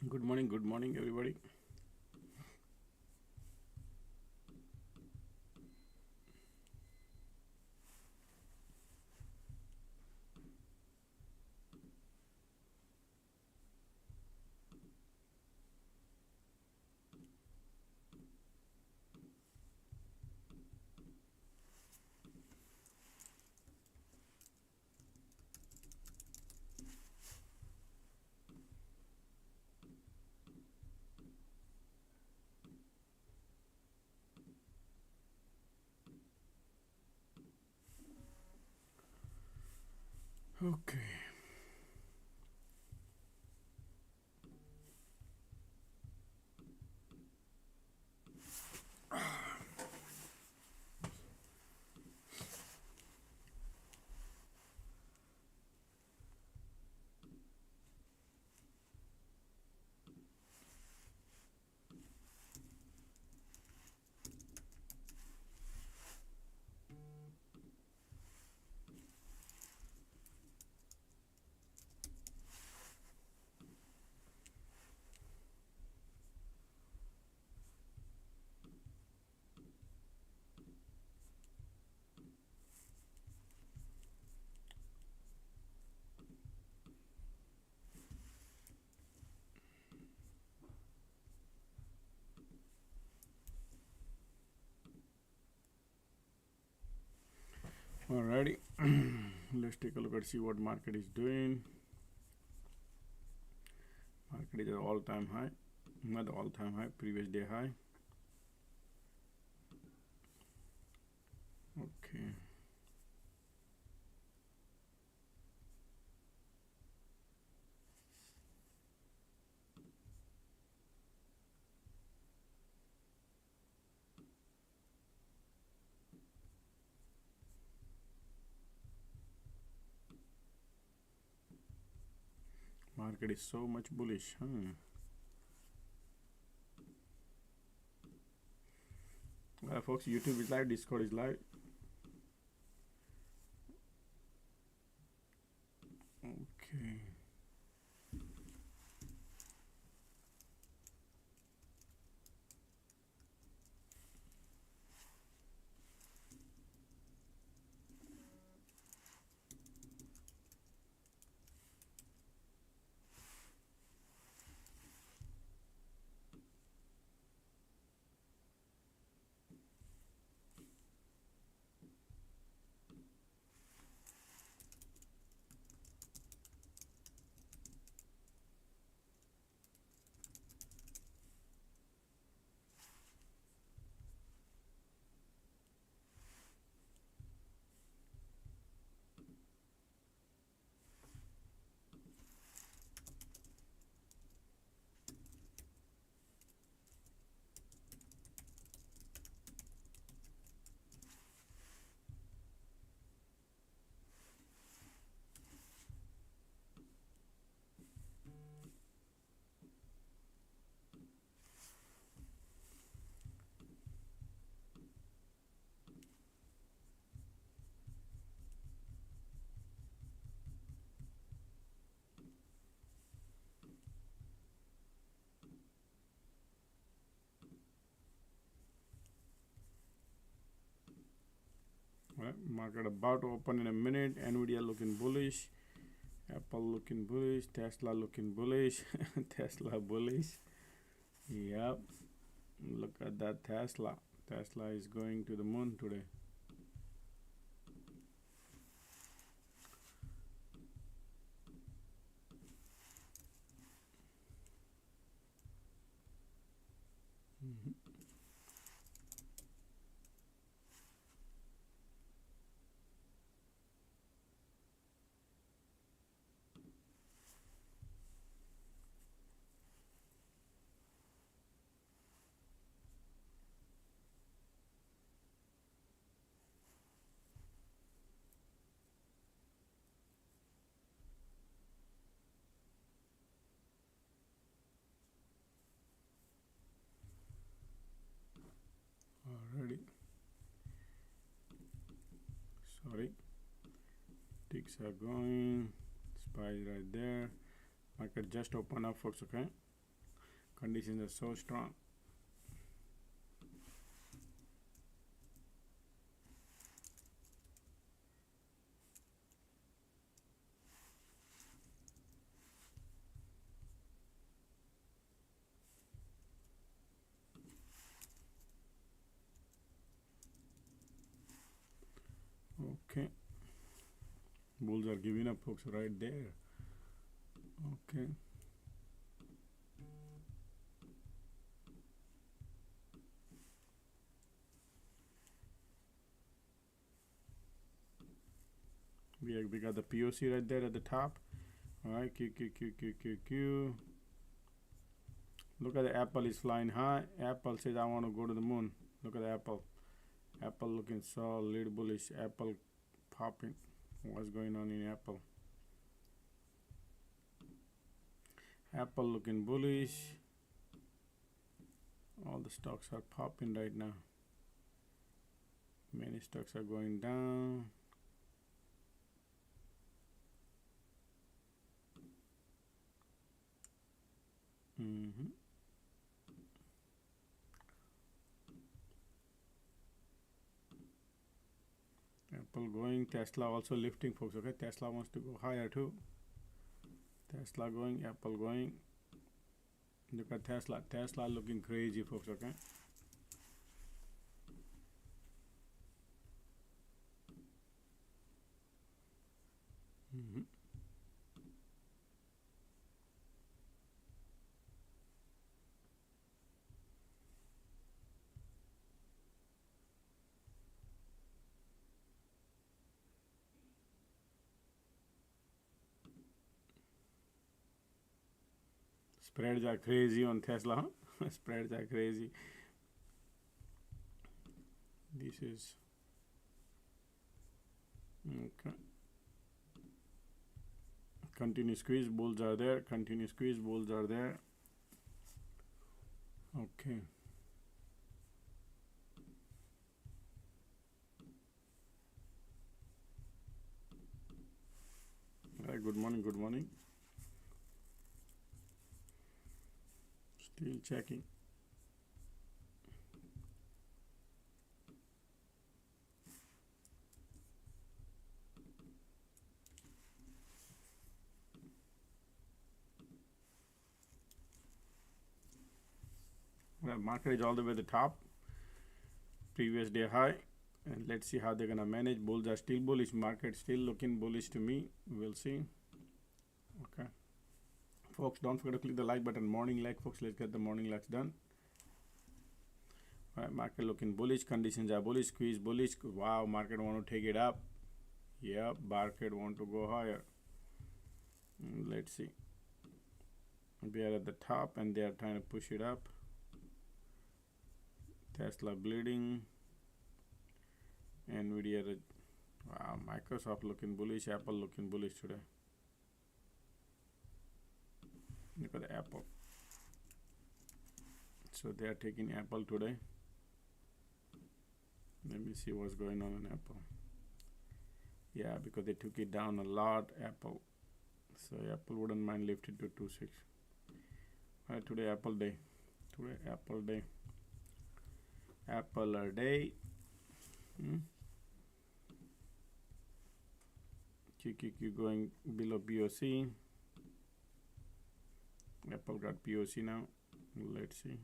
Good morning, everybody. Okay. Alrighty. Let's take a look and see what market is doing. Market is at all-time high. Not all-time high, previous day high. Okay. Market is so much bullish. Folks, YouTube is live, Discord is live. Okay. Well, market about to open in a minute. Nvidia looking bullish. Apple looking bullish. Tesla looking bullish. Tesla bullish. Yep. Look at that Tesla. Tesla is going to the moon today. Already. Sorry. Ticks are going. SPY is right there. Market just open up, folks. Okay. Conditions are so strong. Okay, bulls are giving up, folks, right there. Okay, we got the POC right there at the top. All right, Q. Look at the Apple is flying high. Apple says I want to go to the moon. Look at the Apple. Apple looking solid bullish. Apple popping. What's going on in Apple? Apple looking bullish. All the stocks are popping right now. Many stocks are going down. Apple going, Tesla also lifting, folks. Okay, Tesla wants to go higher too. Tesla going, Apple going. Look at Tesla. Tesla looking crazy, folks. Okay. Spreads are crazy on Tesla, huh? Spreads are crazy. This is okay. Continue squeeze, bulls are there. Continue squeeze, bulls are there. Okay. All right, good morning, good morning. Still checking. Well, market is all the way at the top. Previous day high. And let's see how they're gonna manage. Bulls are still bullish. Market still looking bullish to me. We'll see. Okay. Folks, don't forget to click the like button. Morning like, folks. Let's get the morning likes done. All right, market looking bullish. Conditions are bullish. Squeeze bullish. Wow, market want to take it up. Yep, market want to go higher. Let's see. We are at the top and they are trying to push it up. Tesla bleeding. Nvidia. Wow, Microsoft looking bullish. Apple looking bullish today. Look at the Apple. So they are taking Apple today. Let me see what's going on in Apple. Yeah, because they took it down a lot, Apple. So Apple wouldn't mind lifting to 2.6. Alright, today Apple day. Today Apple day. Apple a day. QQQ going below POC. Apple got POC now. Let's see.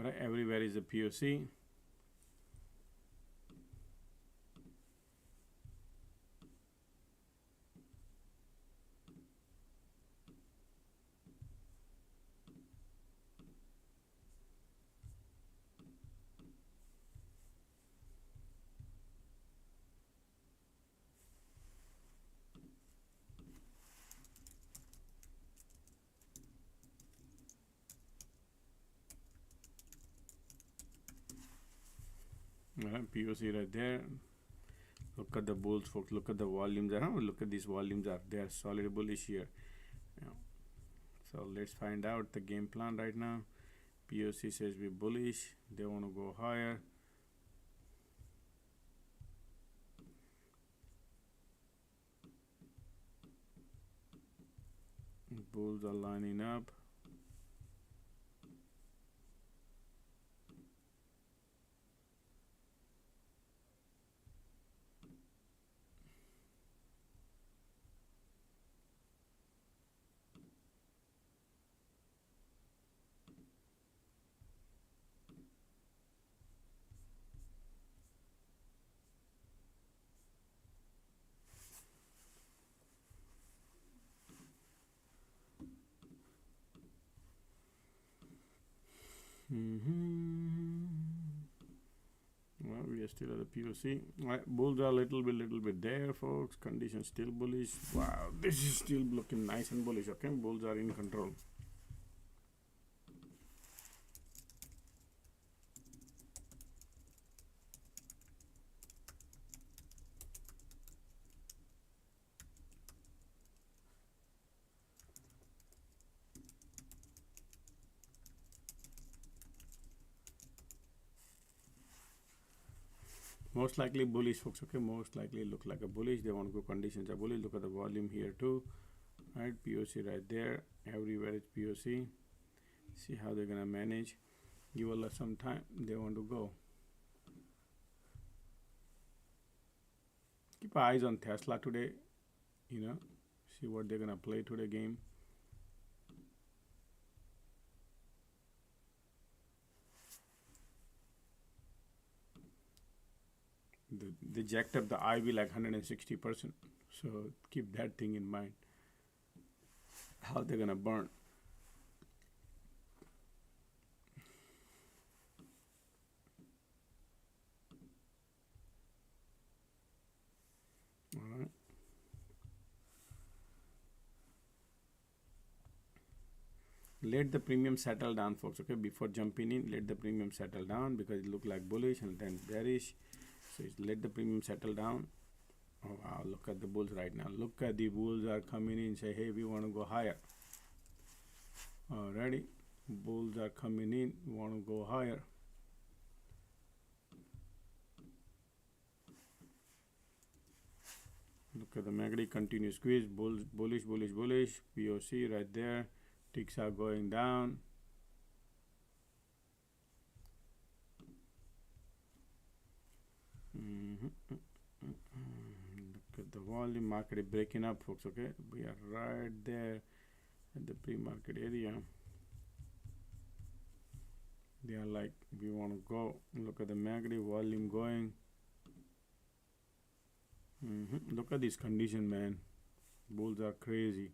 right, everywhere is a POC. POC right there. Look at the bulls, folks. Look at the volumes. Look at these volumes. They are solid bullish here. Yeah. So let's find out the game plan right now. POC says we're bullish. They want to go higher. Bulls are lining up. Well, we are still at the POC. Right, bulls are a little bit there, folks. Condition still bullish. Wow, this is still looking nice and bullish. Okay, bulls are in control. Most likely bullish, folks. Okay, most likely look like a bullish. They want to go conditions are bullish. Look at the volume here too. Right, POC right there. Everywhere is POC. See how they're gonna manage. Give Allah some time. They want to go. Keep eyes on Tesla today. You know, see what they're gonna play today game. They jacked up the IV like 160%. So keep that thing in mind. How they're gonna burn. All right. Let the premium settle down, folks. Okay, before jumping in, let the premium settle down because it looked like bullish and then bearish. So let the premium settle down. Oh wow, look at the bulls right now. Look at the bulls are coming in, say, hey, we want to go higher. Alrighty, bulls are coming in, we want to go higher. Look at the MACD, continue squeeze, bulls, bullish, bullish, bullish. POC right there. Ticks are going down. Look at the volume, market is breaking up, folks. Okay, we are right there at the pre-market area. They are like, we want to go. Look at the MACD volume going. Look at this condition, man. Bulls are crazy.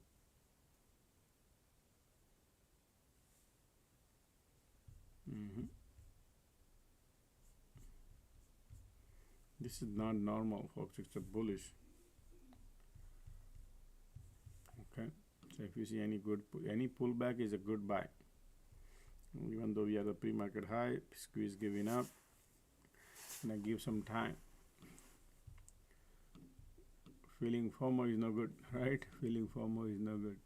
This is not normal, folks. It's a bullish. Okay, so if you see any pullback is a good buy. Even though we are the pre-market high, squeeze giving up, and I give some time. Feeling FOMO is no good, right? Feeling FOMO is no good.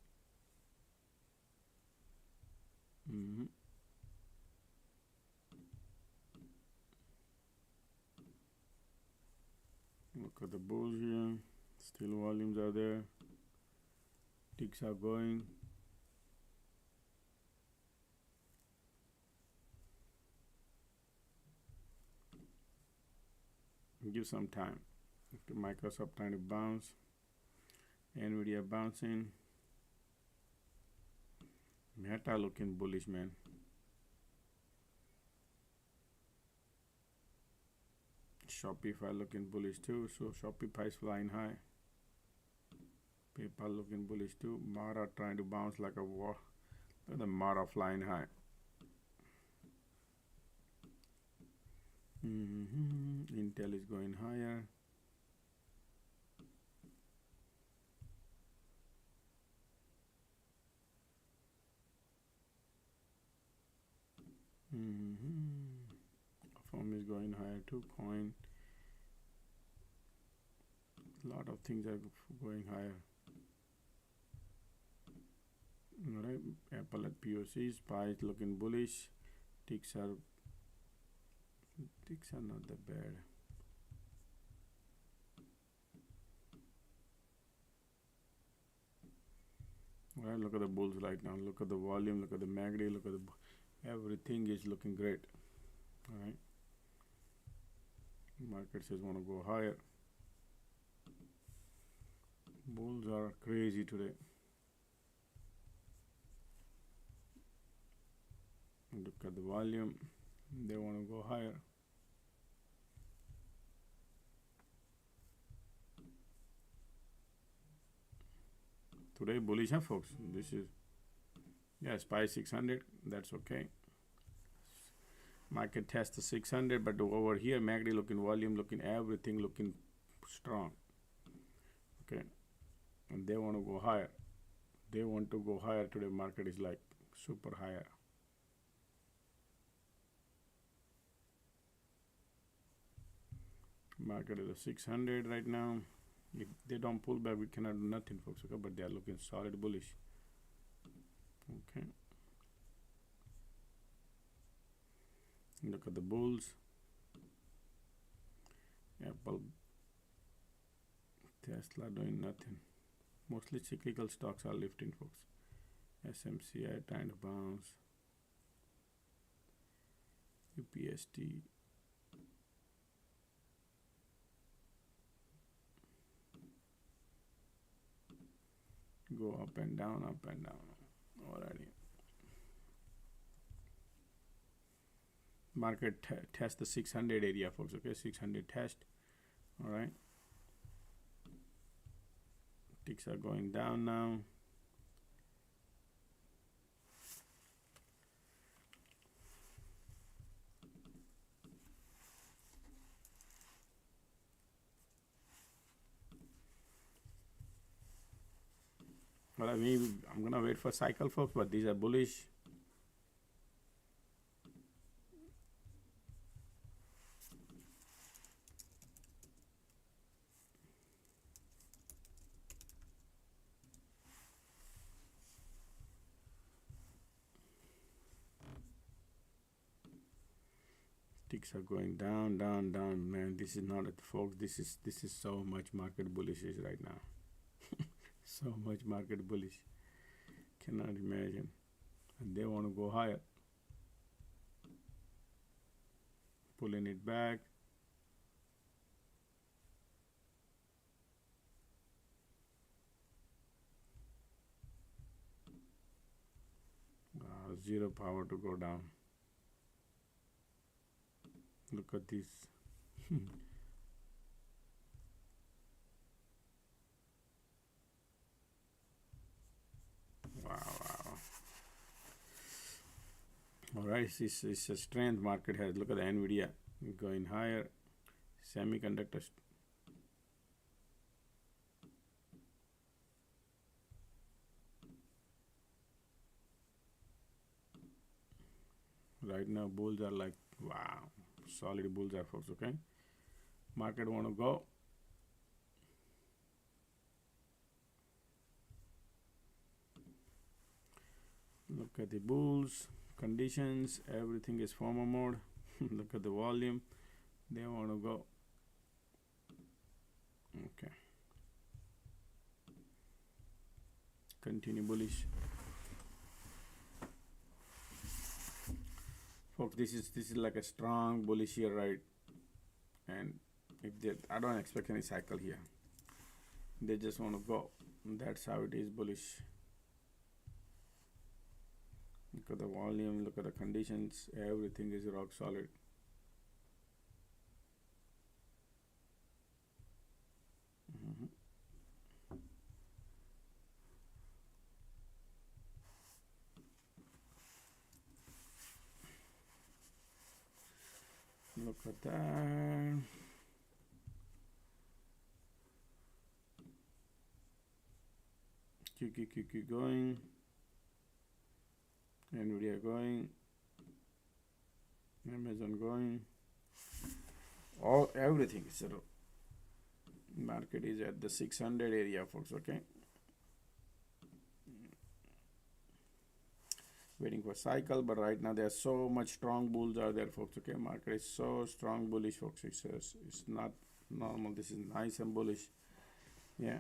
Look at the bulls here. Still volumes are there. Ticks are going. Give some time. Okay, Microsoft trying to bounce. Nvidia bouncing. Meta looking bullish, man. Shopify looking bullish too. So Shopify is flying high. PayPal looking bullish too. Mara trying to bounce like a war. Look at the Mara flying high. Intel is going higher. Firm is going higher too. Coin. A lot of things are going higher. Alright, Apple at POC. SPY is looking bullish. Ticks are not that bad. Alright, look at the bulls right now. Look at the volume. Look at the MACD. Look at the everything is looking great. Alright. Market says want to go higher. Bulls are crazy today. Look at the volume. They want to go higher. Today bullish, huh, folks? This is, yeah, SPY 600. That's okay. Market test the 600, but over here, MACD looking, volume looking, everything looking strong. Okay, and they want to go higher. They want to go higher today. Market is like super higher. Market is a 600 right now. If they don't pull back, we cannot do nothing, folks. Okay, but they are looking solid bullish. Okay. Look at the bulls. Apple, Tesla doing nothing. Mostly cyclical stocks are lifting, folks. SMCI trying to bounce. UPST. Go up and down, up and down. Alrighty. Market test the 600 area, folks. Okay, 600 test. All right. Ticks are going down now. Well, I'm gonna wait for cycle, folks, but these are bullish. Ticks are going down, down, down. Man, this is not it, folks. This is so much market bullish right now. So much market bullish. Cannot imagine. And they want to go higher. Pulling it back. Zero power to go down. Look at this. Wow. Alright, this is a strength market has. Look at the NVIDIA going higher. Semiconductors. Right now, bulls are like, wow, solid bulls are, folks. Okay, market want to go. Look at the bulls conditions. Everything is former mode. Look at the volume. They want to go. Okay, continue bullish. Folks, this is like a strong bullish here, right? And if they, I don't expect any cycle here. They just want to go. That's how it is bullish. Look at the volume, look at the conditions, everything is rock solid. Look at that. Keep going. Nvidia going. Amazon going. Everything. So market is at the 600 area, folks. Okay. Waiting for cycle, but right now there's so much strong bulls are there, folks. Okay, market is so strong bullish, folks. It's not normal. This is nice and bullish. Yeah.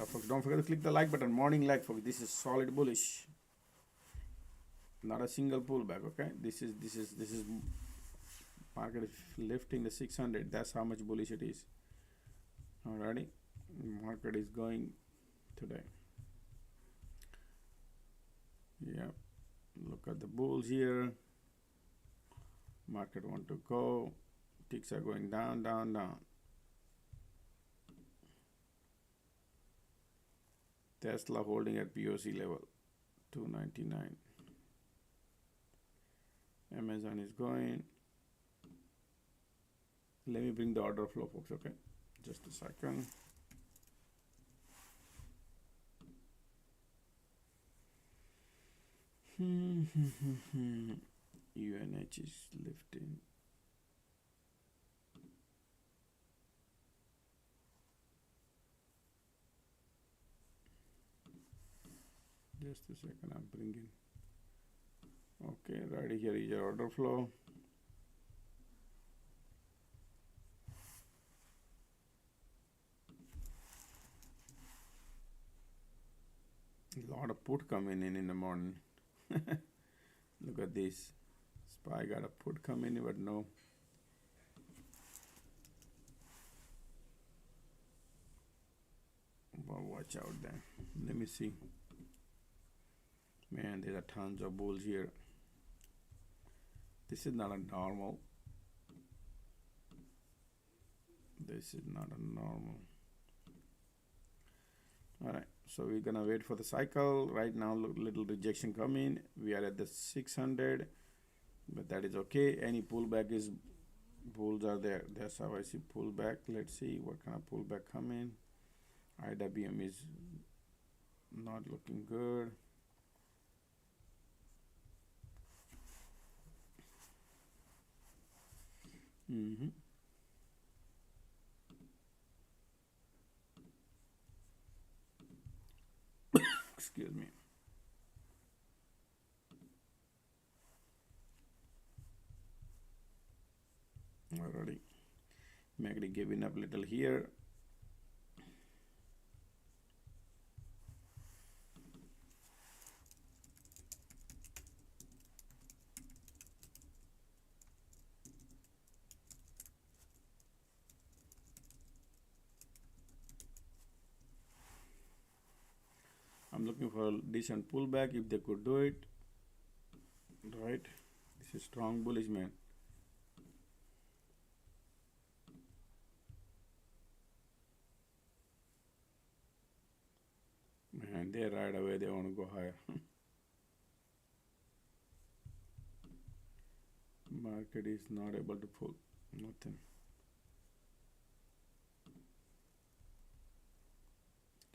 Folks, don't forget to click the like button. Morning like, folks. This is solid bullish. Not a single pullback. Okay. This is market is lifting the 600. That's how much bullish it is. Alrighty. Market is going today. Yeah. Look at the bulls here. Market want to go. Ticks are going down, down, down. Tesla holding at POC level 299. Amazon is going. Let me bring the order flow, folks. Okay, just a second. UNH is lifting. Just a second, I'm bringing. Okay, right here is your order flow. A lot of put coming in the morning. Look at this. SPY got a put coming in, but no. Well, watch out there. Let me see. Man, there are tons of bulls here. This is not a normal. This is not a normal. All right, so we're gonna wait for the cycle. Right now, little rejection coming. We are at the 600, but that is okay. Any pullback is bulls are there. That's how I see pullback. Let's see what kind of pullback coming. IWM is not looking good. Excuse me. Already, MACD giving up little here. I'm looking for a decent pullback if they could do it. Right, this is strong bullish, man. Man, they right away they want to go higher. Market is not able to pull nothing.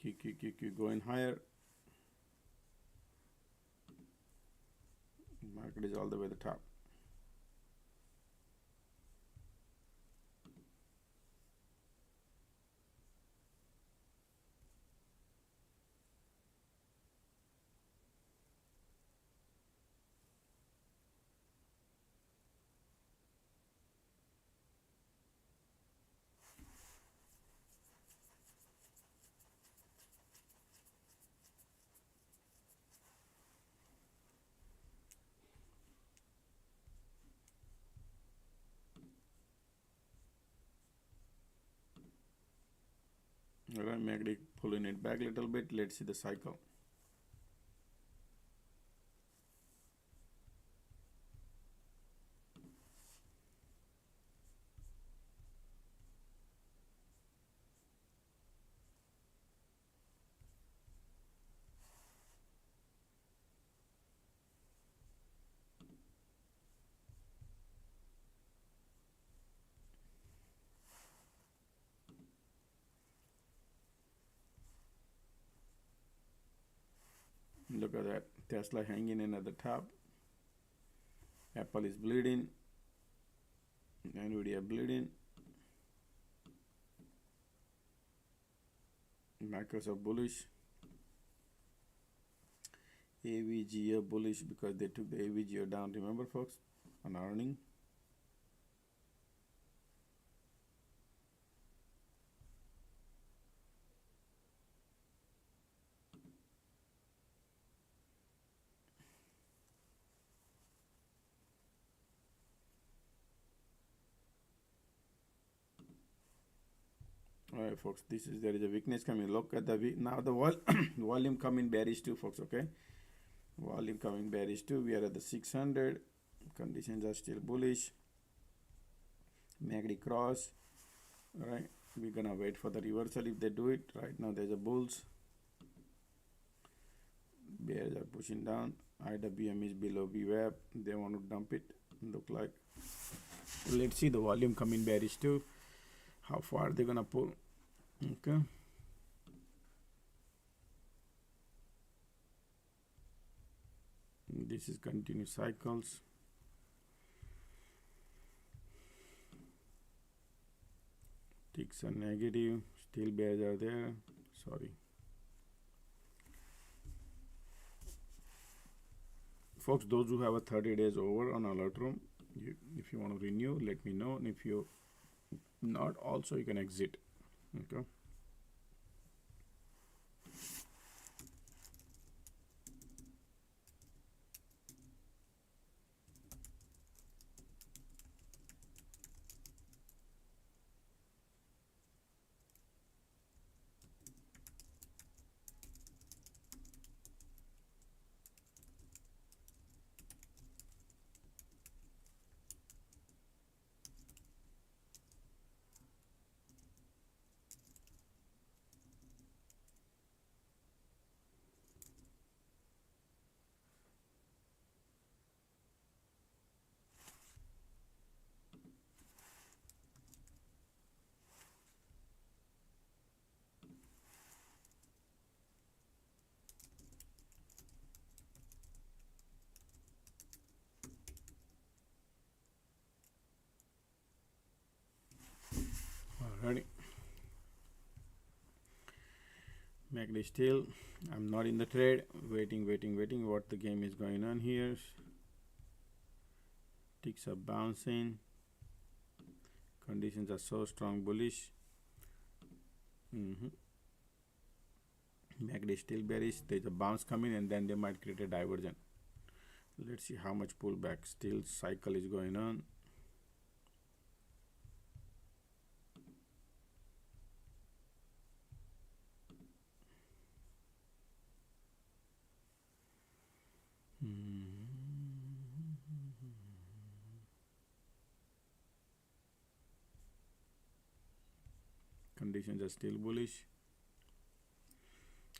Keep going higher. Market is all the way to the top. Alright, MACD pulling it back a little bit. Let's see the cycle. Look at that. Tesla hanging in at the top. Apple is bleeding. Nvidia bleeding. Microsoft bullish. AVGO bullish because they took the AVGO down. Remember, folks, on earning. All right, folks, there is a weakness coming. Look at now the volume coming bearish too, folks. Okay, volume coming bearish too. We are at the 600. Conditions are still bullish. MACD cross. All right, we're gonna wait for the reversal if they do it. Right now there's a bulls. Bears are pushing down. IWM is below VWAP. They want to dump it. Look like. Let's see the volume coming bearish too. How far they're gonna pull. Okay. This is continuous cycles. Ticks are negative. Still bears are there. Sorry. Folks, those who have a 30 days over on alert room, if you want to renew, let me know. And if you not, also you can exit. Okay. Alrighty. MACD still. I'm not in the trade. Waiting. What the game is going on here. Ticks are bouncing. Conditions are so strong bullish. MACD still bearish. There's a bounce coming and then they might create a diversion. Let's see how much pullback. Still cycle is going on. Conditions are still bullish.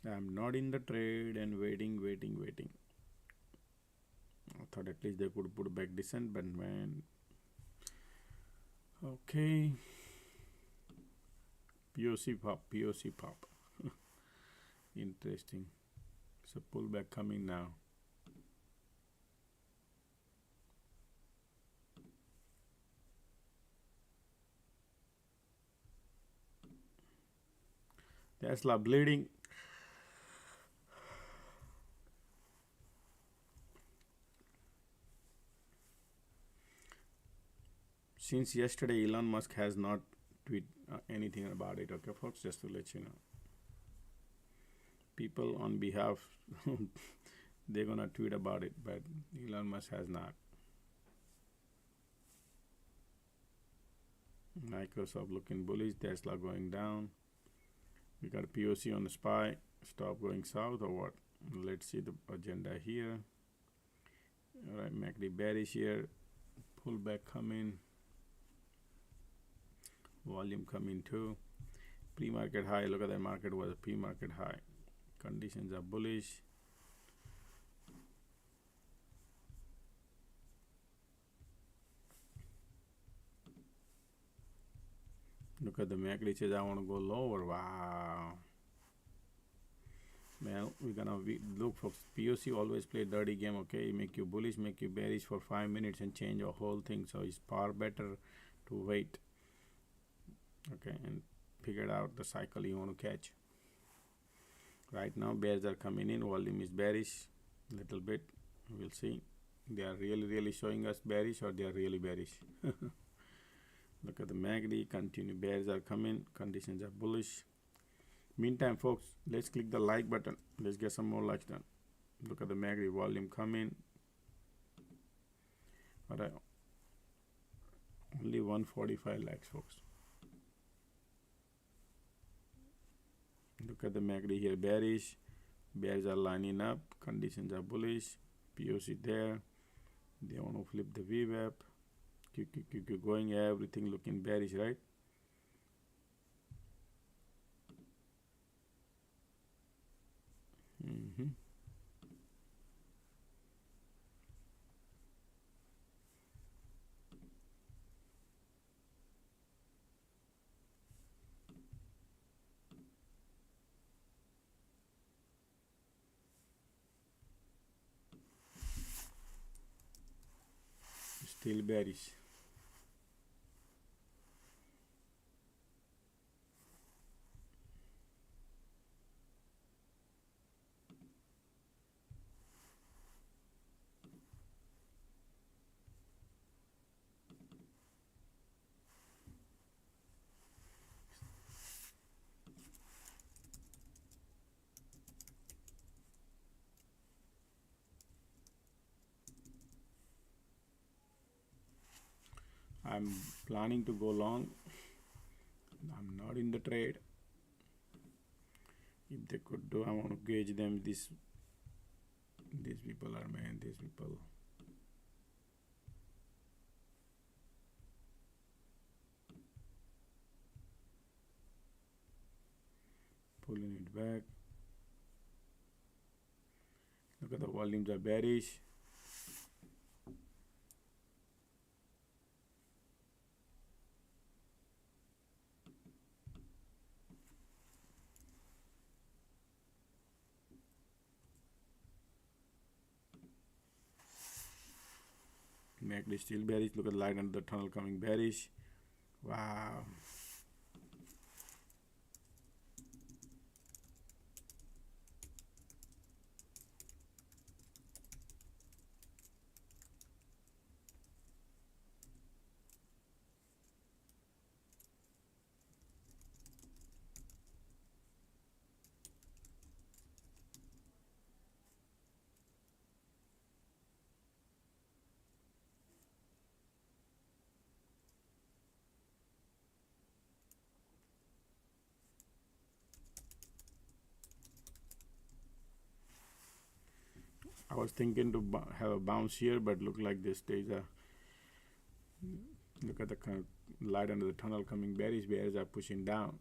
I'm not in the trade and waiting. I thought at least they could put back descent, but man. Okay. POC pop. Interesting. So pullback coming now. Tesla bleeding. Since yesterday, Elon Musk has not tweeted anything about it. Okay, folks, just to let you know. People on behalf, they're gonna tweet about it, but Elon Musk has not. Microsoft looking bullish. Tesla going down. We got a POC on the SPY. Stop going south or what? Let's see the agenda here. All right, MACD bearish here. Pullback coming. Volume coming too. Pre-market high. Look at that market was a pre-market high. Conditions are bullish. Look at the MACD says I want to go lower. Wow. Well, we're gonna look for POC. Always play dirty game. Okay, make you bullish, make you bearish for 5 minutes and change your whole thing. So it's far better to wait. Okay, and figure out the cycle you want to catch. Right now bears are coming in, volume is bearish little bit. We'll see they are really showing us bearish or they are really bearish. Look at the MACD, continue, bears are coming, conditions are bullish. Meantime folks, let's click the like button, let's get some more likes done. Look at the MACD, volume coming. Alright, only 145 likes folks. Look at the MACD here, bearish, bears are lining up, conditions are bullish, POC there, they want to flip the VWAP, keep going, everything looking bearish, right? Still bearish. I'm planning to go long. I'm not in the trade. If they could do, I want to gauge them. These people are man, these people. Pulling it back. Look at the volumes are bearish. MACD still bearish. Look at the light under the tunnel coming bearish. Wow. I was thinking to have a bounce here, but look like this stays a. Look at the kind of light under the tunnel coming bearish. Bears are pushing down.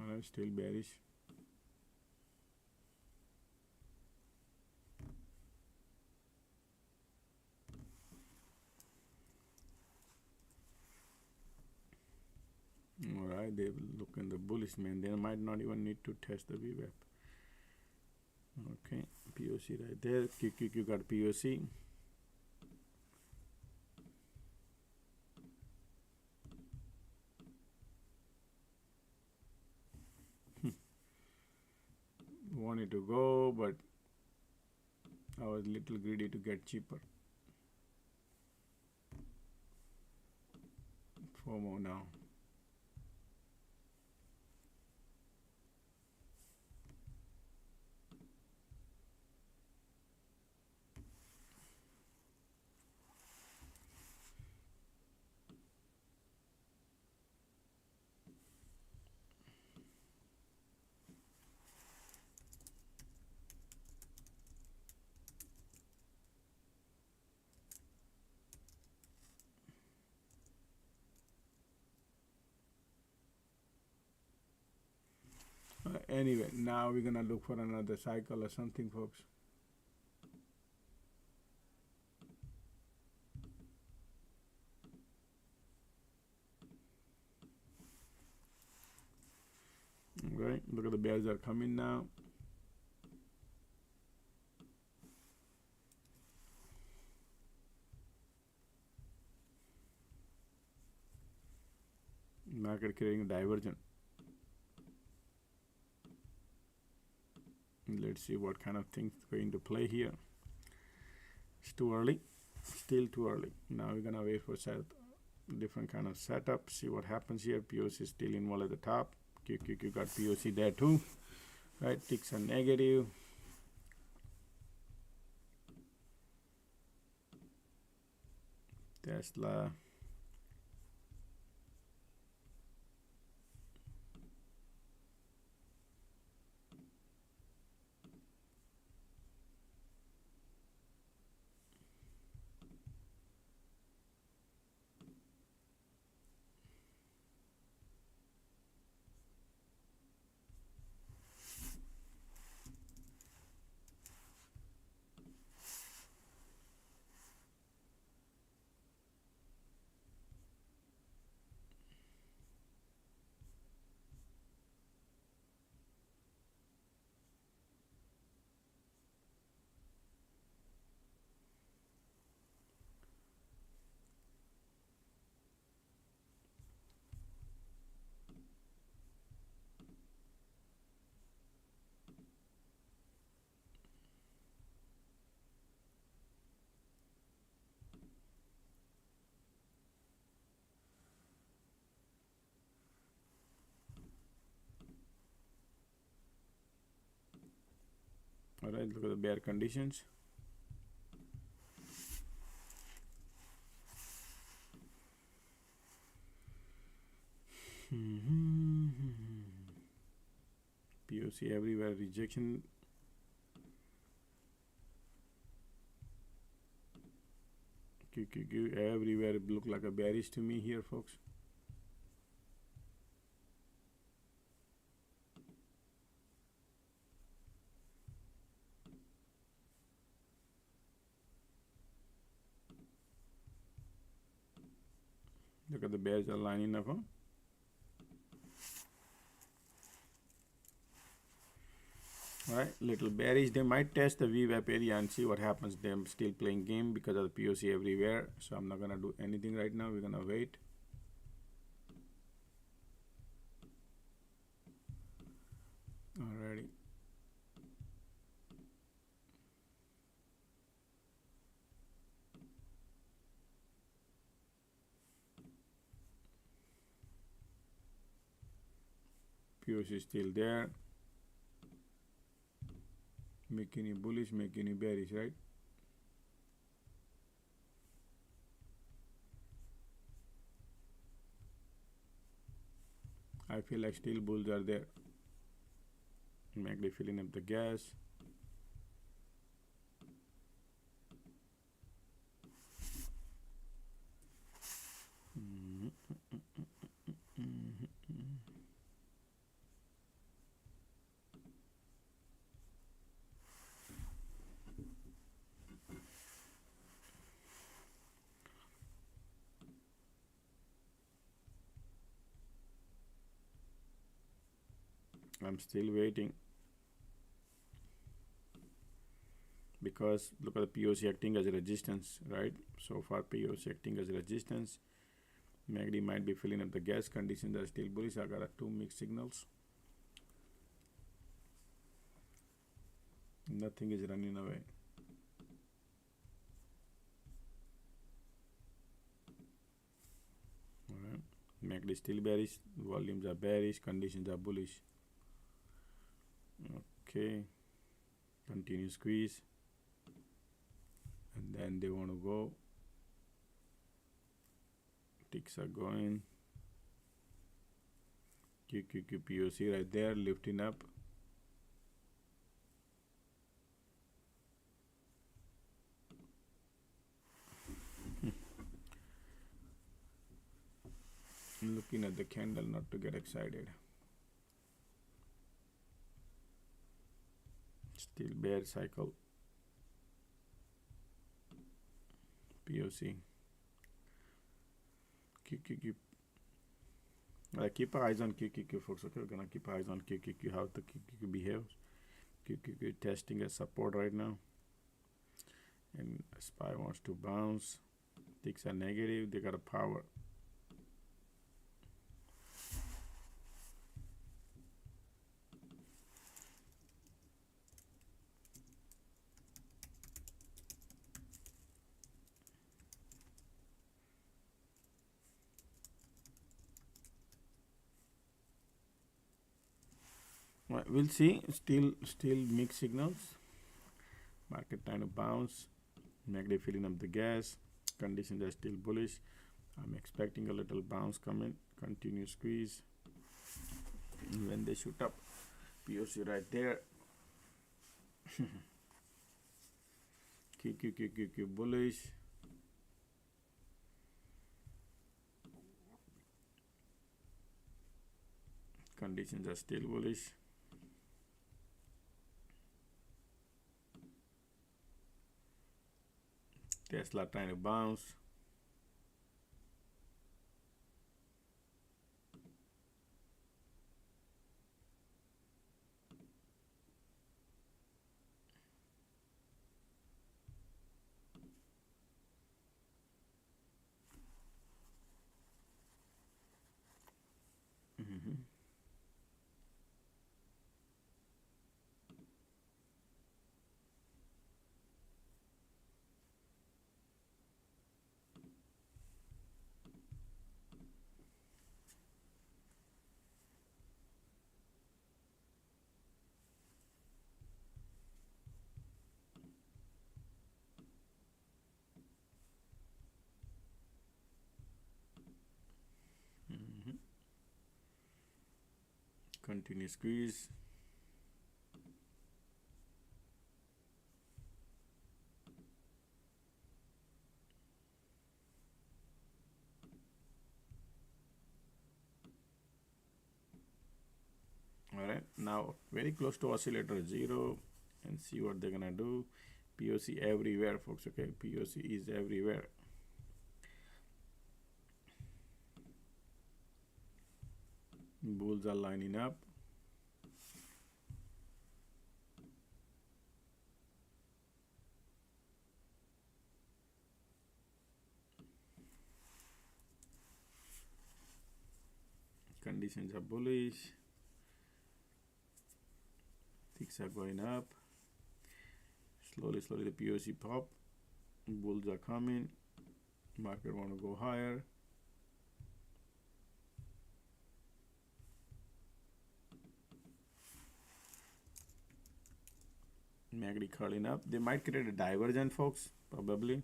Alright, still bearish. Alright, they will look in the bullish man. They might not even need to test the VWAP. Okay, POC right there. QQQ got POC. Wanted to go, but I was a little greedy to get cheaper. FOMO now. Anyway, now we're gonna look for another cycle or something, folks. Right, look at the bears are coming now. Market creating a divergence. Let's see what kind of things going to play here. It's too early, still too early. Now we're gonna wait for different kind of setup, see what happens here. POC is still involved at the top. QQQ got POC there too, right? Ticks are negative. Tesla. All right, look at the bear conditions. POC everywhere, rejection. QQQ everywhere, it look like a bearish to me here, folks. Look at the bears are lining up, huh? Alright, little bearish. They might test the VWAP area and see what happens. They're still playing game because of the POC everywhere. So I'm not gonna do anything right now. We're gonna wait. Alrighty. POC is still there. Making you bullish, making you bearish, right? I feel like still bulls are there. MACD filling up the gas. I'm still waiting because look at the POC acting as a resistance, right? So far POC acting as a resistance. MACD might be filling up the gas. Conditions are still bullish. I got two mixed signals. Nothing is running away. Alright, MACD is still bearish. Volumes are bearish. Conditions are bullish. Okay, continue squeeze, and then they want to go. Ticks are going. QQQ POC right there, lifting up. Looking at the candle, not to get excited. Still bear cycle. POC. QQQ Keep eyes on QQQ, folks. Okay, we're gonna keep eyes on QQQ, how the QQQ behaves. QQQ testing a support right now, and SPY wants to bounce. Ticks are negative. They got a power. Well, we'll see. Still mixed signals. Market trying to bounce. Negative filling up the gas. Conditions are still bullish. I'm expecting a little bounce coming. Continue squeeze. And when they shoot up, POC right there. QQQQQ bullish. Conditions are still bullish. Tesla trying to bounce. Continue squeeze. Alright, now very close to oscillator 0 and see what they're gonna do. POC everywhere, folks. Okay, POC is everywhere. Bulls are lining up. Conditions are bullish. Ticks are going up. Slowly the POC pop. Bulls are coming. Market want to go higher. MACD curling up. They might create a divergence, folks. Probably.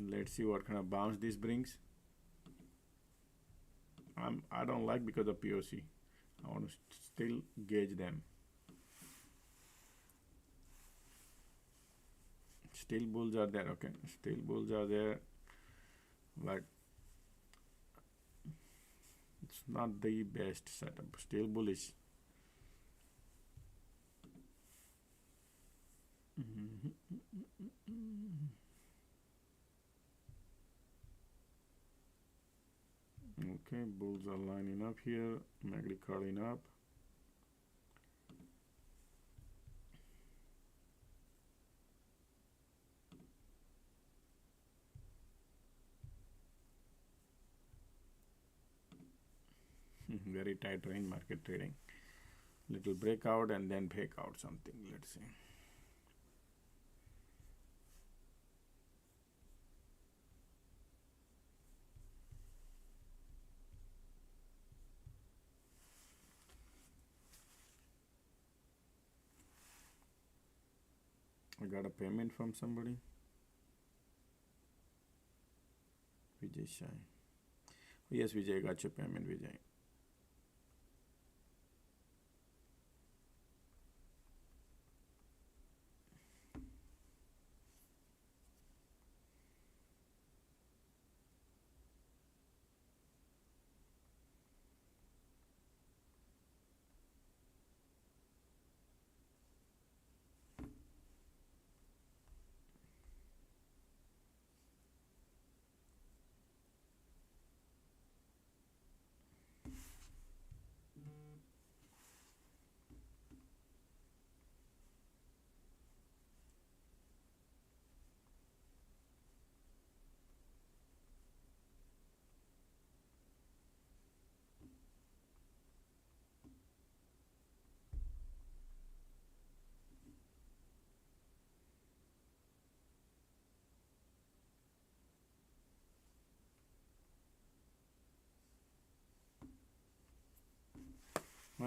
Let's see what kind of bounce this brings. I don't like because of POC. I want to still gauge them. Still bulls are there. Okay, still bulls are there. Like, it's not the best setup. Still bullish. Okay, bulls are lining up here. MACD curling up. Very tight range market trading. Little breakout and then breakout something. Let's see. I got a payment from somebody. Vijay Shai. Yes, Vijay, got your payment, Vijay.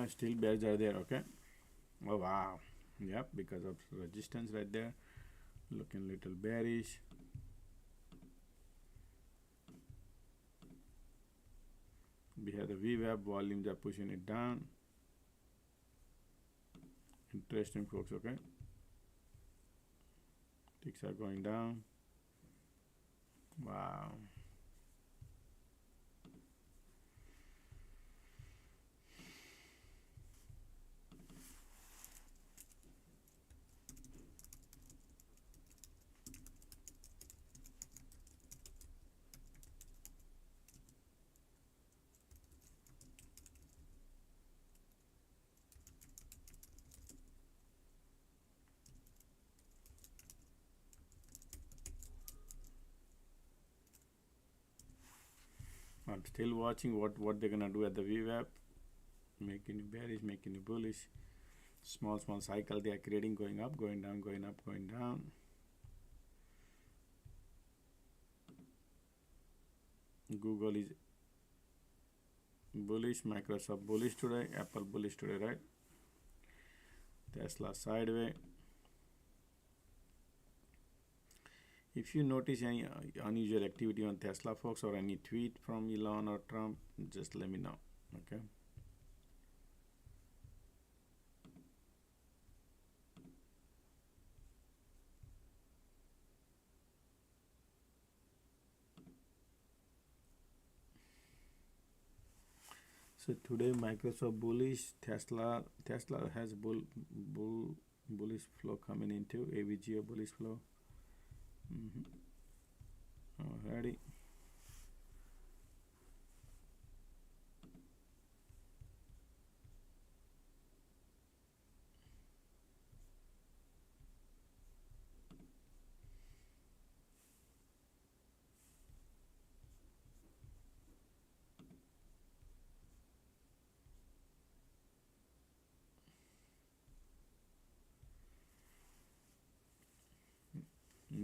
Still bears are there. Okay. Oh wow. Yep, because of resistance right there, looking little bearish. We have the VWAP, volumes are pushing it down. Interesting, folks. Okay, ticks are going down. Wow. I'm still watching what they're gonna do at the VWAP. Making it bearish, making it bullish. Small cycle they are creating, going up, going down, going up, going down. Google is bullish, Microsoft bullish today, Apple bullish today, right? Tesla sideways. If you notice any unusual activity on Tesla, folks, or any tweet from Elon or Trump, just let me know. Okay. So today Microsoft bullish, Tesla has bullish flow coming into AVGO bullish flow. Alrighty.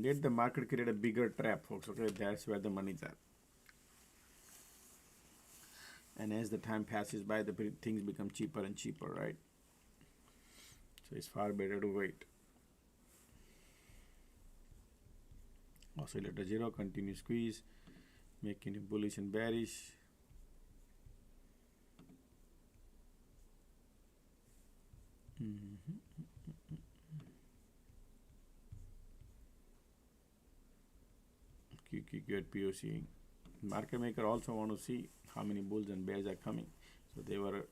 Let the market create a bigger trap, folks. Okay, that's where the money's at. And as the time passes by, the things become cheaper and cheaper, right? So it's far better to wait. Oscillator 0, continue squeeze, making it bullish and bearish. QQQ at POC. Market maker also want to see how many bulls and bears are coming. So they were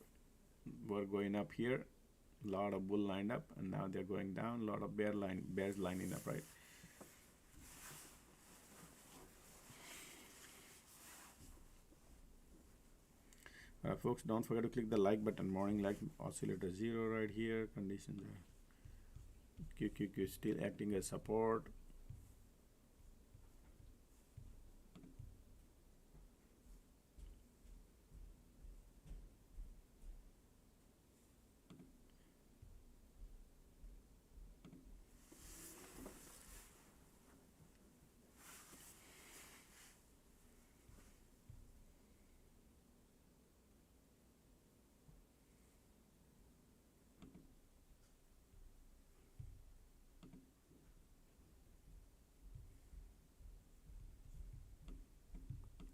going up here, a lot of bull lined up, and now they're going down, a lot of bears lining up, right? Folks, don't forget to click the like button. Morning like, oscillator 0 right here. Conditions are QQQ still acting as support.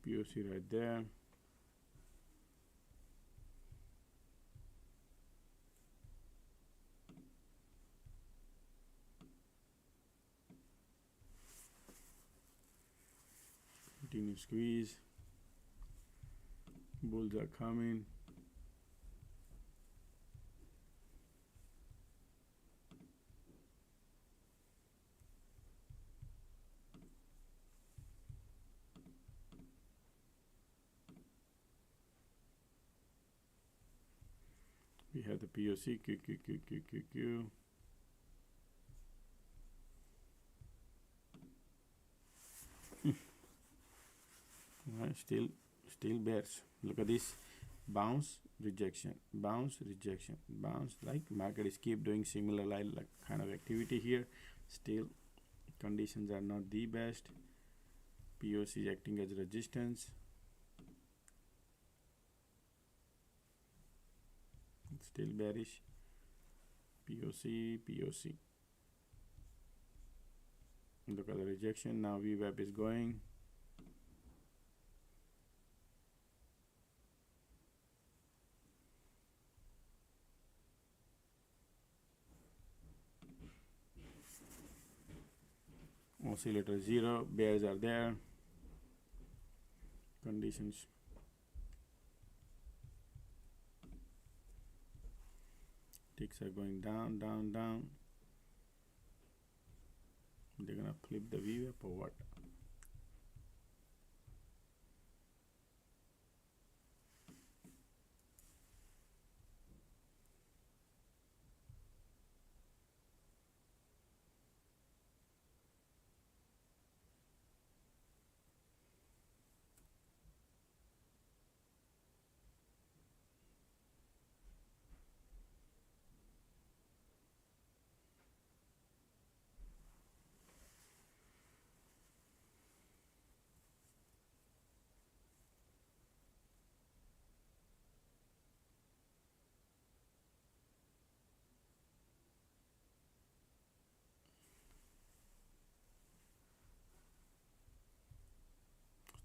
POC right there. Continue squeeze. Bulls are coming. We have the POC, QQQ. Still bears. Look at this. Bounce, rejection, bounce, rejection, bounce. Like market is keep doing similar like kind of activity here. Still, conditions are not the best. POC is acting as resistance. still bearish. POC. Look at the rejection. Now VWAP is going. Oscillator 0, bears are there. Conditions. Ticks are going down. They're gonna flip the VWAP or what?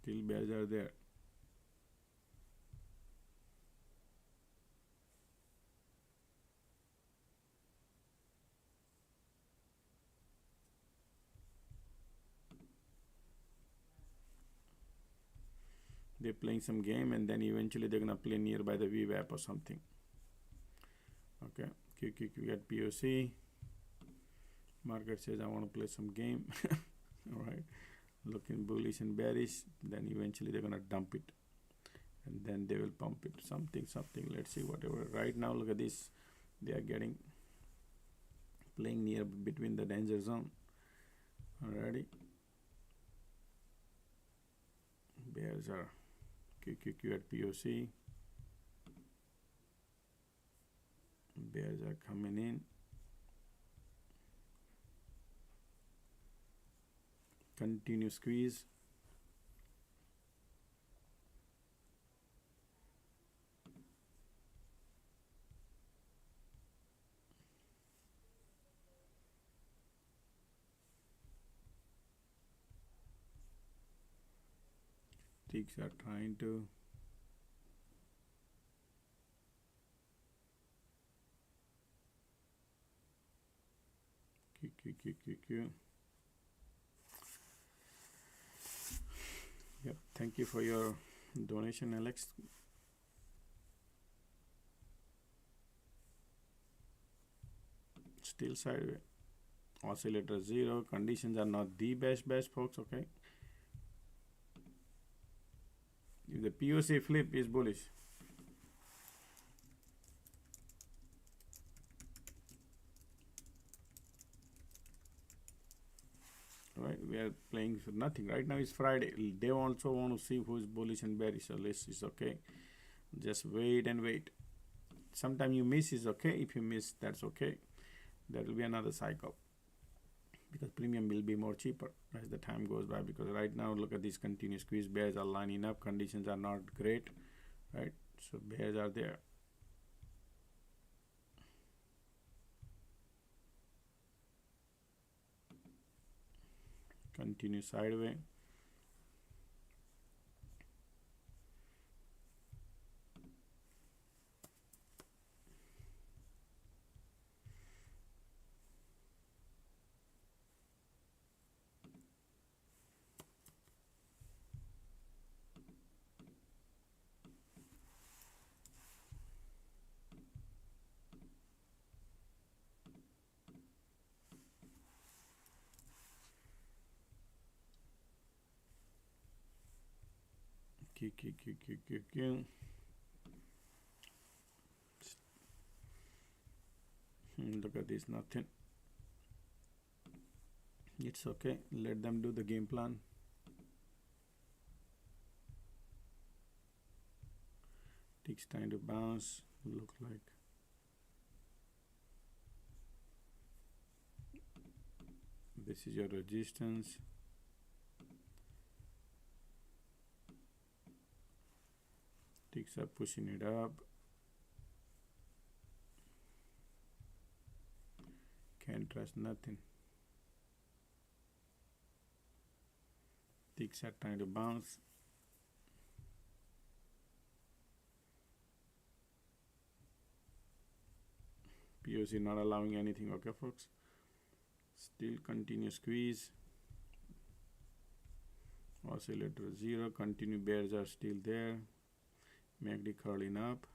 Still bears are there. They're playing some game and then eventually they're gonna play nearby the VWAP or something. Okay, QQQ at POC. Market says I want to play some game. All right, looking bullish and bearish. Then eventually they're gonna dump it, and then they will pump it. Something. Let's see whatever. Right now, look at this. They are playing near between the danger zone. Alrighty. Bears are QQQ at POC. Bears are coming in. Continue squeeze. Ticks are trying to QQQ. Yep, thank you for your donation, Alex. Still sideways. Oscillator 0. Conditions are not the best, folks. Okay. If the POC flip is bullish. Right, we are playing for nothing. Right now it's Friday. They also want to see who is bullish and bearish. So it's okay. Just wait and wait. Sometimes you miss is okay. If you miss, that's okay. There will be another cycle because premium will be more cheaper as the time goes by. Because right now, look at these continuous squeeze. Bears are lining up. Conditions are not great, right? So bears are there. Continue sideways. Q. Look at this, nothing. It's okay. Let them do the game plan. Takes time to bounce. Look like this is your resistance. Ticks are pushing it up. Can't trust nothing. Ticks are trying to bounce. POC not allowing anything. Okay, folks. Still continue squeeze. Oscillator 0. Continue bears are still there. MACD curling up.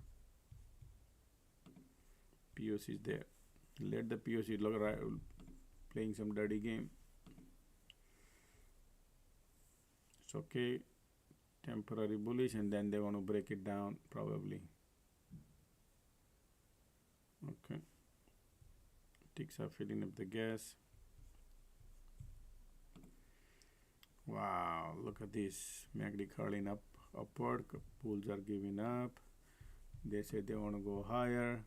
POC is there. Let the POC look right, playing some dirty game. It's okay. Temporary bullish, and then they want to break it down probably. Okay. Ticks are filling up the gas. Wow, look at this. MACD curling up upward. Bulls are giving up. They say they want to go higher.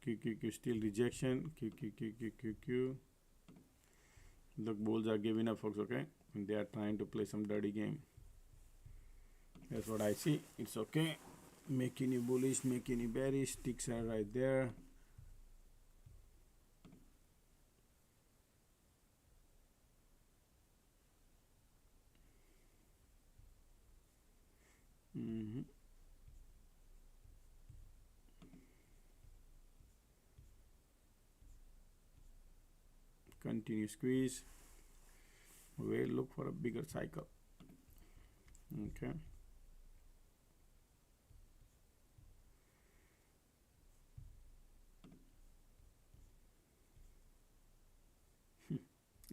QQQ still rejection. QQQ. Look, bulls are giving up, folks. Okay, and they are trying to play some dirty game. That's what I see. It's okay. Making you bullish, making you bearish. Ticks are right there. Continue squeeze. We'll look for a bigger cycle. Okay.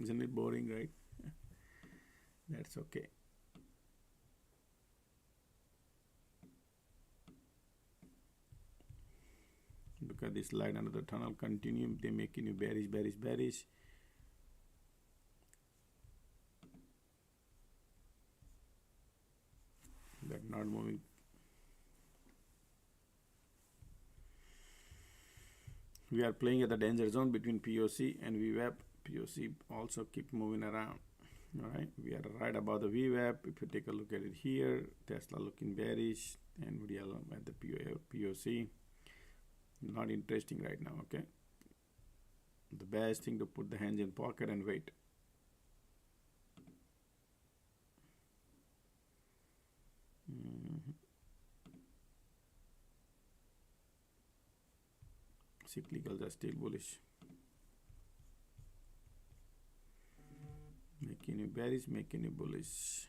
Isn't it boring, right? That's okay. Look at this light under the tunnel. Continue. They're making you bearish, bearish, bearish. They're not moving. We are playing at the danger zone between POC and VWAP. POC also keep moving around. All right, we are right above the VWAP. If you take a look at it here, Tesla looking bearish, and we are at the POC. Not interesting right now. Okay, the best thing to put the hands in pocket and wait. Cyclicals are still bullish. Making you bearish, making you bullish.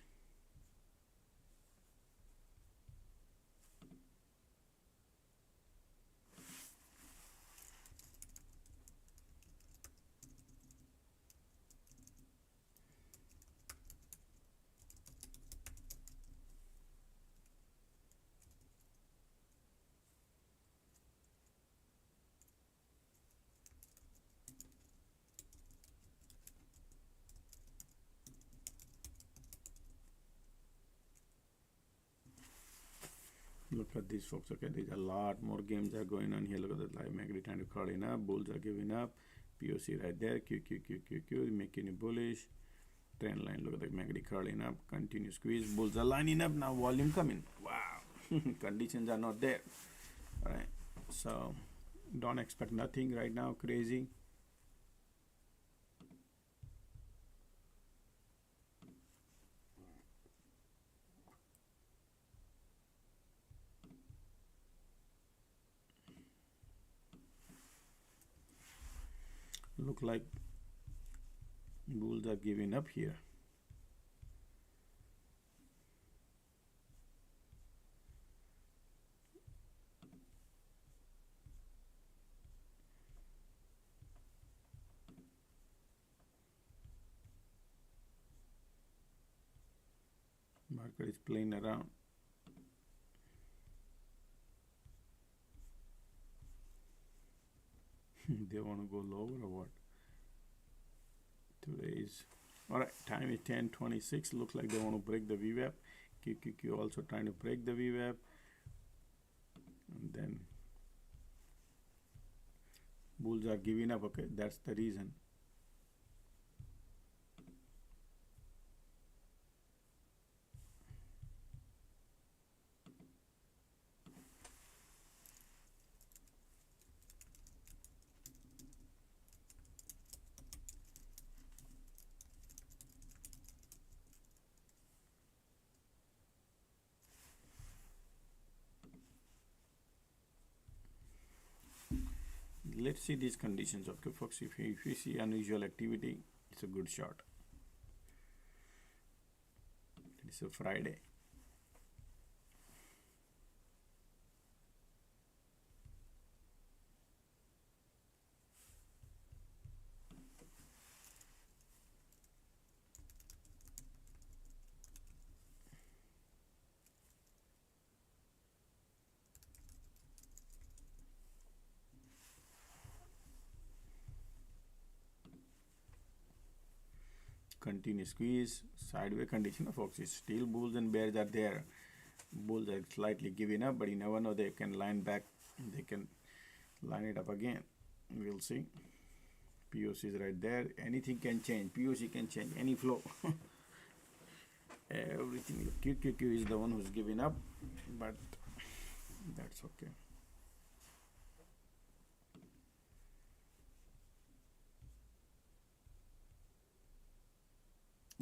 Look at these folks. Okay, there's a lot more games are going on here. Look at the live MACD trying to call in up. Bulls are giving up. POC right there. QQQQQ making it bullish. Trend line. Look at the MACD curling up. Continue squeeze. Bulls are lining up now. Volume coming. Wow. Conditions are not there. All right. So don't expect nothing right now. Crazy. Look like bulls are giving up here. Market is playing around. They want to go lower or what? Today's all right. Time is 10:26. Looks like they want to break the VWAP. QQQ also trying to break the VWAP, and then Bulls are giving up. Okay, that's the reason. Let's see these conditions. Okay, folks, if you see unusual activity, it's a good shot. It's a Friday. Continue squeeze, sideways condition, folks. It's still bulls and bears are there. Bulls are slightly giving up, but you never know, they can line back, they can line it up again. We'll see. POC is right there. Anything can change. POC can change any flow. Everything. QQQ is the one who's giving up, but that's okay.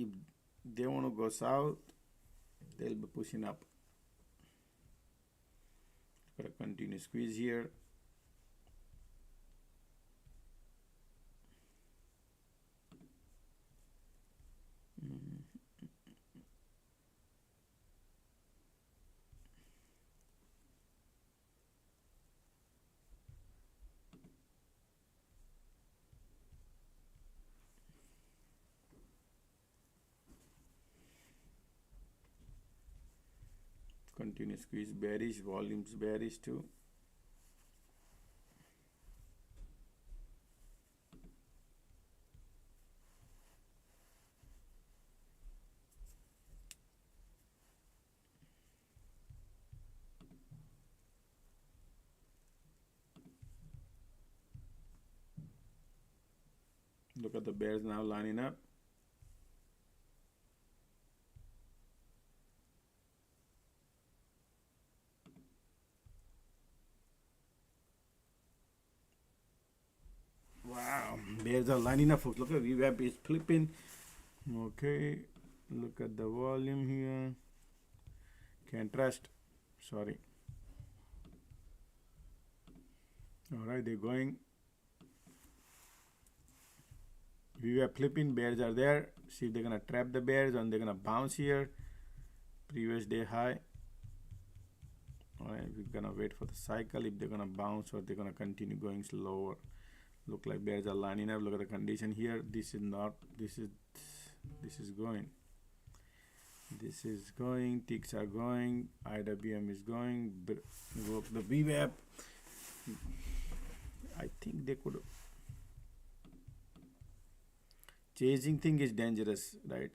If they want to go south, they'll be pushing up. Gotta continue squeeze here. Continue squeeze, bearish, volumes bearish too. Look at the bears now lining up. Wow, bears are lining up, folks. Look at VWAP is flipping. Okay, look at the volume here. Can't trust. Sorry. All right, they're going. VWAP flipping. Bears are there. See if they're gonna trap the bears and they're gonna bounce here. Previous day high. All right, we're gonna wait for the cycle if they're gonna bounce or they're gonna continue going slower. Look like bears are lining up. Look at the condition here. This is not. This is going. This is going. Ticks are going. IWM is going. Look, the VWAP. I think they could. Chasing thing is dangerous, right?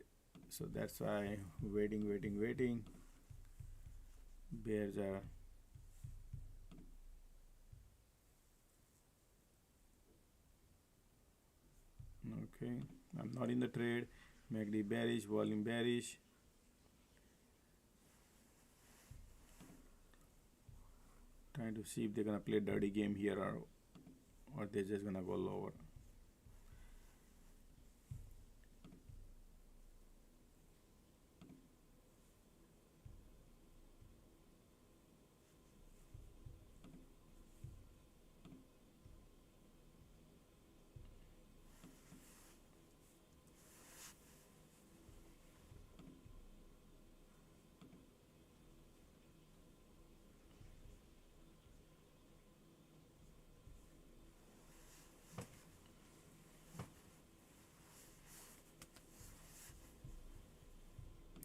So that's why waiting. Bears are. Okay, I'm not in the trade. MACD bearish, volume bearish. Trying to see if they're gonna play dirty game here or they're just gonna go lower.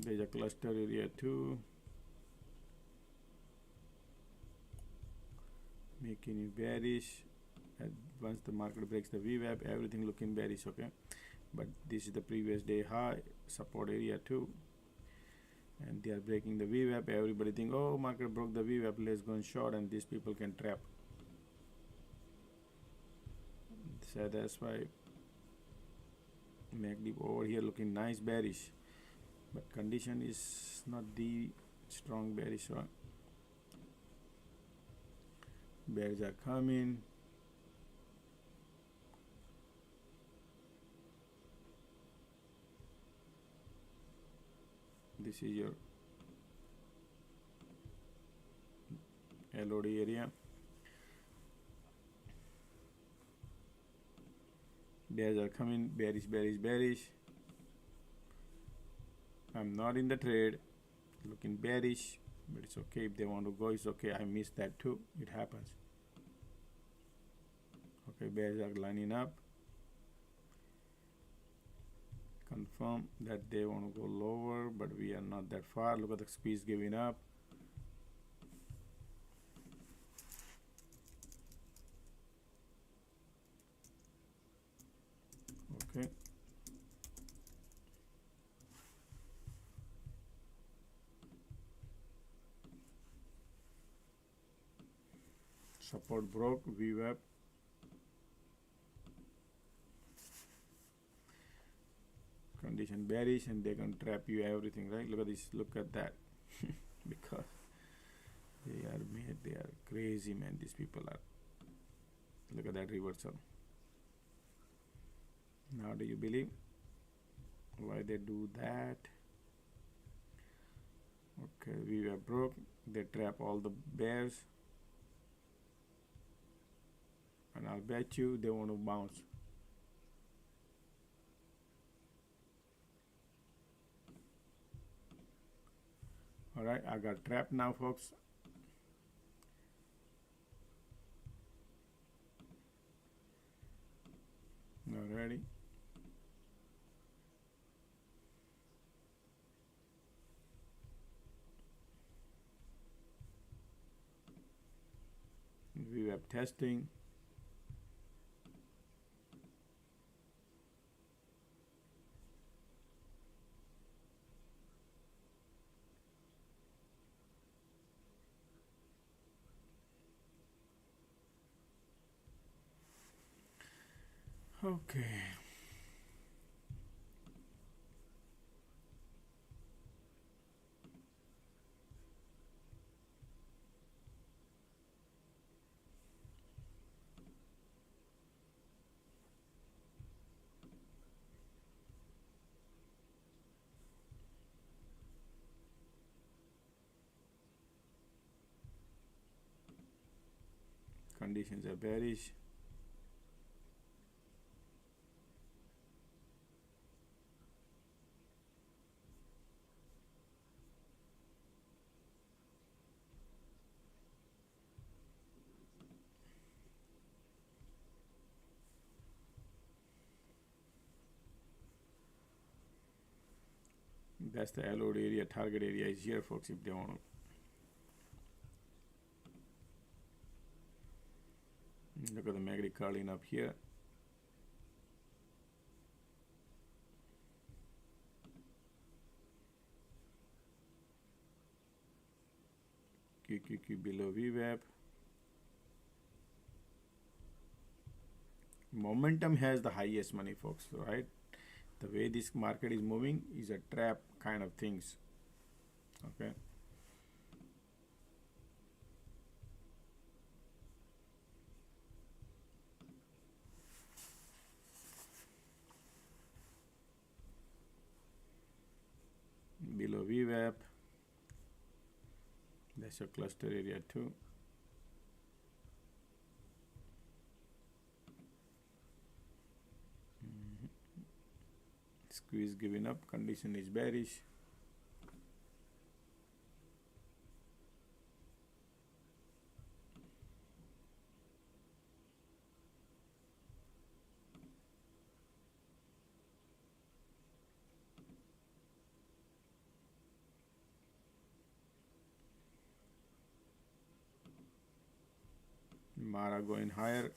There's a cluster area too, making it bearish. Once the market breaks the VWAP, everything looking bearish. Okay, but this is the previous day high, support area too, and they are breaking the VWAP. Everybody think, oh, market broke the VWAP, let's go and short, and these people can trap. So that's why MACD over here looking nice bearish, but condition is not the strong bearish one. Bears are coming. This is your LOD area. Bears are coming. Bearish, bearish, bearish. I'm not in the trade. Looking bearish, but it's okay. If they want to go, it's okay. I missed that too. It happens. Okay, bears are lining up. Confirm that they want to go lower, but we are not that far. Look at the squeeze giving up. Okay. Support broke, VWAP. Condition bearish, and they can trap you everything, right? Look at this, look at that. Because they are made, they are crazy, man. These people are. Look at that reversal. Now do you believe why they do that? Okay, we were broke. They trap all the bears, and I'll bet you they want to bounce. All right, I got trapped now, folks. Alrighty. VWAP testing. Okay. Conditions are bearish. That's the LOD area. Target area is here, folks, if they want to. Look at the MACD curling up here. QQQ below VWAP. Momentum has the highest money, folks, right? The way this market is moving is a trap kind of things. Okay. Below VWAP. That's your cluster area too. Squeeze giving up. Condition is bearish. Mara going higher.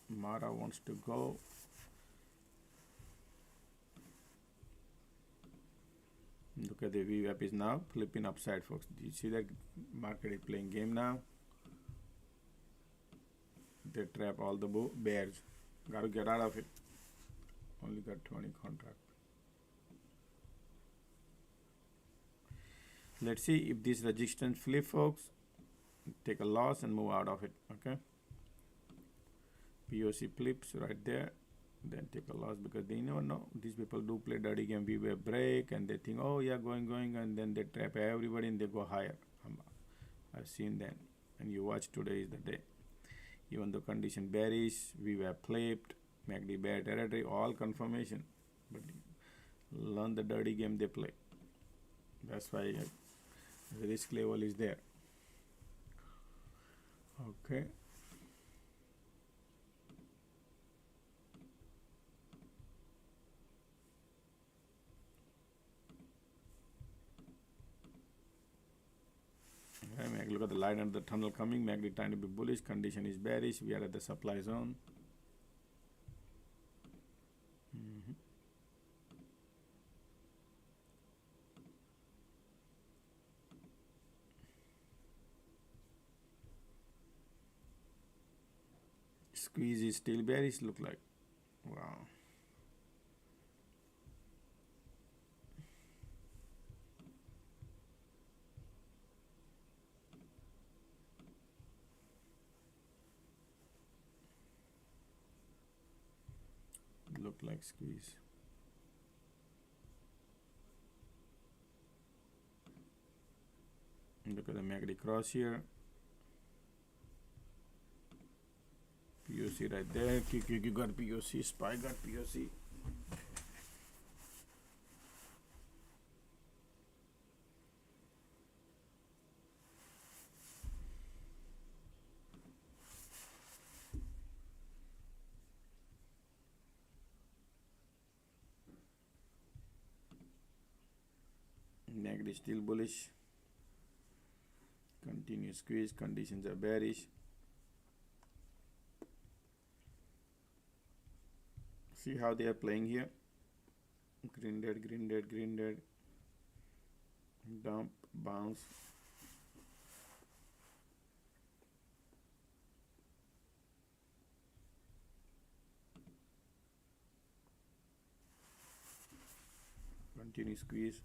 Mara wants to go. Look at the VWAP is now flipping upside, folks. Do you see that market is playing game now? They trap all the bears. Got to get out of it. Only got 20 contract. Let's see if this resistance flip, folks. Take a loss and move out of it. Okay. POC flips right there. Then take a loss, because they never know. These people do play dirty game. We will break and they think, oh yeah, going, and then they trap everybody and they go higher. I've seen that. And you watch, today is the day. Even though condition bearish, we were flipped, MACD bear territory, all confirmation. But learn the dirty game they play. That's why the risk level is there. Okay. Look at the light under the tunnel coming. MACD trying to be bullish. Condition is bearish. We are at the supply zone. Squeeze is still bearish. Look like. Wow. Look like squeeze. Look at the MACD cross here. POC right there. QQ got POC. SPY got POC. MACD still bullish. Continue squeeze. Conditions are bearish. See how they are playing here. Green dead, green dead, green dead. Dump, bounce. Continue squeeze.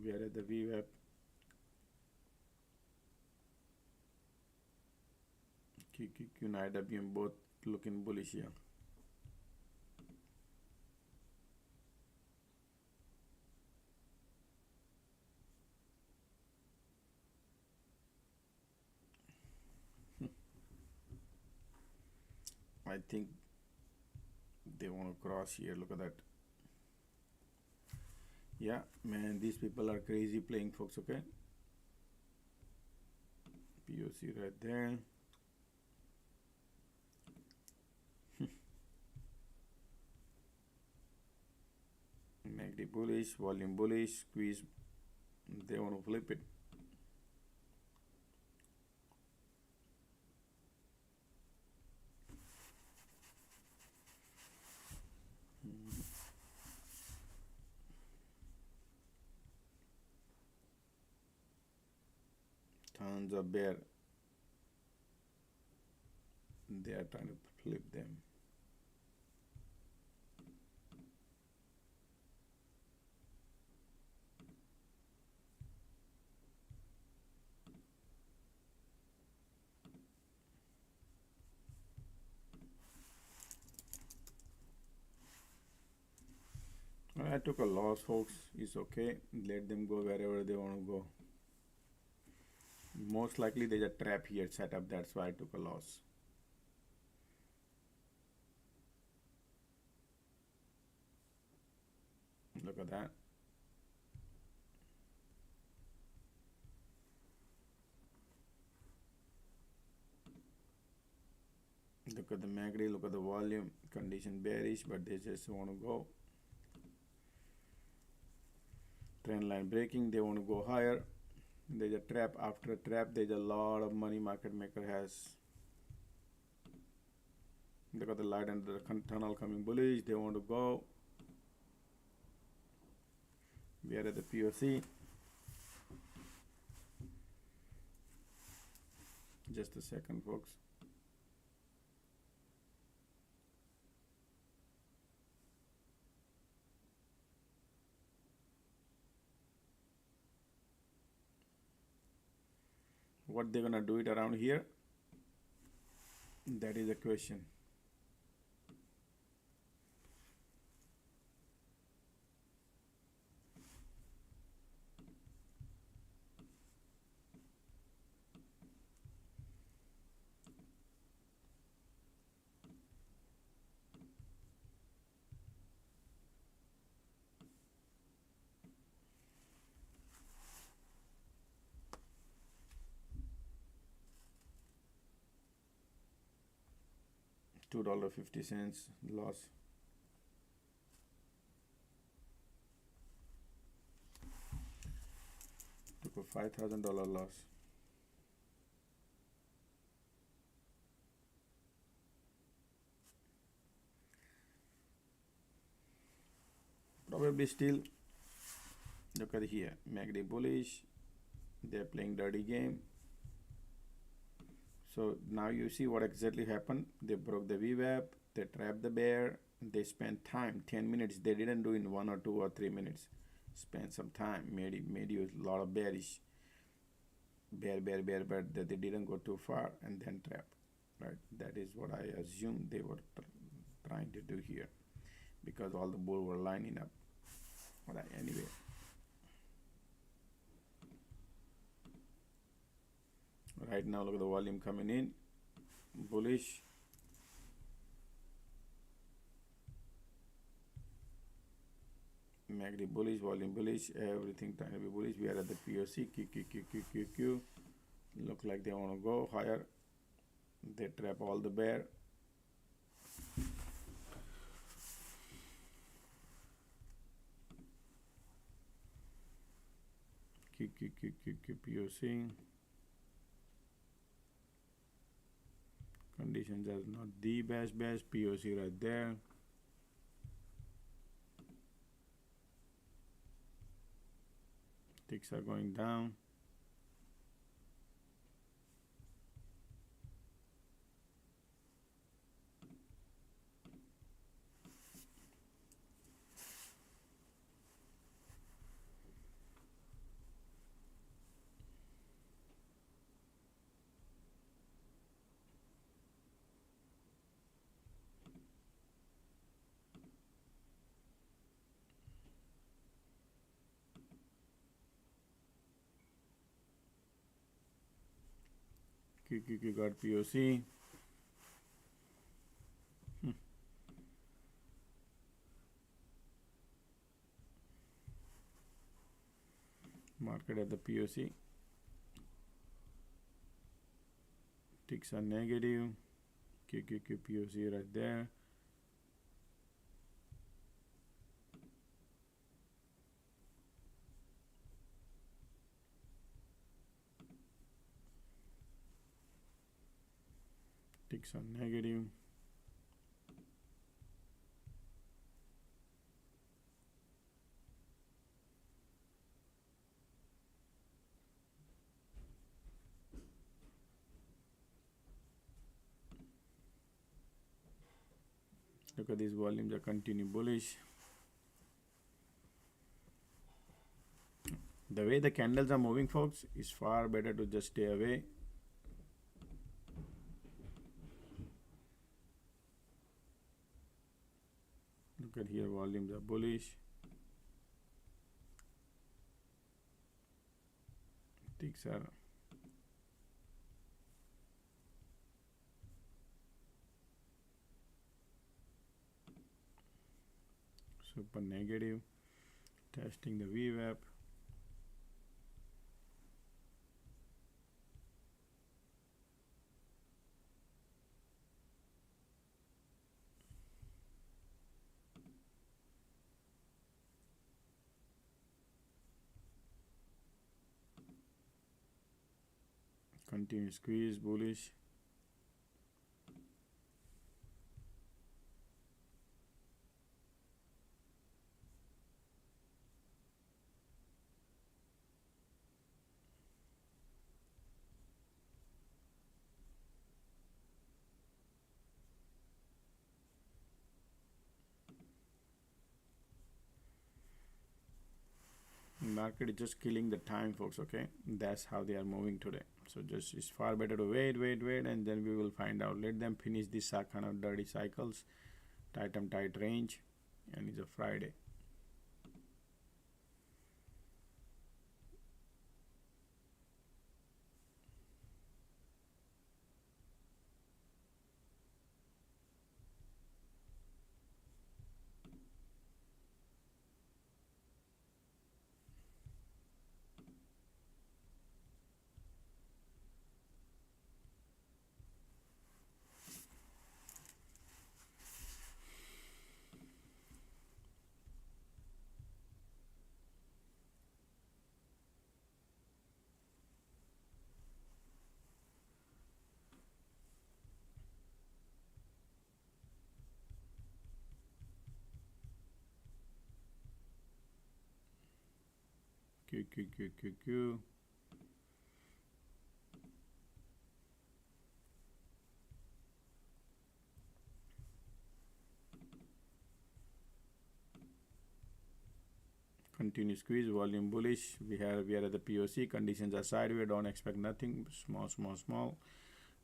We are at the VWAP. QQQ and IWM both looking bullish here. I think they want to cross here. Look at that. Yeah, man, these people are crazy playing, folks. Okay. POC right there. MACD bullish, volume bullish, squeeze. They want to flip it. Tons of bear. They are trying to flip them. I took a loss, folks. It's okay. Let them go wherever they want to go. Most likely there's a trap here set up. That's why I took a loss. Look at that. Look at the MACD. Look at the volume. Condition bearish, but they just want to go. Trend line breaking, they want to go higher. There's a trap after a trap. There's a lot of money market maker has. Look at the light under the tunnel coming bullish. They want to go. We are at the POC. Just a second, folks. What they're gonna do it around here? That is the question. $2.50 loss. Took a $5,000 loss. Probably still, look at here, MACD bullish. They're playing dirty game. So now you see what exactly happened. They broke the VWAP, they trapped the bear, they spent time, 10 minutes. They didn't do in 1 or 2 or 3 minutes. Spent some time, made you a lot of bearish. Bear, that they didn't go too far and then trap, right? That is what I assumed they were trying to do here, because all the bulls were lining up. But anyway. Right now, look at the volume coming in, bullish. MACD bullish, volume bullish, everything trying to be bullish. We are at the POC, Q. Look like they want to go higher. They trap all the bear. Q, POC. Conditions are not the best, POC right there. Ticks are going down. QQQ got POC. Market at the POC. Ticks are negative. QQQ POC right there. Ticks are negative. Look at these volumes are continue bullish. The way the candles are moving, folks, is far better to just stay away. Look at here, volumes are bullish. Ticks are super negative. Testing the VWAP. Continue squeeze, bullish. market is just killing the time, folks. Okay, that's how they are moving today. So just it's far better to wait, and then we will find out. Let them finish this kind of dirty cycles, tight range, and it's a Friday. Q. Continue squeeze, volume bullish. We are at the POC. Conditions are sideways. Don't expect nothing. Small.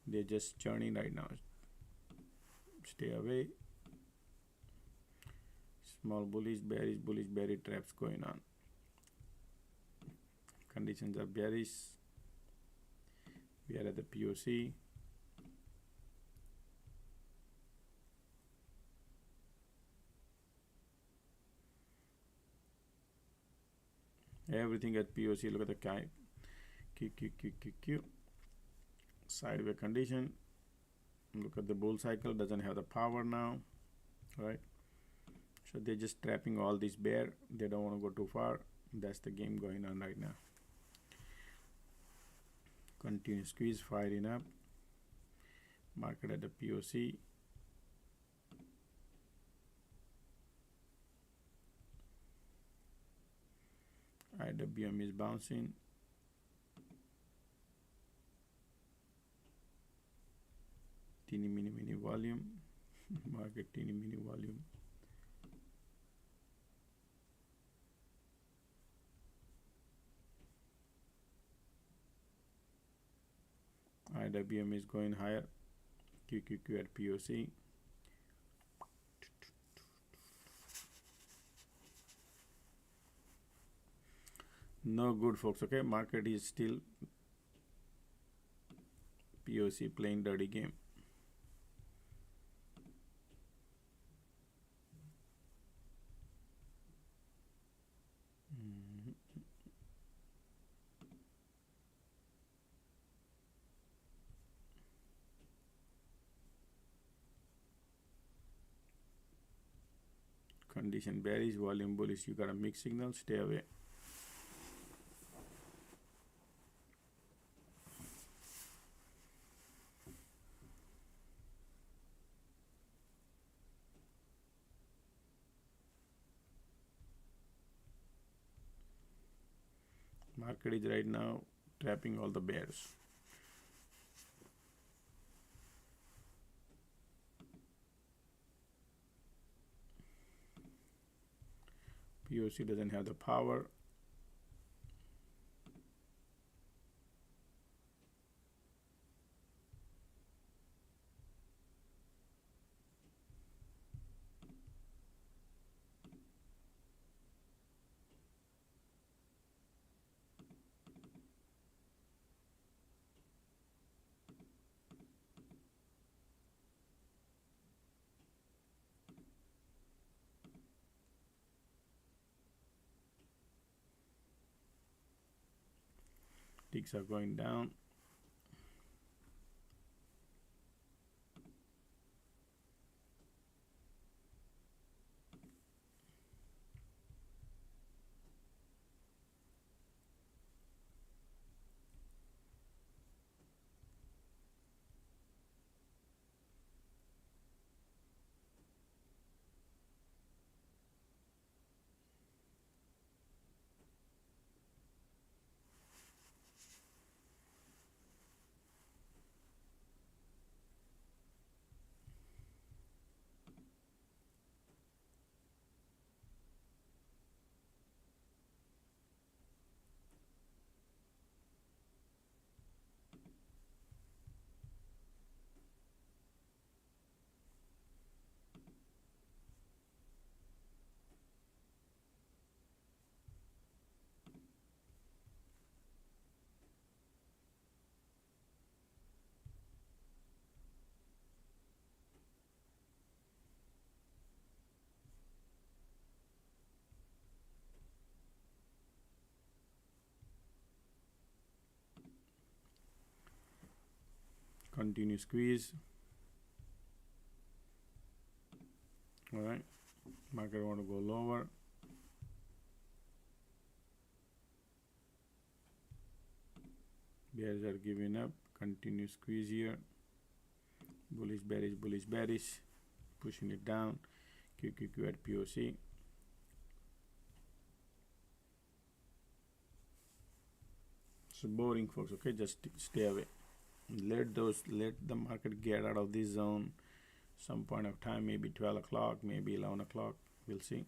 They're just churning right now. Stay away. Small bullish, bearish traps going on. Conditions are bearish. We are at the POC. Everything at POC. Look at the Q. Sideways condition. Look at the bull cycle. Doesn't have the power now, right? So they're just trapping all this bear. They don't want to go too far. That's the game going on right now. Continue squeeze, firing up. Market at the POC. IWM is bouncing. Teeny mini volume. Market teeny mini volume. IWM is going higher. QQQ at POC. No good, folks. Okay, market is still POC playing dirty game. Condition bearish, volume bullish. You got a mixed signal. Stay away. Market is right now trapping all the bears. POC doesn't have the power. Ticks are going down. continue squeeze. All right, market want to go lower. Bears are giving up, continue squeeze here. Bullish, bearish, pushing it down. QQQ at POC. It's boring, folks. Okay, just stay away. Let the market get out of this zone some point of time, maybe 12 o'clock, maybe 11 o'clock. We'll see.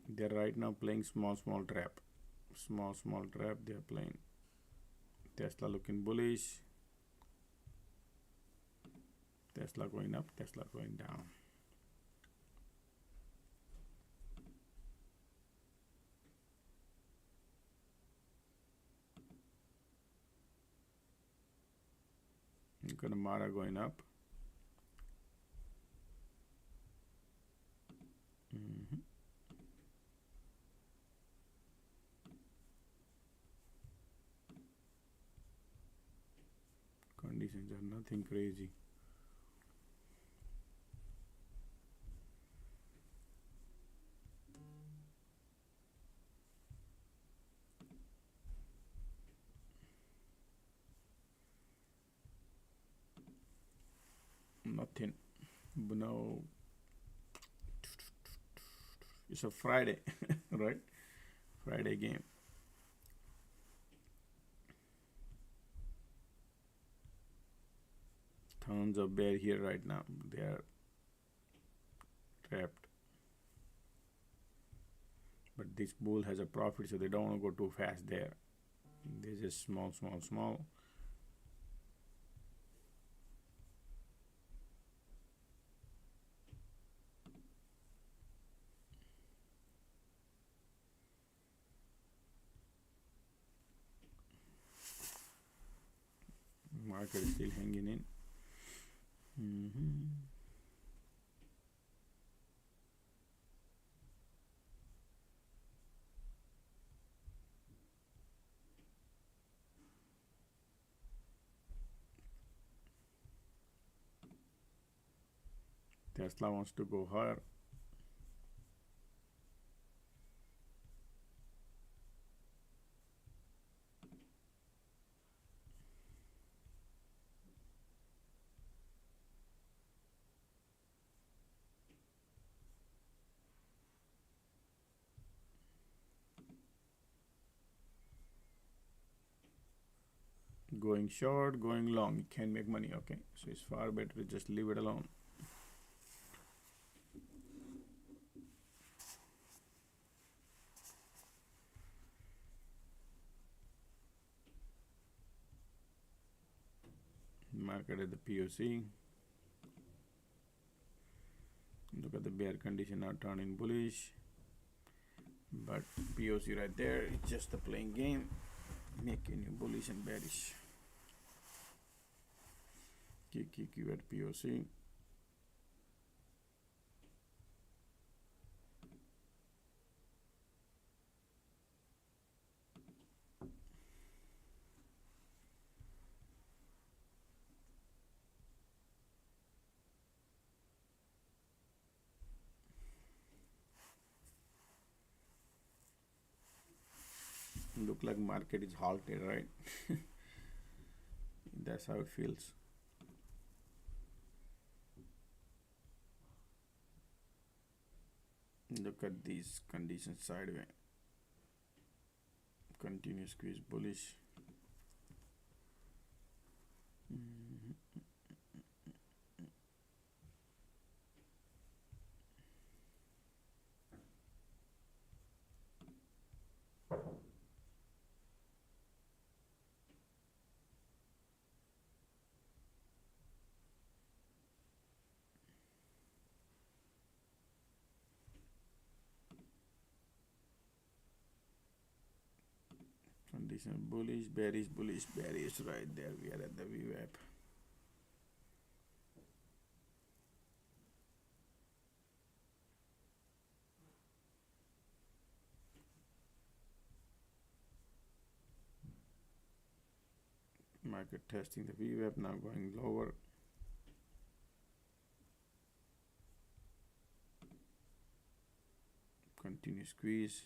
They're right now playing small trap. Small trap they're playing. Tesla looking bullish. Tesla going up, Tesla going down. Mara going up. Conditions are nothing crazy. Nothing. No. It's a Friday, right? Friday game. Tons of bear here right now. They are trapped. But this bull has a profit, so they don't want to go too fast there. They're just small. Market is still hanging in. Tesla wants to go higher. Going short, going long, you can make money. Okay, so it's far better to just leave it alone. Market at the POC. Look at the bear condition now turning bullish, but POC right there, it's just a playing game, making you bullish and bearish. QQQ at POC. Look like market is halted, right? That's how it feels. Look at these conditions sideways. Continue squeeze bullish. Condition bullish, bearish, right there. We are at the VWAP. Market testing the VWAP, now going lower. Continue squeeze.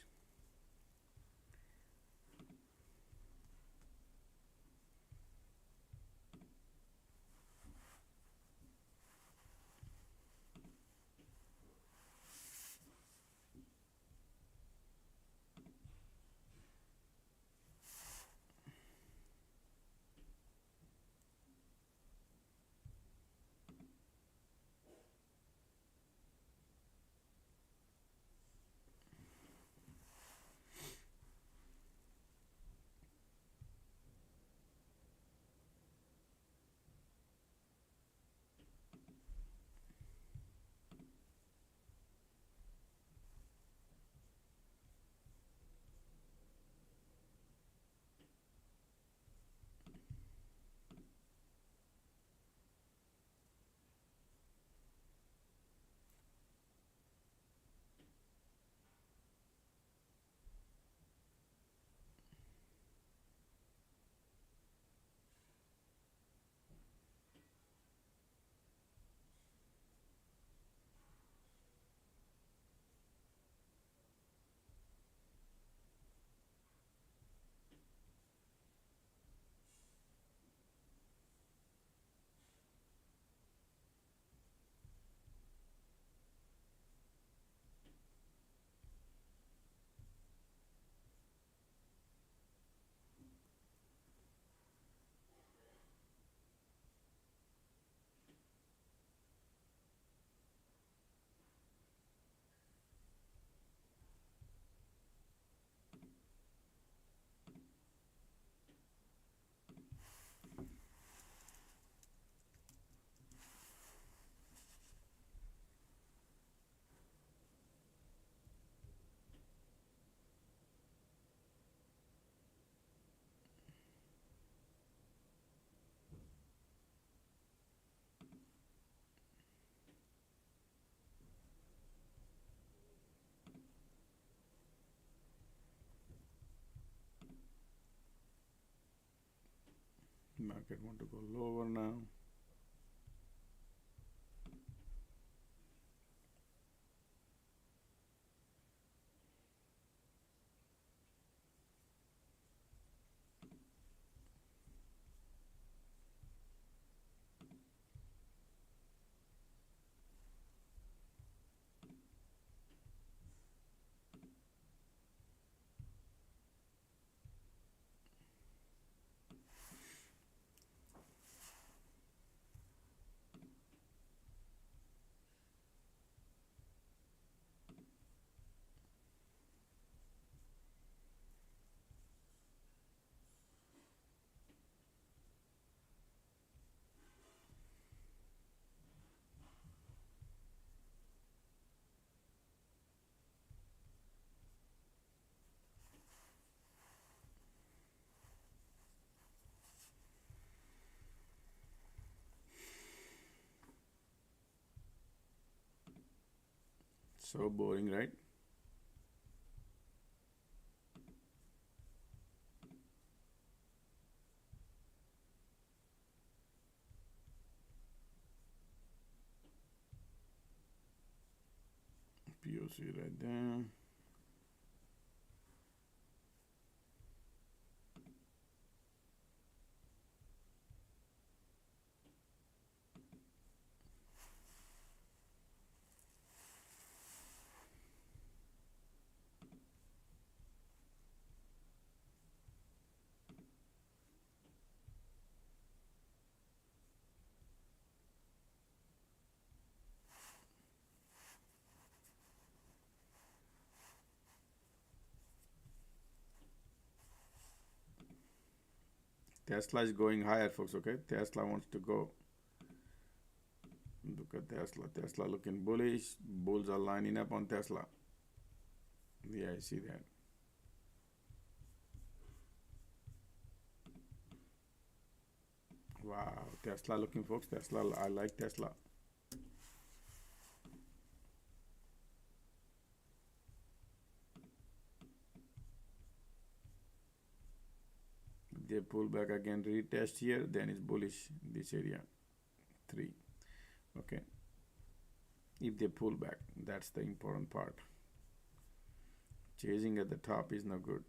Market want to go lower now. So boring, right? POC right there. Tesla is going higher, folks. Okay, Tesla wants to go. Look at Tesla. Tesla looking bullish. Bulls are lining up on Tesla. Yeah, I see that. Wow, Tesla looking, folks. Tesla, I like Tesla. They pull back again, retest here, then it's bullish this area 3. Okay, if they pull back, that's the important part. Chasing at the top is not good.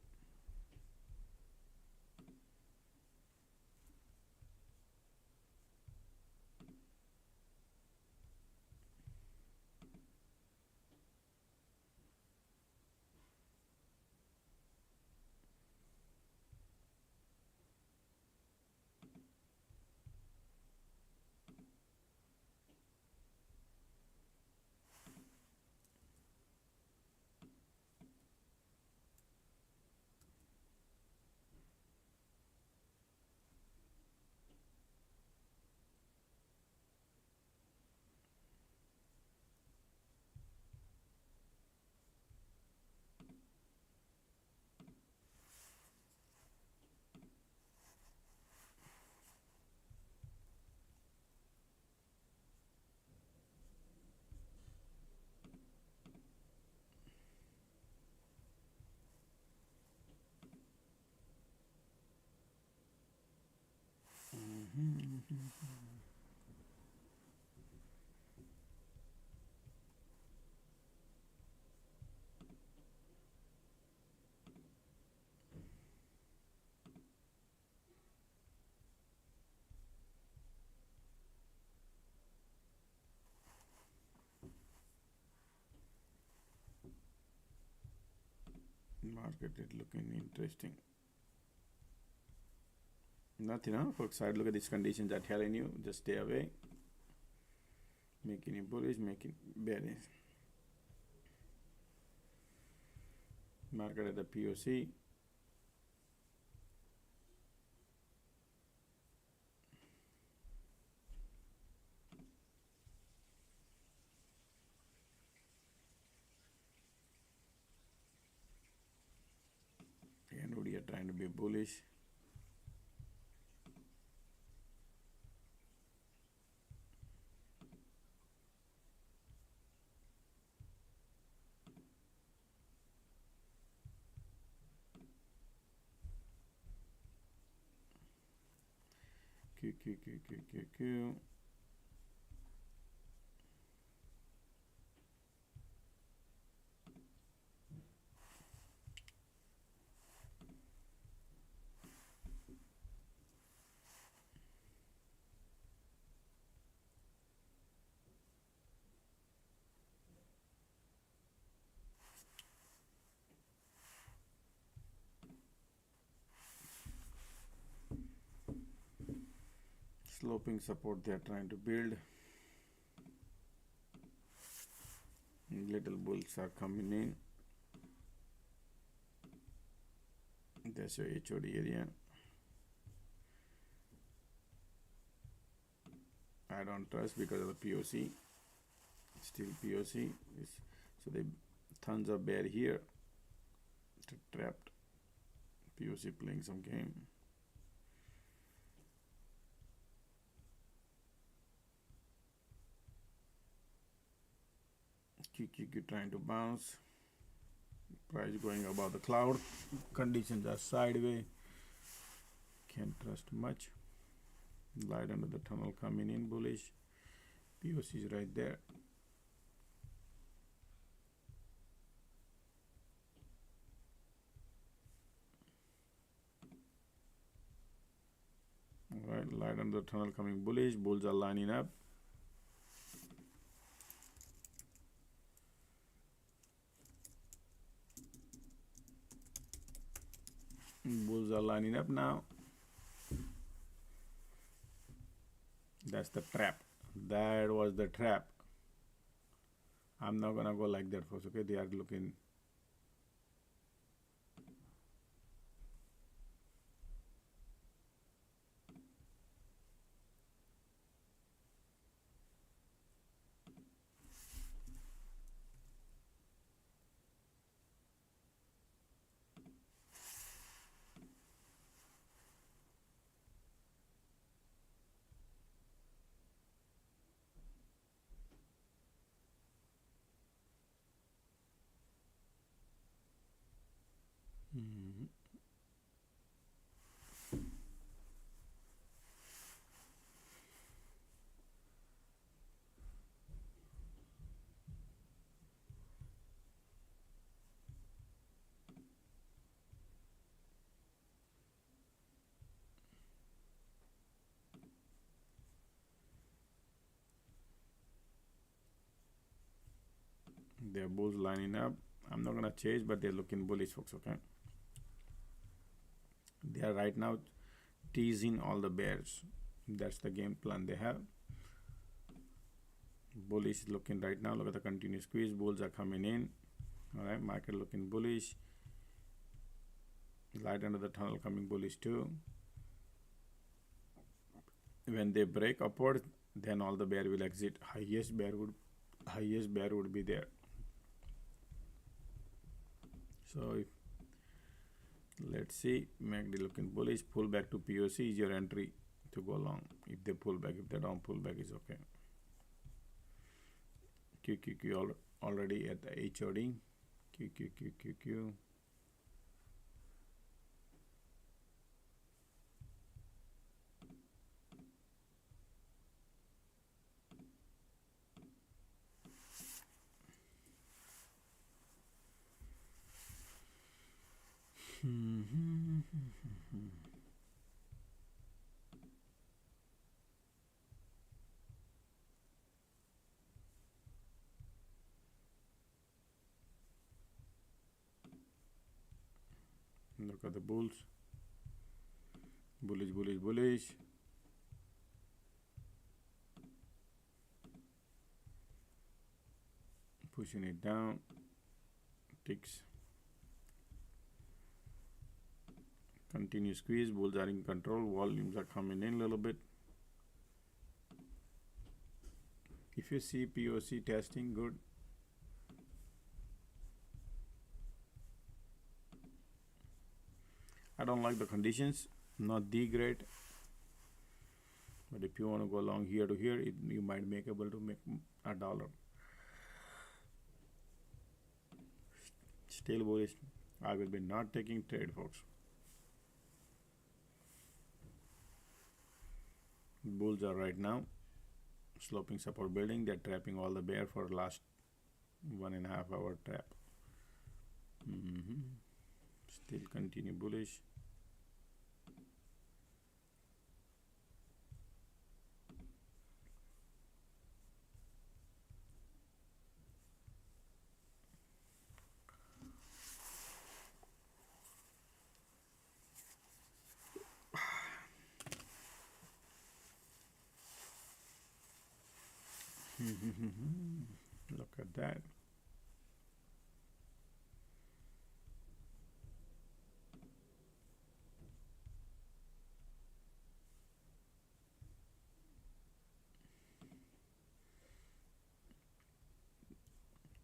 Market is looking interesting. Nothing, huh, folks? I'd look at these conditions are telling you, just stay away. Making it bullish, making bearish. Market at the POC. And we are trying to be bullish. Q. Sloping support they are trying to build. Little bulls are coming in. That's your HOD area. I don't trust because of the POC. Still POC. So they tons of bear here. Trapped. POC playing some game. QQQ trying to bounce. Price going above the cloud. Conditions are sideways. Can't trust much. Light under the tunnel coming in bullish. POC is right there. Alright, light under the tunnel coming bullish. Bulls are lining up. Bulls are lining up now. That's the trap. That was the trap. I'm not gonna go like that, folks. Okay, they are looking. They're bulls lining up. I'm not gonna chase, but they're looking bullish, folks. Okay, they are right now teasing all the bears. That's the game plan they have. Bullish is looking right now. Look at the continuous squeeze. Bulls are coming in. All right, market looking bullish. Light under the tunnel coming bullish too. When they break upward, then all the bear will exit. Highest bear would be there. So if, let's see, MACD looking bullish. Pull back to POC is your entry to go long. If they pull back, if they don't pull back, is okay. QQQ already at the HOD. QQQQQ. Look at the bulls. Bullish, bullish, bullish. Pushing it down. Ticks. Continuous squeeze. Bulls are in control. Volumes are coming in a little bit. If you see POC testing, good. I don't like the conditions, not the great. But if you want to go along here to here, you might make able to make $1. Still bullish. I will be not taking trade, folks. Bulls are right now sloping support building. They're trapping all the bear for last 1.5 hour trap. Still continue bullish. Look at that.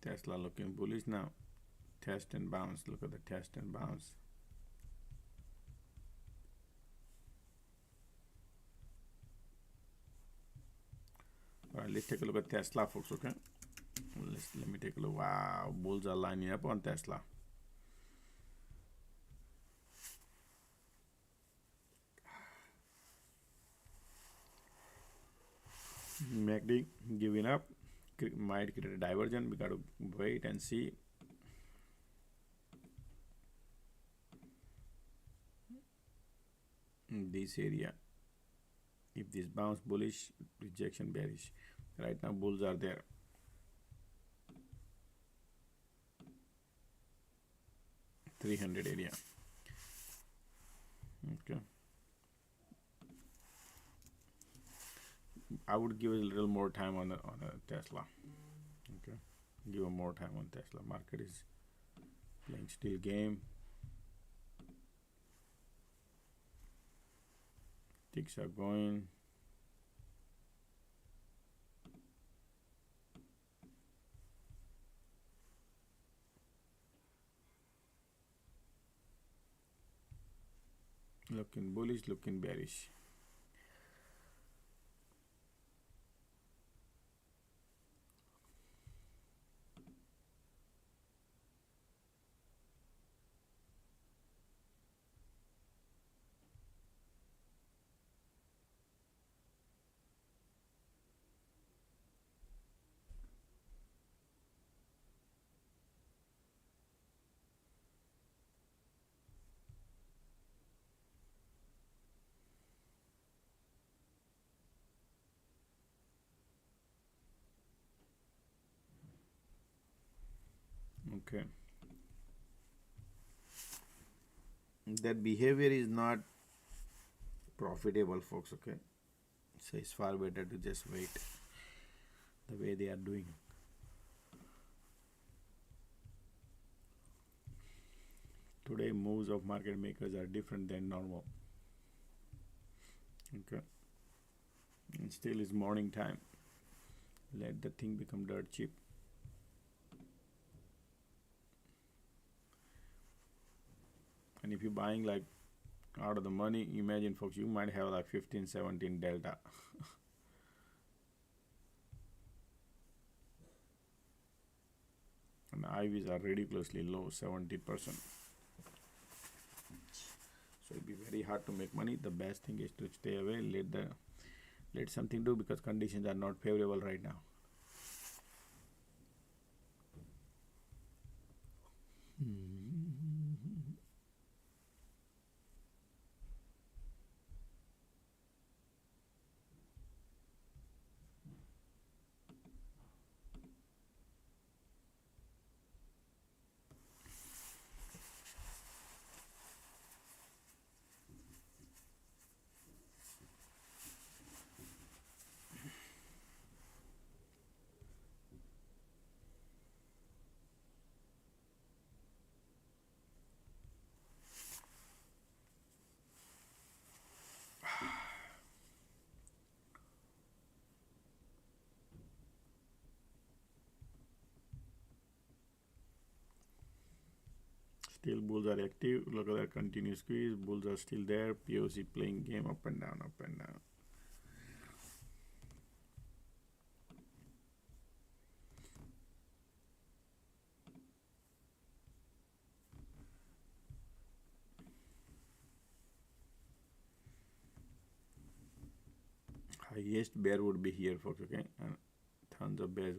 Tesla looking bullish now. Test and bounce. Look at the test and bounce. All right, let's take a look at Tesla, folks. Okay, let me take a look. Wow, bulls are lining up on Tesla. MACD giving up. Might create a diversion. We got to wait and see. In this area, if this bounce bullish, rejection bearish. Right now bulls are there. $300 area. Okay, I would give a little more time on a Tesla. Okay, give a more time on Tesla. Market is playing still game. Ticks are going. Looking bullish, looking bearish. Okay. That behavior is not profitable, folks. Okay. So it's far better to just wait the way they are doing. Today moves of market makers are different than normal. Okay. And still is morning time. Let the thing become dirt cheap. And if you're buying like out of the money, imagine folks, you might have like 15, 17 delta. And IVs are ridiculously low, 70%. So it'll be very hard to make money. The best thing is to stay away, let something do, because conditions are not favorable right now. Still bulls are active. Look at that continuous squeeze. Bulls are still there. POC playing game up and down, up and down. Highest bear would be here, folks. Okay, and tons of bears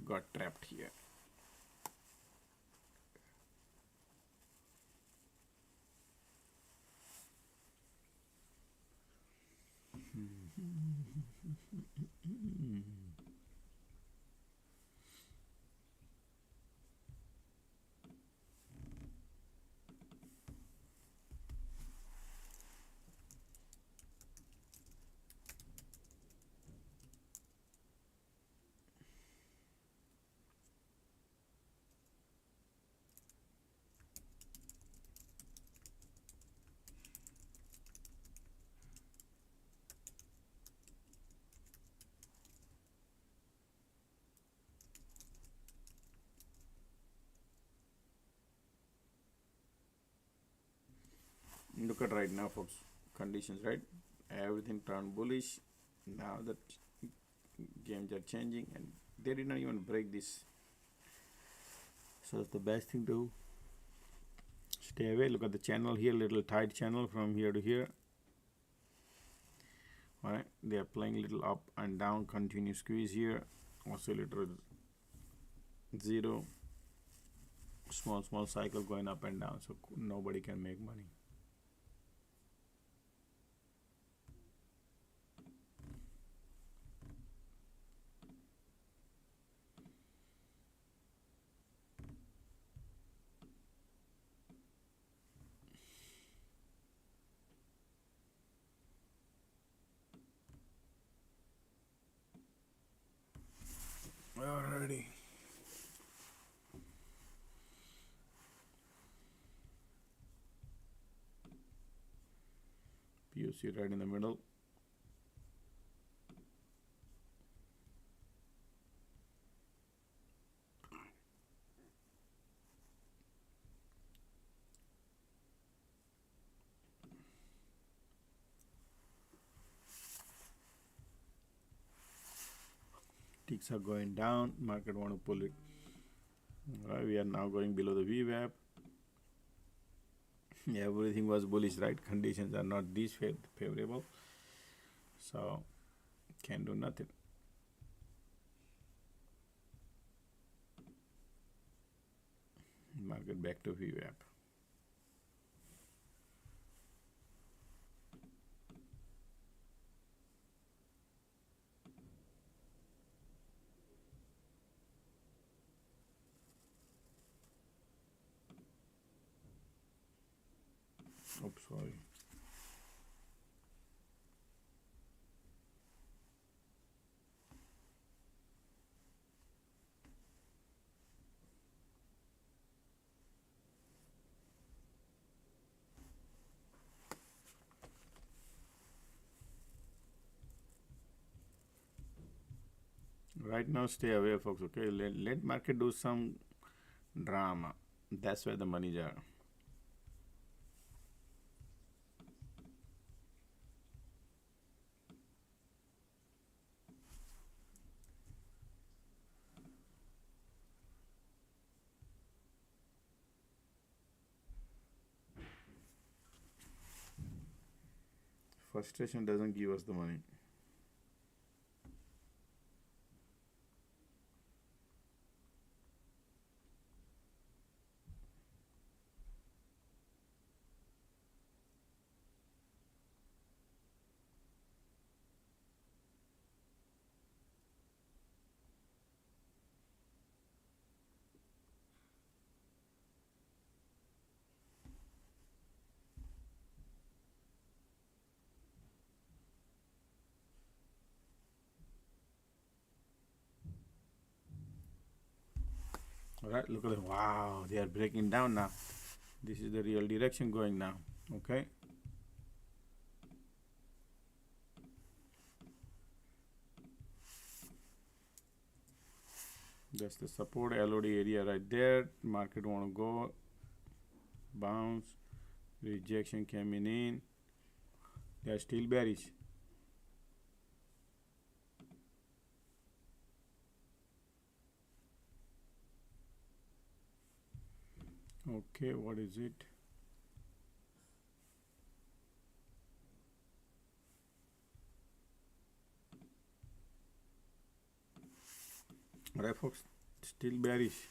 got trapped here. Look at right now, folks. Conditions, right? Everything turned bullish. Now that games are changing, and they did not even break this. So that's the best thing to stay away. Look at the channel here, little tight channel from here to here. All right, they are playing little up and down, continuous squeeze here. Oscillator 0. Small cycle going up and down, so nobody can make money. Alrighty. POC right in the middle. Ticks are going down. Market want to pull it. Alright, we are now going below the VWAP. Everything was bullish, right? Conditions are not this favorable, so can do nothing. Market back to VWAP. Oops, sorry. Right now, stay away, folks. Okay, let market do some drama. That's where the monies are. Frustration doesn't give us the money. All right, look at them. Wow, they are breaking down now. This is the real direction going now. Okay. That's the support LOD area right there. Market want to go bounce, rejection coming in. They are still bearish. Okay, what is it? Alright, folks, still bearish.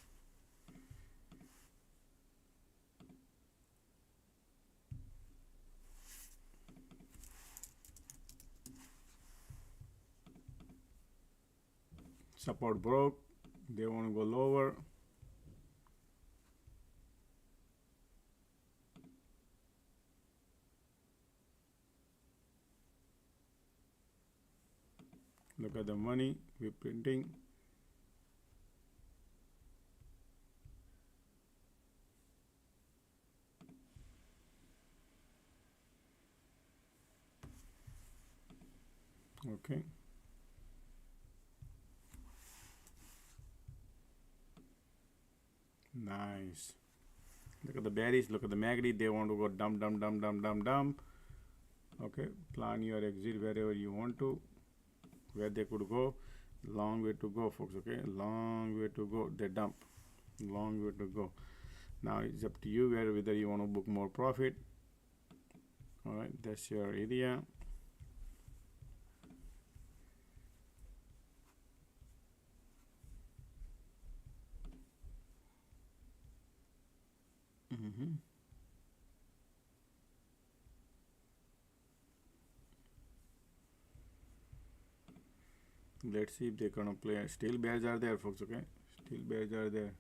Support broke. They want to go lower. Look at the money we're printing. Okay. Nice. Look at the bearish. Look at the MACD. They want to go dump, dump, dump, dump, dump, dump. Okay. Plan your exit wherever you want to. Where they could go. Long way to go, folks. Okay. Long way to go. They dump. Long way to go. Now it's up to you whether you want to book more profit. All right. That's your area. Let's see if they're gonna play. Still bears are there, folks. Okay, still bears are there.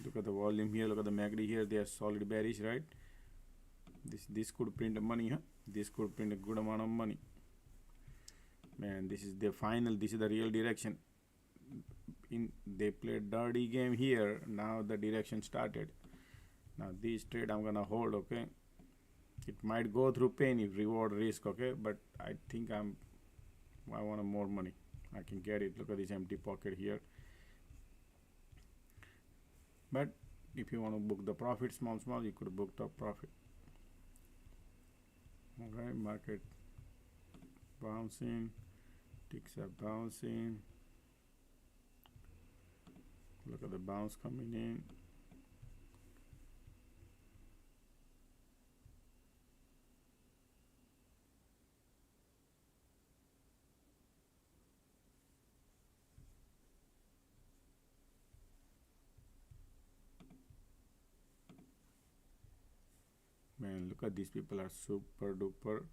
Look at the volume here. Look at the MACD here. They are solid bearish, right? This could print money, huh? This could print a good amount of money. Man, this is the final. This is the real direction. They played dirty game here. Now the direction started. Now this trade I'm gonna hold. Okay. It might go through pain if reward risk, okay, but I think I want more money. I can get it. Look at this empty pocket here. But if you want to book the profit small, you could book the profit. Okay, market bouncing, ticks are bouncing. Look at the bounce coming in. Man, look at these people are super duper.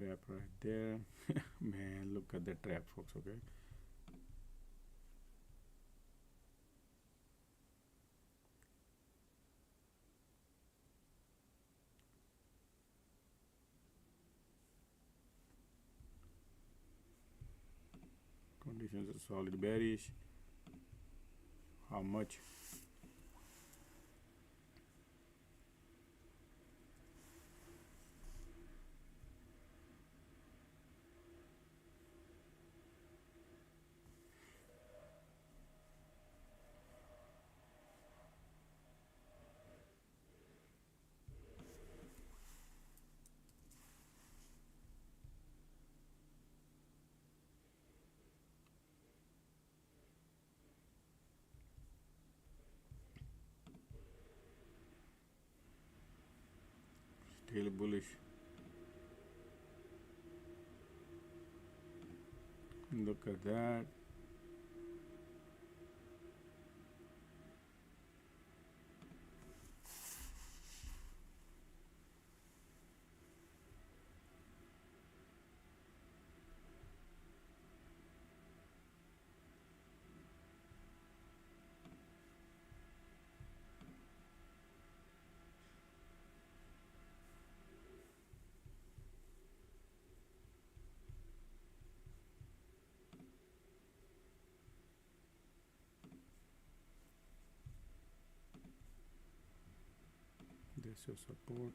trap right there. Man, look at the trap, folks. Okay, conditions are solid bearish. How much? Still bullish. Look at that. This is support.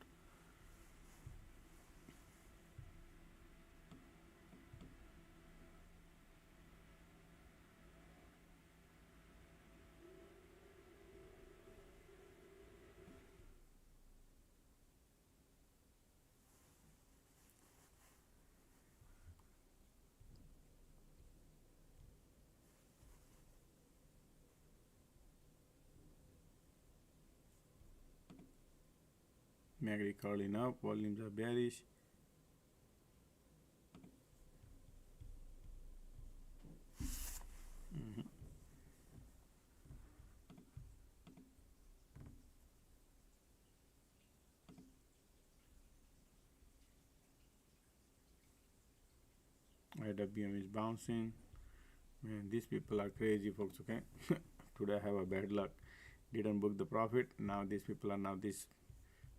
MACD curling up, volumes are bearish. IWM is bouncing. Man, these people are crazy, folks. Okay, today I have a bad luck. Didn't book the profit. Now these people are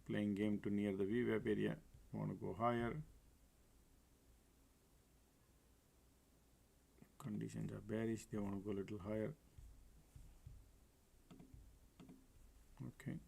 playing game to near the VWAP area. Want to go higher. Conditions are bearish. They want to go a little higher. Okay.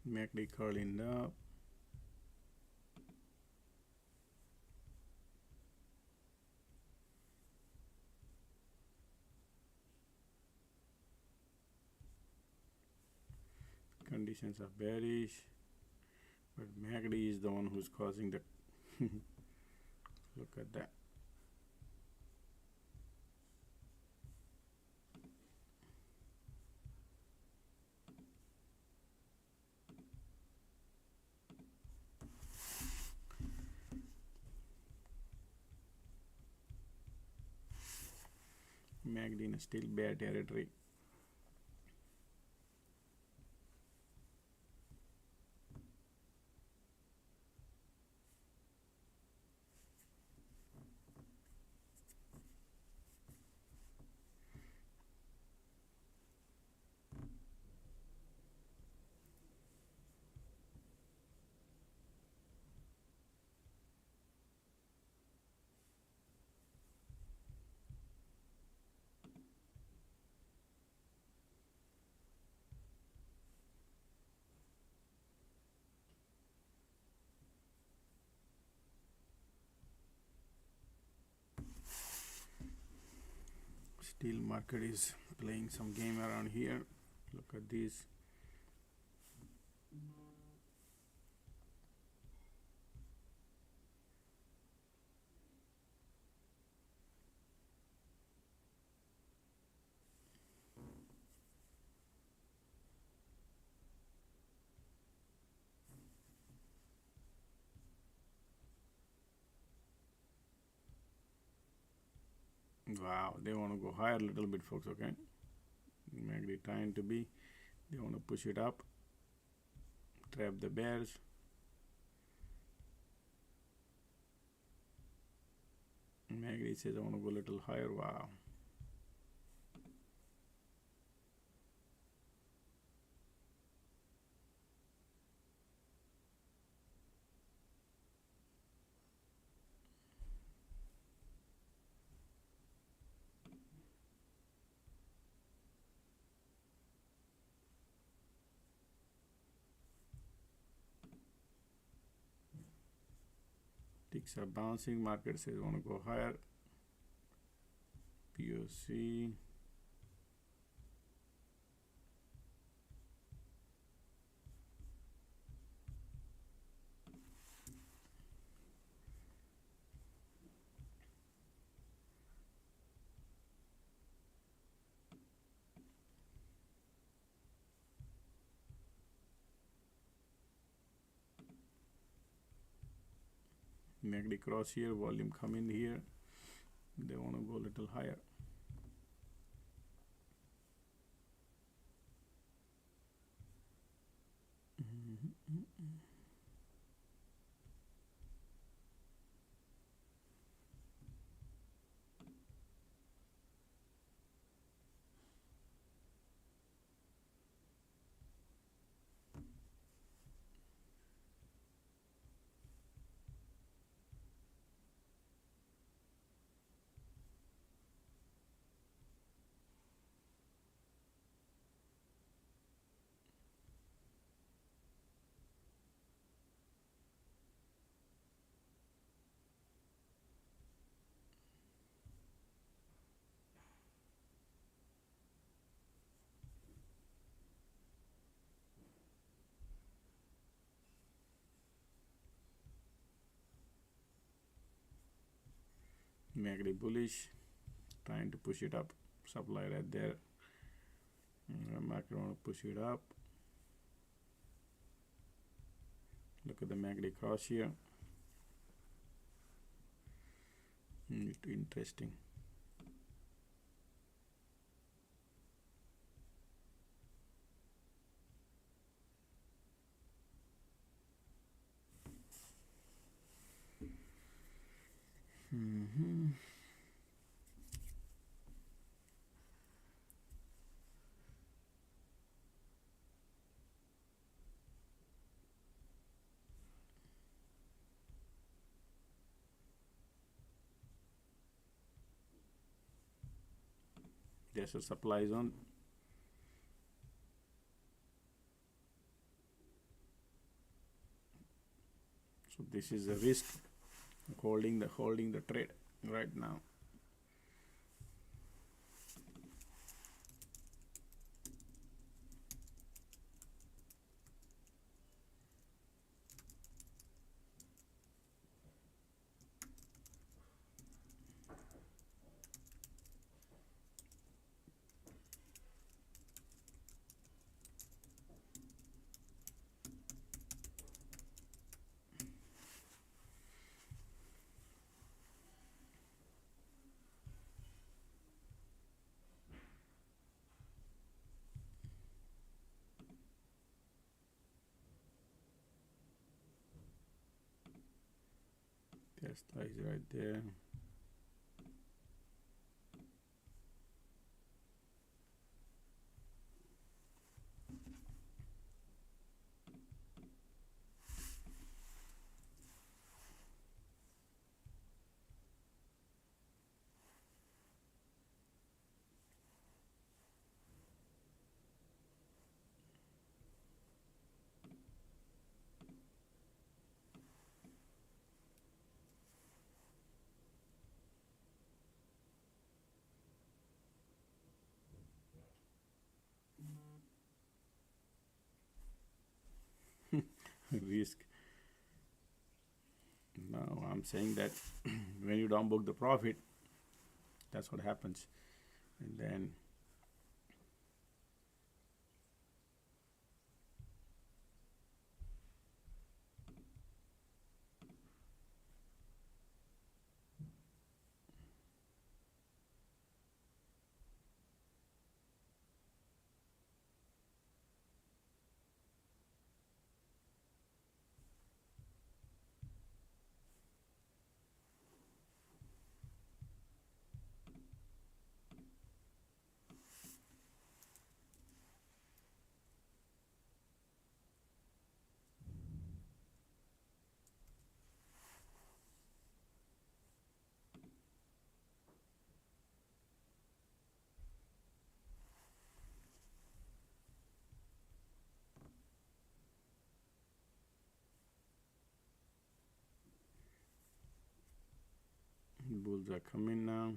MACD curling up. Conditions are bearish, but MACD is the one who's causing the look at that. MACD in a still bear territory. Still market is playing some game around here. Look at this. Wow, they want to go higher a little bit, folks. Okay, maybe trying to be, they want to push it up, trap the bears. Magri says I want to go a little higher. Wow. Ticks are bouncing. Market says I want to go higher. POC. MACD cross here, volume come in here. They want to go a little higher. MACD bullish, trying to push it up. Supply right there. Market want to push it up. Look at the MACD cross here. Interesting. There's a supply zone. So this is a risk, holding the trade right now. Tesla is right there. Risk. No, I'm saying that when you don't book the profit, that's what happens. And then bulls are coming now.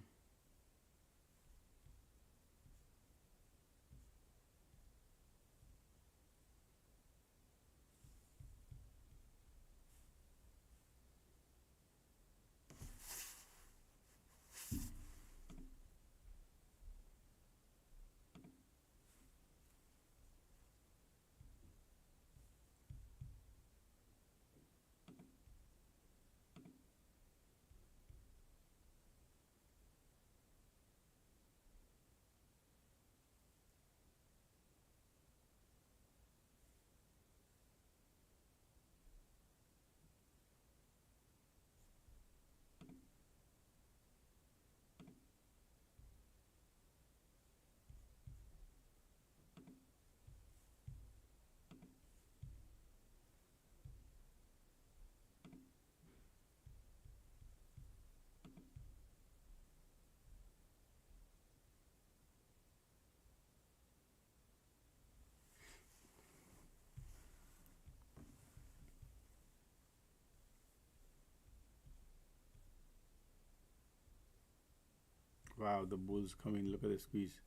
Wow, the bulls coming. Look at the squeeze.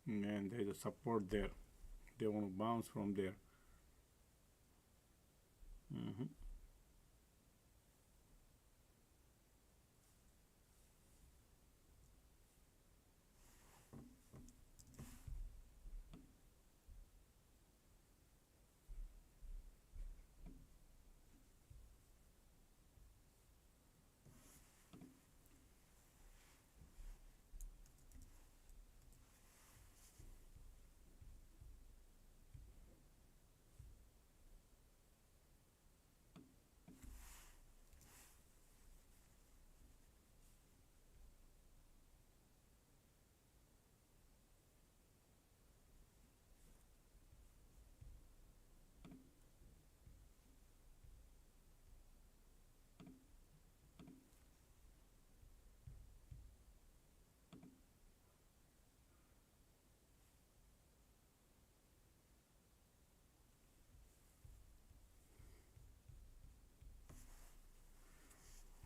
And there's a support there. They want to bounce from there. Mm-hmm.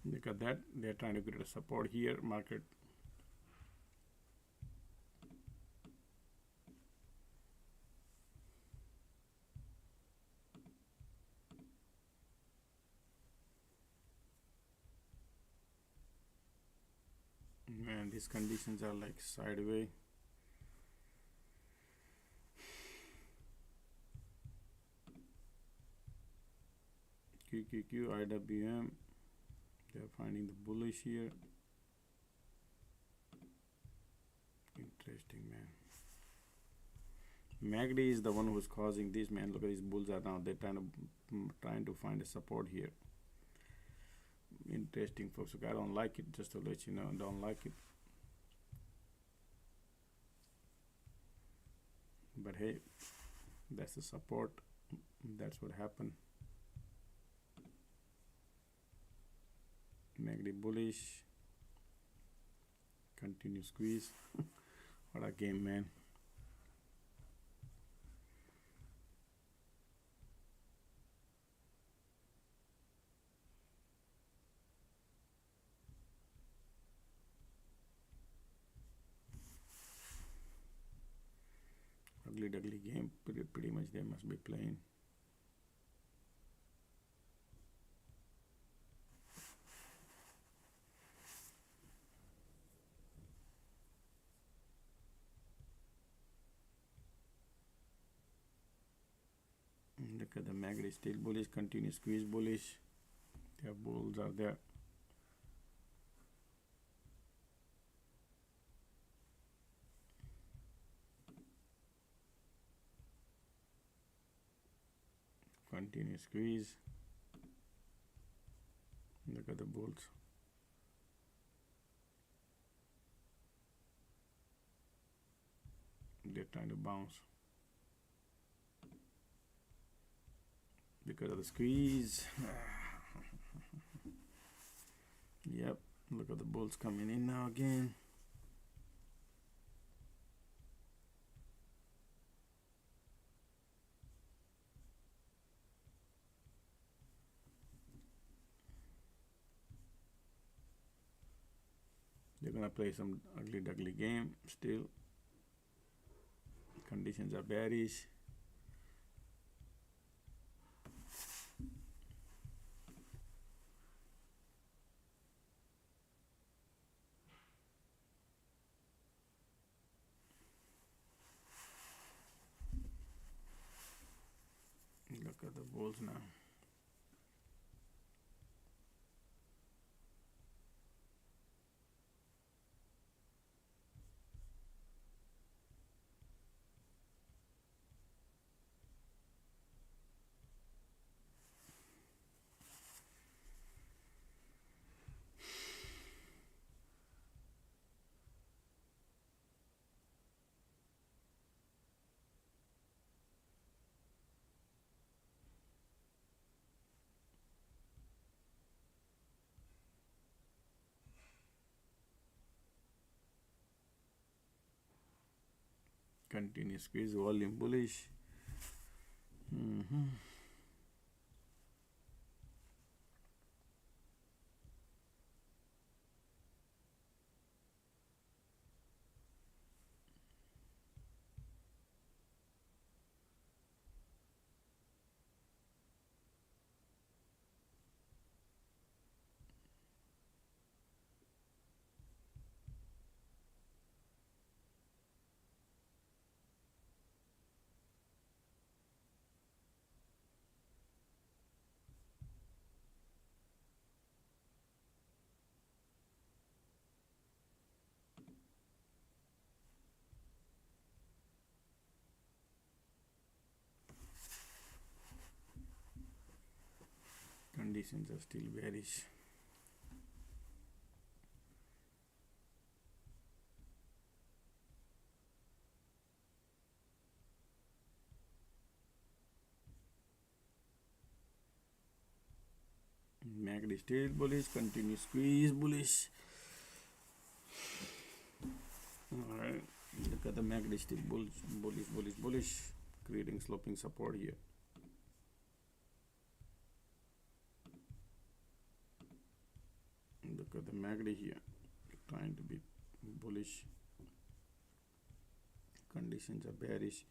Look at that, they're trying to create a support here. Market and these conditions are like sideways. QQQ, IWM, they're finding the bullish here. Interesting, man. MACD is the one who's causing this, man. Look at these bulls are now, they're trying to find a support here. Interesting, folks. Look, I don't like it, just to let you know. I don't like it, but hey, that's the support. That's what happened. MACD bullish, continue squeeze. What a game, man. Ugly game, pretty much they must be playing. Look at the MACD, still bullish, continue squeeze bullish. Their bulls are there. Continue squeeze. Look at the bulls. They're trying to bounce because of the squeeze. Yep, look at the bulls coming in now again. They're gonna play some ugly game still. Conditions are bearish. Look at the bulls now. Continue squeeze, volume bullish. Conditions are still bearish. MACD still bullish, continue squeeze bullish. Alright, look at the MACD still bullish, creating sloping support here. Look at the MACD here, trying to be bullish. Conditions are bearish.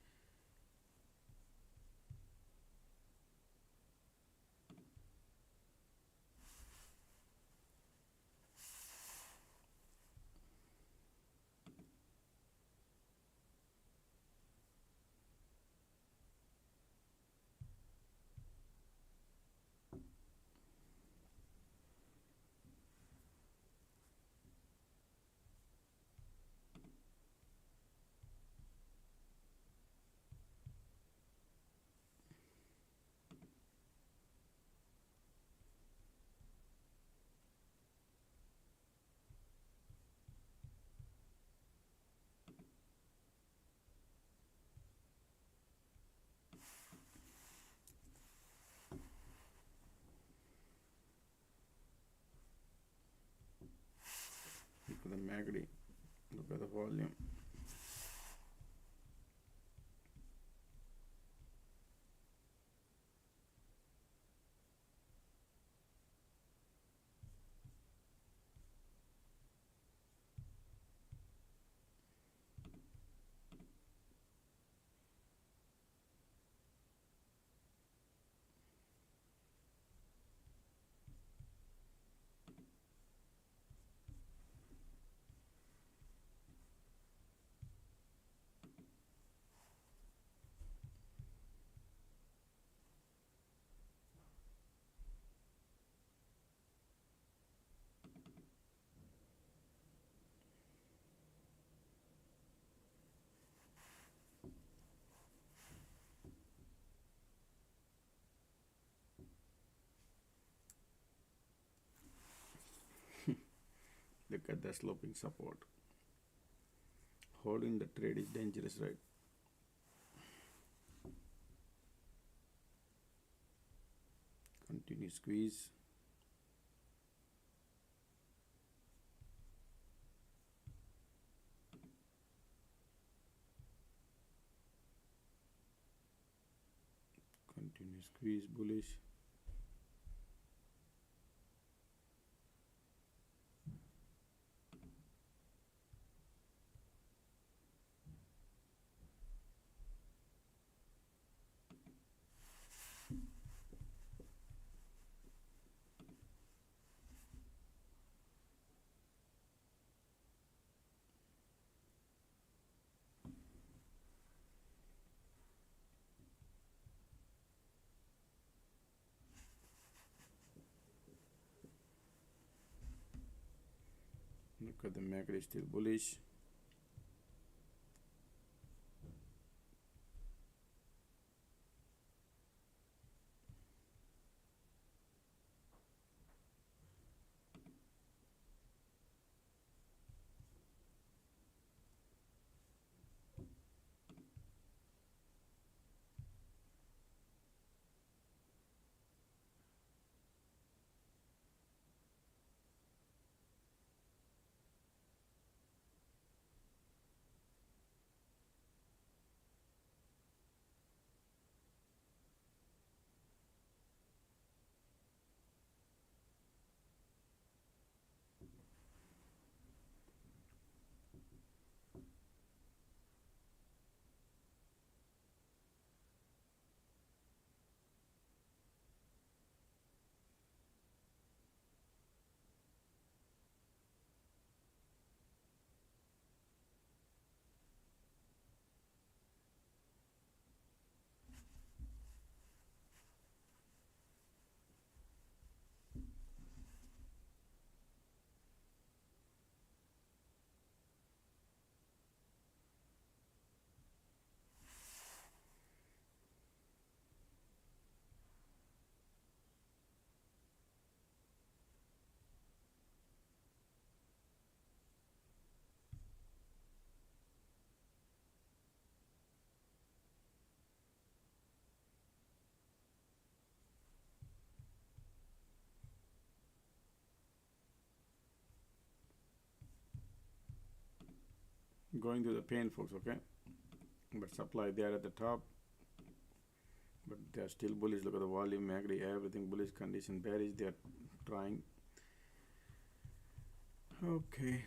Look at the MACD. Look at the volume. Look at the sloping support. Holding the trade is dangerous, right? Continue squeeze. Continue squeeze, bullish. Look at the MACD, still bullish. Going to the pain, folks, okay? But supply there at the top, but they are still bullish. Look at the volume, MACD, everything bullish condition, bearish. They are trying. Okay.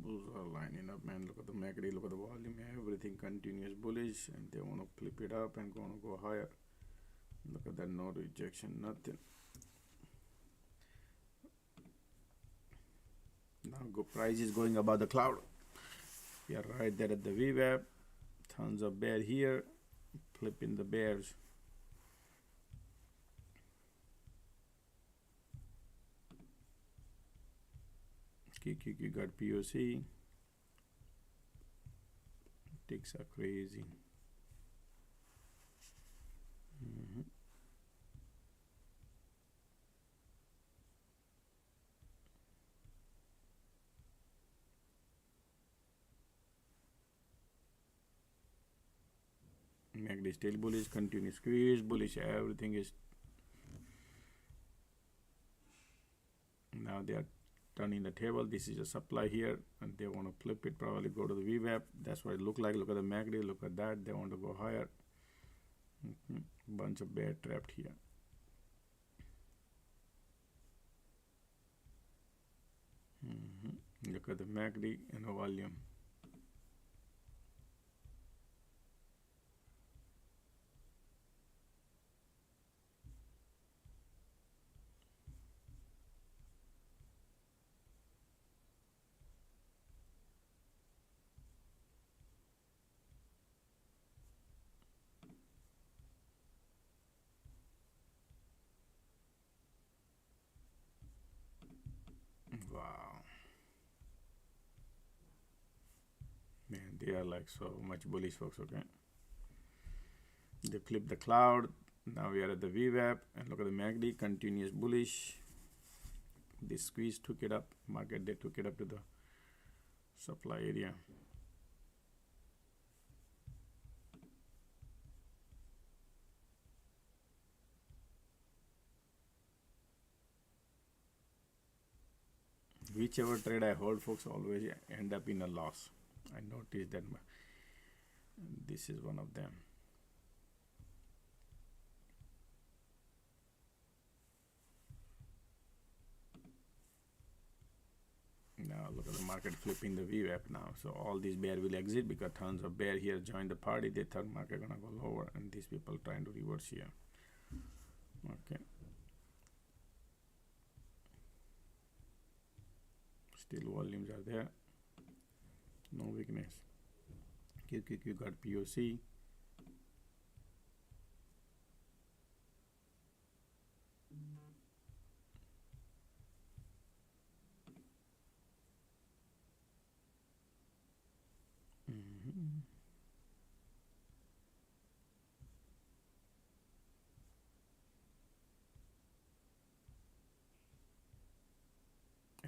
Bulls are lining up, man. Look at the MACD, look at the volume, everything continuous bullish, and they want to flip it up and gonna go higher. Look at that, no rejection, nothing. Now price is going above the cloud. We are right there at the VWAP. Tons of bear here, flipping the bears. QQQ got POC. Ticks are crazy. MACD still bullish, continue squeeze, bullish, everything is. Now they are turning the table. This is a supply here, and they want to flip it, probably go to the VWAP. That's what it look like. Look at the MACD, look at that. They want to go higher. Bunch of bear trapped here. Look at the MACD and the volume. Wow. Man, they are like so much bullish, folks, okay? They flipped the cloud. Now we are at the VWAP, and look at the MACD, continuous bullish. This squeeze took it up. Market, they took it up to the supply area. Whichever trade I hold, folks, always end up in a loss. I noticed that this is one of them. Now look at the market flipping the VWAP now. So all these bear will exit because tons of bear here joined the party. They thought market gonna go lower, and these people trying to reverse here. Okay. Still volumes are there. No weakness. QQQ got POC.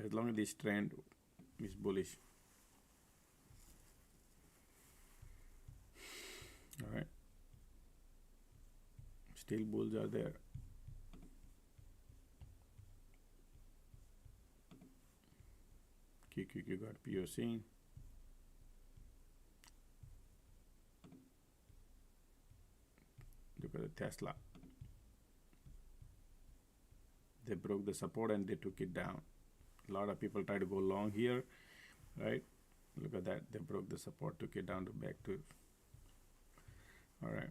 As long as this trend is bullish. All right. Still bulls are there. QQQ got POC. Look at the Tesla. They broke the support and they took it down. A lot of people try to go long here, right? Look at that. They broke the support, took it down to back to. All right.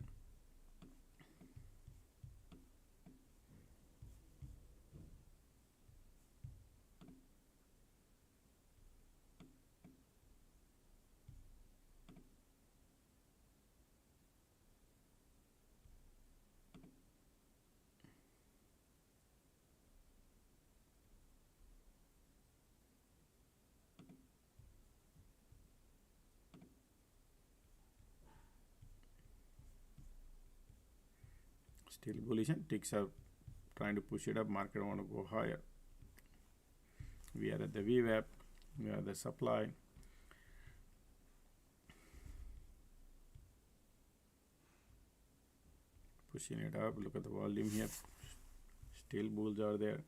Still bullish, and ticks are trying to push it up. Market want to go higher. We are at the VWAP. Yeah, the supply. Pushing it up. Look at the volume here. Still bulls are there.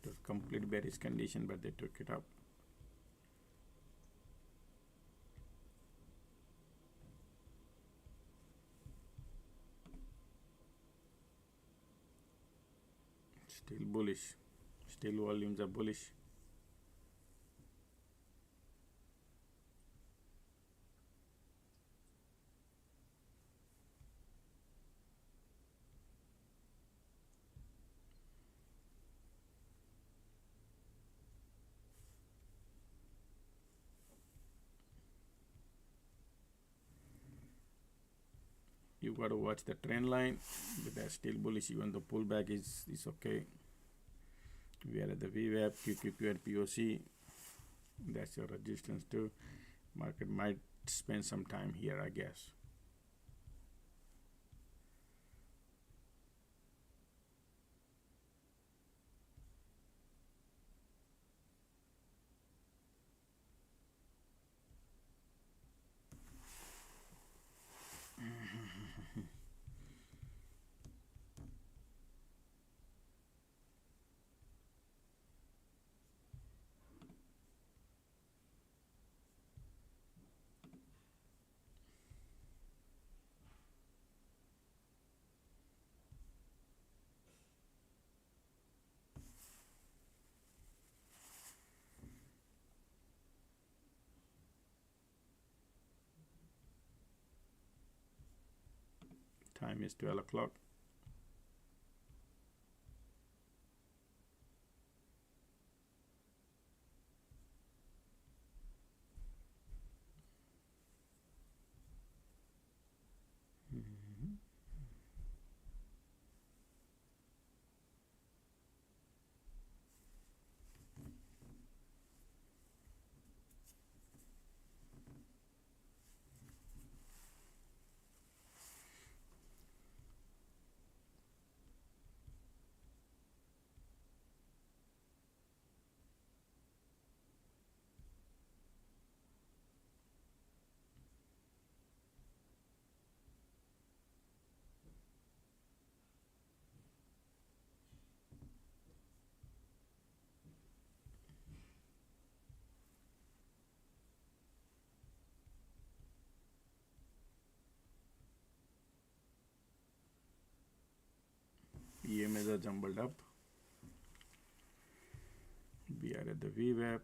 It was complete bearish condition, but they took it up. Still bullish. Still volumes are bullish. You got to watch the trend line, but that's still bullish. Even the pullback is okay. We are at the VWAP, QQQ and POC. That's your resistance too. Market might spend some time here, I guess. Time is 12 o'clock. EMAs are jumbled up. We are at the VWAP.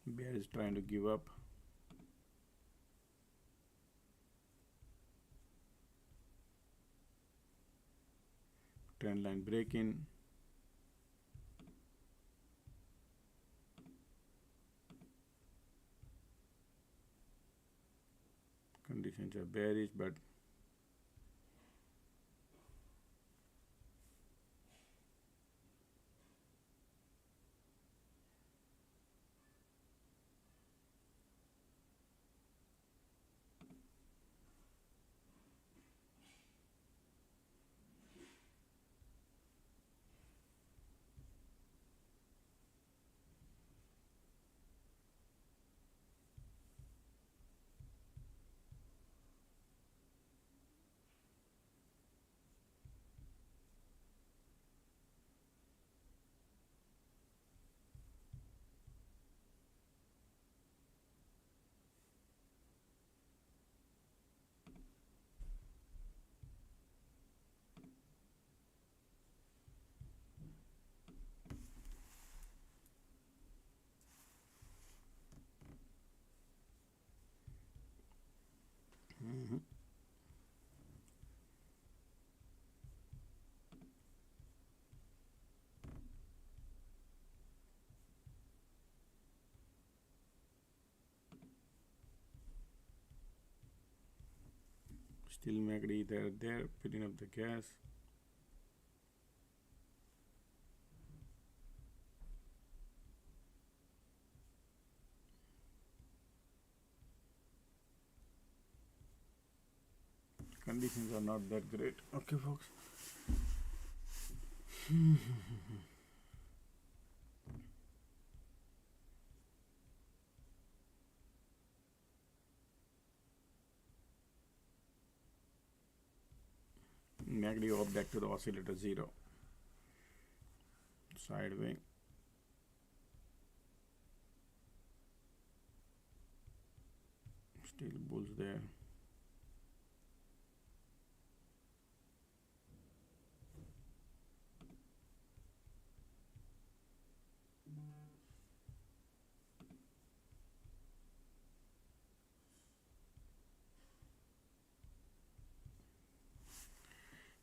Bear is trying to give up. Trend line breaking. Conditions are bearish, but Still MACD there, filling up the gas. Conditions are not that great. Okay, folks. MACD up back to the oscillator 0. Sideways. Still bulls there.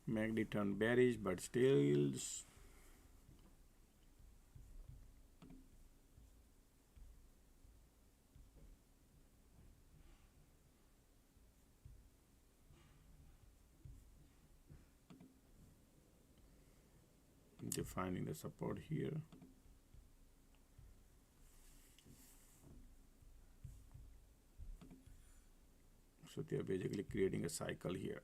MACD turned bearish, but still defining the support here. So they are basically creating a cycle here.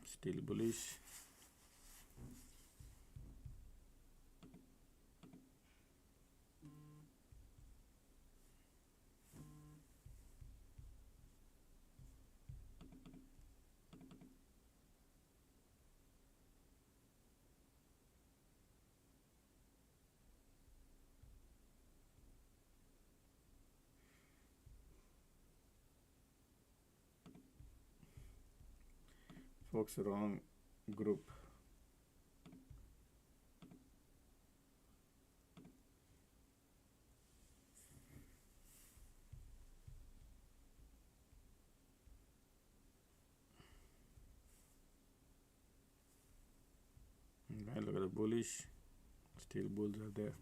Still bullish. Folks, wrong group. Okay, look at the bullish. Still bulls are there.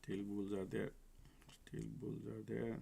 Still bulls are there. Still bulls are there.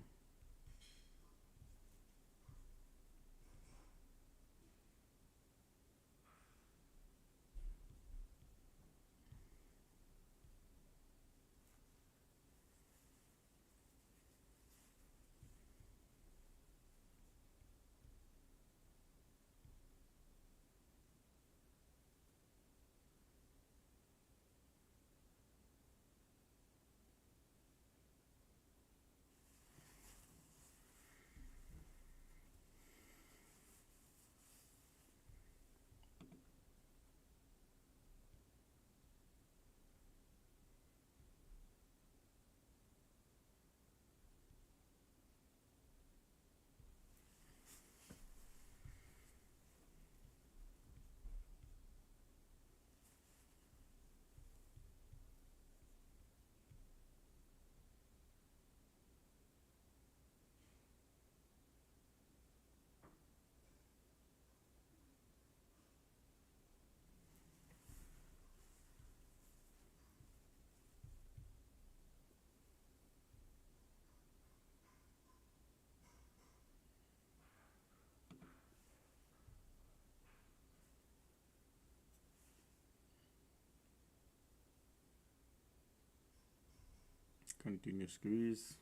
Continue squeeze.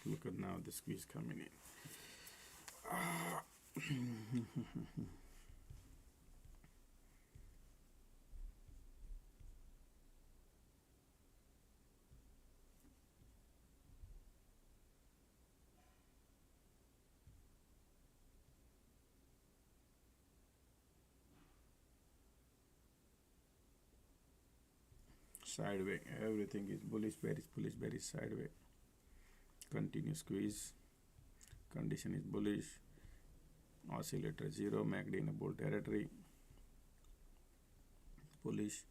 Look at now the squeeze coming in. Sideway, everything is bullish, bearish, sideway. Continue squeeze. Condition is bullish. Oscillator 0, MACD in a bull territory. Bullish.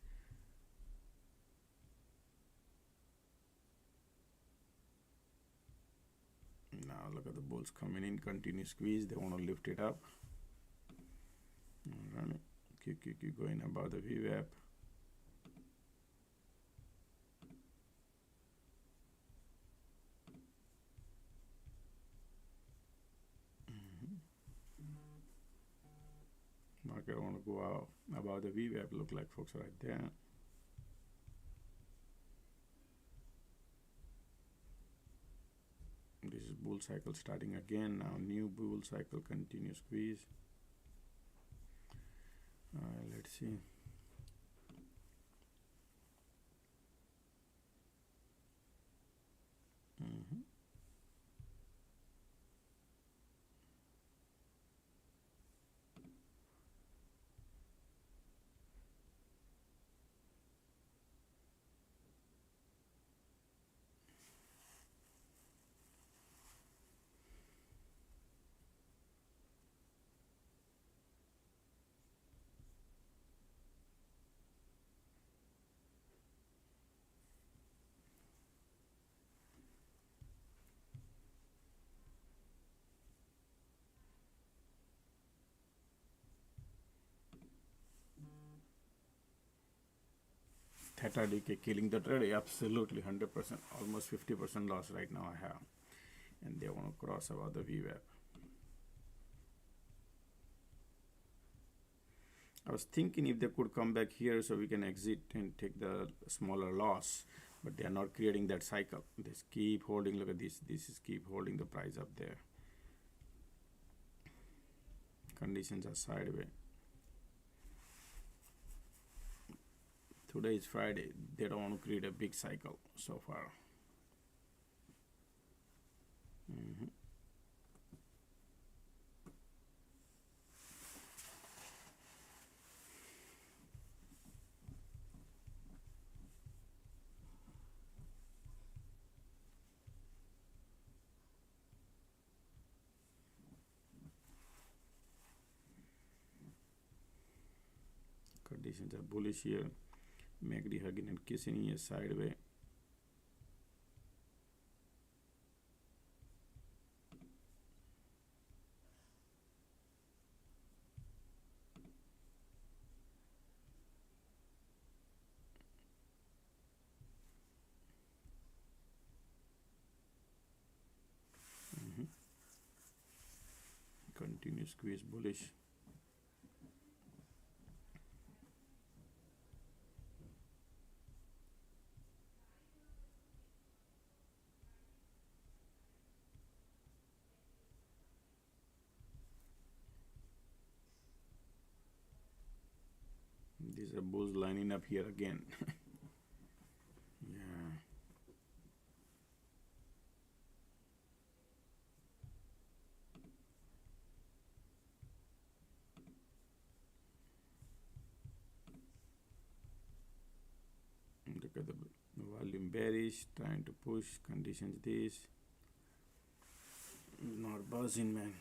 Now look at the bulls coming in. Continue squeeze. They want to lift it up. Alright. Keep going above the VWAP. Market want to go out above the VWAP. Look like folks right there. This is bull cycle starting again. Now new bull cycle. Continue squeeze. Let's see. Theta decay killing the trade. Absolutely 100%, almost 50% loss right now I have. And they want to cross above the VWAP. I was thinking if they could come back here so we can exit and take the smaller loss, but they are not creating that cycle. They keep holding. Look at this. This is keep holding the price up there. Conditions are sideways. Today is Friday. They don't want to create a big cycle so far. Conditions are bullish here. MACD hugging and kissing here sideways. Continue squeeze bullish. These are bulls lining up here again. Yeah. Look at the volume bearish, trying to push, conditions this. Not buzzing, man.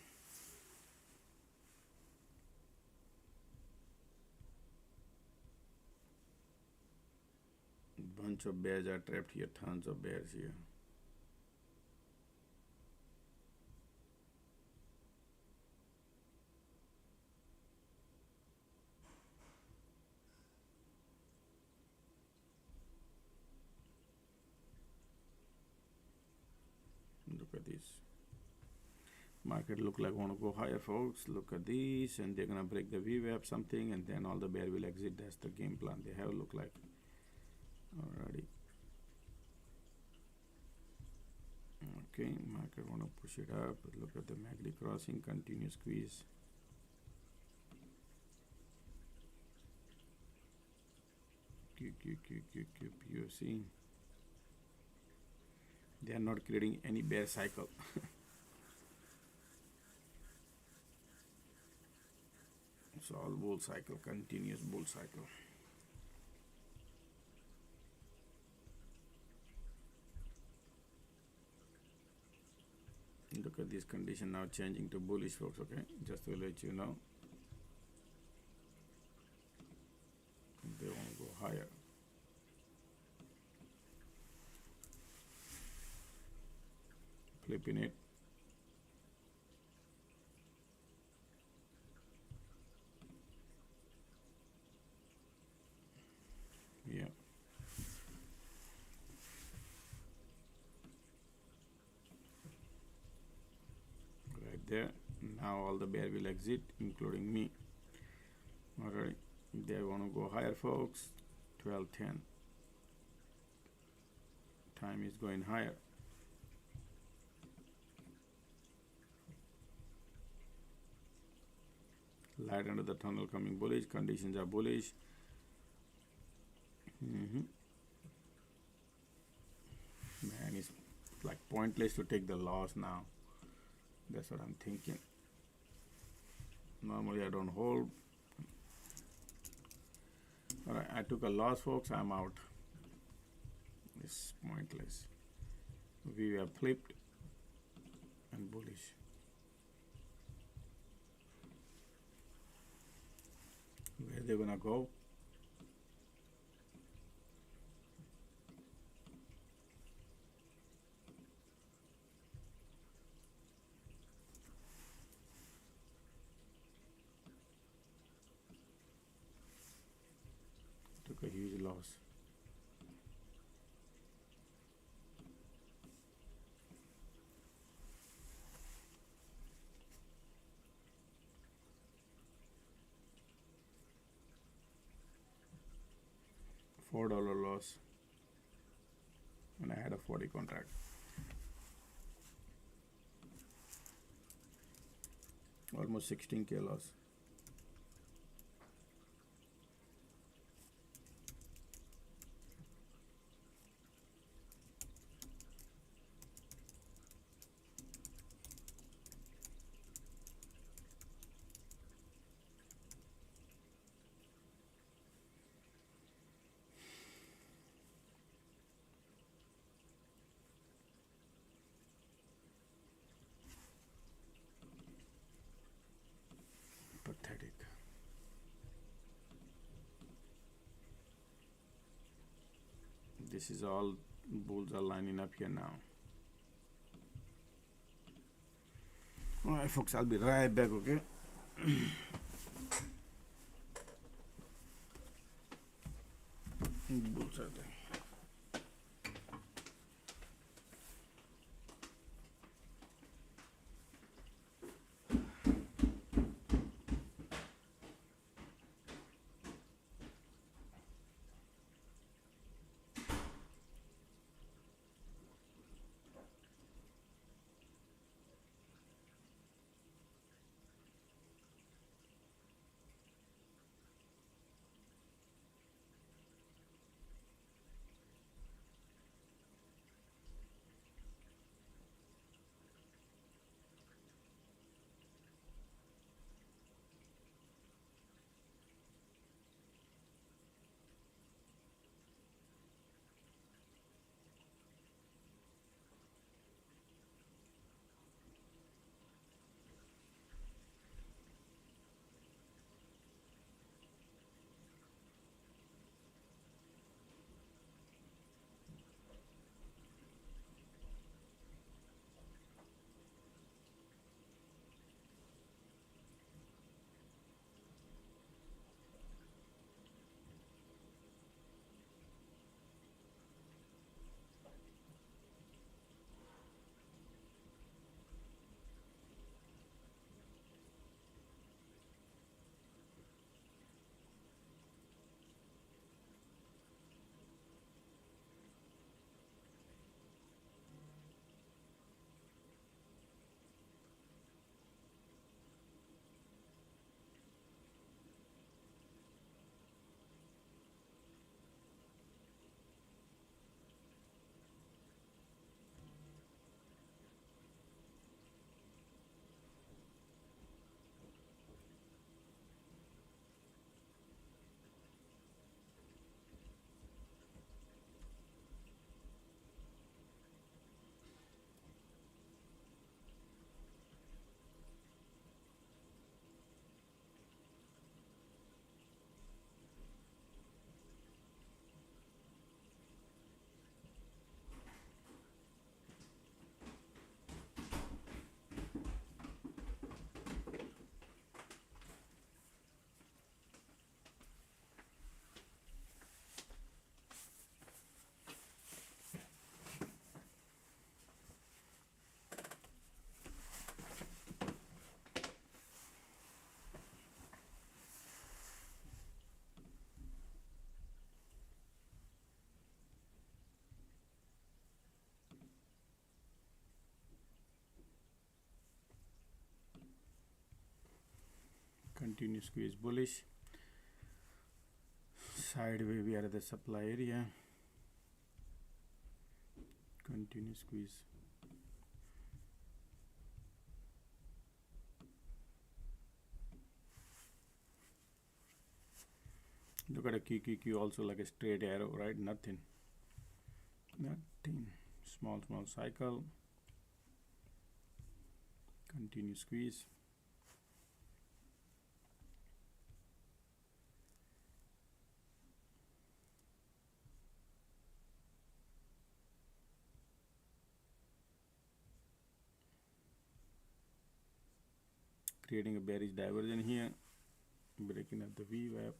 Bunch of bears are trapped here, tons of bears here. Look at this. Market look like want to go higher, folks. Look at this, and they're gonna break the VWAP something, and then all the bear will exit. That's the game plan they have. Look like already. Okay, market want to push it up. Look at the MACD crossing, continue squeeze. You see, they are not creating any bear cycle. It's all bull cycle, continuous bull cycle. Look at this condition now changing to bullish, folks. Okay, just to let you know, they want to go higher. Flipping it. Yeah. Right there. Now all the bear will exit, including me. Alright. They want to go higher, folks. 12:10. Time is going higher. Light under the tunnel coming bullish. Conditions are bullish. Man, it's like pointless to take the loss now. That's what I'm thinking. Normally I don't hold. Alright, I took a loss, folks. I'm out. It's pointless. We have flipped and bullish. Where they're gonna go? Took a huge loss. $4 loss, and I had a 40 contract. Almost 16K loss. Pathetic. This is all bulls are lining up here now. Alright, folks, I'll be right back, okay? Bulls are there. continue squeeze bullish. Sideways we are at the supply area. Continue squeeze. Look at a QQQ also like a straight arrow, right? Nothing. Small cycle. Continue squeeze. Creating a bearish diversion here, breaking up the VWAP.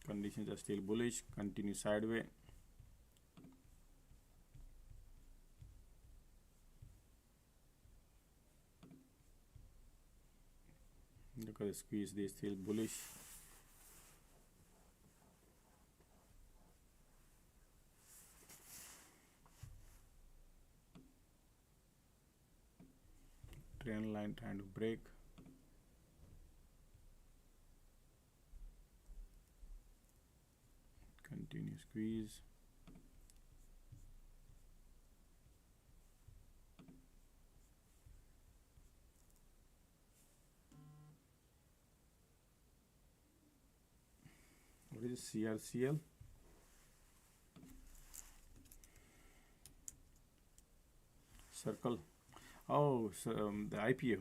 Conditions are still bullish. Continue sideways. Look at the squeeze, they still bullish. Trend line trying to break. Continue squeeze. What is CRCL? Circle. Oh, so the IPO.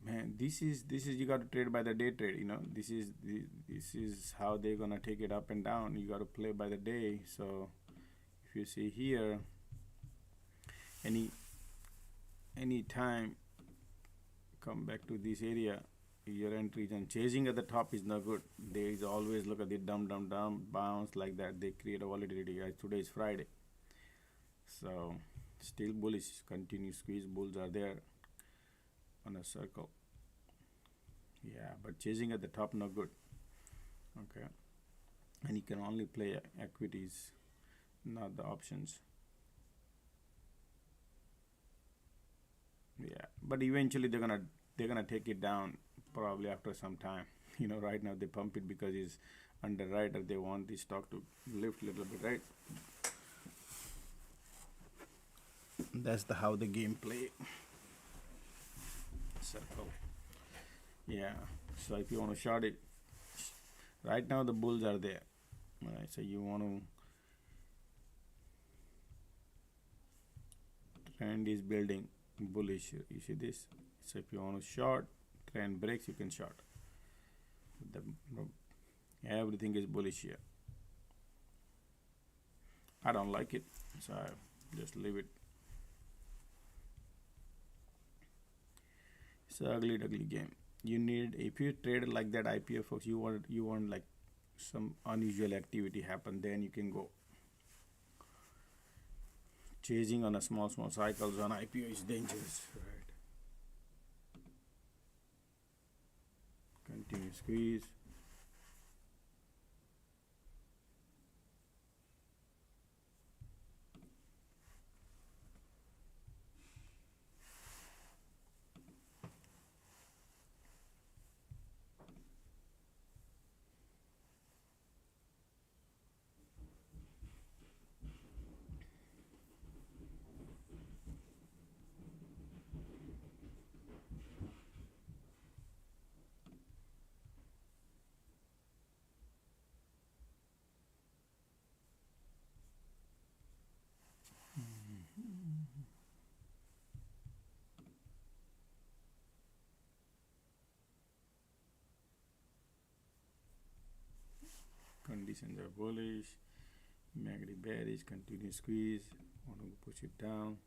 Man, this is you got to trade by the day trade. You know, this is how they're gonna take it up and down. You got to play by the day. So if you see here, any time come back to this area, your entries, and chasing at the top is not good. There is always look at the dump bounce like that. They create a volatility. Today is Friday, so still bullish. Continue squeeze. Bulls are there on a circle. Yeah, but chasing at the top not good. Okay, and you can only play equities, not the options. Yeah, but eventually they're gonna take it down probably after some time. You know, right now they pump it because it's underwriter. They want the stock to lift a little bit, right? That's how the game play. Circle. Yeah, so if you want to short it, right now the bulls are there. Alright, so you want to, trend is building bullish. You see this? So if you want to short, trend breaks, you can short. Everything is bullish here. I don't like it, so I just leave it. It's an ugly game. You need, if you trade like that IPO, folks, you want like some unusual activity happen, then you can go. Chasing on a small cycles on IPO is dangerous, right? Continue squeeze. Conditions are bullish. MACD bearish. Continue squeeze. Want to push it down.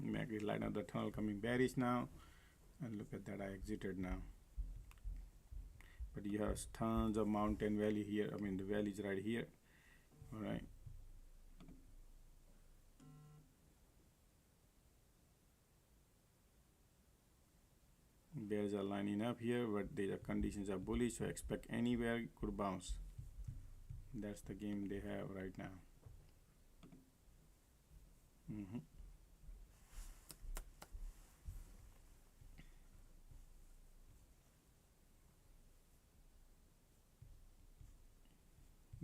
MACD light of the tunnel coming bearish now, and look at that, I exited now. But you have tons of mountain valley here. I mean, the valley is right here. All right. Bears are lining up here, but the conditions are bullish, so expect anywhere it could bounce. That's the game they have right now.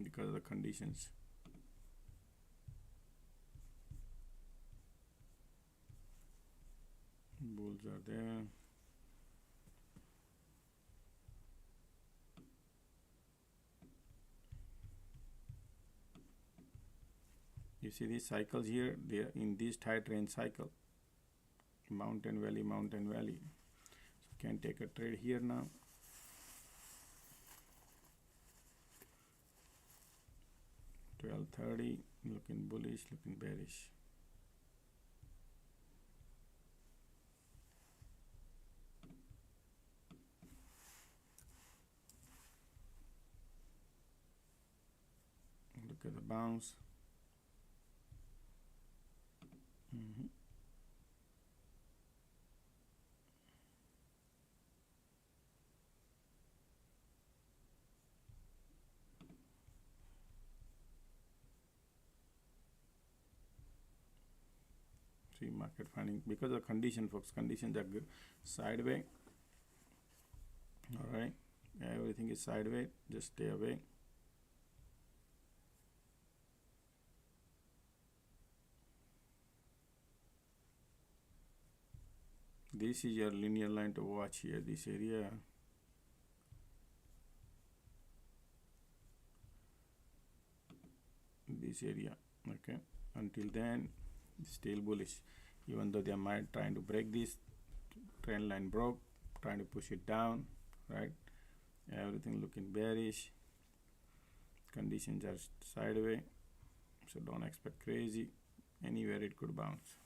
Because of the conditions. Bulls are there. You see these cycles here, they are in this tight range cycle. Mountain valley, mountain valley. So can take a trade here now. $12.30, looking bullish, looking bearish. Look at the bounce. See market finding, because of condition, folks, conditions are good. Sideways. All right, everything is sideways, just stay away. This is your linear line to watch here, this area. This area, okay. Until then, still bullish. Even though they might trying to break this trend line, broke, trying to push it down, right? Everything looking bearish. Conditions are sideways, so don't expect crazy. Anywhere it could bounce.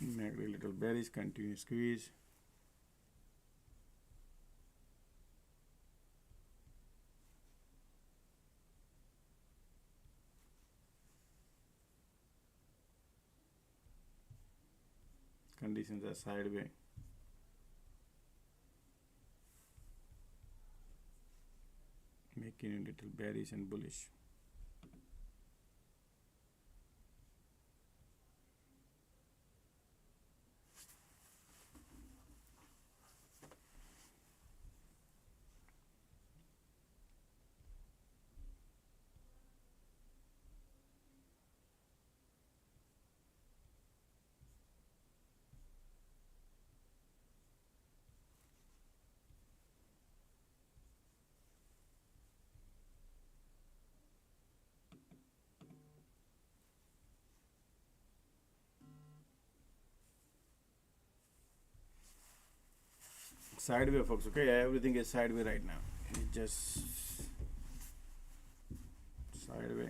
Make a little bearish, continue squeeze. Conditions are sideways. Making a little bearish and bullish. Sideways, folks. Okay, everything is sideways right now. It's just sideways.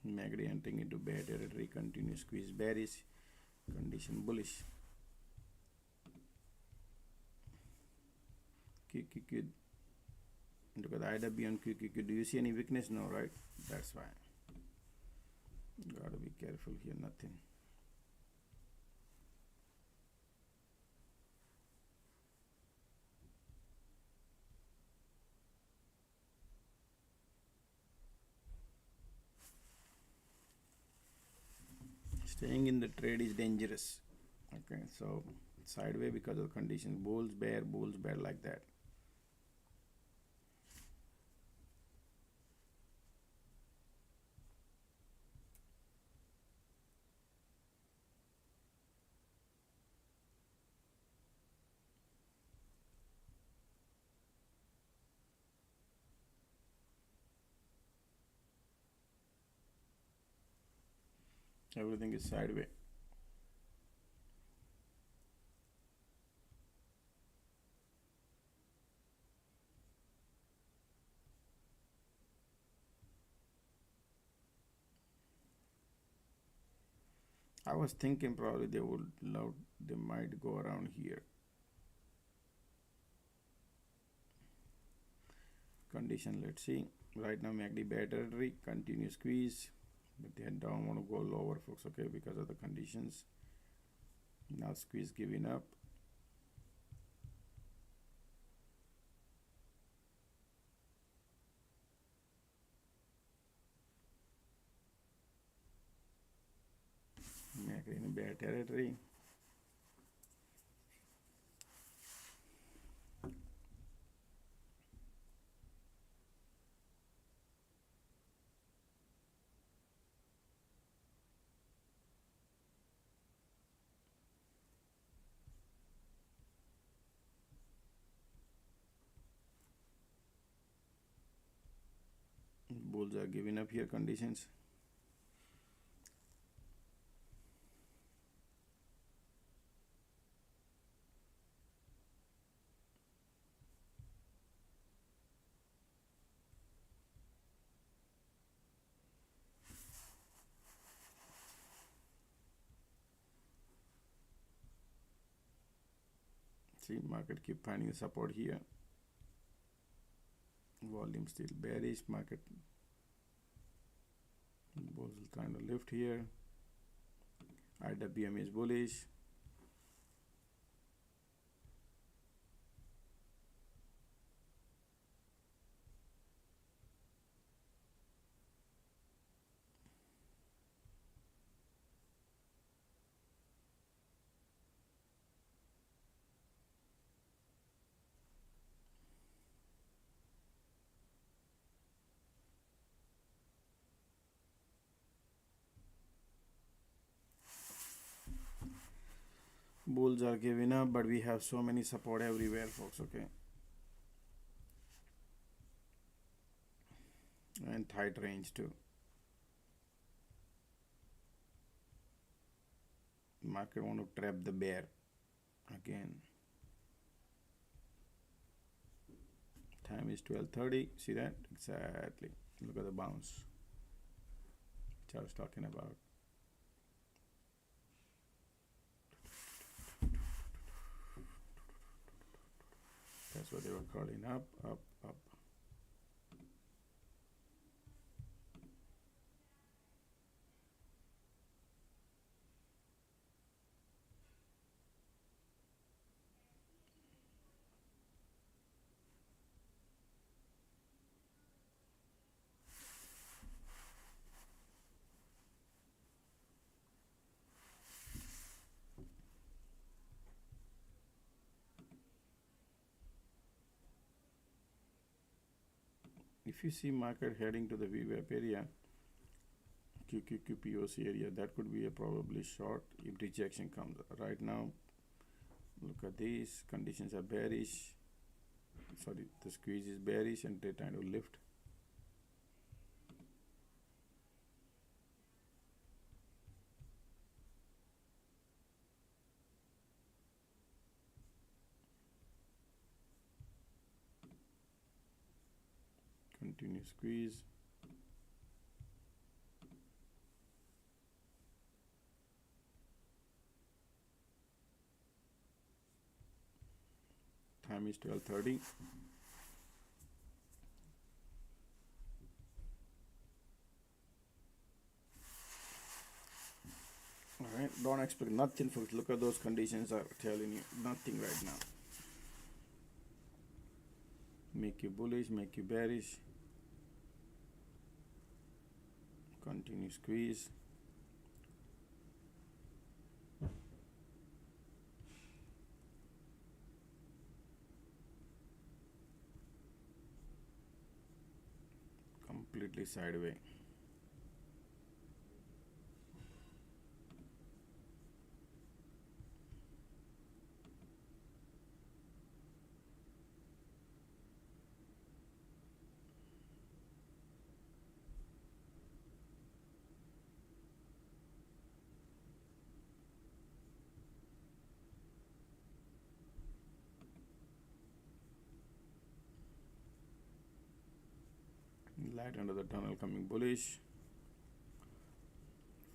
MACD entering into bear territory, continue squeeze bearish, condition bullish. QQQ, look at the IW and QQQ. Do you see any weakness? No, right? That's why. Gotta be careful here, nothing. Staying in the trade is dangerous. Okay, so sideways because of the conditions. Bulls, bear like that. Everything is sideways. I was thinking probably they might go around here. Condition, let's see. Right now MACD bear territory, continue squeeze, but they don't want to go lower, folks. Okay, because of the conditions. Now squeeze giving up. MACD in bear territory. Bulls are giving up here, conditions. See, market keep finding support here. Volume still bearish. Market bulls trying to lift here. IWM is bullish. Bulls are giving up, but we have so many support everywhere, folks. Okay, and tight range too. Market want to trap the bear again. Time is 12:30. See that? Exactly. Look at the bounce, which I was talking about. That's what they were calling up. If you see market heading to the VWAP area, QQQPOC area, that could be a probably short if rejection comes. Right now, look at these conditions are bearish. Sorry, the squeeze is bearish and they're trying to lift. Continue squeeze. Time is 12:30. All right, don't expect nothing, folks. Look at those conditions are telling you nothing right now. Make you bullish, make you bearish. Continue squeeze. Completely sideways. Light under the tunnel coming bullish.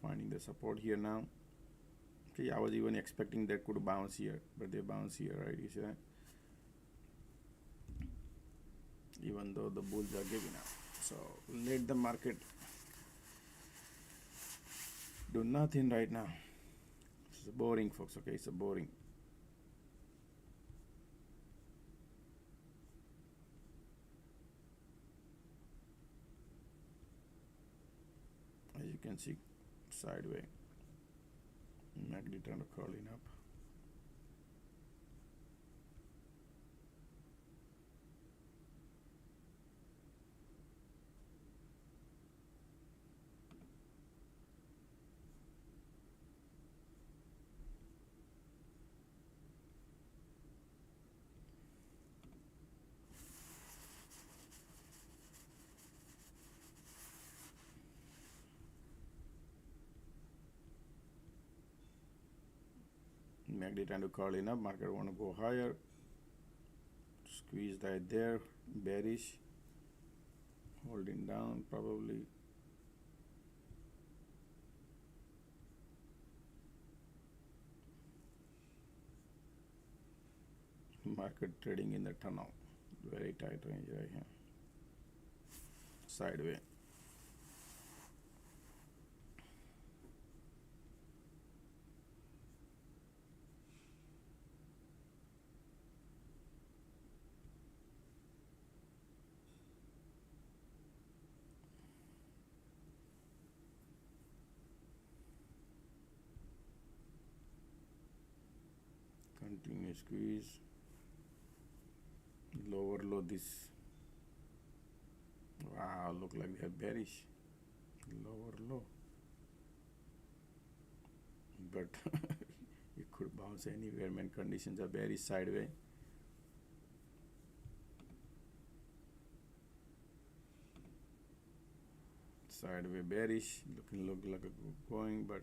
Finding the support here now. See, I was even expecting that could bounce here, but they bounce here, right? You see that? Even though the bulls are giving up. So let the market do nothing right now. It's boring, folks. Okay, it's a boring. As you can see, sideways. MACD trying to curling up. MACD trying to curling up. Market want to go higher. Squeeze right there. Bearish. Holding down probably. Market trading in the tunnel. Very tight range right here. Sideways. Continue squeeze. Lower low this. Wow, look like they are bearish. Lower low. But it could bounce anywhere when conditions are bearish sideways. Sideways bearish. Look like a going, but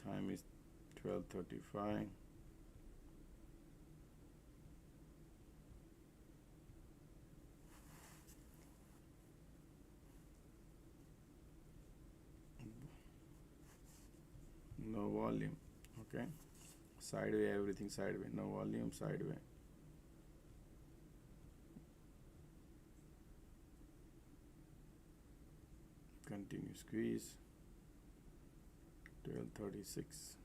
time is 12:35. No volume. Okay. Sideways, everything sideways. No volume, sideways. Continue squeeze. 12:36.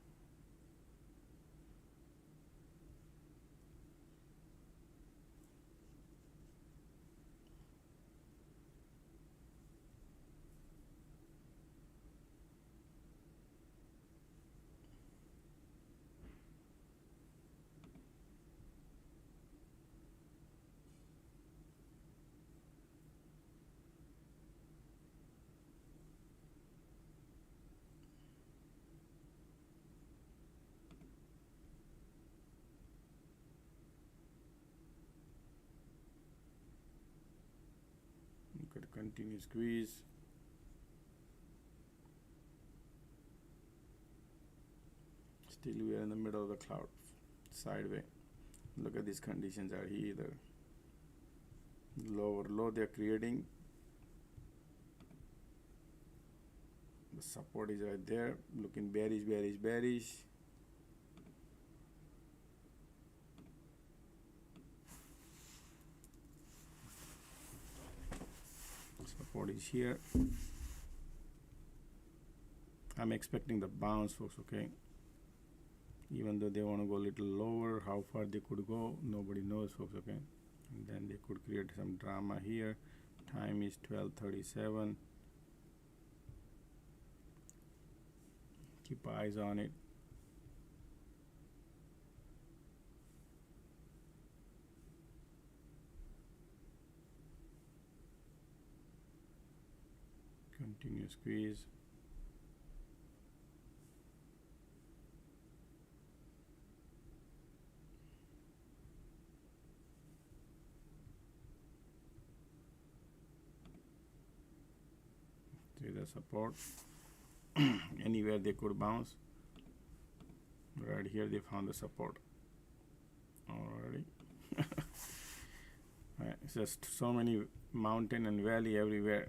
Continue squeeze. Still we are in the middle of the cloud, sideways. Look at these conditions are here either lower low they're creating. The support is right there, looking bearish, bearish, bearish. Support is here. I'm expecting the bounce, folks, okay? Even though they want to go a little lower, how far they could go, nobody knows, folks, okay? And then they could create some drama here. Time is 12:37. Keep eyes on it. Continue squeeze. See the support. Anywhere they could bounce. Right here they found the support already. Right, it's just so many mountain and valley everywhere.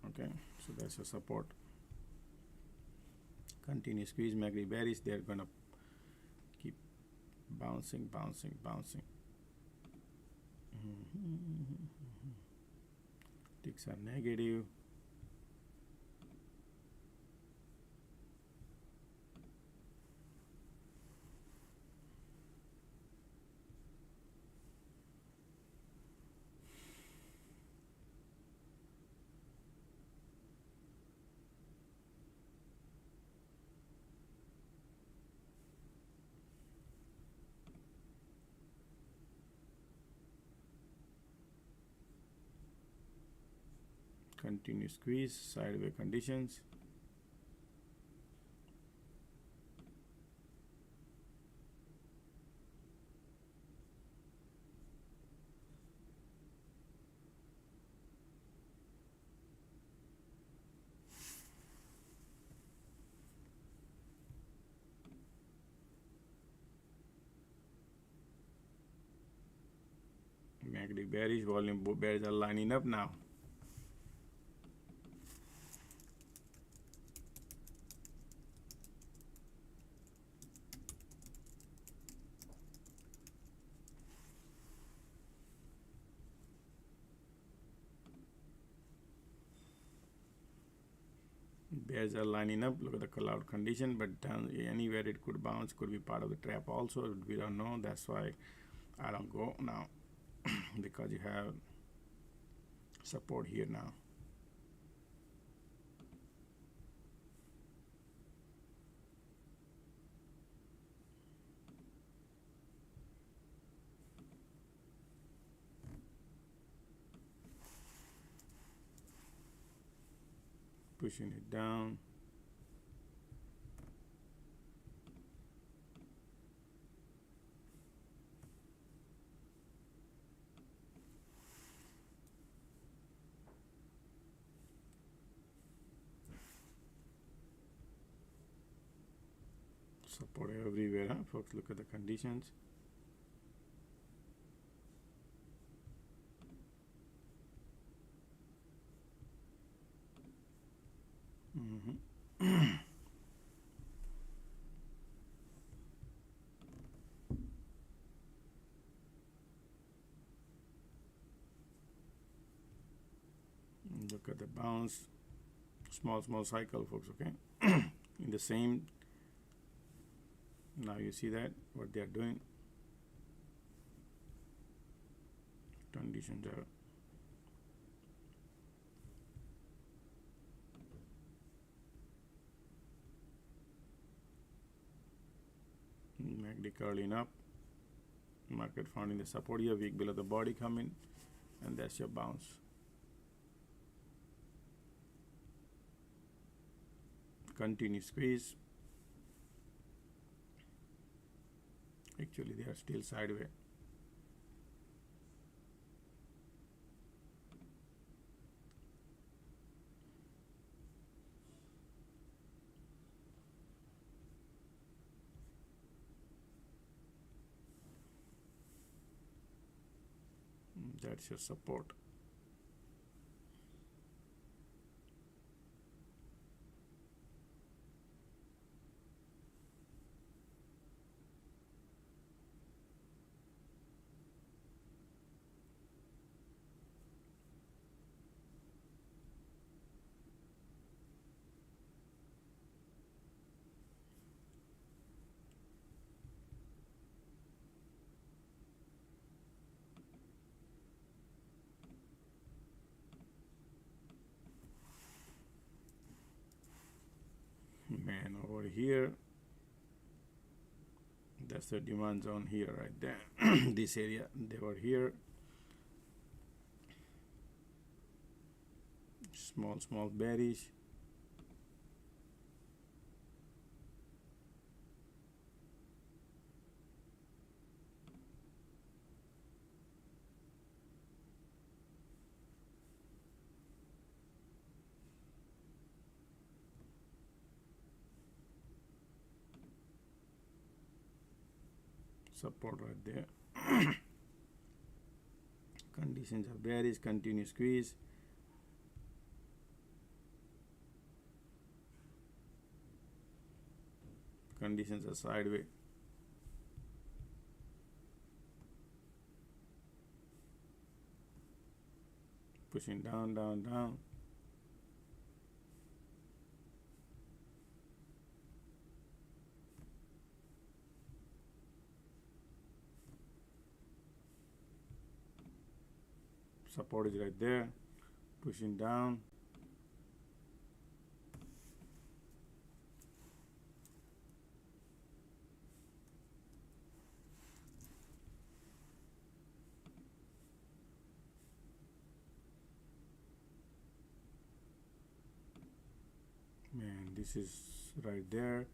Okay, so that's a support. Continue squeeze, MACD bearish. They're gonna keep bouncing, bouncing, bouncing. Ticks are negative. Continue squeeze, sideways conditions. MACD bearish, volume bears are lining up now. Bears are lining up. Look at the cloud condition, but down anywhere it could bounce, could be part of the trap also. We don't know. That's why I don't go now because you have support here now. Pushing it down. Support everywhere, huh, folks? Look at the conditions. Look at the bounce. Small cycle, folks, okay? In the same. Now you see that, what they are doing. Conditions are MACD curling up. Market finding the support here, weak below the body coming, and that's your bounce. Continue squeeze. Actually, they are still sideways. That's your support. Man, over here, that's the demand zone here, right there. This area, they were here. Small bearish. Support right there. Conditions are bearish, continue squeeze. Conditions are sideways. Pushing down, down, down. Support is right there, pushing down. Man, this is right there.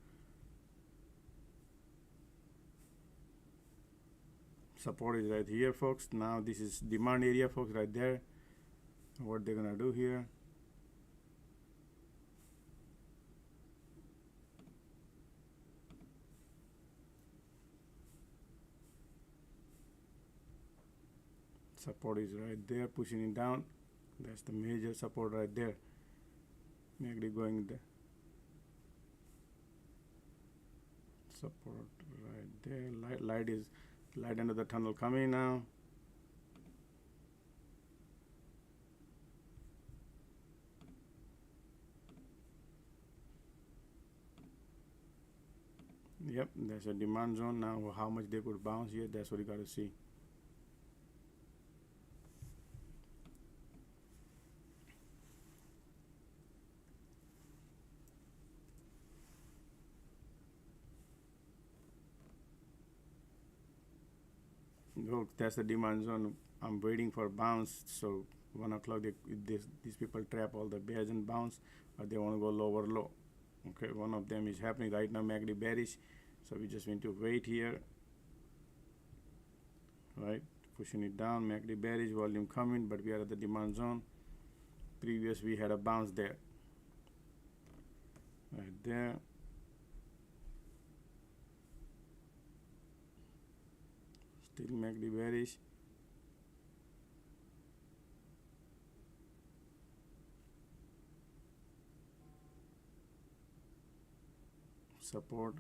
Support is right here, folks. Now this is demand area, folks, right there. What they're gonna do here? Support is right there, pushing it down. That's the major support right there. Maybe going there. Support right there. Light end of the tunnel coming now. Yep, that's a demand zone. Now how much they could bounce here, that's what you got to see. Look, that's the demand zone. I'm waiting for bounce. So 1 o'clock, these people trap all the bears and bounce, or they want to go lower low. Okay, one of them is happening right now. MACD bearish, so we just need to wait here. Right, pushing it down. MACD bearish, volume coming, but we are at the demand zone. Previous we had a bounce there. Right there. Still MACD bearish. Support.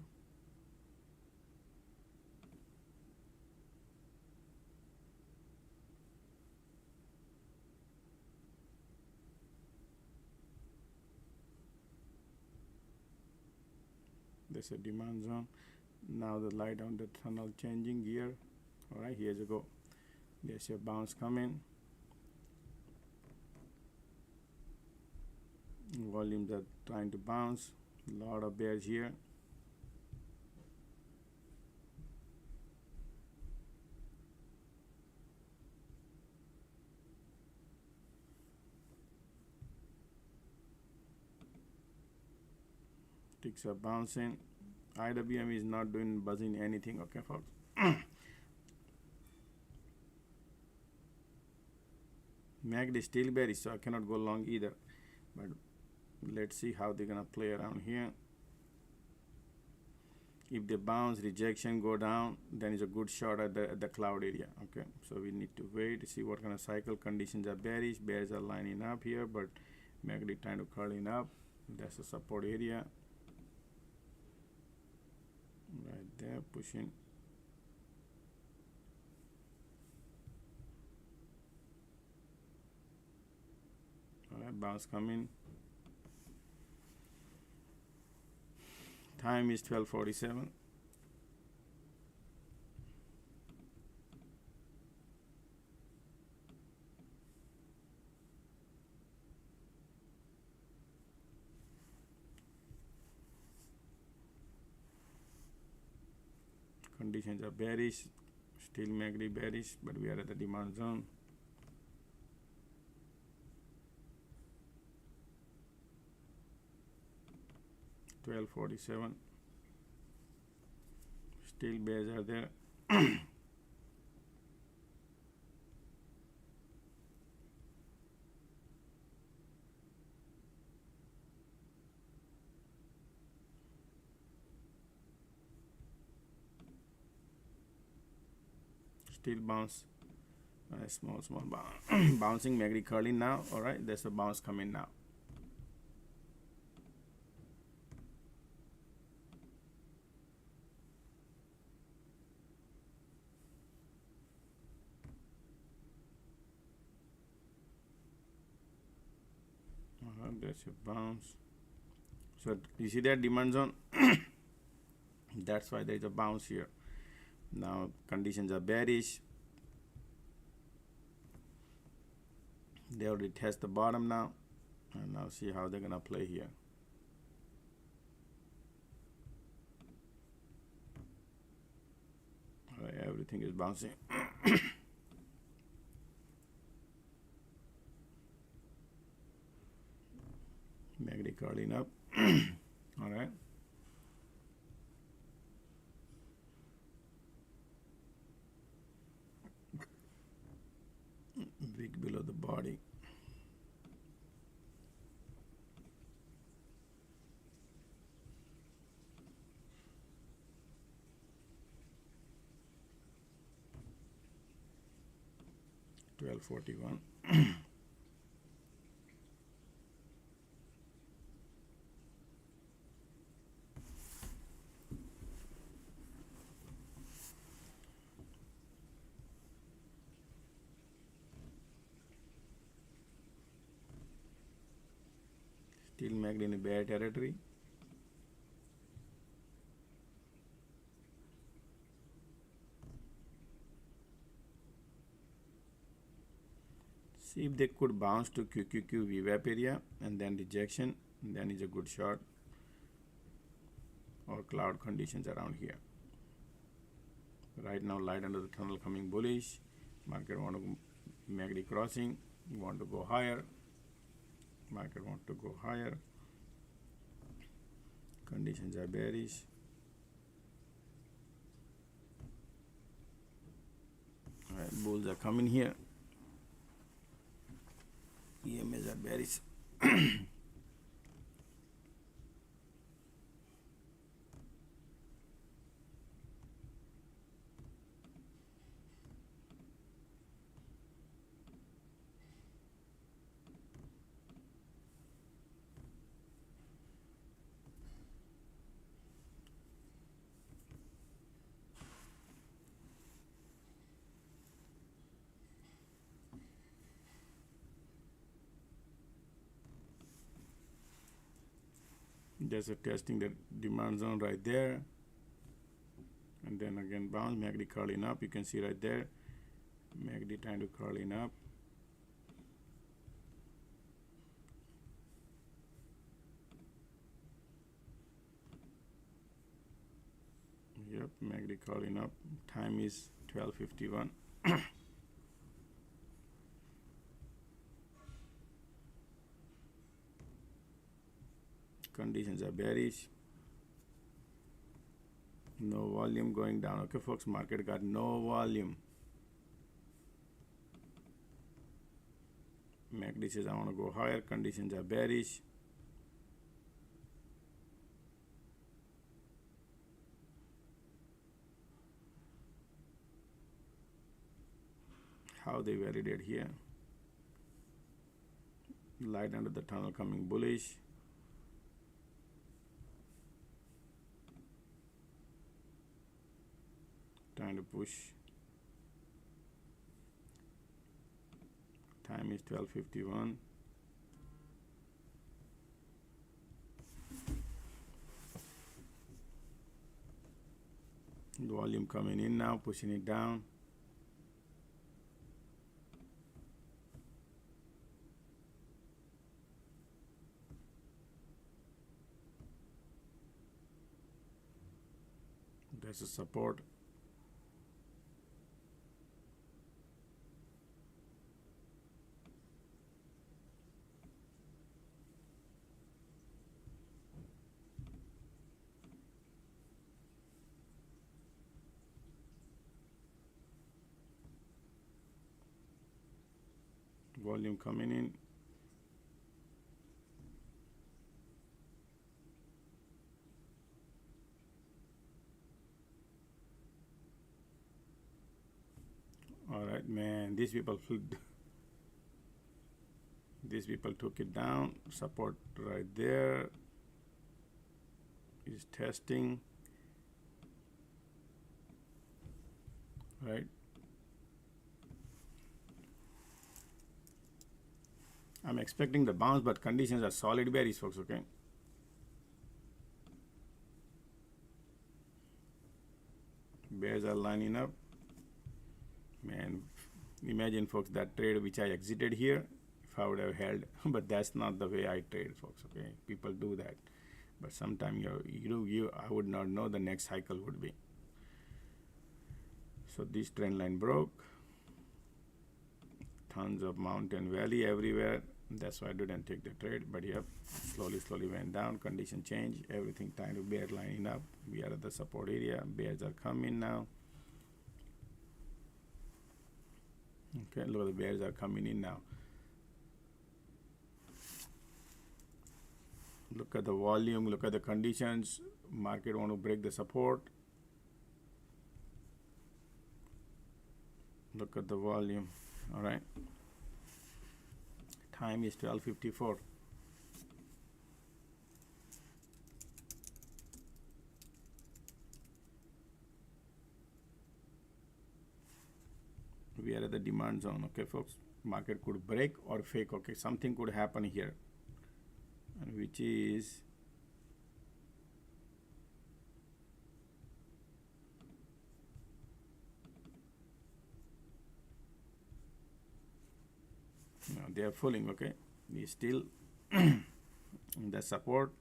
There's a demand zone. Now the light on the tunnel changing gear. All right, here you go. There's your bounce coming. Volumes are trying to bounce. A lot of bears here. Ticks are bouncing. IWM is not doing buzzing anything. Okay, folks. MACD is still bearish, so I cannot go long either. But let's see how they're gonna play around here. If they bounce, rejection, go down, then it's a good shot at the cloud area. Okay, so we need to wait to see what kind of cycle conditions are bearish. Bears are lining up here, but MACD trying to curling up. That's the support area right there, pushing. All right, bounce coming. Time is 12:47. Conditions are bearish, still MACD bearish, but we are at the demand zone. $12.47. Still bears are there. Still bounce, small bounce. Bouncing, MACD curling now. All right, there's a bounce coming now. There's a bounce. So you see that demand zone? That's why there is a bounce here. Now conditions are bearish. They already test the bottom now, and now see how they're gonna play here. All right, everything is bouncing. MACD curling up. All right. Wick below the body. $12.41. Still MACD in a bear territory. See if they could bounce to QQQ VWAP area and then rejection, and then is a good shot, or cloud conditions around here. Right now, light under the tunnel coming bullish. Market want to go MACD crossing, want to go higher. Market want to go higher. Conditions are bearish. All right, bulls are coming here. EMAs are bearish. Just a testing the demand zone right there, and then again bounce. MACD curling up. You can see right there, MACD trying to curling up. Yep, MACD curling up. Time is 12:51. Conditions are bearish. No volume going down. Okay, folks, market got no volume. MACD says I want to go higher. Conditions are bearish. how they validate here. Light under the tunnel coming bullish. Trying to push. Time is 12:51. Volume coming in now, pushing it down. There's a support. Volume coming in. All right, man, these people took it down. Support right there is testing, right? I'm expecting the bounce, but conditions are solid bearish, folks, okay? Bears are lining up. Man, imagine, folks, that trade which I exited here, if I would have held, but that's not the way I trade, folks, okay? People do that. But sometimes I would not know the next cycle would be. So this trend line broke. Tons of mountain valley everywhere. That's why I didn't take the trade. But yep, slowly went down. Condition change. Everything trying to bear lining up. We are at the support area. Bears are coming now. Okay, look at the bears are coming in now. Look at the volume. Look at the conditions. Market want to break the support. Look at the volume. All right. Time is 12:54. We are at the demand zone, okay, folks. Market could break or fake, okay. Something could happen here, and which is they are falling, okay. We still in the support.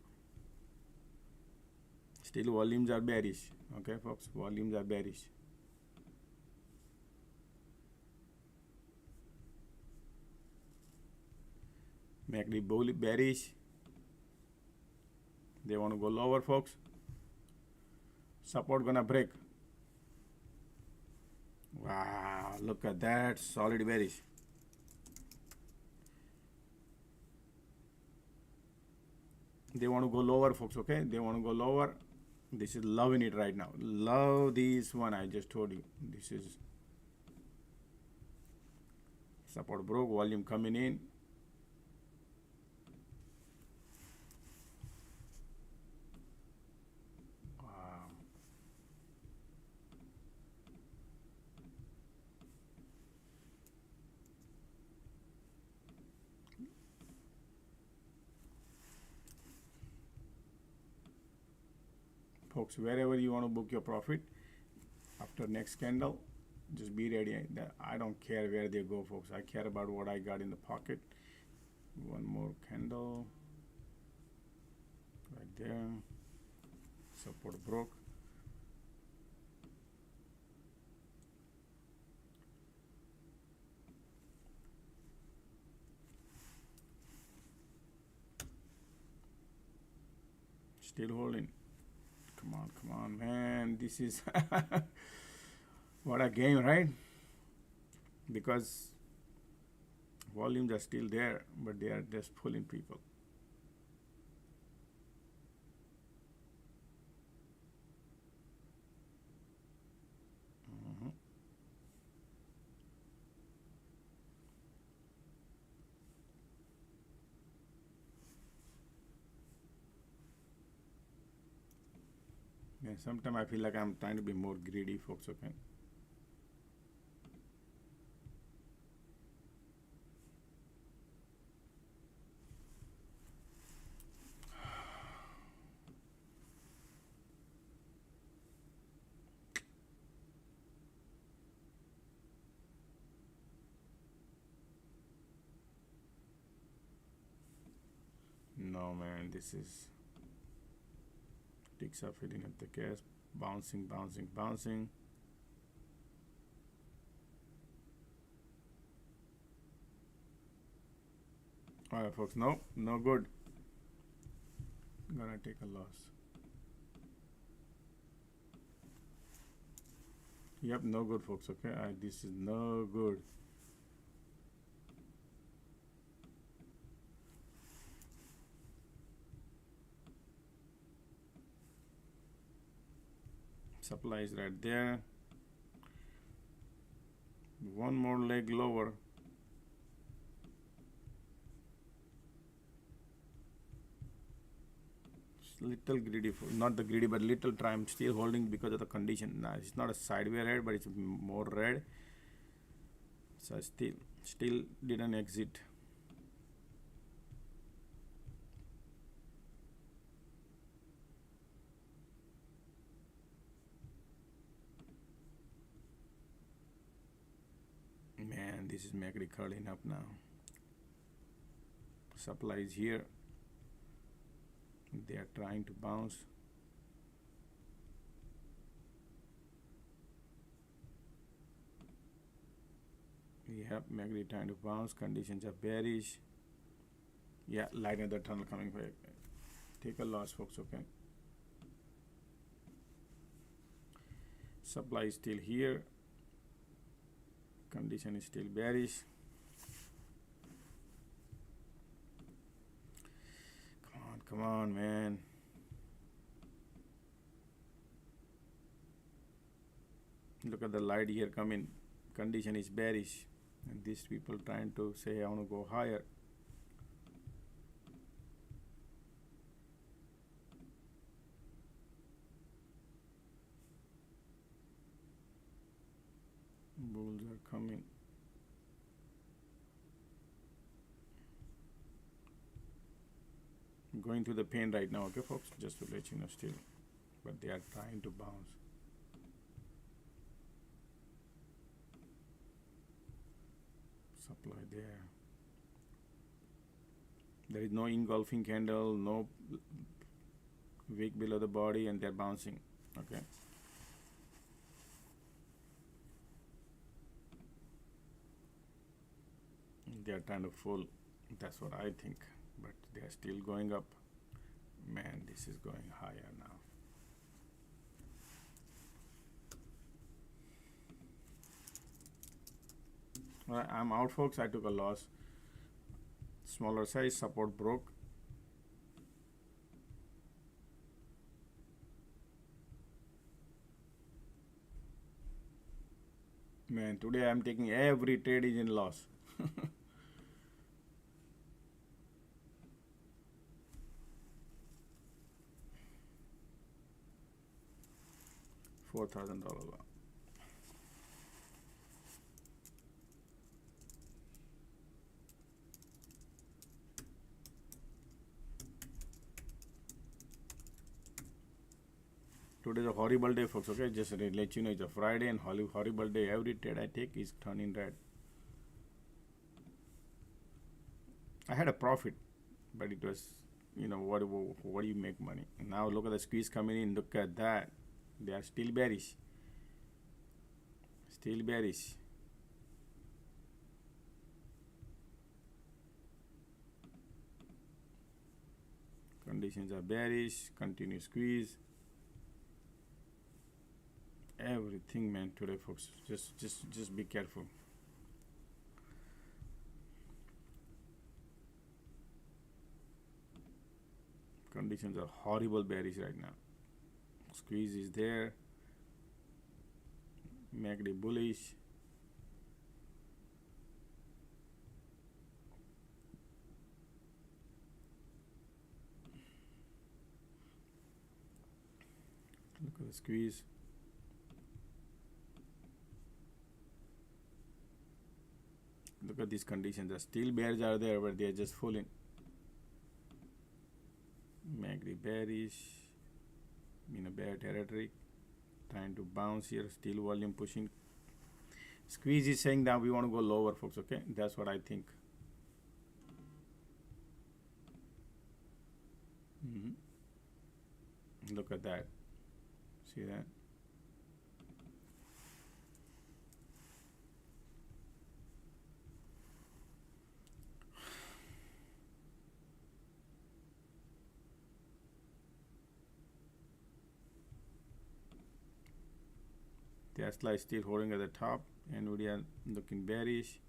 Still volumes are bearish, okay, folks. Volumes are bearish. Make the bull bearish. They want to go lower, folks. Support gonna break. Wow, look at that, solid bearish. They want to go lower, folks, okay? They want to go lower. This is loving it right now. Love this one, I just told you. This is support broke, volume coming in. Wow. Folks, wherever you want to book your profit after next candle, just be ready. I don't care where they go, folks. I care about what I got in the pocket. One more candle right there. Support broke. Still holding. Come on, man. This is what a game, right? Because volumes are still there, but they are just pulling people. Yeah, sometimes I feel like I'm trying to be more greedy, folks. Okay. No, man, this is ticks are filling up the gas, bouncing, bouncing, bouncing. All right, folks. No, no good. I'm gonna take a loss. Yep, no good, folks. Okay, this is no good. Supply is right there. One more leg lower. Little greedy, not the greedy, but little try. I'm still holding because of the condition. Now it's not a sideways red, but it's more red. So I still didn't exit. Man, this is MACD curling up now. Supply is here. They are trying to bounce. Yep, MACD trying to bounce. Conditions are bearish. Yeah, light at the tunnel coming back. Take a loss, folks. Okay. Supply is still here. Condition is still bearish. Come on, man. Look at the light here coming. Condition is bearish. And these people trying to say, I want to go higher. Bulls are coming. Going through the pain right now, okay, folks? Just to let you know still. But they are trying to bounce. Supply there. There is no engulfing candle, no wick below the body, and they're bouncing, okay? They are kind of full. That's what I think. But they are still going up. Man, this is going higher now. Alright, I'm out, folks. I took a loss. Smaller size, support broke. Man, today I'm taking every trade is in loss. $4,000 loss. Today is a horrible day, folks. Okay, just to let you know, it's a Friday and horrible day. Every trade I take is turning red. I had a profit, but it was, you know, what do you make money? Now look at the squeeze coming in. Look at that. They are still bearish. Still bearish. Conditions are bearish. Continue squeeze. Everything, man, today, folks. Just be careful. Conditions are horrible bearish right now. Squeeze is there. MACD bullish. Look the squeeze. Look at these conditions. The still bears are there, but they are just falling. MACD bearish in a bear territory, trying to bounce here. Still volume pushing. Squeeze is saying that we want to go lower, folks. Okay, that's what I think. Look at that. See that? Tesla is still holding at the top. Nvidia looking bearish.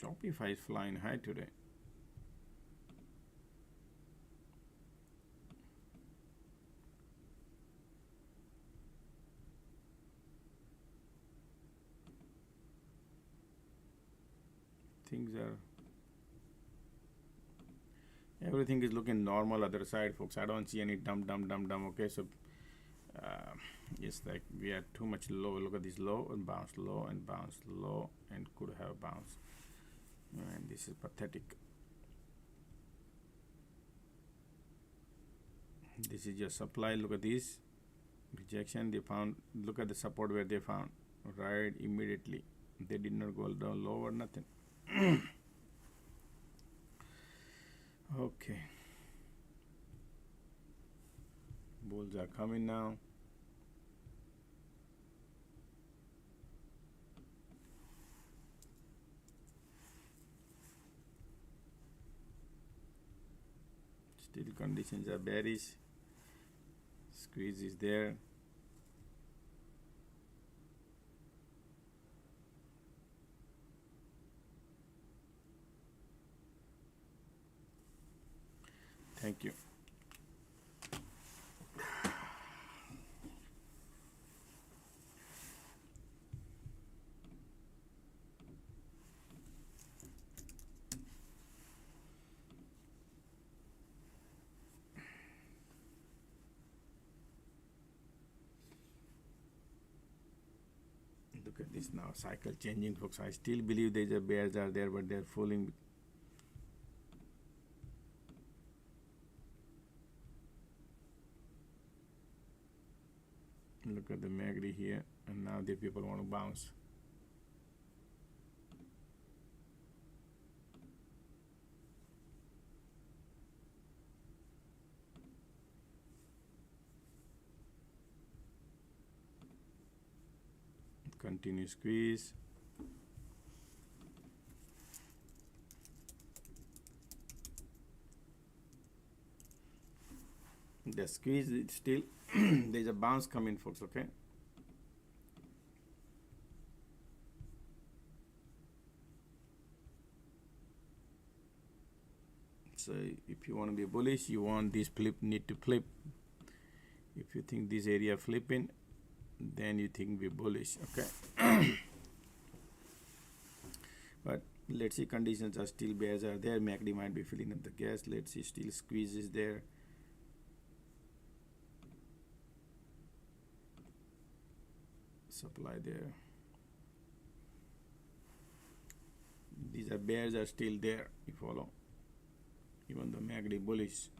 Shopify is flying high today. Things are, everything is looking normal other side, folks. I don't see any dump. Okay, so it's like we are too much low. Look at this low and bounce low and bounce low and could have bounced. And this is pathetic. This is your supply. Look at this rejection. They found, look at the support where they found, right immediately. They did not go down low or nothing. Okay, bulls are coming now. Still conditions are bearish. Squeeze is there. Thank you. Look at this now, cycle changing, folks. I still believe there's a bears are there, but they're falling. Look at the MACD here, and now the people want to bounce. Continue squeeze. The squeeze is still there's a bounce coming, folks. Okay, so if you want to be bullish, you want this flip, need to flip. If you think this area flipping, then you think we're bullish. Okay. But let's see, conditions are still bears are there. MACD might be filling up the gas. Let's see, still squeeze is there. Supply there. These are bears are still there. You follow, even the MACD bullish.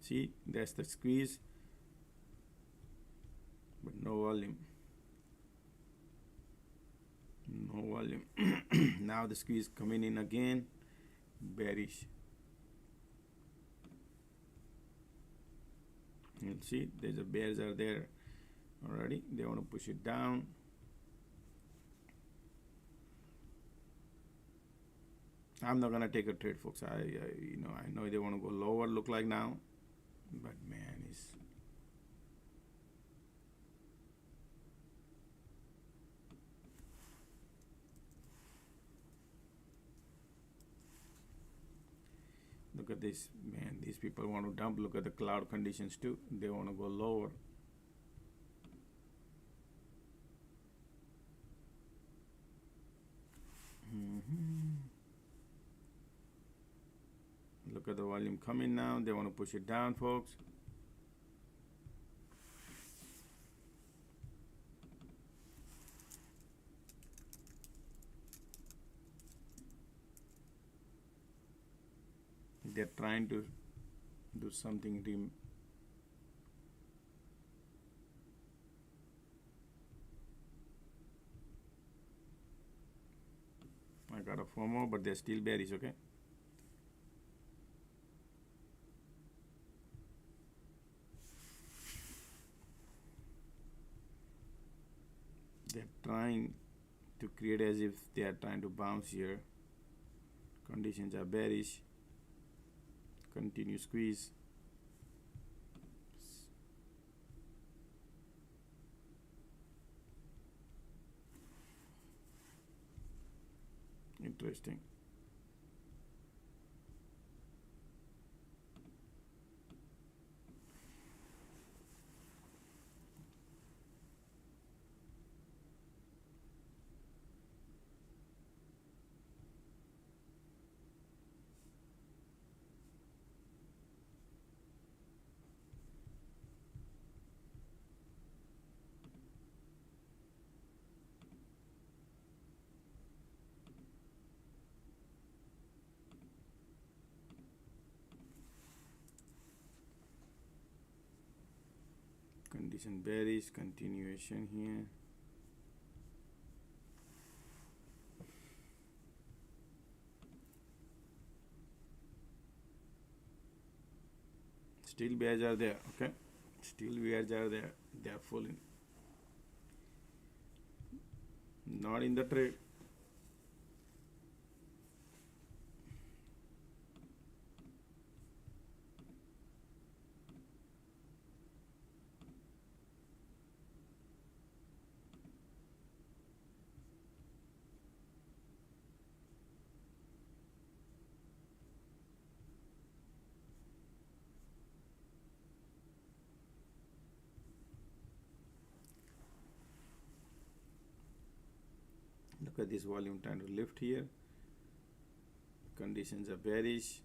See, that's the squeeze, but no volume. No volume. Now the squeeze coming in again, bearish. You'll see there's a bears are there already. They want to push it down. I'm not gonna take a trade, folks. I know they want to go lower. Look like now, but man, it's look at this, man. These people want to dump. Look at the cloud conditions too. They want to go lower. Look at the volume coming now. They want to push it down, folks. They're trying to do something. I got a FOMO, but they're still bearish, okay? They're trying to create as if they are trying to bounce here. Conditions are bearish. Continue squeeze. Interesting. Condition bearish, continuation here. Still bears are there, okay? Still bears are there. They are falling. Not in the trade. Look at this volume trying to lift here. Conditions are bearish.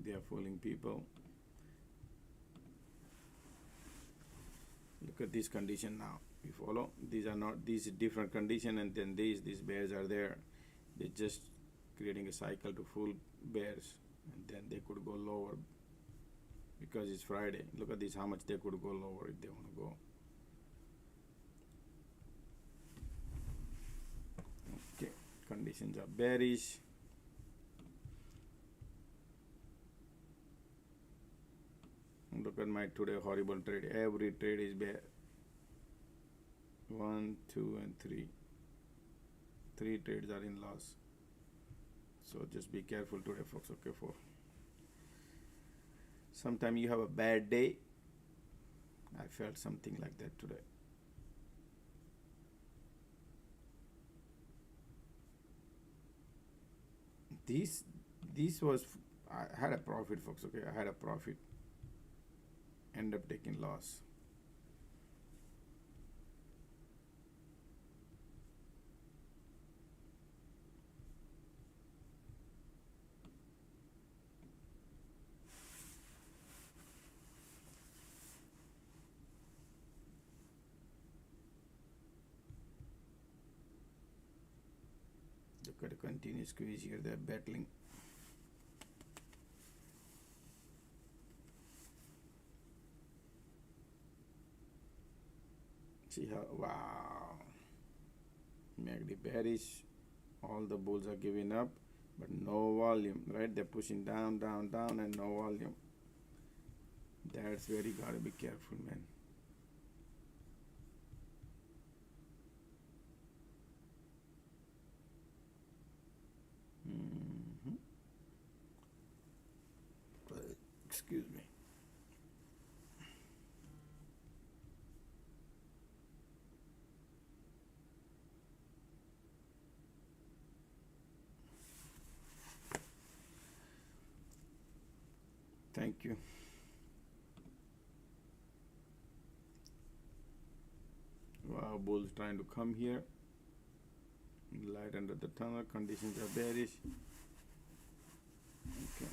They are falling people. Look at this condition now. You follow? These are not, these different condition, and then these bears are there. They're just creating a cycle to full bears, and then they could go lower because it's Friday. Look at this, how much they could go lower if they want to go. Okay, conditions are bearish. Look at my today horrible trade. Every trade is bad. 1, 2, and 3. 3 trades are in loss. So just be careful today, folks. Okay, for sometime you have a bad day. I felt something like that today. This was, I had a profit, folks. Okay, I had a profit. End up taking loss. Look at a continuous squeeze here. They're battling. See how, wow, MACD bearish, all the bulls are giving up. but no volume, right? They're pushing down, down, down, and no volume. That's where you gotta be careful, man. Excuse me. Thank you. Wow, bulls trying to come here. Light under the tunnel, conditions are bearish. Okay.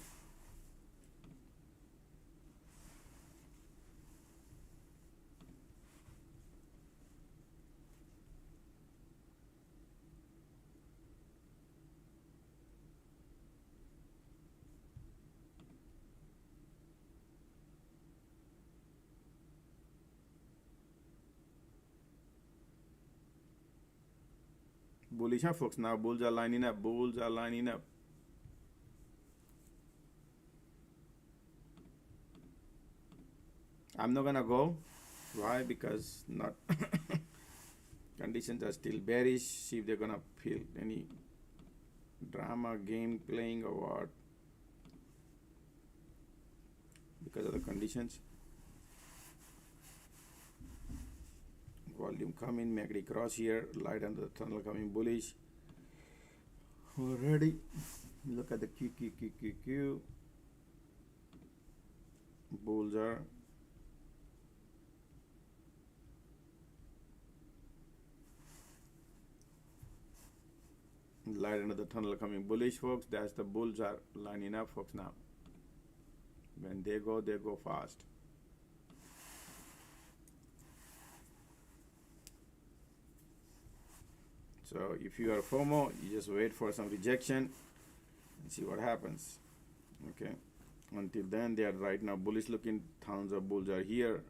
Bullish, huh, folks? Now bulls are lining up. Bulls are lining up. I'm not gonna go. Why? Because not conditions are still bearish. See if they're gonna feel any drama game playing or what. Because of the conditions. Volume coming, MACD cross here, light under the tunnel coming bullish. Already, look at the QQQQQ. Bulls are light under the tunnel coming bullish, folks. That's the bulls are lining up, folks. Now, when they go fast. So if you are FOMO, you just wait for some rejection and see what happens. Okay. Until then, they are right now bullish looking. Tons of bulls are here,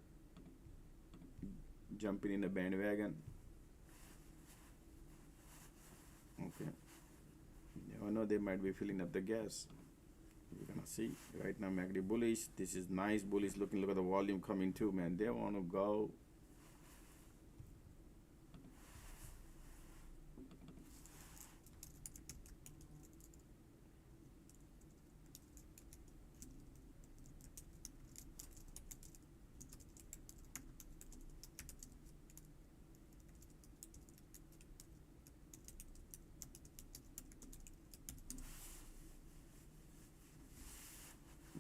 jumping in the bandwagon. Okay. You know, they might be filling up the gas. We're gonna see. Right now, MACD bullish. This is nice bullish looking. Look at the volume coming too, man. They want to go.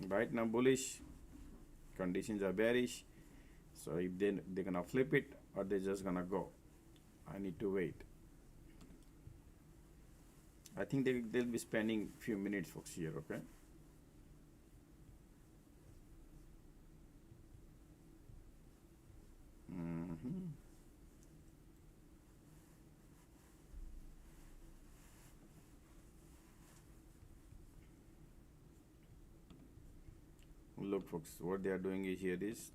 Right now bullish, conditions are bearish. So if they're gonna flip it or they're just gonna go, I need to wait. I think they'll be spending few minutes, folks, here. Okay. Look, folks, what they are doing is here is,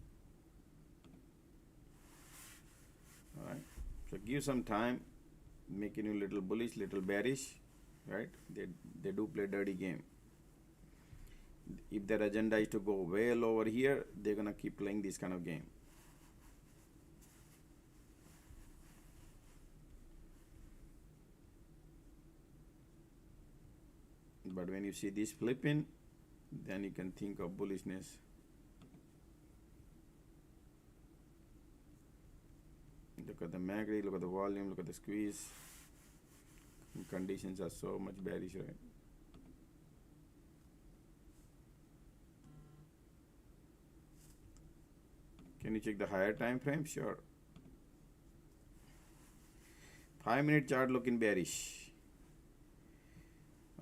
all right, so give some time, making you little bullish, little bearish, right? They do play dirty game. If their agenda is to go well over here, they're gonna keep playing this kind of game. But when you see this flipping, then you can think of bullishness. Look at the MACD, look at the volume, look at the squeeze. Conditions are so much bearish, right? Can you check the higher time frame? Sure. 5-minute chart looking bearish.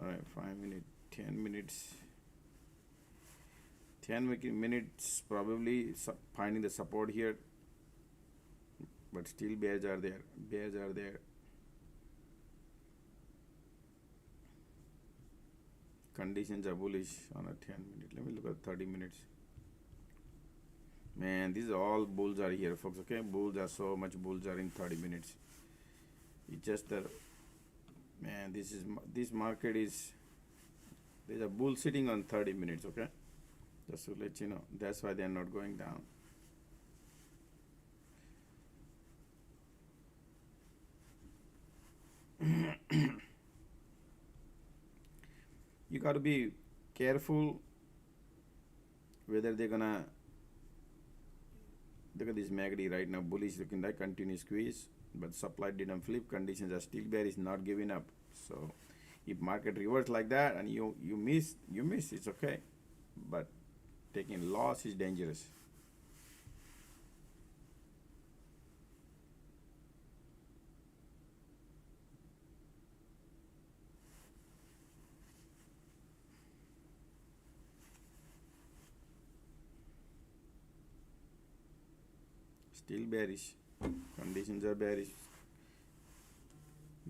All right, 5 minutes, 10 minutes. 10 minutes probably finding the support here, but still bears are there. Bears are there. Conditions are bullish on a 10 minute. Let me look at 30 minutes. Man, these are all bulls are here, folks. Okay, bulls are so much bulls are in 30 minutes. It's just that, man, this market is There's a bull sitting on 30 minutes, okay? Just to let you know. That's why they're not going down. You got to be careful whether they're gonna look at this MACD right now. Bullish looking like continuous squeeze, but supply didn't flip. Conditions are still bearish, not giving up. So if market reverse like that and you miss, it's okay, but taking loss is dangerous. Still bearish. Conditions are bearish.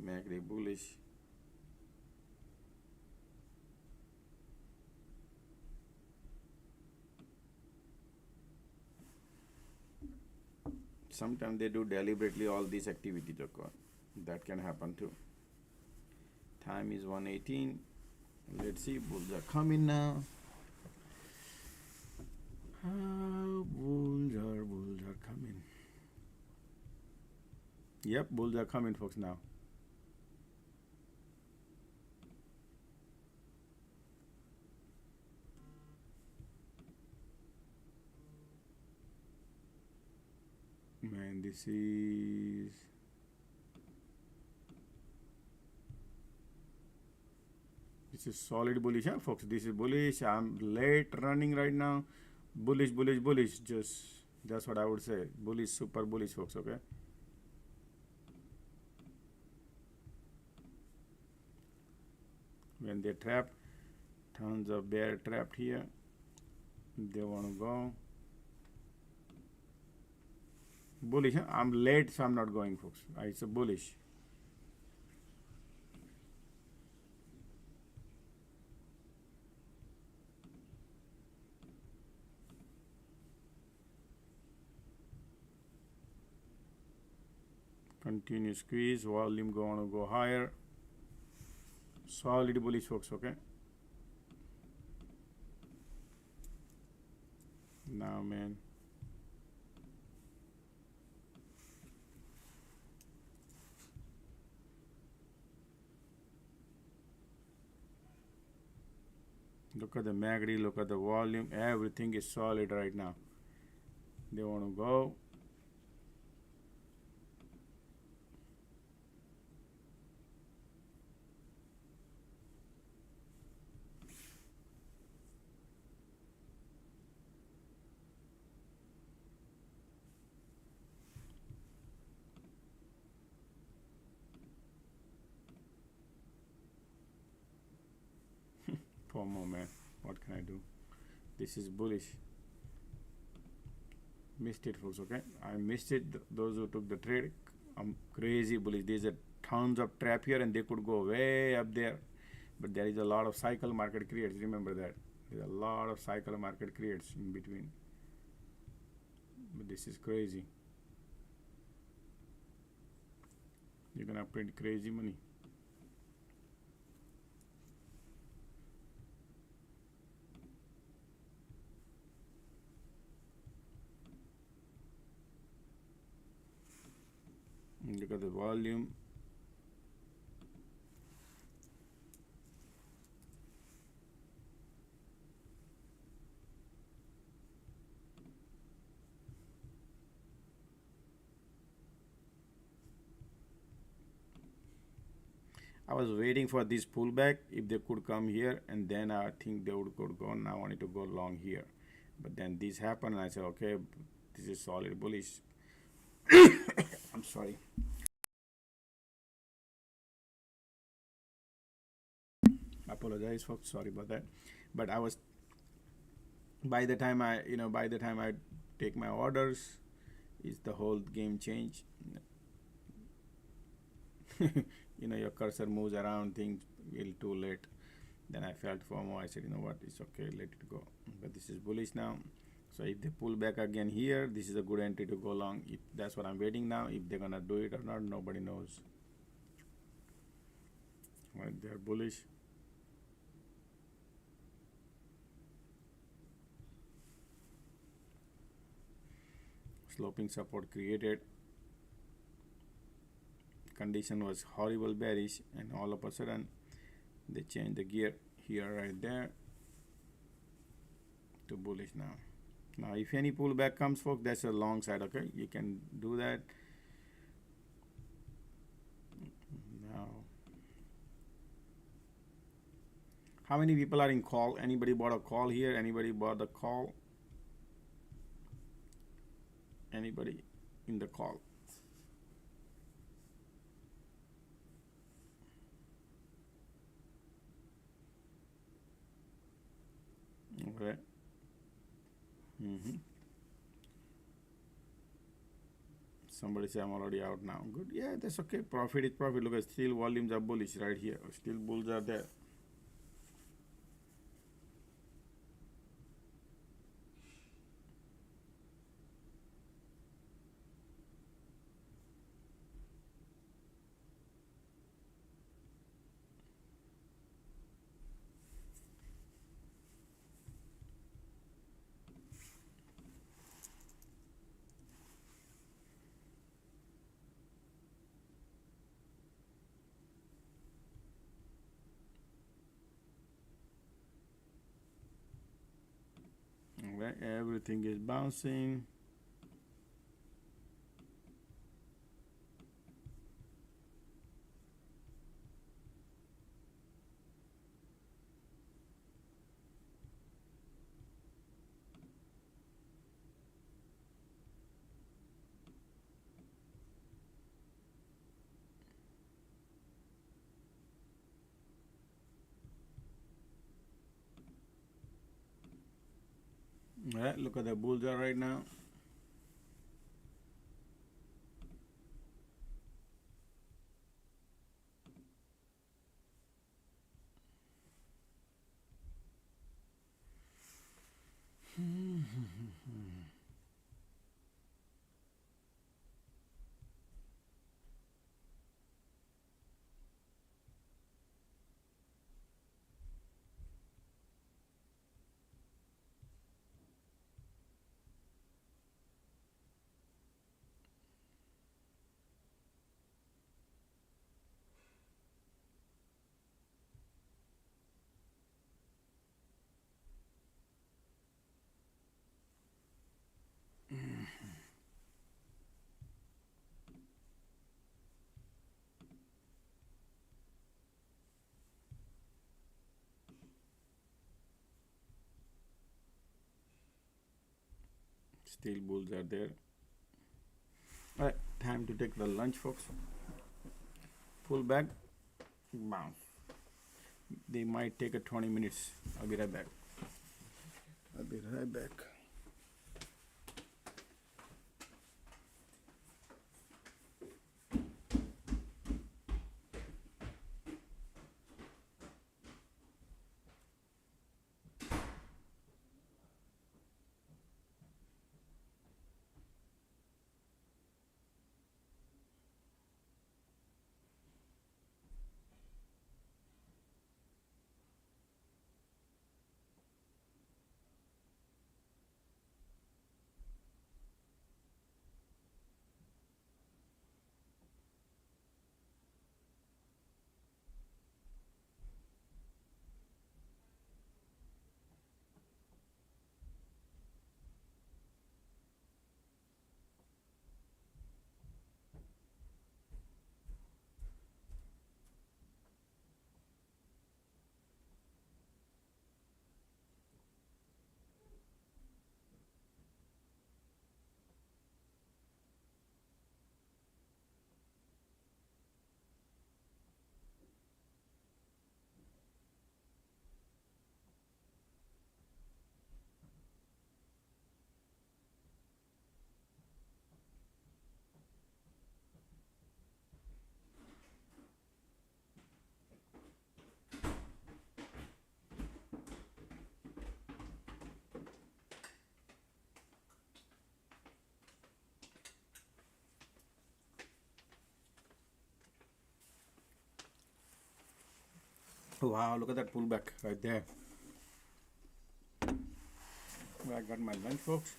MACD bullish. Sometimes they do deliberately all these activities, okay? That can happen too. Time is 1:18. Let's see, bulls are coming now. Bulls are coming. Yep, bulls are coming, folks, now. Man, this is solid bullish, huh, folks? This is bullish. I'm late running right now. Bullish. Just that's what I would say. Bullish, super bullish, folks. Okay. When they trap, tons of bear trapped here. They want to go bullish. Huh? I'm late, so I'm not going, folks. It's a bullish. Continue squeeze, volume going to go higher. Solid bullish, folks, okay? Now, man. Look at the MACD, look at the volume, everything is solid right now. They want to go. FOMO, man. What can I do? This is bullish. Missed it, folks, okay? I missed it. Those who took the trade, I'm crazy bullish. There's a tons of trap here and they could go way up there. But there is a lot of cycle market creates. Remember that. There's a lot of cycle market creates in between. But this is crazy. You're gonna print crazy money. Look at the volume. I was waiting for this pullback. If they could come here, and then I think they could go. Now I wanted to go long here, but then this happened, and I said, okay, this is solid bullish. I'm sorry. I apologize, folks. Sorry about that. But I was, by the time I take my orders, is the whole game change. Your cursor moves around, things will too late. Then I felt FOMO. I said, you know what, it's okay, let it go. But this is bullish now. So if they pull back again here, this is a good entry to go long. If that's what I'm waiting now. If they're gonna do it or not, nobody knows. Right, they're bullish. sloping support created. Condition was horrible bearish, and all of a sudden they changed the gear here, right there, to bullish now. Now if any pullback comes, folks, that's a long side. Okay, you can do that. Now, how many people are in call? Anybody bought a call here? Anybody bought the call? Anybody in the call? Okay. Somebody say I'm already out now. Good. Yeah, that's okay. Profit is profit. Look at still volumes are bullish right here. Still bulls are there. Okay, everything is bouncing. Right, look at the bulls are right now. Still bulls are there. All right, time to take the lunch, folks. Pull back, bounce. They might take a 20 minutes. I'll be right back. I'll be right back. Wow, look at that pullback right there. I got my lunch, folks.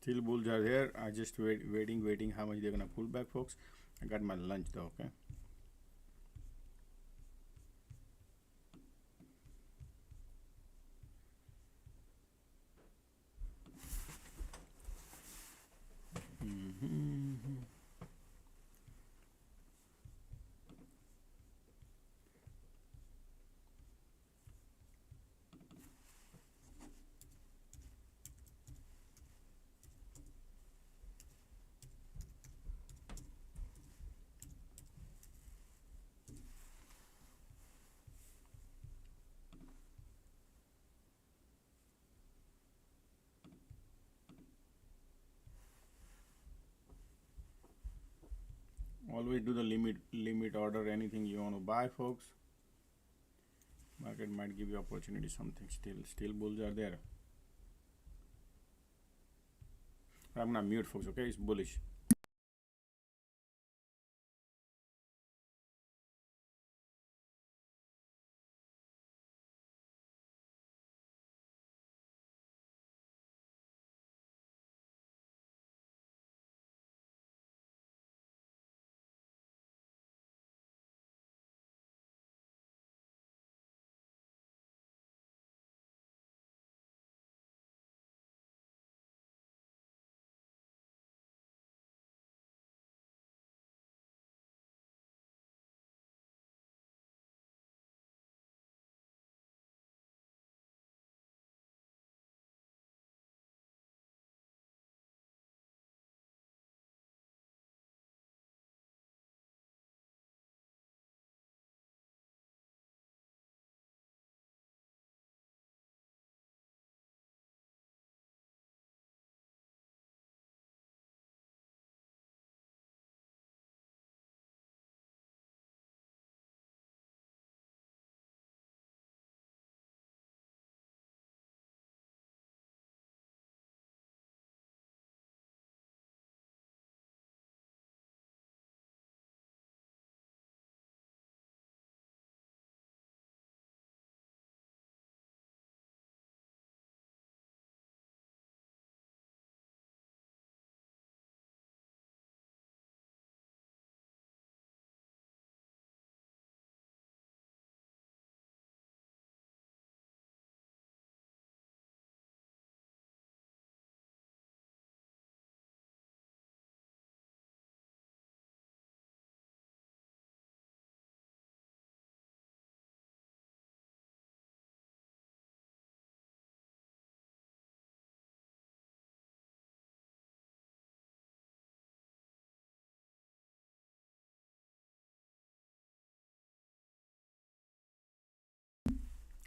Still bulls are there. I just waiting how much they're gonna pull back, folks. I got my lunch though. Okay. Always do the limit order anything you want to buy, folks. Market might give you opportunity something. Still bulls are there. I'm gonna mute, folks. Okay, it's bullish.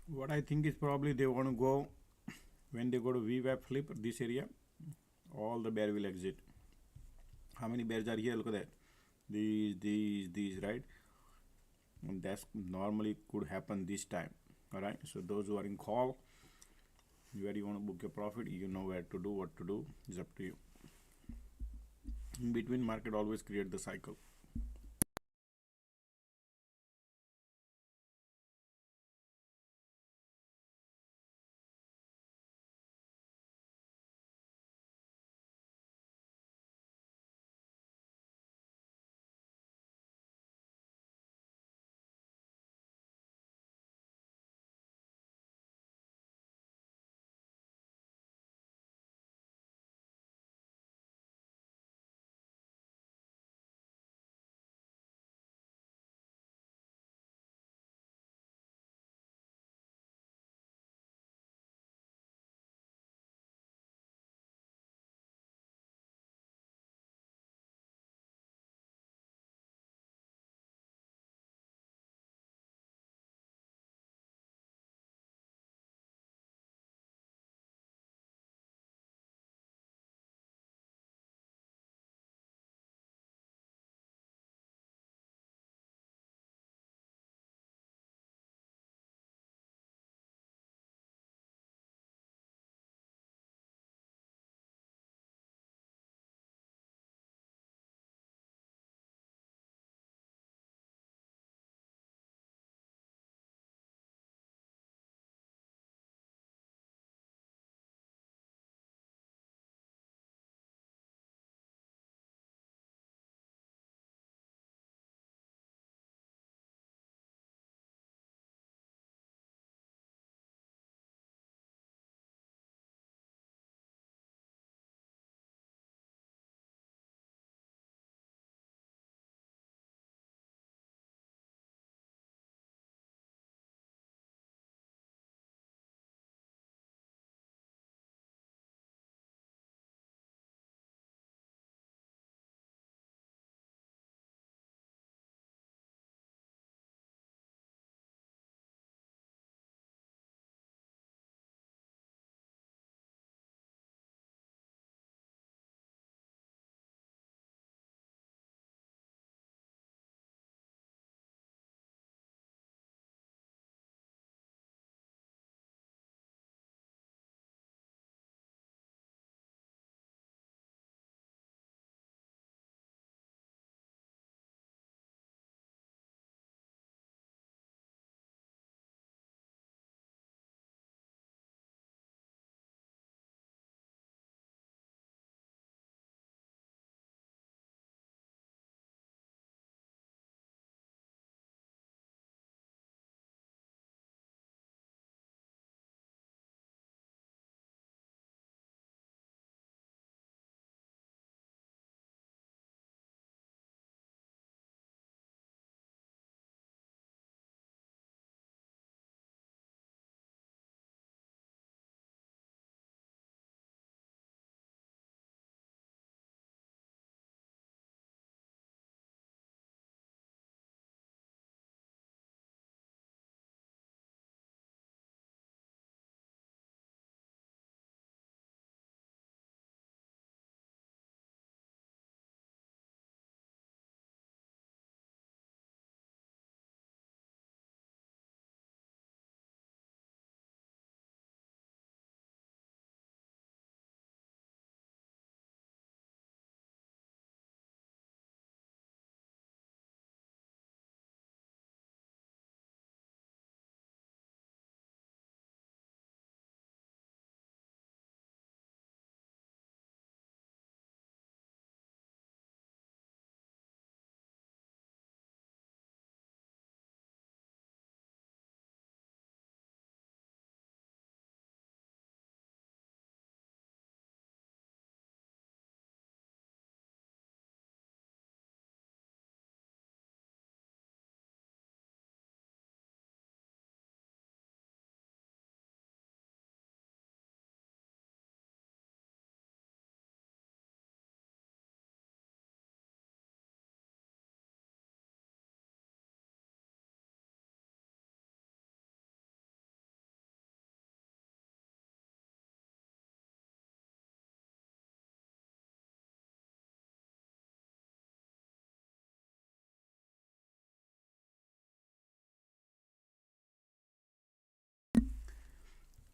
What I think is probably they want to go when they go to VWAP flip this area, all the bear will exit. How many bears are here? Look at that. These, right? And that's normally could happen this time. All right. So those who are in call, where you want to book your profit, you know where to do, what to do is up to you. In between, market always create the cycle.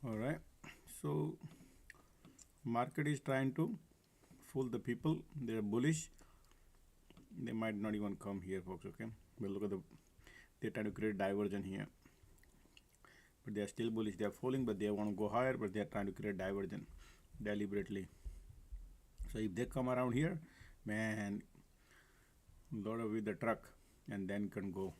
All right, so market is trying to fool the people. They're bullish. They might not even come here, folks. Okay, but look at they're trying to create diversion here, but they are still bullish. They are falling, but they want to go higher, but they are trying to create diversion deliberately. So if they come around here, man, load up with the truck and then can go.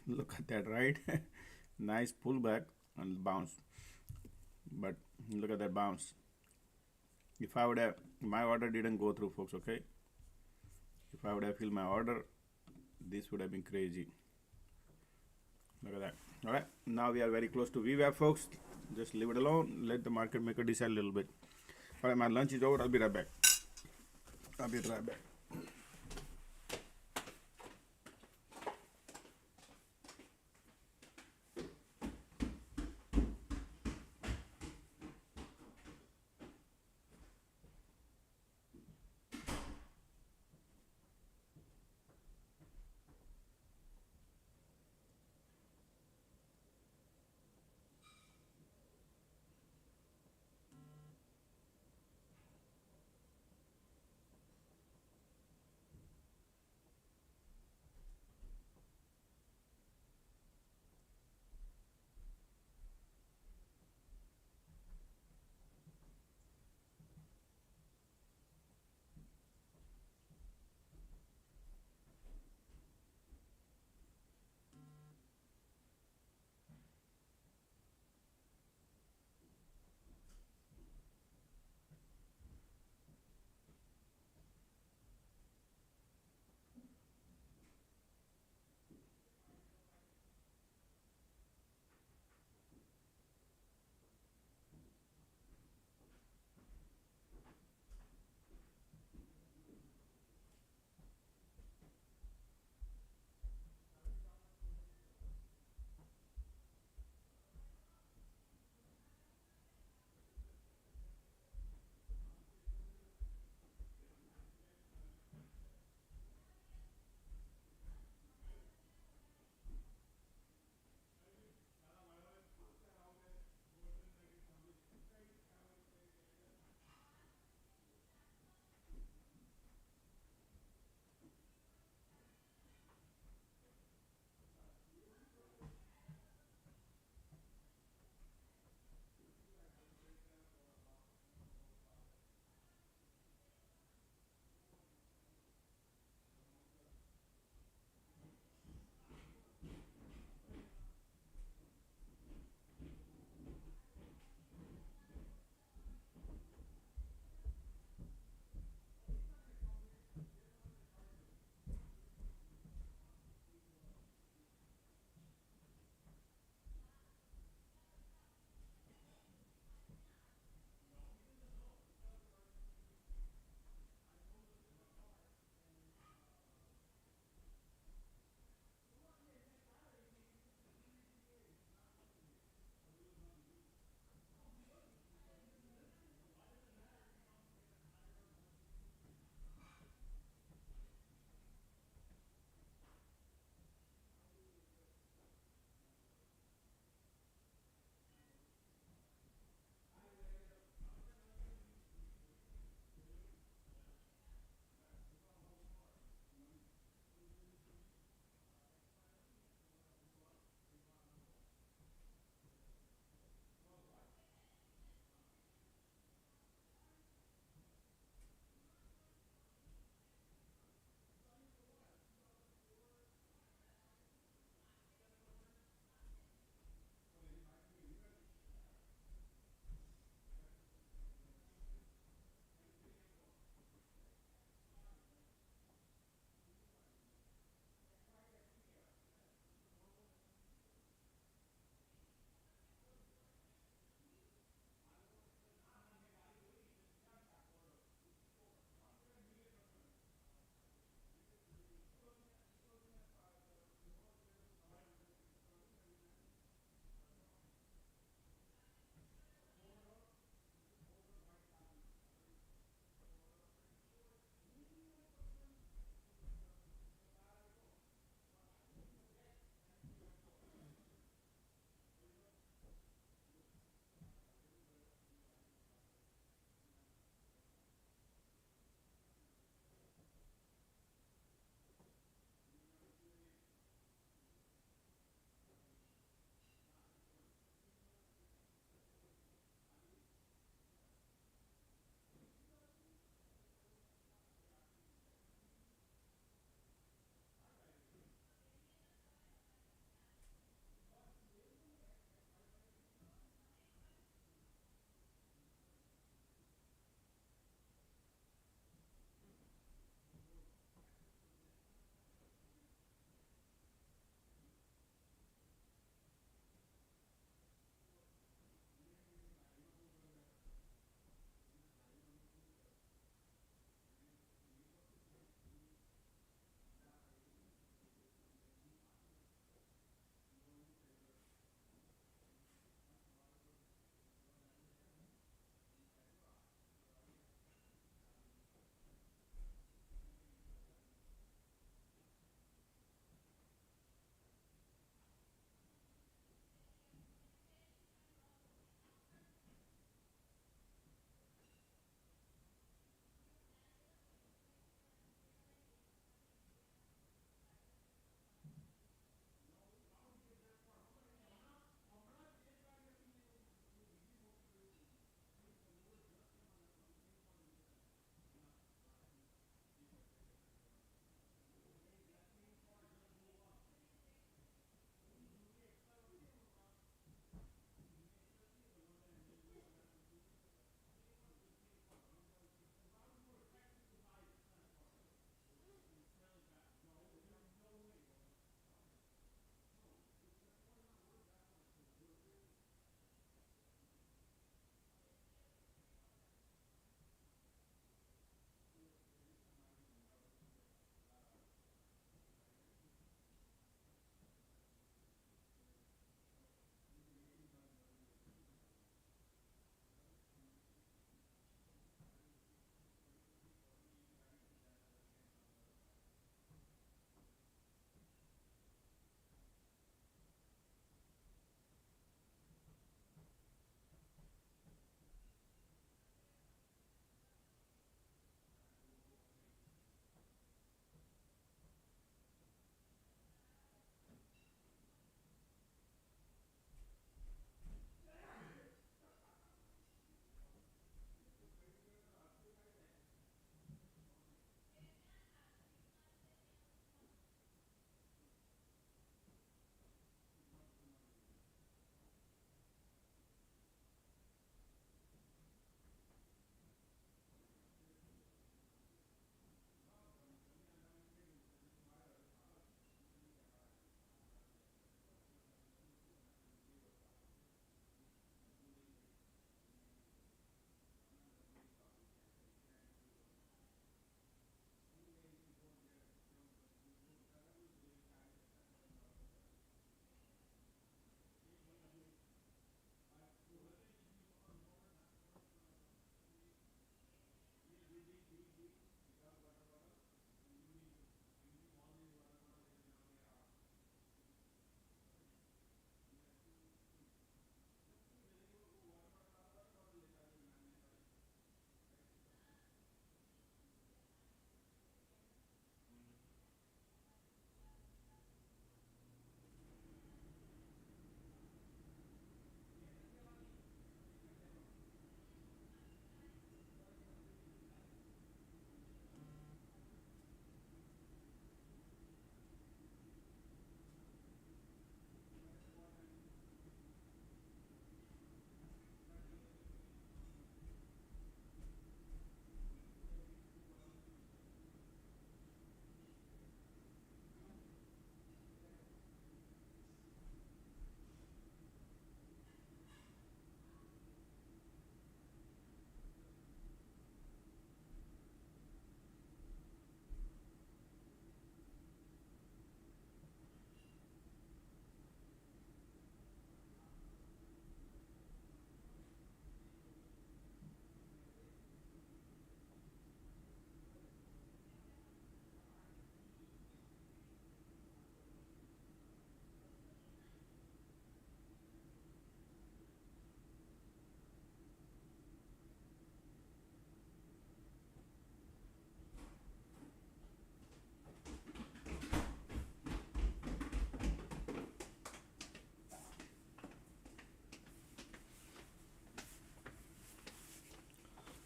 Look at that, right? Nice pullback and bounce. But look at that bounce. If I would have, my order didn't go through, folks, okay? If I would have filled my order, this would have been crazy. Look at that. All right, now we are very close to VWAP, folks. Just leave it alone. Let the market maker decide a little bit. All right, my lunch is over. I'll be right back. I'll be right back.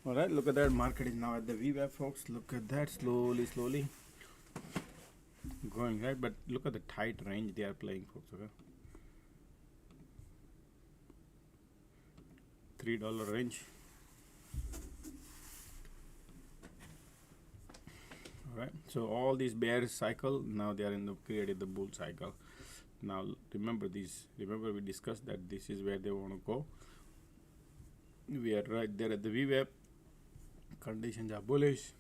All right, look at that. Market is now at the VWAP, folks. Look at that. Slowly going, right? But look at the tight range they are playing, folks. Okay, $3 range. All right. So all these bearish cycle, now they are in the created the bull cycle. Now remember this. Remember we discussed that this is where they want to go. We are right there at the VWAP. Conditions are bullish.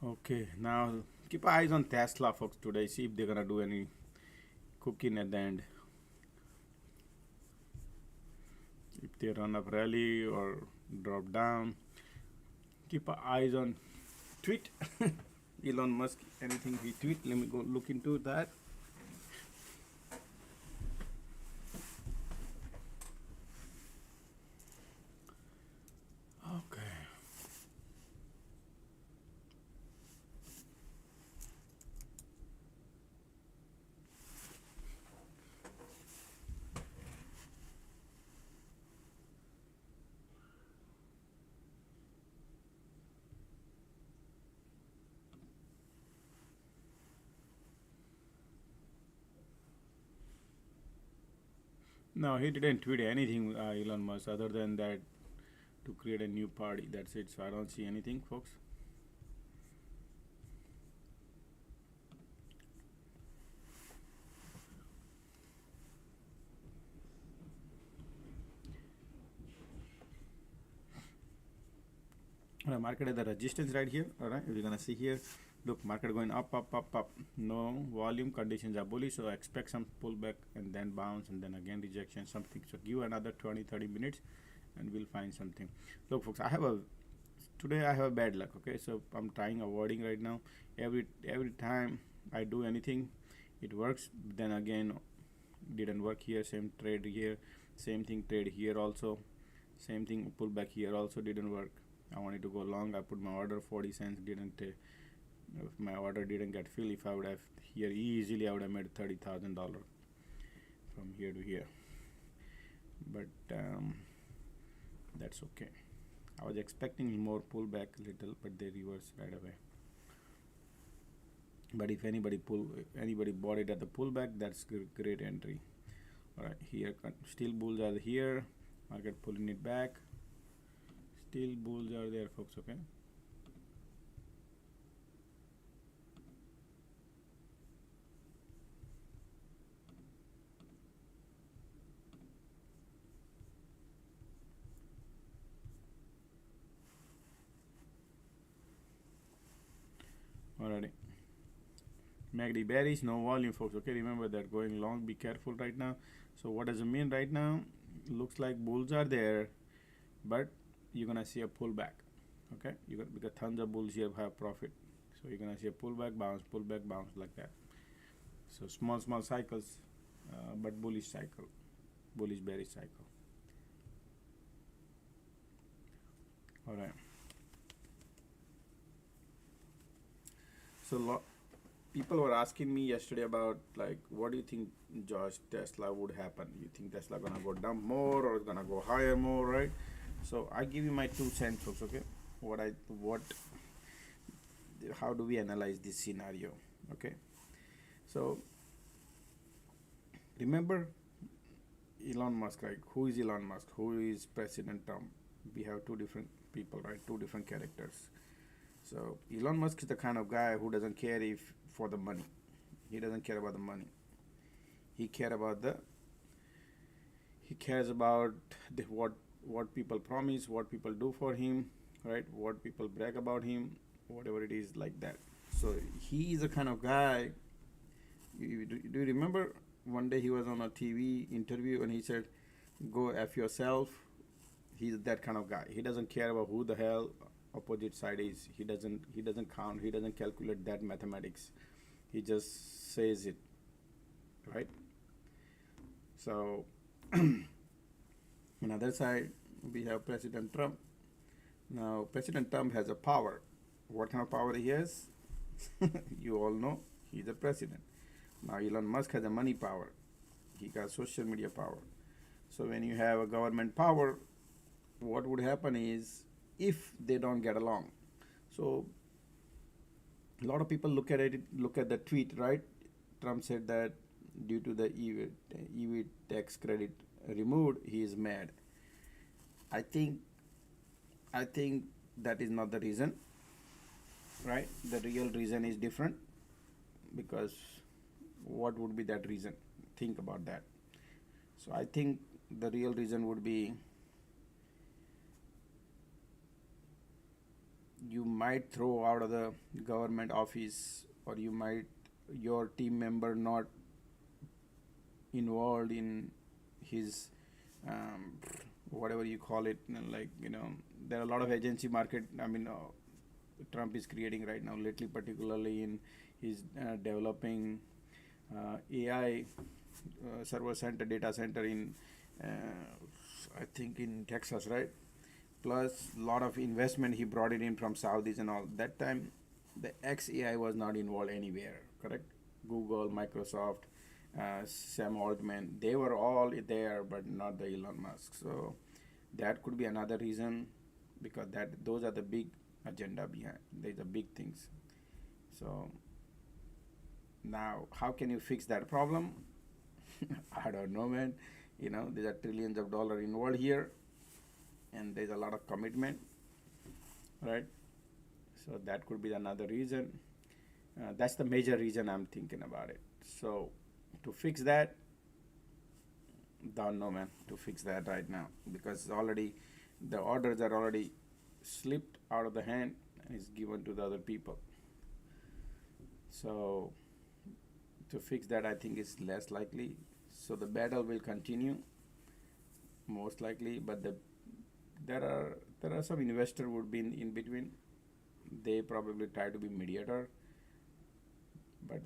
Okay, now keep eyes on Tesla, folks, today. See if they're gonna do any cooking at the end. If they run up rally or drop down. Keep eyes on tweet. Elon Musk, anything he tweet, let me go look into that. Okay. No, he didn't tweet anything, Elon Musk, other than that to create a new party. That's it. So I don't see anything, folks. Market at the resistance right here. All right, we're gonna see here. Look, market going up. No volume, conditions are bullish, so expect some pullback and then bounce and then again rejection, something. So give another 20-30 minutes and we'll find something. Look, folks, today I have a bad luck. Okay, so I'm trying avoiding right now. Every time I do anything, it works. Then again, didn't work here. Same trade here, same thing trade here also, same thing pullback here also didn't work. I wanted to go long. I put my order 40 cents. Didn't if my order didn't get filled. If I would have here easily, I would have made $30,000 from here to here. But that's okay. I was expecting more pullback little, but they reversed right away. But if anybody bought it at the pullback, that's great entry. All right, here still bulls are here. Market pulling it back. Still bulls are there, folks. Okay. Alrighty. MACD bearish, no volume, folks. Okay, remember that going long. Be careful right now. So what does it mean right now? Looks like bulls are there, but you're gonna see a pullback. Okay, because tons of bulls here have profit, so you're gonna see a pullback, bounce like that. So small cycles, but bullish cycle, bullish bearish cycle. All right. So people were asking me yesterday about, like, what do you think, Josh, Tesla would happen? You think Tesla gonna go down more or it's gonna go higher more, right? So I give you my 2 cents, folks. Okay, how do we analyze this scenario? Okay, so remember Elon Musk, right? Who is Elon Musk? Who is President Trump? We have 2 different people, right? 2 different characters. So Elon Musk is the kind of guy who doesn't care for the money. He doesn't care about the money. He cares about what people promise, what people do for him, right? What people brag about him, whatever it is, like that. So he is the kind of guy. Do you remember one day he was on a TV interview and he said, "Go F yourself." He's that kind of guy. He doesn't care about who the hell opposite side is. He doesn't count. He doesn't calculate that mathematics. He just says it, right? So on the other side, we have President Trump. Now, President Trump has a power. What kind of power he has? You all know. He's the president. Now, Elon Musk has a money power. He got social media power. So when you have a government power, what would happen is, if they don't get along, so a lot of people look at it, look at the tweet, right? Trump said that due to the EV tax credit removed, he is mad. I think that is not the reason, right? The real reason is different, because what would be that reason? Think about that. So I think the real reason would be, you might throw out of the government office, or you might, your team member not involved in his whatever you call it, like, there are a lot of agency market, Trump is creating right now lately, particularly in his developing AI server center, data center in I think in Texas, right? Plus a lot of investment he brought it in from Saudis and all. That time the XAI was not involved anywhere, correct? Google, Microsoft, Sam Altman, they were all there, but not the Elon Musk. So that could be another reason, because those are the big agenda behind. There's the big things. So now, how can you fix that problem? I don't know, man. There are trillions of dollars involved here, and there's a lot of commitment, right? So that could be another reason. That's the major reason I'm thinking about it. So to fix that, don't know, man, to fix that right now, because already the orders are already slipped out of the hand and is given to the other people. So to fix that, I think is less likely. So the battle will continue, most likely, but there are some investor would be in between. They probably try to be mediator, but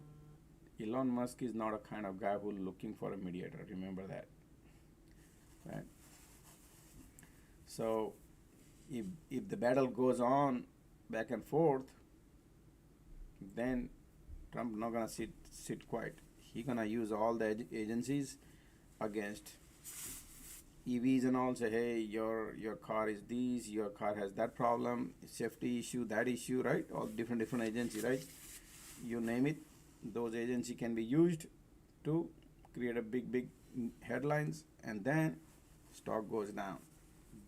Elon Musk is not a kind of guy who's looking for a mediator. Remember that, right? So if the battle goes on back and forth, then Trump not gonna sit quiet. He gonna use all the agencies against EVs and all. Say, hey, your car is this, your car has that problem, safety issue, that issue, right? All different agencies, right? You name it, those agencies can be used to create a big headlines, and then stock goes down.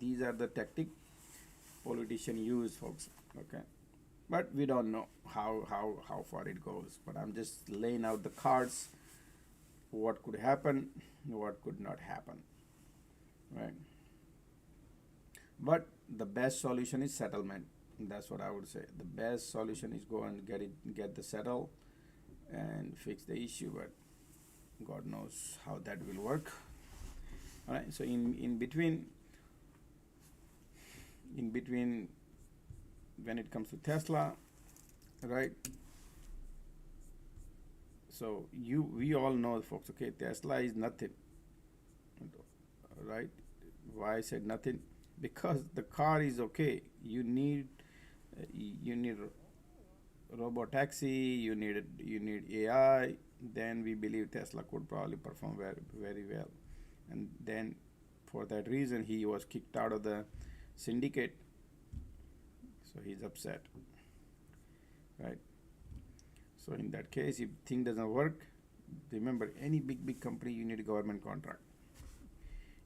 These are the tactic politicians use, folks. Okay, but we don't know how far it goes. But I'm just laying out the cards. What could happen, what could not happen, right? But the best solution is settlement. That's what I would say. The best solution is go and get the settle and fix the issue. But God knows how that will work. All right. So in between, when it comes to Tesla, right? So we all know, folks. Okay, Tesla is nothing, right? Why I said nothing? Because the car is okay. You need robot taxi. You need AI. Then we believe Tesla could probably perform very, very well. And then for that reason, he was kicked out of the syndicate. So he's upset, right? So in that case, if thing doesn't work, remember, any big company, you need a government contract.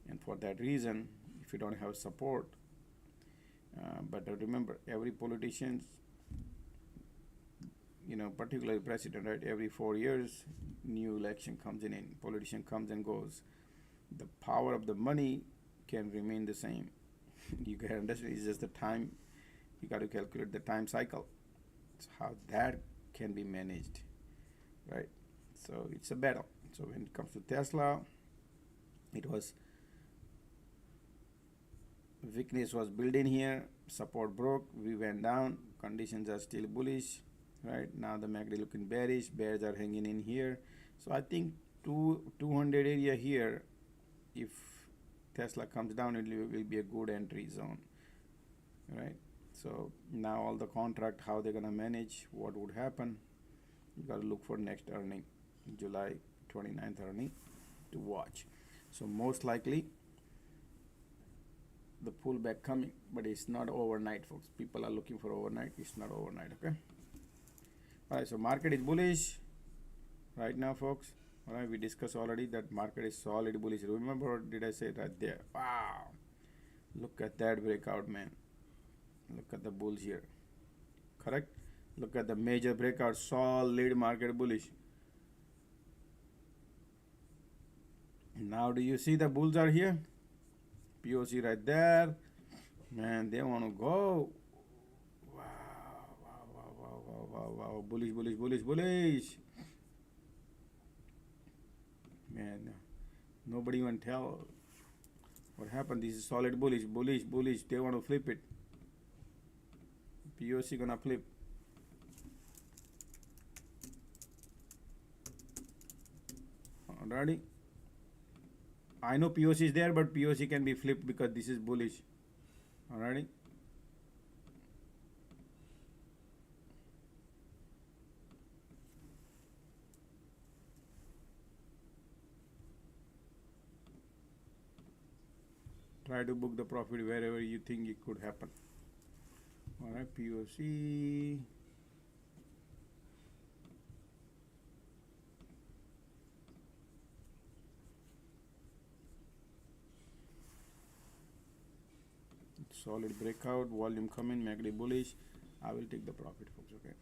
And for that reason, if you don't have support, but remember, every politician, particularly president, right? Every 4 years, new election comes in, and politician comes and goes. The power of the money can remain the same. You can understand, it's just the time. You got to calculate the time cycle. So how that can be managed, right? So it's a battle. So when it comes to Tesla, it was weakness was built in here, support broke, we went down, conditions are still bullish, right? Now the MACD looking bearish, bears are hanging in here. So I think 200 area here, if Tesla comes down, it will be a good entry zone, right? So now all the contract, how they're gonna manage, what would happen, you gotta look for next earning, July 29th earning to watch. So most likely the pullback coming, but it's not overnight, folks. People are looking for overnight. It's not overnight. Okay. All right. So market is bullish right now, folks. All right. We discussed already that market is solid bullish. Remember what did I say right there? Wow. Look at that breakout, man. Look at the bulls here. Correct. Look at the major breakout. Solid market bullish. Now do you see the bulls are here? POC right there. Man, they want to go. Wow, wow, wow, wow, wow, wow, wow. Bullish, bullish, bullish, bullish. Man, nobody even tell what happened. This is solid bullish, bullish, bullish. They want to flip it. POC gonna flip. Already. I know POC is there, but POC can be flipped because this is bullish. Alrighty. Try to book the profit wherever you think it could happen. Alright, POC. Solid breakout, volume coming, MACD bullish. I will take the profit, folks. Okay.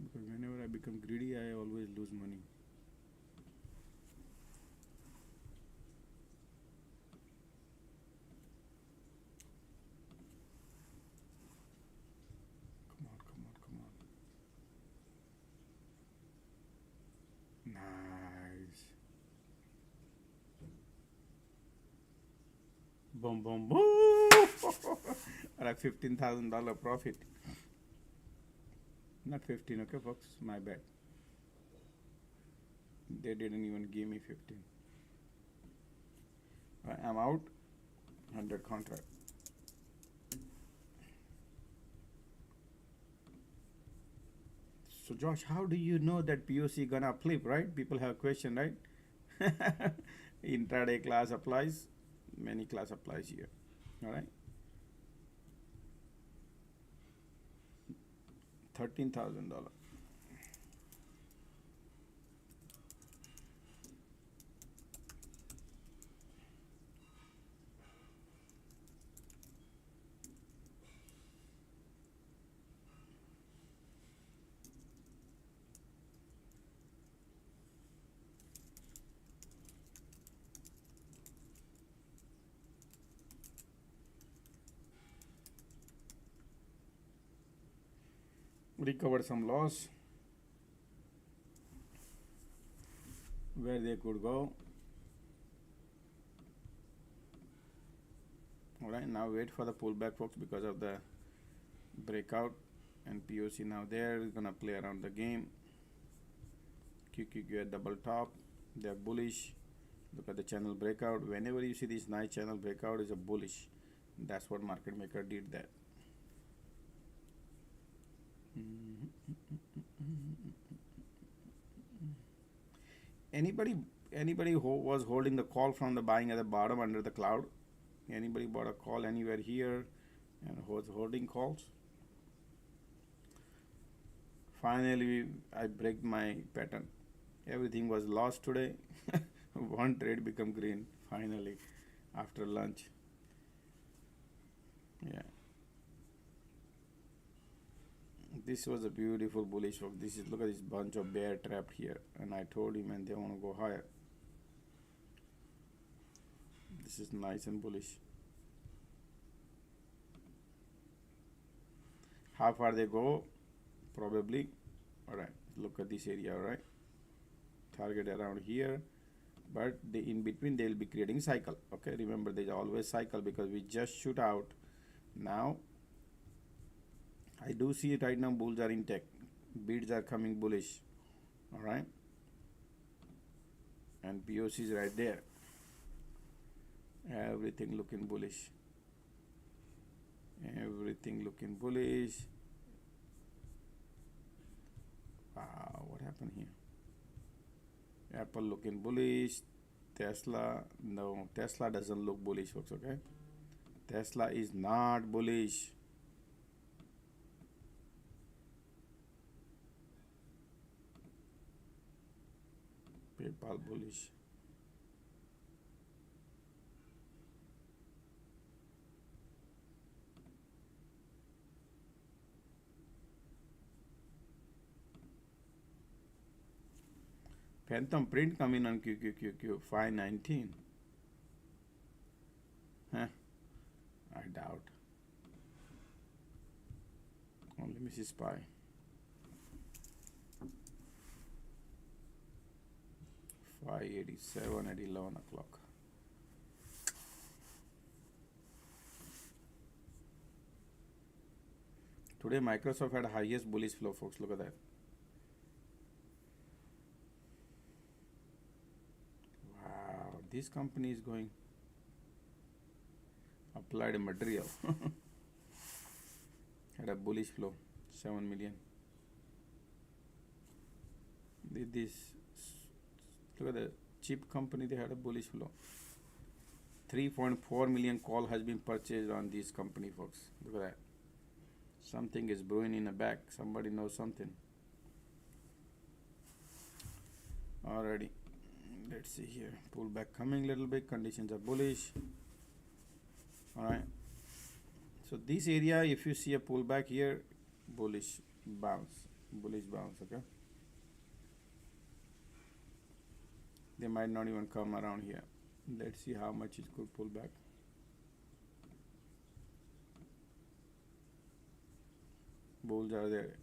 Because whenever I become greedy, I always lose money. Come on, come on, come on. Nice. Boom, boom, boom. Alright, $15,000 profit. Not 15, okay, folks. My bad. They didn't even give me 15. I'm out. 100 contract. So Josh, how do you know that POC gonna flip, right? People have a question, right? Intraday class applies. Many class applies here. All right. $13,000. Recovered some loss where they could go. Alright, now wait for the pullback, folks, because of the breakout and POC now there is gonna play around the game. QQQ at double top, they're bullish. Look at the channel breakout. Whenever you see this nice channel breakout is a bullish. That's what market maker did that. Anybody who was holding the call from the buying at the bottom under the cloud? Anybody bought a call anywhere here and was holding calls? Finally, I break my pattern. Everything was lost today. One trade become green finally after lunch. Yeah. This was a beautiful bullish work. This is, look at this bunch of bear trapped here, and I told him, and they want to go higher. This is nice and bullish. How far they go? Probably. All right. Look at this area. All right. Target around here, but in between they will be creating cycle. Okay. Remember, there's always cycle because we just shoot out. Now I do see it right now. Bulls are intact. Bids are coming bullish. All right. And POC is right there. Everything looking bullish. Everything looking bullish. Wow. happened here? Apple looking bullish. Tesla, no, Tesla doesn't look bullish, folks. Okay, Tesla is not bullish. PayPal bullish. Phantom print coming on QQQQ 519. Huh? I doubt. Oh, let me see SPY. 587 at 11 o'clock. Today Microsoft had highest bullish flow, folks. Look at that. Wow, this company is going. Applied Material had a bullish flow, 7 million. This, look at the chip company, they had a bullish flow. 3.4 million call has been purchased on this company, folks. Look at that. Something is brewing in the back. Somebody knows something. Alrighty, let's see here. Pullback coming a little bit. Conditions are bullish. Alright. So this area, if you see a pullback here, bullish bounce. Bullish bounce, okay? They might not even come around here. Let's see how much it could pull back. Bulls are there.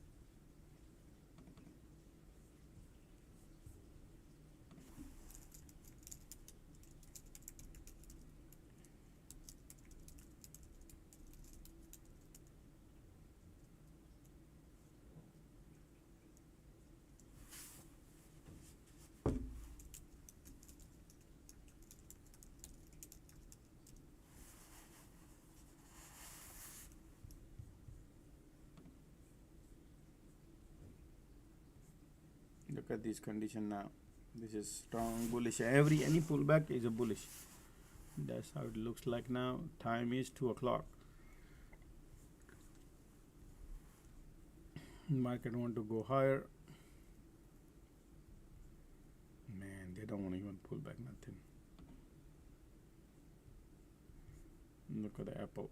Look at this condition now. This is strong bullish. Any pullback is a bullish. That's how it looks like now. Time is 2 o'clock. Market want to go higher. Man, they don't want to even pull back nothing. Look at the Apple.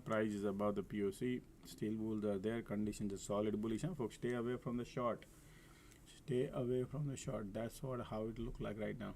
Price is above the POC. Still bulls are there. Conditions are solid bullish. Huh, folks, stay away from the short. Stay away from the short. That's how it look like right now.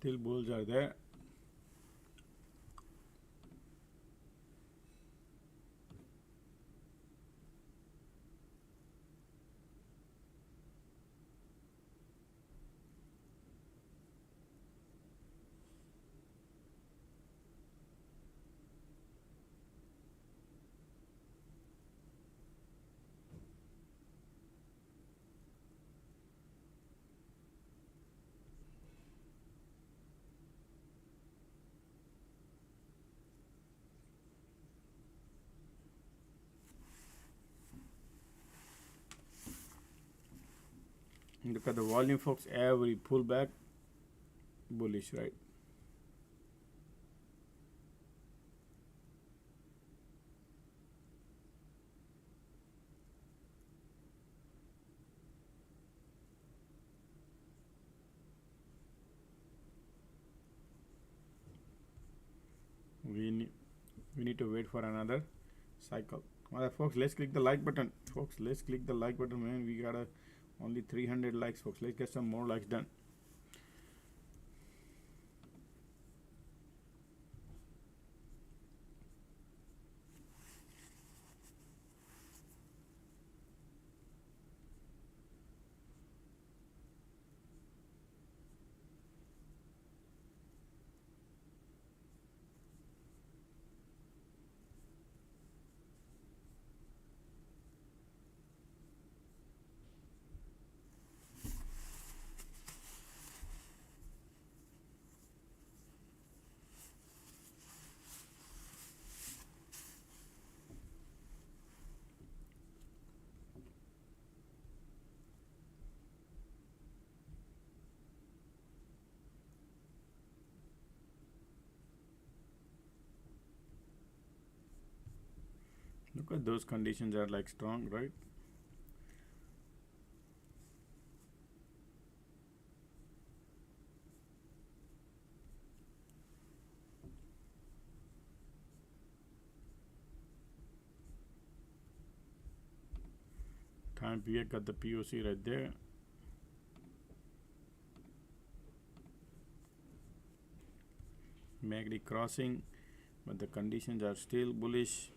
Still bulls are there. Look at the volume, folks. Every pullback bullish, right? We need to wait for another cycle. All right, folks, let's click the like button. Folks, let's click the like button, man. We got only 300 likes, folks. Let's get some more likes done. Look at those conditions are like strong, right? Time period got the POC right there. MACD crossing, but the conditions are still bullish.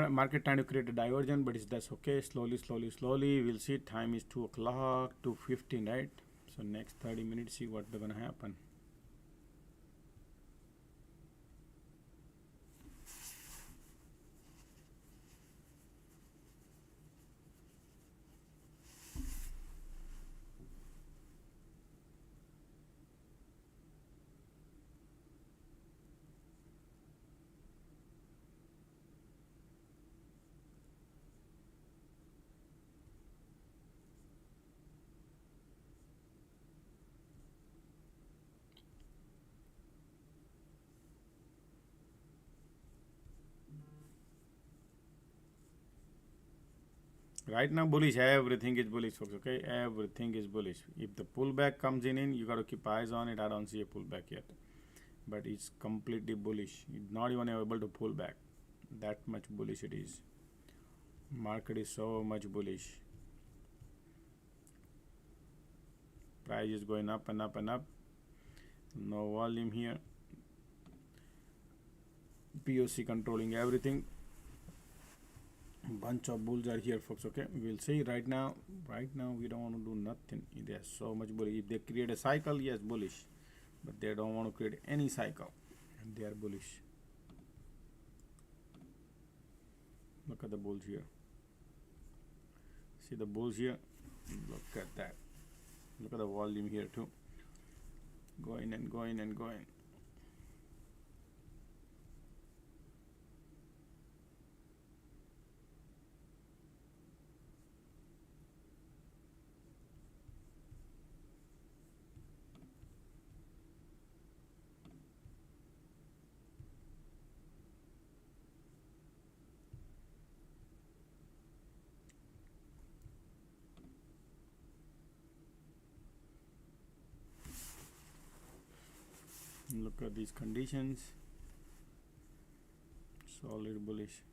Market trying to create a diversion, but that's okay. Slowly. We'll see. Time is 2 o'clock, 2:15, right? So next 30 minutes, see what's gonna happen. Right now, bullish. Everything is bullish, folks. Okay, everything is bullish. If the pullback comes in, you got to keep eyes on it. I don't see a pullback yet, but it's completely bullish. It's not even able to pull back. That much bullish it is. Market is so much bullish. Price is going up and up and up. No volume here. POC controlling everything. Bunch of bulls are here, folks. Okay, we'll see. Right now we don't want to do nothing. There's so much bullish. If they create a cycle, yes, bullish, but they don't want to create any cycle, and they are bullish. Look at the bulls here. See the bulls here. Look at that. Look at the volume here too. Going and going and going. Look at these conditions. Solid bullish.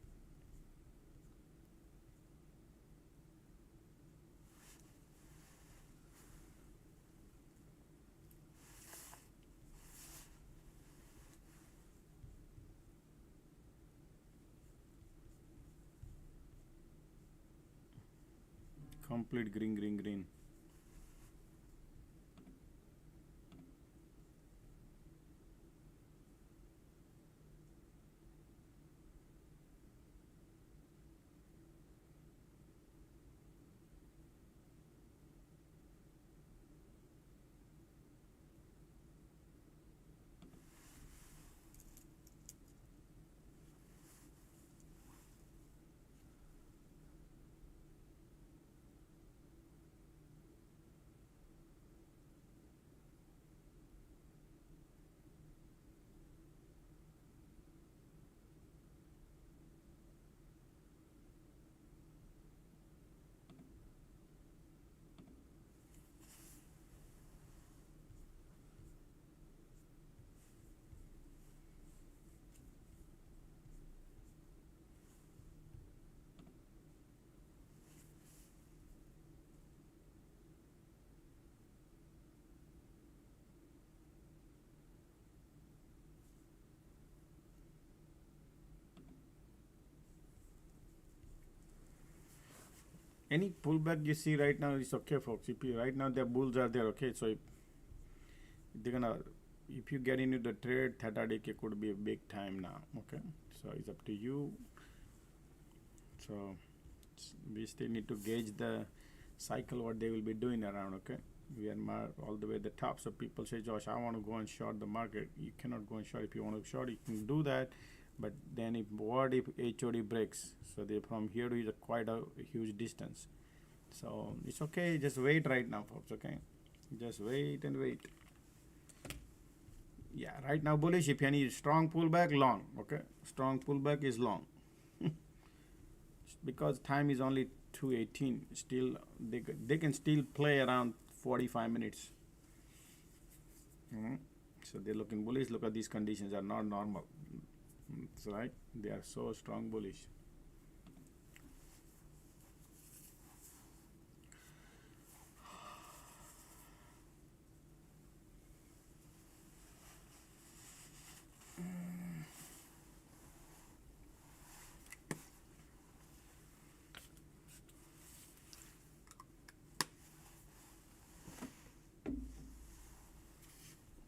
Complete green, green, green. Any pullback you see right now is okay, folks. If you right now the bulls are there, okay. So if they're gonna, if you get into the trade, theta decay could be a big time now. Okay, so it's up to you. So we still need to gauge the cycle what they will be doing around. Okay, we are all the way at the top. So people say, Josh, I want to go and short the market. You cannot go and short. If you want to short, you can do that. But then if HOD breaks, so they from here to is quite a huge distance. So it's okay, just wait right now, folks. Okay, just wait and wait. Yeah, right now bullish. If any strong pullback, long. Okay, strong pullback is long. Because time is only 2:18. Still, they can still play around 45 minutes. So they're looking bullish. Look at these conditions are not normal. That's right. They are so strong bullish.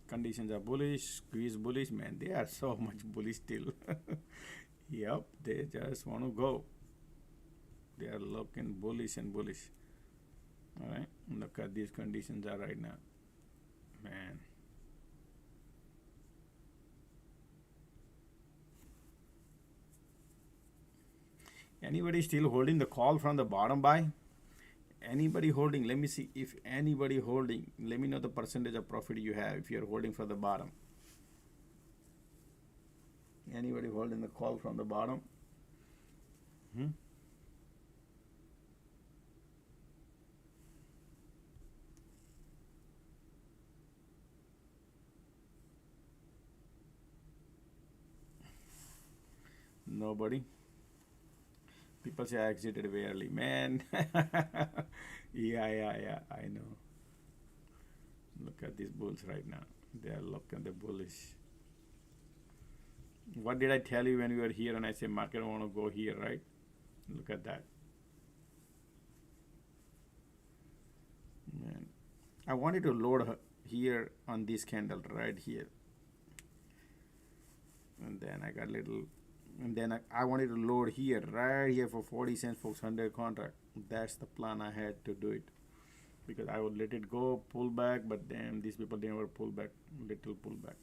Conditions are bullish, squeeze bullish, man. They are so much bullish still. Yep, they just want to go. They are looking bullish and bullish. All right, look at these conditions are right now, man. Anybody still holding the call from the bottom buy? Anybody holding? Let me see if anybody holding. Let me know the percentage of profit you have if you're holding from the bottom. Anybody holding the call from the bottom? Nobody. People say I exited way early, man. Yeah, I know. Look at these bulls right now. They are looking the bullish. What did I tell you when we were here and I say market want to go here, right? Look at that. Man, I wanted to load here on this candle right here. And then I got a little, and then I wanted to load here, right here for 40 cents for 100 contract. That's the plan I had to do it. Because I would let it go, pull back, but then these people never pull back, little pullback.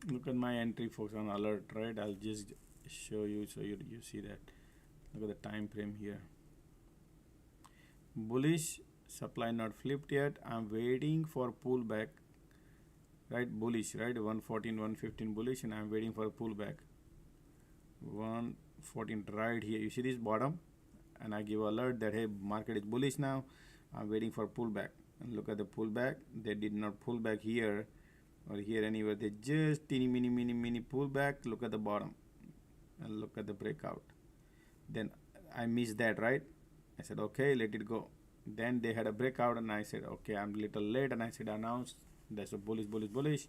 Look at my entry, folks, on alert, right? I'll just show you so you see that. Look at the time frame here. Bullish, supply not flipped yet. I'm waiting for pullback, right? Bullish, right? 114, 115 bullish, and I'm waiting for a pullback. 114 right here. You see this bottom? And I give alert that hey, market is bullish now. I'm waiting for pullback. And look at the pullback. They did not pull back here or here anywhere. They just teeny mini pullback. Look at the bottom and look at the breakout. Then I missed that, right? I said okay, let it go. Then they had a breakout and I said okay, I'm a little late, and I said announce that's a bullish.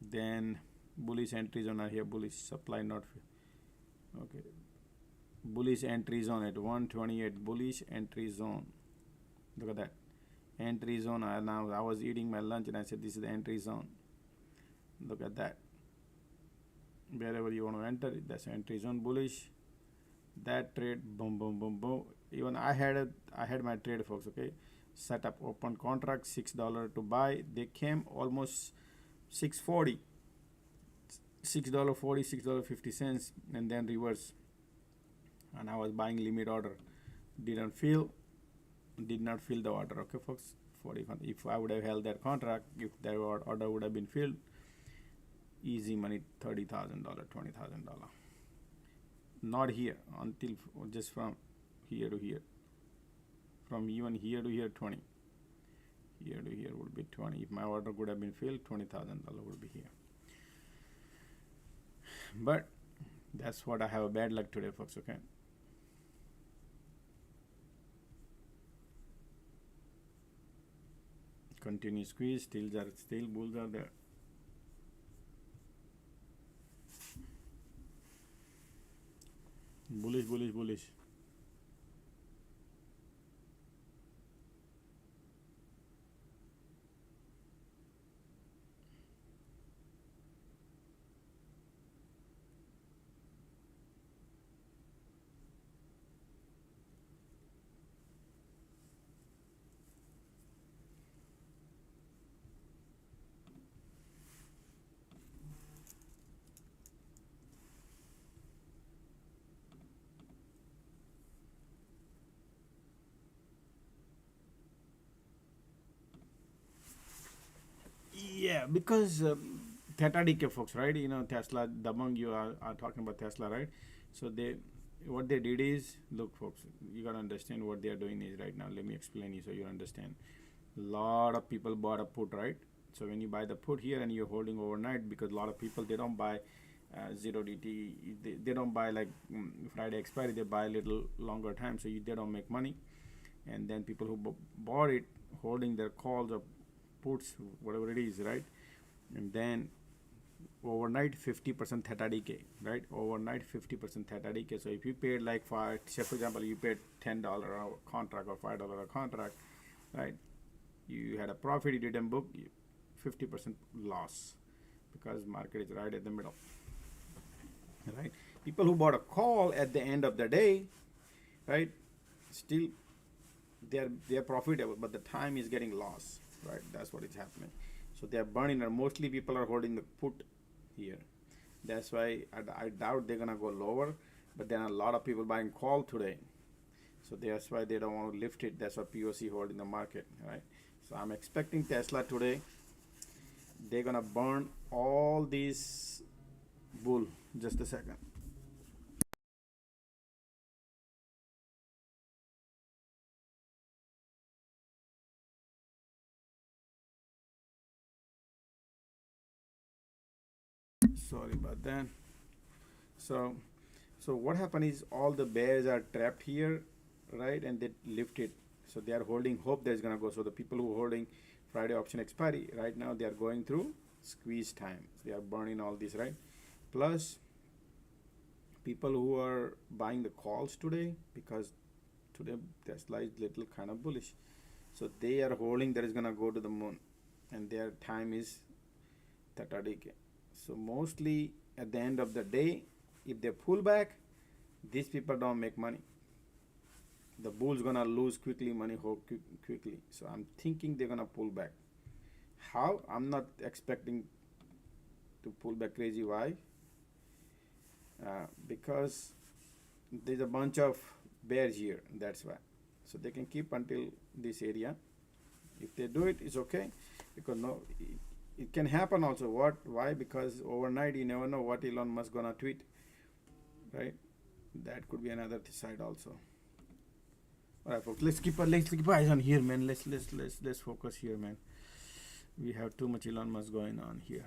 Then bullish entry zone are here. Bullish supply not okay. Bullish entry zone at 128. Bullish entry zone. Look at that entry zone. Now I was eating my lunch and I said this is the entry zone. Look at that. Wherever you want to enter, that's entry zone. Bullish. That trade, boom. Even I had my trade, folks. Okay, set up open contract, $6 to buy. They came almost $6.40, $6.40, $6.50, and then reverse. And I was buying limit order. Did not fill the order. Okay, folks. 41. If I would have held that contract, if that order would have been filled, easy money, $30,000, $20,000. Not here until just from here to here. From even here to here, 20. Here to here would be 20. If my order could have been filled, $20,000 would be here. But that's what I have a bad luck today, folks. Okay. Continue squeeze. Still bulls are there. Bullish. Yeah, because theta decay, folks, right? You know, Tesla, the among you are talking about Tesla, right? So what they did is, look, folks, you gotta understand what they are doing is right now. Let me explain you so you understand. A lot of people bought a put, right? So when you buy the put here and you're holding overnight, because a lot of people, they don't buy 0DT, they don't buy like Friday expiry, they buy a little longer time, so they don't make money. And then people who bought it holding their calls or puts, whatever it is, right? And then overnight 50% theta decay, right? Overnight 50% theta decay. So if you paid like say for example, you paid $10 a contract or $5 a contract, right? You had a profit, you didn't book, 50% loss because market is right at the middle, right? People who bought a call at the end of the day, right? Still they're profitable, but the time is getting lost, right? That's what is happening. So they're burning, and mostly people are holding the put here. That's why I doubt they're gonna go lower, but then a lot of people buying call today, so that's why they don't want to lift it. That's what POC holding the market, right? So I'm expecting Tesla today, they're gonna burn all these bull. Just a second. Sorry about that. So what happened is all the bears are trapped here, right? And they lift it. So they are holding hope that's gonna go. So the people who are holding Friday option expiry right now, they are going through squeeze time. So they are burning all this, right? Plus people who are buying the calls today, because today Tesla is little kind of bullish. So they are holding that is gonna go to the moon, and their time is theta decay. So mostly at the end of the day, if they pull back, these people don't make money. the bulls gonna lose quickly money quickly. So I'm thinking they're gonna pull back. How? I'm not expecting to pull back crazy. Why? Because there's a bunch of bears here, that's why. So they can keep until this area. If they do it, it's okay, because it can happen also. Why? Because overnight you never know what Elon Musk gonna tweet, right? That could be another side also. All right, folks, let's keep eyes on here, man. Let's focus here, man. We have too much Elon Musk going on here.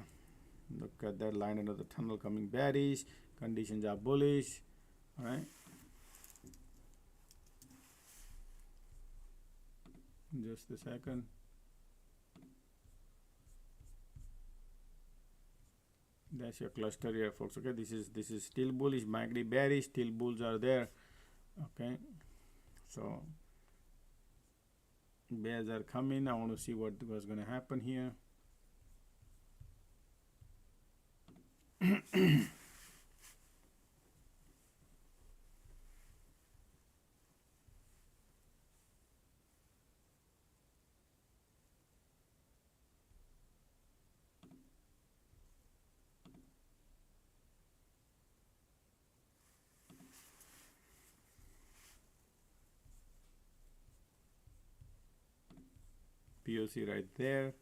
Look at that line under the tunnel coming bearish. Conditions are bullish. All right. Just a second. That's your cluster here, folks. Okay, this is still bullish, MACD bearish, still bulls are there. Okay, so bears are coming. I want to see what was going to happen here. POC right there.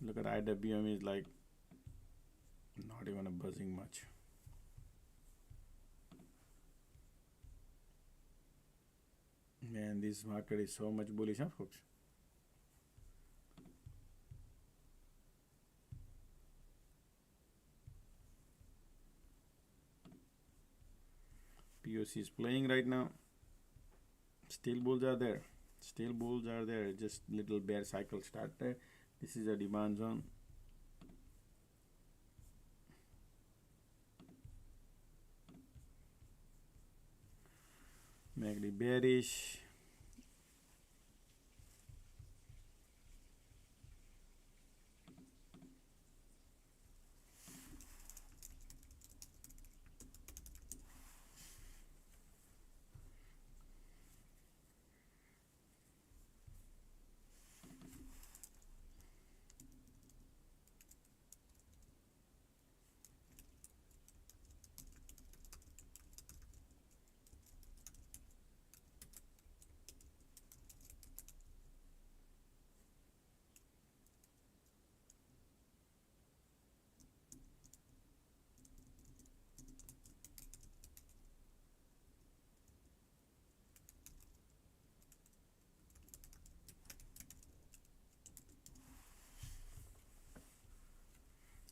Look at IWM is like not even a buzzing much. Man, this market is so much bullish, huh, folks? POC is playing right now. Still bulls are there. Still bulls are there. Just little bear cycle started. This is a demand zone. MACD bearish.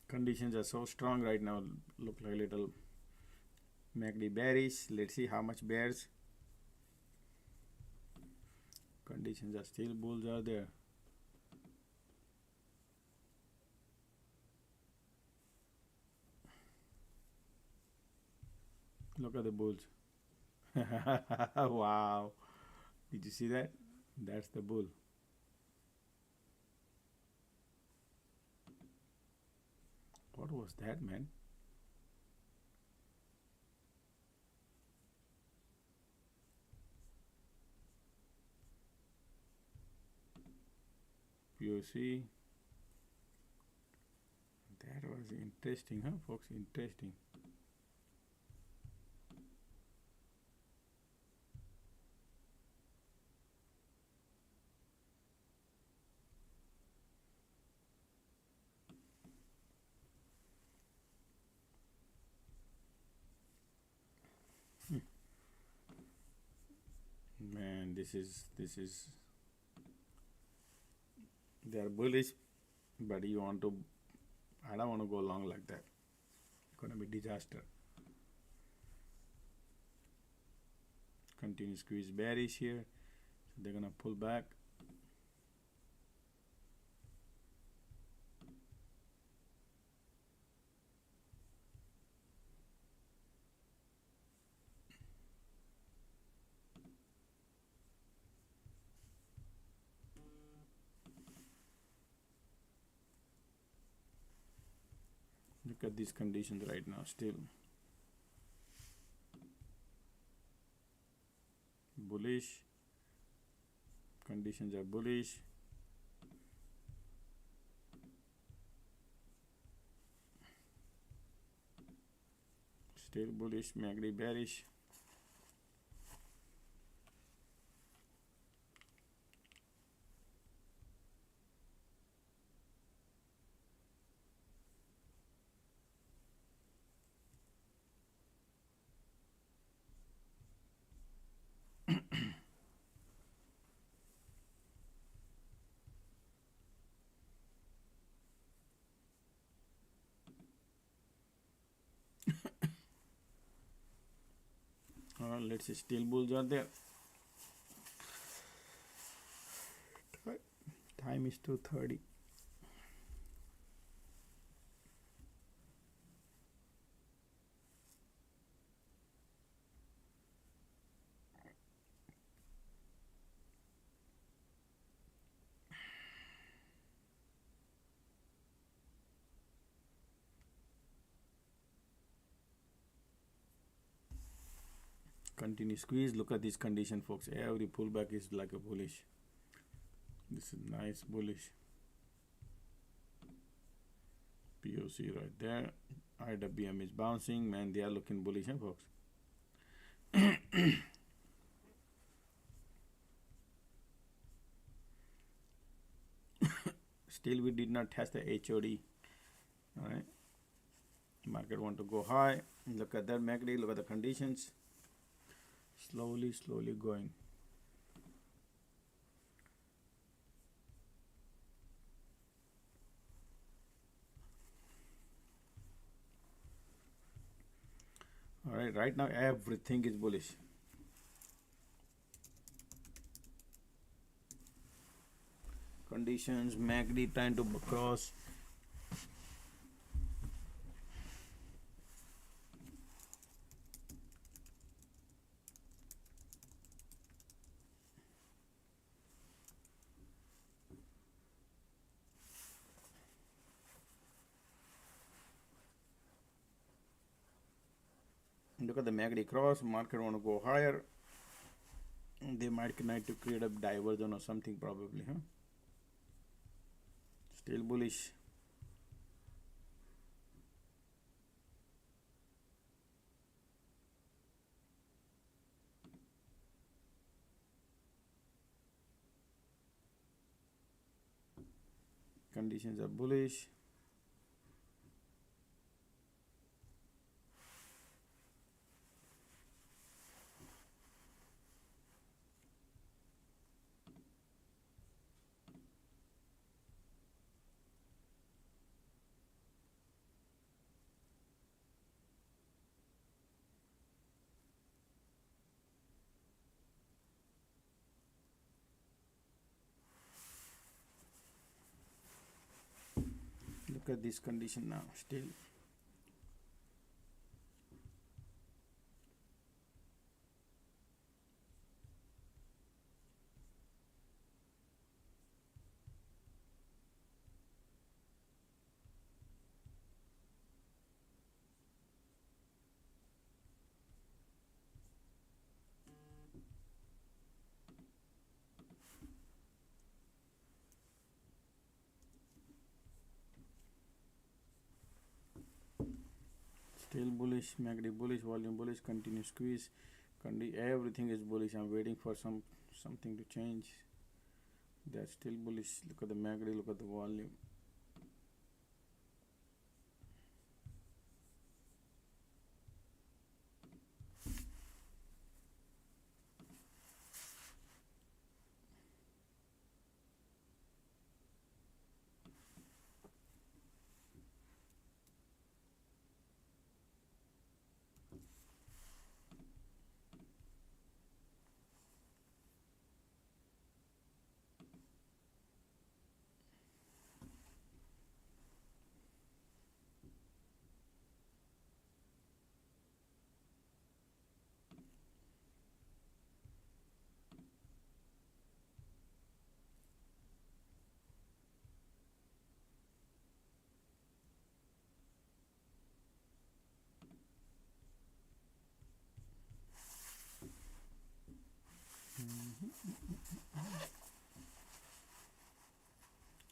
Conditions are so strong right now. Look like a little MACD bearish. Let's see how much bears. Conditions are still bulls are there. Look at the bulls. Wow. Did you see that? That's the bull. What was that, man? POC. That was interesting, huh, folks? Interesting. Man, this is they are bullish, but you want to, I don't want to go long like that. It's gonna be disaster. Continue squeeze bearish here, so they're gonna pull back. Look at these conditions right now, still bullish. Conditions are bullish. Still bullish, MACD bearish. Let's see, still bulls are there. Time is 2:30. Continue squeeze. Look at this condition, folks. Every pullback is like a bullish. This is nice bullish. POC right there. IWM is bouncing. Man, they are looking bullish, huh, folks? Still, we did not test the HOD. All right. Market want to go high. Look at that MACD. Look at the conditions. Slowly going. All right, right now everything is bullish. Conditions, MACD trying to cross. Look at the MACD cross. Market want to go higher. They might need to create a diversion or something probably, huh? Still bullish. Conditions are bullish. Look at this condition now, still. Still bullish, MACD bullish, volume bullish, continue squeeze, everything is bullish. I'm waiting for something to change. That's still bullish. Look at the MACD, look at the volume.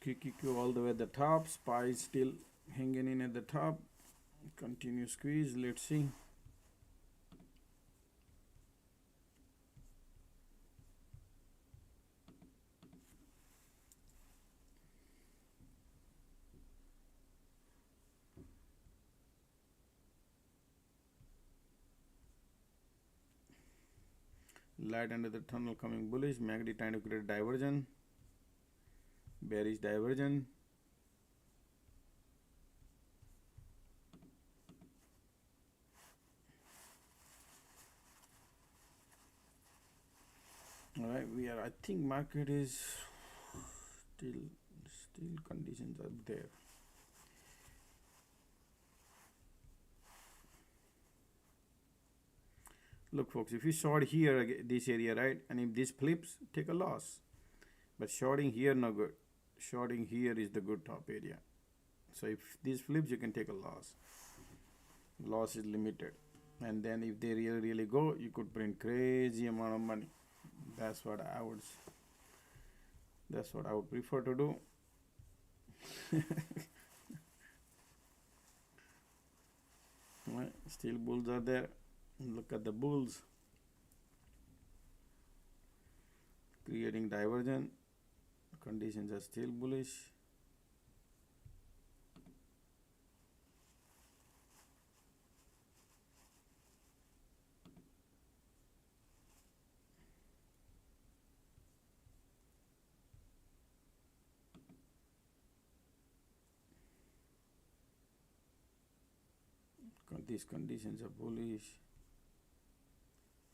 QQQ all the way at the top. SPY is still hanging in at the top. Continue squeeze. Let's see. Light under the tunnel coming bullish. MACD trying to create diversion. Bearish diversion. All right, I think market is still conditions are there. Look folks, if you short here, this area, right, and if this flips, take a loss. But shorting here, no good. Shorting here is the good top area. So if this flips, you can take a loss. Loss is limited. And then if they really go, you could print crazy amount of money. That's what I would prefer to do. Right, still bulls are there. Look at the bulls creating diversion. Conditions are still bullish. These conditions are bullish,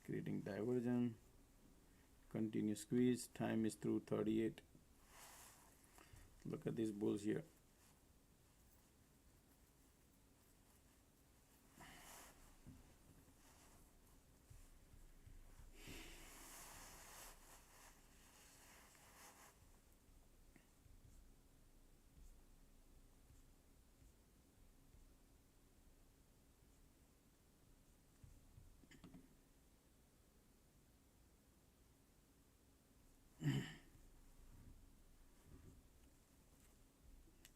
creating diversion. Continue squeeze. Time is through 38. Look at these bulls here.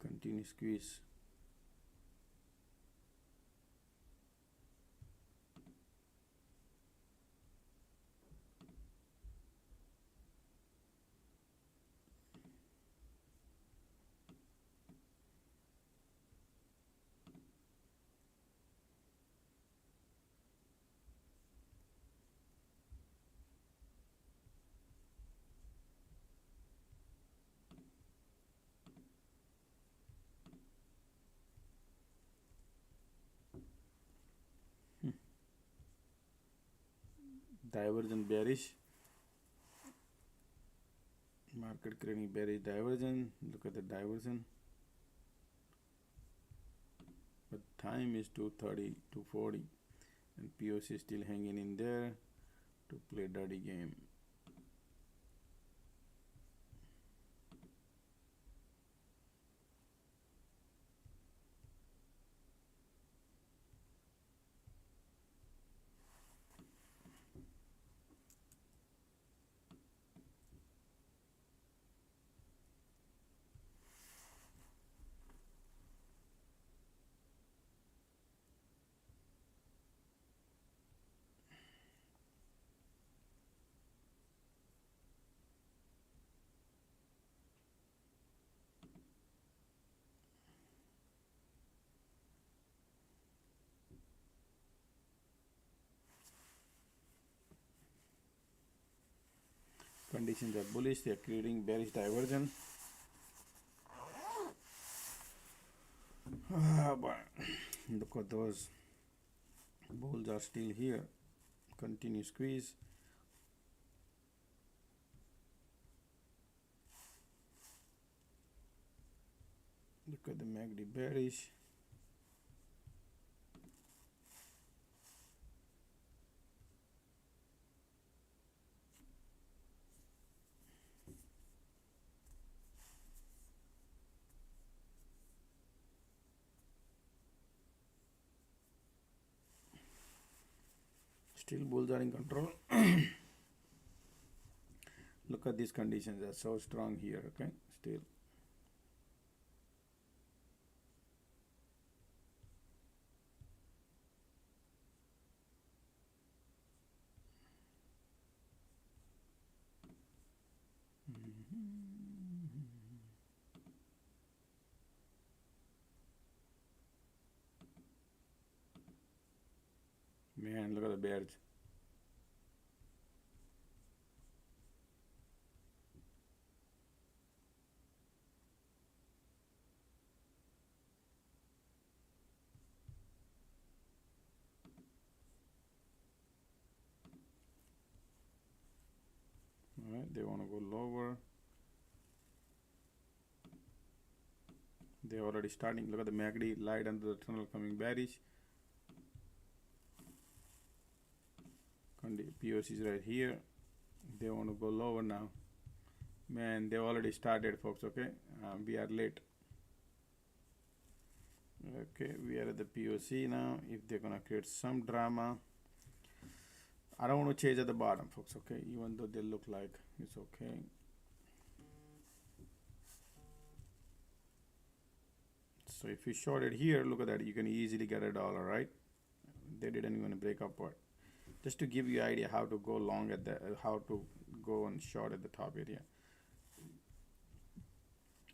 Continue squeeze. Diversion bearish. Market creating bearish diversion. Look at the diversion. But time is 2:30, 2:40, and POC still hanging in there to play dirty game. Conditions are bullish. They are creating bearish diversion. But look at those bulls are still here. Continue squeeze. Look at the MACD bearish. Still bulls are in control. Look at these conditions, are so strong here. Okay, still Man, look at the bears. All right, they want to go lower. They're already starting. Look at the MACD light under the tunnel coming bearish. POC is right here. They want to go lower now. Man, they already started, folks. Okay, we are late. Okay, we are at the POC now. If they're gonna create some drama, I don't want to chase at the bottom, folks. Okay, even though they look like it's okay. So if you shorted here, look at that. You can easily get $1, right? They didn't even break apart. Just to give you an idea how to go long at the, how to go and short at the top area.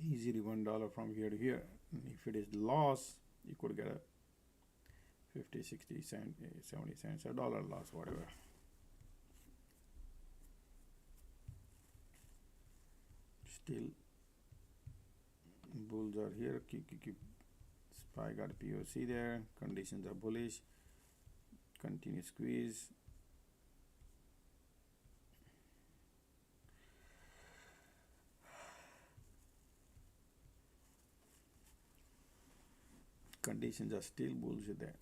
Easily $1 from here to here. And if it is loss, you could get a 50, 60 cents, 70 cents, $1 loss, whatever. Still, bulls are here. Keep. SPY got POC there. Conditions are bullish. Continue squeeze. Conditions are still bullish there.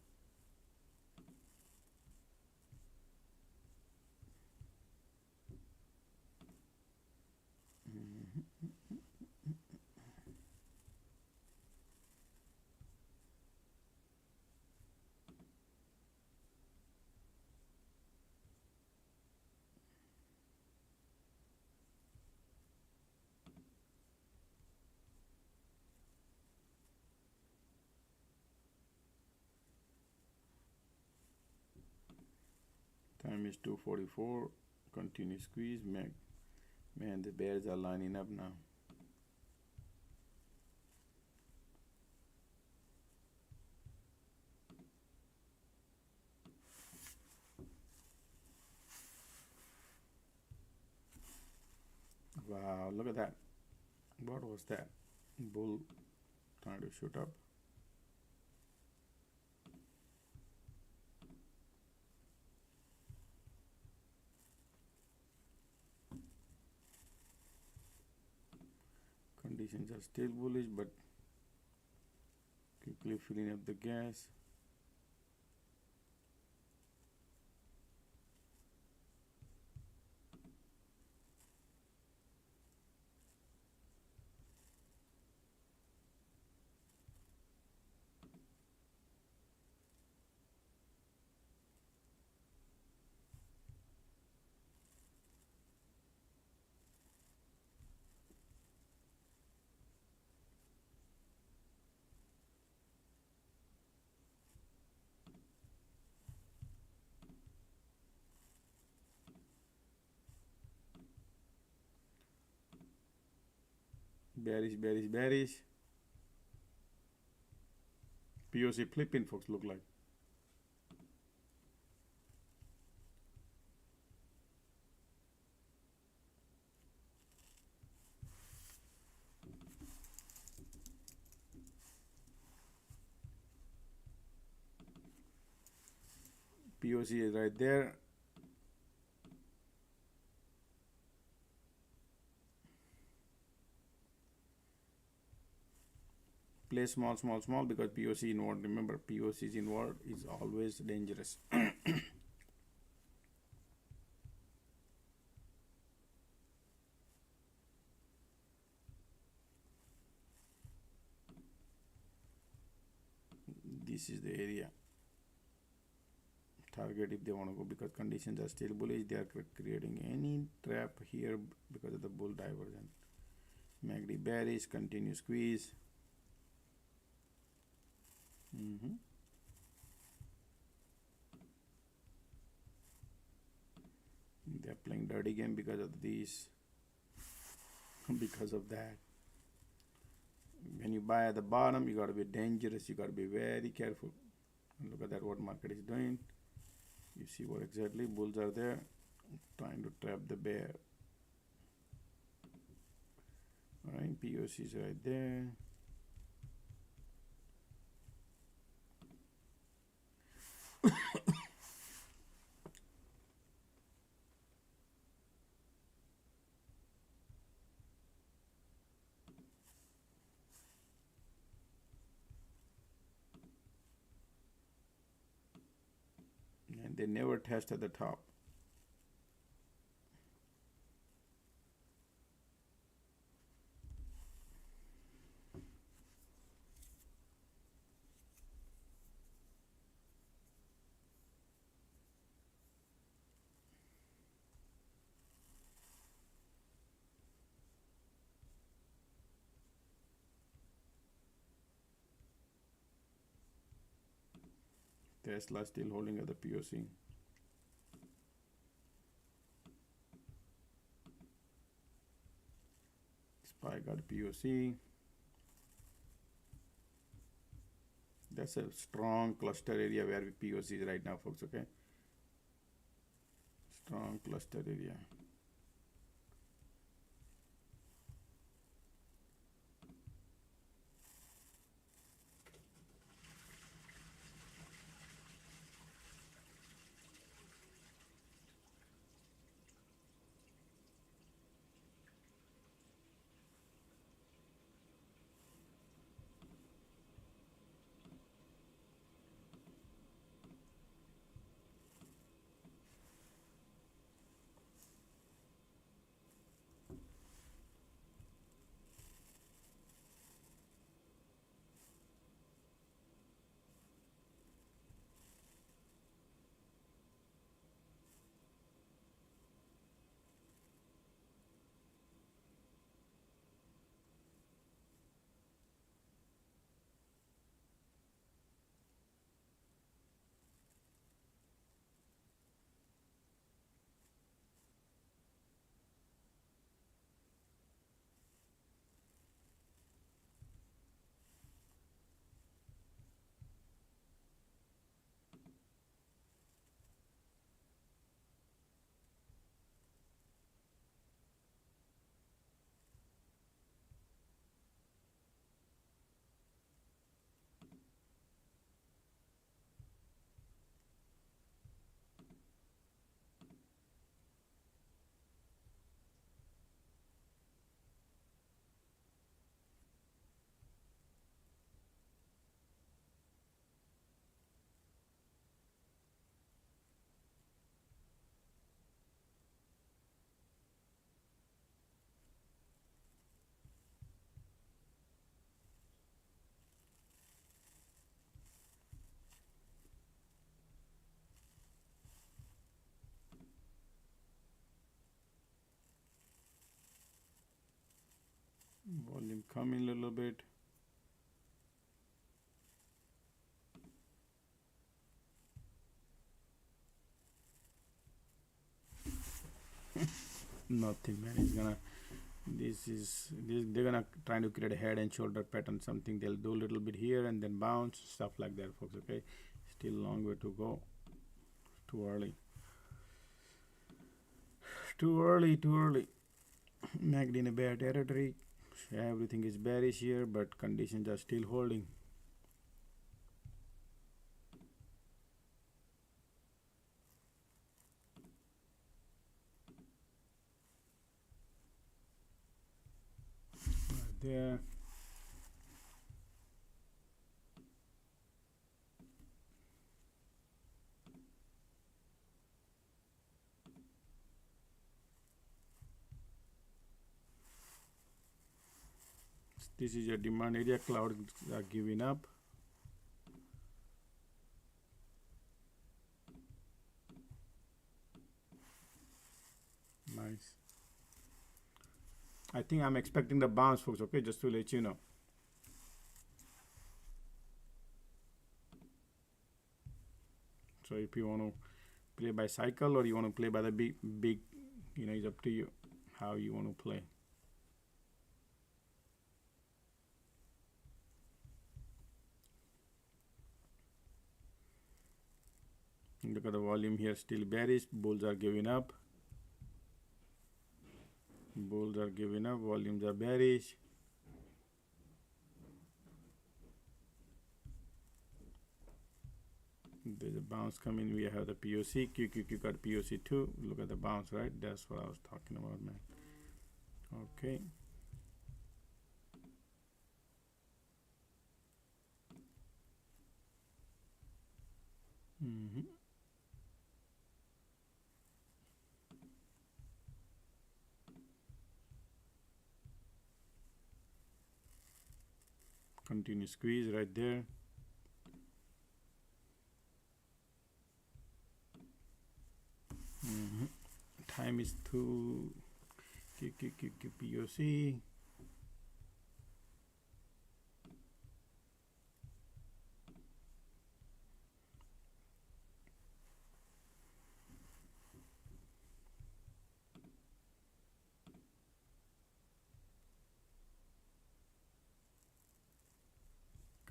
Time is 2:44. Continue squeeze. Man, the bears are lining up now. Wow, look at that. What was that? Bull trying to shoot up. Conditions are still bullish, but quickly filling up the gas. Bearish. POC flipping, folks, look like. POC is right there. Play small because POC inward. Remember, POC's inward is always dangerous. This is the area. Target if they want to go, because conditions are still bullish. They are creating any trap here because of the bull divergence. MACD bearish, continue squeeze. They're playing dirty game because of these, because of that. When you buy at the bottom, you got to be dangerous. You got to be very careful. And look at that, what market is doing. You see what exactly bulls are there trying to trap the bear. All right, POC is right there. And they never test at the top. Tesla still holding at the POC. SPY got POC. That's a strong cluster area where POC is right now, folks, okay? Strong cluster area. Volume coming a little bit. Nothing, man. It's gonna. They're gonna try to create a head and shoulder pattern. Something they'll do a little bit here and then bounce, stuff like that, folks. Okay, still a long way to go. Too early. Too early. Too early. Magged in a bear territory. Everything is bearish here, but conditions are still holding. Right there. This is your demand area. Clouds are giving up. Nice. I think I'm expecting the bounce, folks. Okay, just to let you know. So if you want to play by cycle or you want to play by the big, it's up to you how you want to play. Look at the volume here, still bearish. Bulls are giving up. Bulls are giving up. Volumes are bearish. There's a bounce coming. We have the POC. QQQ got POC too. Look at the bounce, right? That's what I was talking about, man. Okay. Continue squeeze right there. Time is to POC.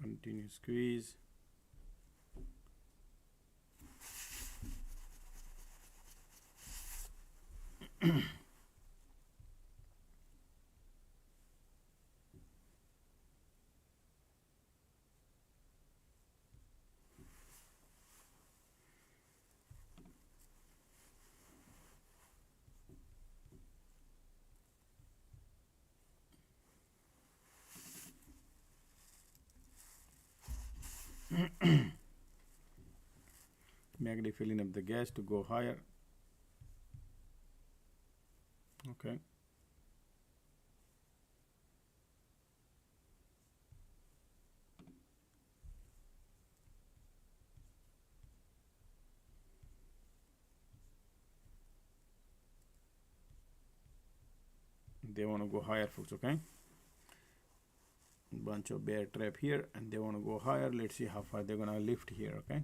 Continue squeeze. MACD filling up the gas to go higher. Okay. They want to go higher, folks. Okay. Bunch of bear trap here, and they want to go higher. Let's see how far they're gonna lift here. Okay.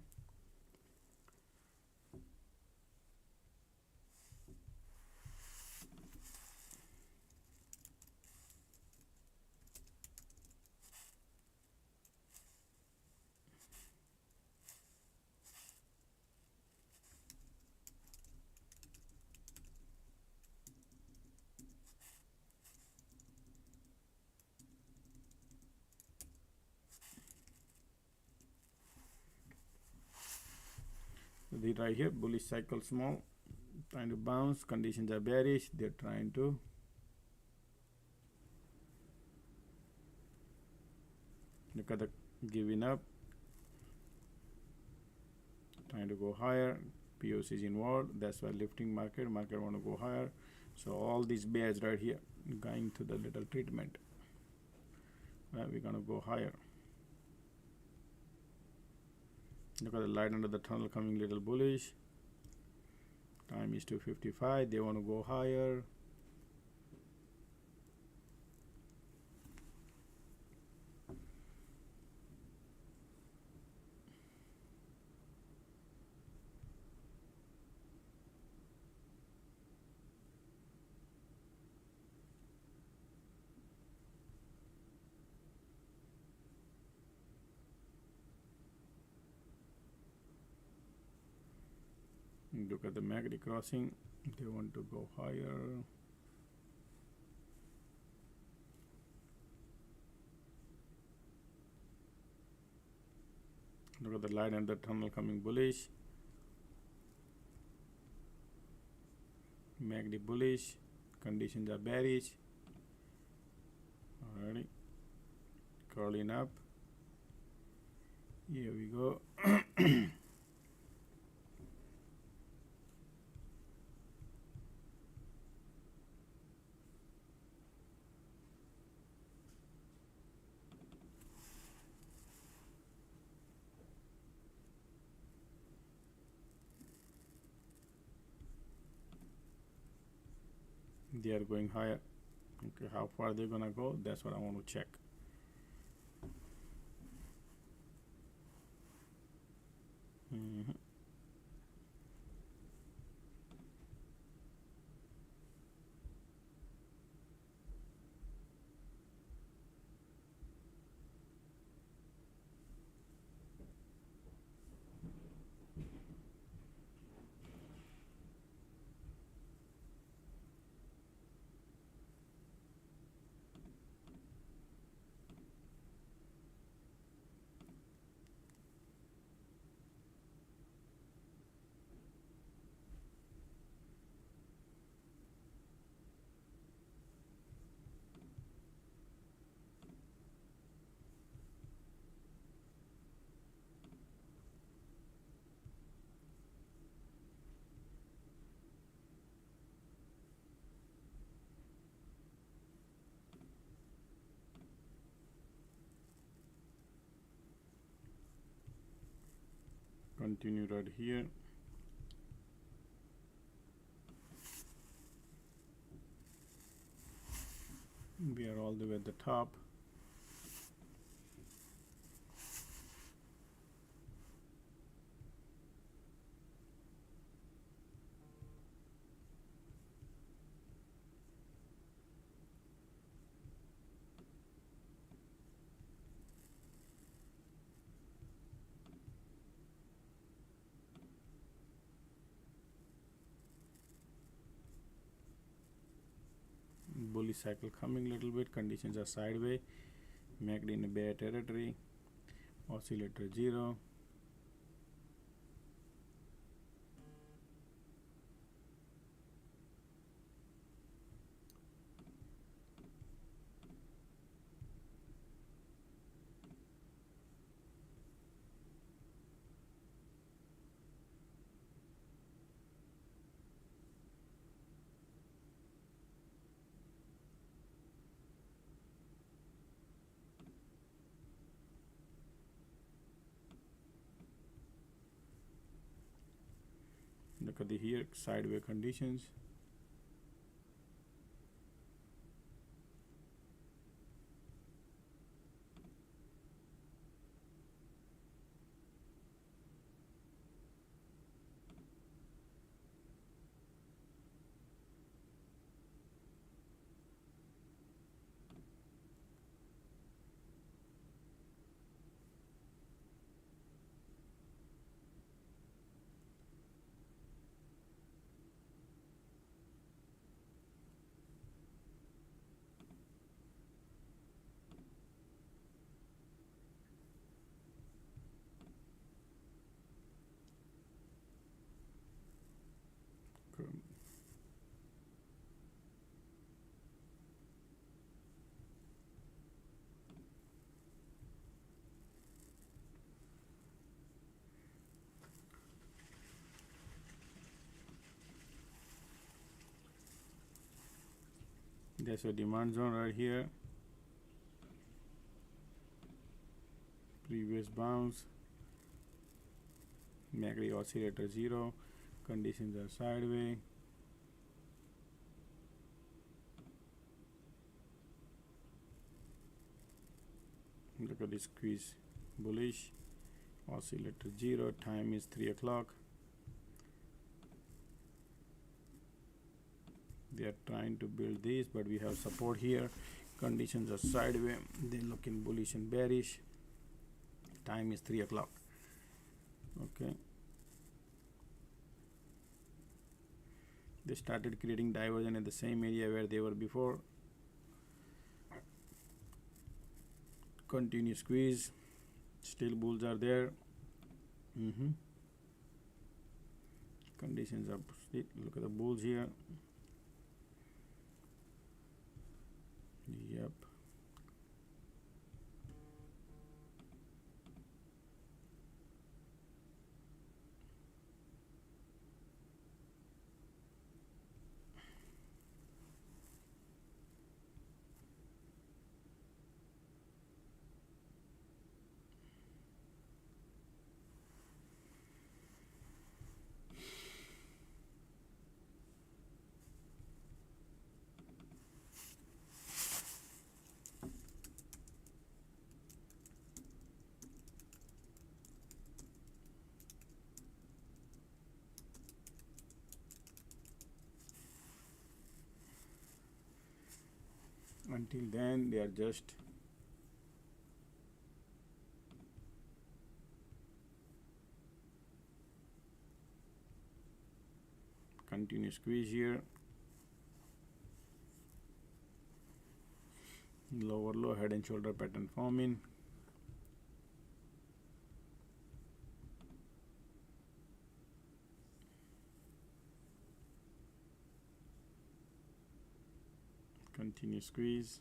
Right here, bullish cycle small, trying to bounce. Conditions are bearish. They're trying to look at the giving up, trying to go higher. POC is inward. That's why lifting market want to go higher. So all these bears right here going to the little treatment. Well, we're gonna go higher. Look at the light under the tunnel coming little bullish. Time is 2:55. They want to go higher. Look at the MACD crossing. They want to go higher. Look at the light and the tunnel coming bullish. MACD bullish. Conditions are bearish. Alrighty. Curling up. Here we go. They are going higher. Okay, how far they're gonna go, that's what I want to check. continue right here. We are all the way at the top. Bullish cycle coming a little bit. Conditions are sideways. MACD in a bear territory. Oscillator 0. Look at the here sideways conditions. There's a demand zone right here. Previous bounce. MACD oscillator 0. Conditions are sideways. Look at this squeeze. Bullish. Oscillator 0. Time is 3 o'clock. They are trying to build this, but we have support here. Conditions are sideways. They looking bullish and bearish. Time is 3 o'clock. Okay. They started creating diversion in the same area where they were before. Continue squeeze. Still bulls are there. Conditions are, look at the bulls here. Yep. Until then, they are just continue squeeze here. Lower low, head and shoulder pattern forming. Continue squeeze.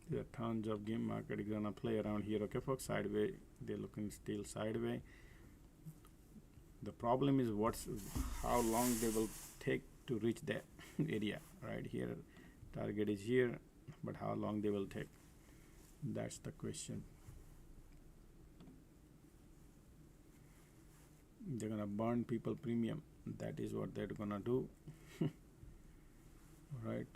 There are tons of game market is gonna play around here. Okay, folks, sideways. They're looking still sideways. The problem is how long they will take to reach that area right here. Target is here, but how long they will take? That's the question. They're gonna burn people premium. That is what they're gonna do. Right.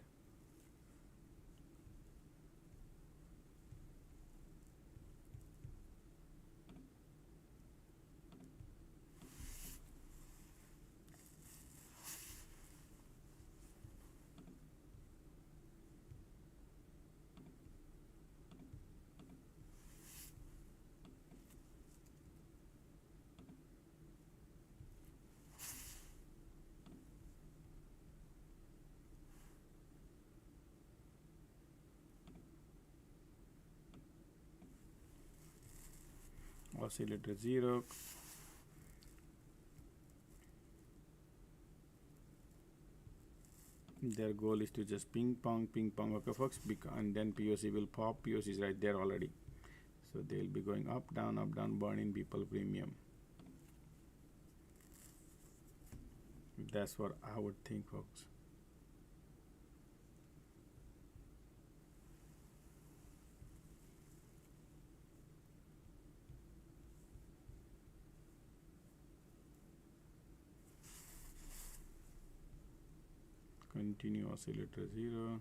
Oscillator 0. Their goal is to just ping pong, okay folks, and then POC will pop. POC is right there already, so they'll be going up, down, burning people premium. That's what I would think, folks. Continue oscillator 0.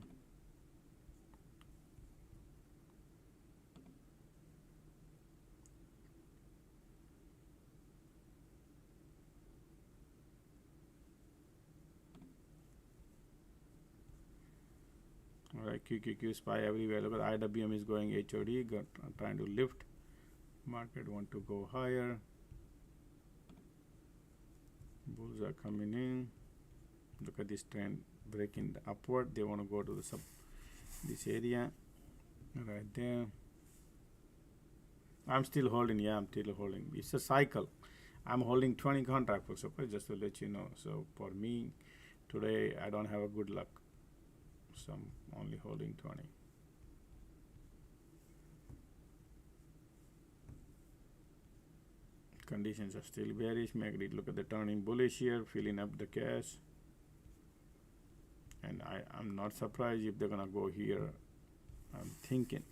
Alright, QQQ SPY everywhere. Look at IWM is going HOD, trying to lift. Market want to go higher. Bulls are coming in. Look at this trend breaking upward. They want to go to the this area right there. I'm still holding. Yeah, I'm still holding. It's a cycle. I'm holding 20 contract, folks. Okay, just to let you know. So for me today, I don't have a good luck, so I'm only holding 20. Conditions are still bearish. MACD, look at the turning bullish here, filling up the cash. And I'm not surprised if they're gonna go here. I'm thinking.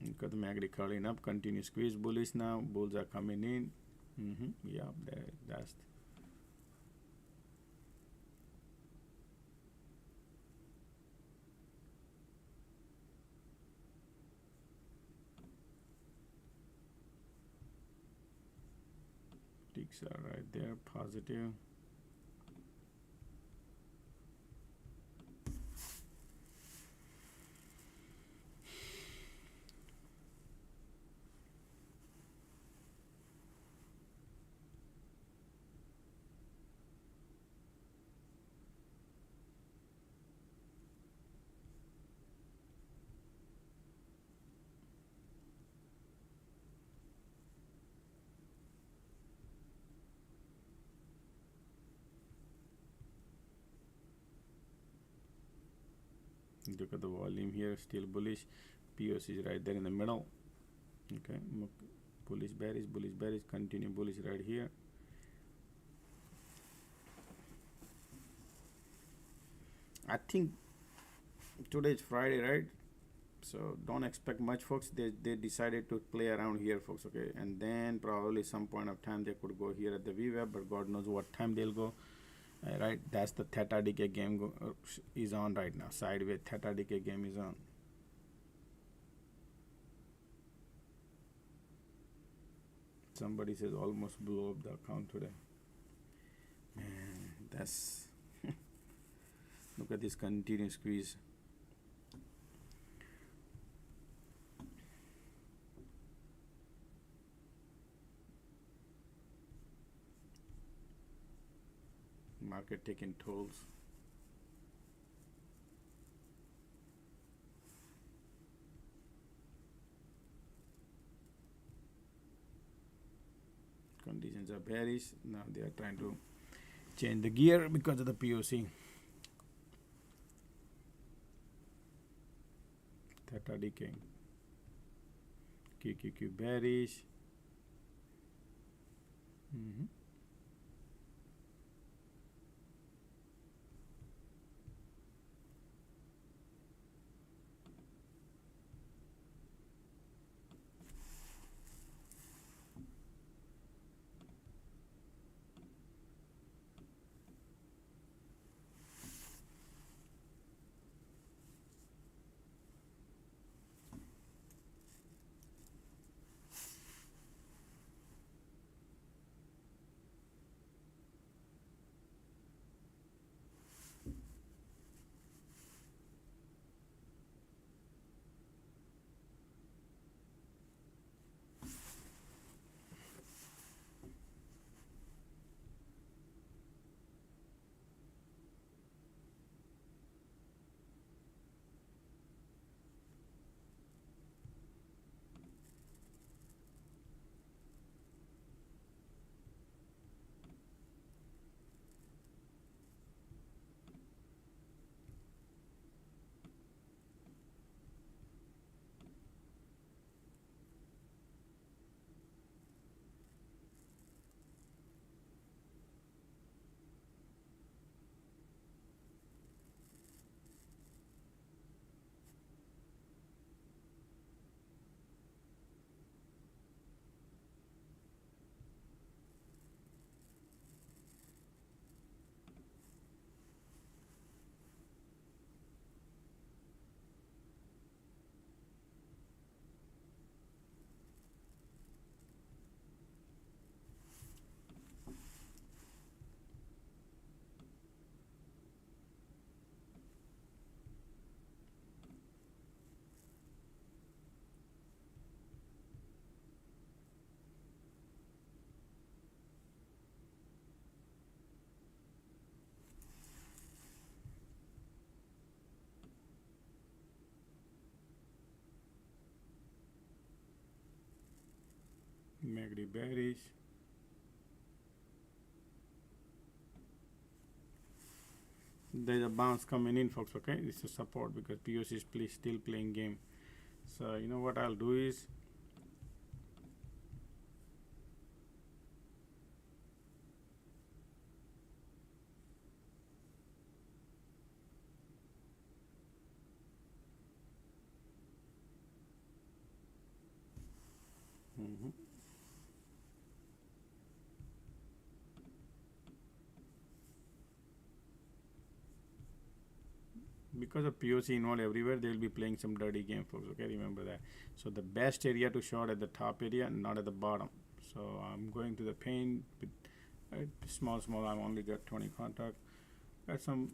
Look at the MACD curling up, continue squeeze bullish now. Bulls are coming in. Yeah, that's. Ticks are right there, positive. Look at the volume here, still bullish. POC is right there in the middle. Okay, bullish, bearish, continue bullish right here. I think today is Friday, right? So don't expect much, folks. They decided to play around here, folks. Okay, and then probably some point of time they could go here at the VWAP, but God knows what time they'll go. Right, that's the theta decay game is on right now. Sideways theta decay game is on. Somebody says almost blew up the account today. Man, that's look at this continuous squeeze. Market taking tolls. Conditions are bearish. Now they are trying to Change the gear because of the POC. Theta decaying. QQQ bearish. MACD bearish. There's a bounce coming in, folks. Okay, this is support because POC is still playing game. So you know what I'll do is because of POC involved everywhere, they will be playing some dirty game, folks. Okay, remember that. So the best area to short at the top area, not at the bottom. So I'm going to the pain with small. I'm only got 20 contact. Got some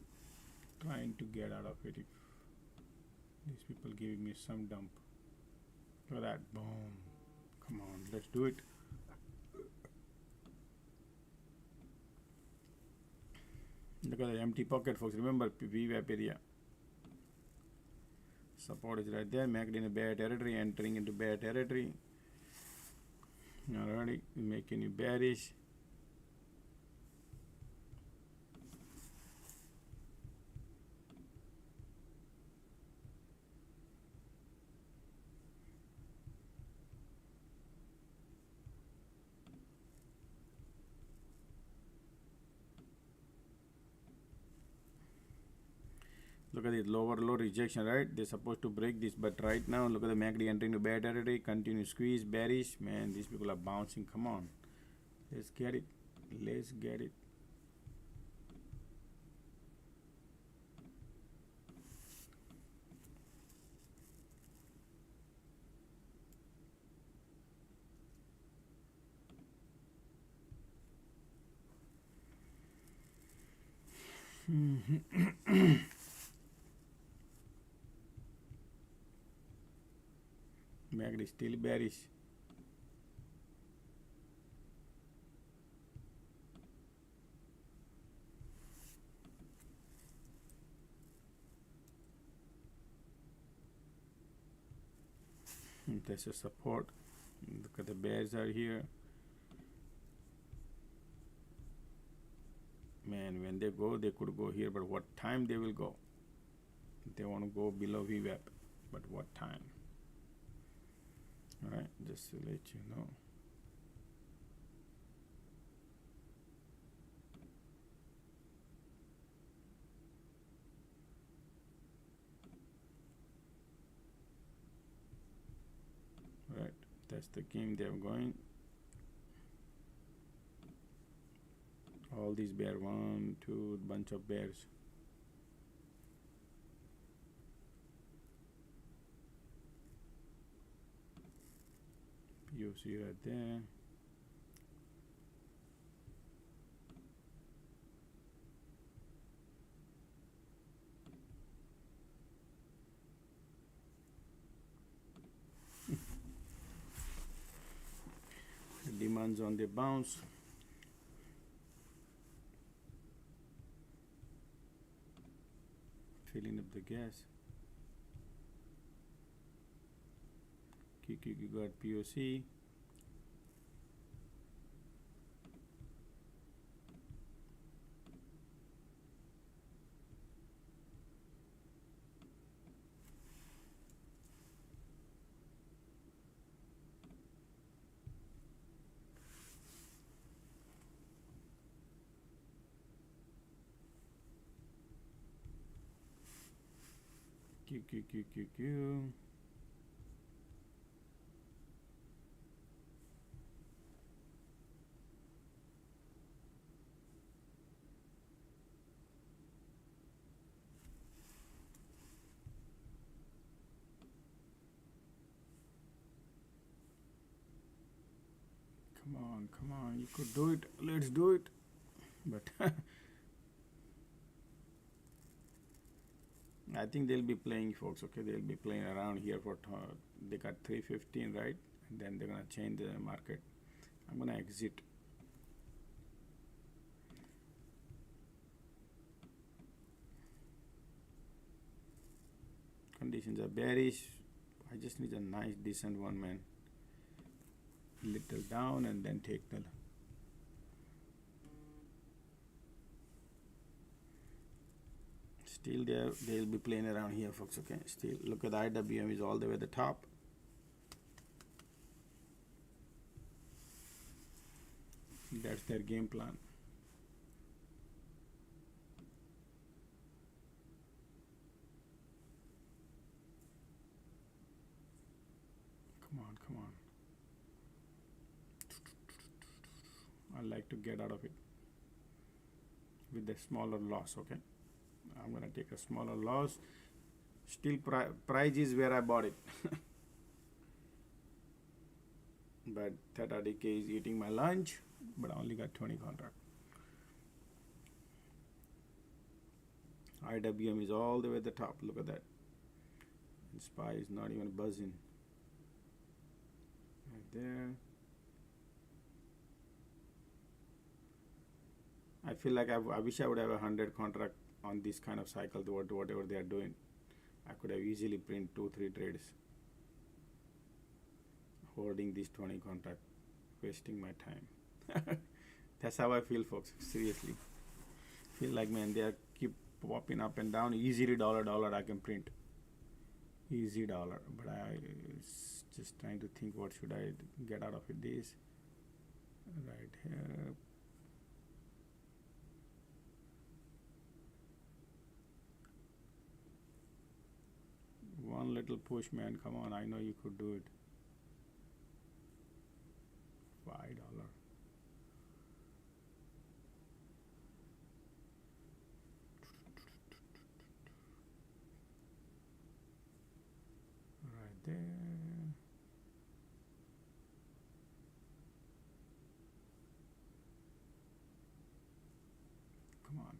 trying to get out of it. If these people giving me some dump. Look at that, boom. Come on, let's do it. Look at the empty pocket, folks. Remember VWAP area. Support is right there. MACD in a bear territory, entering into bear territory. Alrighty, making you bearish. Look at it, lower low rejection, right? They're supposed to break this, but right now, look at the MACD entering the bear territory, continue squeeze, bearish. Man, these people are bouncing. Come on, let's get it. Let's get it. MACD still bearish. There's a support. Look at the bears are here. Man, when they go, they could go here, but what time they will go? They want to go below VWAP, but what time? All right, just to let you know. All right, that's the game they're going. All these bear, 1, 2, bunch of bears. POC right there. Demands on the bounce. Filling up the gas. QQ got POC. QQQQQ. Come on, you could do it. Let's do it. But I think they'll be playing, folks. Okay, they'll be playing around here for they got 315, right? And then they're gonna change the market. I'm gonna exit. Conditions are bearish. I just need a nice decent one, man. Little down and then take the still there. They'll be playing around here, folks. Okay, still look at the IWM is all the way at the top. That's their game plan. Come on. I like to get out of it with a smaller loss. Okay, I'm gonna take a smaller loss. Still price is where I bought it. But Theta Decay is eating my lunch, but I only got 20 contract. IWM is all the way at the top. Look at that. And SPY is not even buzzing. Right there. I feel like I wish I would have 100 contract on this kind of cycle, whatever they are doing. I could have easily print 2-3 trades. Holding this 20 contract, wasting my time. That's how I feel, folks. Seriously. Feel like, man, they are keep popping up and down. Easily dollar I can print. Easy dollar. But I just trying to think what should I get out of it. This right here. One little push, man. Come on, I know you could do it. $5. Right there. Come on.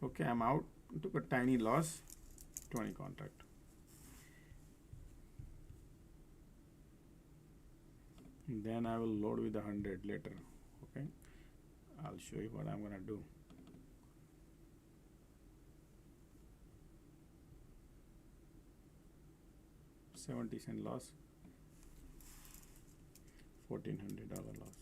Okay, I'm out. Took a tiny loss, 20 contract. Then I will load with 100 later. Okay, I'll show you what I'm gonna do. $0.70 loss, $1,400 loss.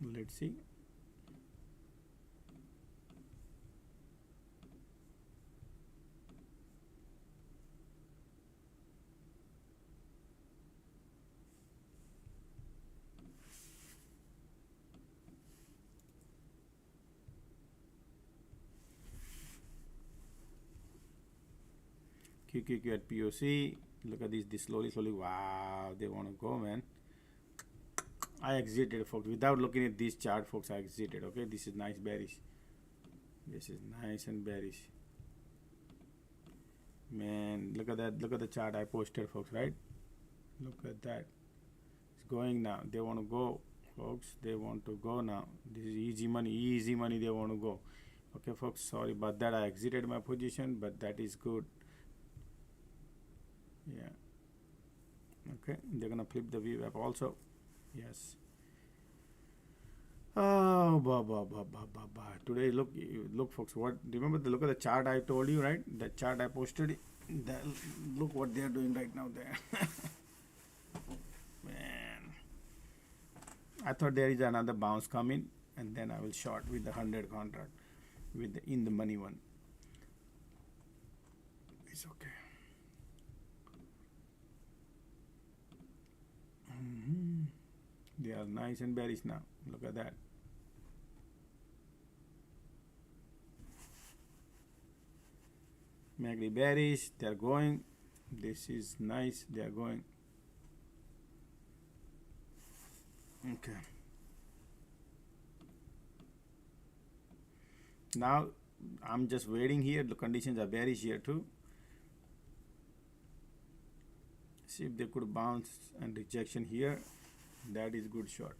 Let's see. QQQ at POC. Look at this slowly. Wow, they want to go, man. I exited, folks. Without looking at this chart, folks, I exited. Okay, this is nice bearish. This is nice and bearish. Man, look at that. Look at the chart I posted, folks, right? Look at that. It's going now. They want to go, folks. They want to go now. This is easy money, they want to go. Okay, folks, sorry about that. I exited my position, but that is good. Yeah. Okay, they're gonna flip the VWAP also. Yes. Oh, today, look, folks. What? Remember look at the chart I told you, right? The chart I posted. Look what they are doing right now there. Man, I thought there is another bounce coming, and then I will short with the 100 contract, with the in the money one. It's okay. They are nice and bearish now. Look at that. MACD bearish. They are going. This is nice. They are going. Okay. Now I'm just waiting here. The conditions are bearish here too. See if they could bounce and rejection here. That is good shot.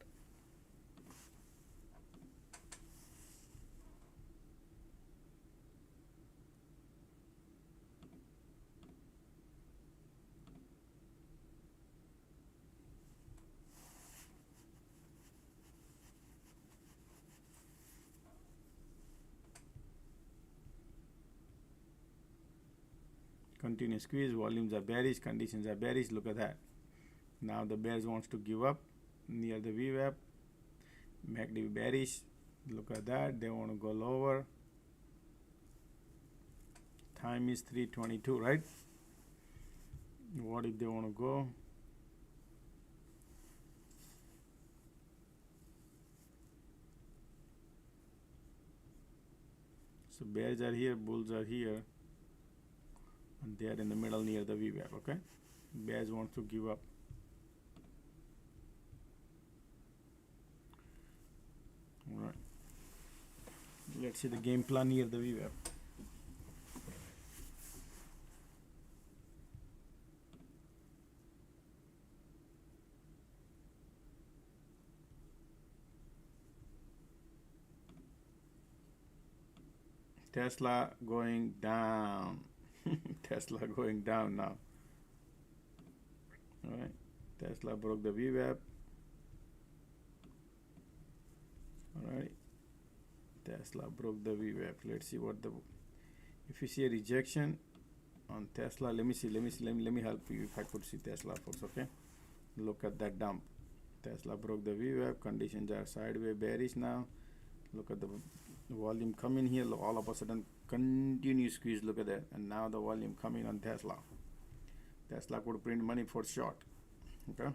Continuous squeeze, volumes are bearish, conditions are bearish. Look at that. Now the bears wants to give up near the VWAP. MACD bearish. Look at that. They want to go lower. Time is 3:22, right? What if they want to go? So bears are here, bulls are here, and they are in the middle near the VWAP. Okay, bears want to give up. All right. Let's see the game plan near the VWAP. Tesla going down. Tesla going down now. All right. Tesla broke the VWAP. All right. Tesla broke the VWAP. Let's see what the. If you see a rejection on Tesla, let me help you if I could see Tesla, folks. Okay. Look at that dump. Tesla broke the VWAP. Conditions are sideways bearish now. Look at the volume come in here, all of a sudden continue squeeze. Look at that. And now the volume coming on Tesla. Tesla could print money for short. Okay,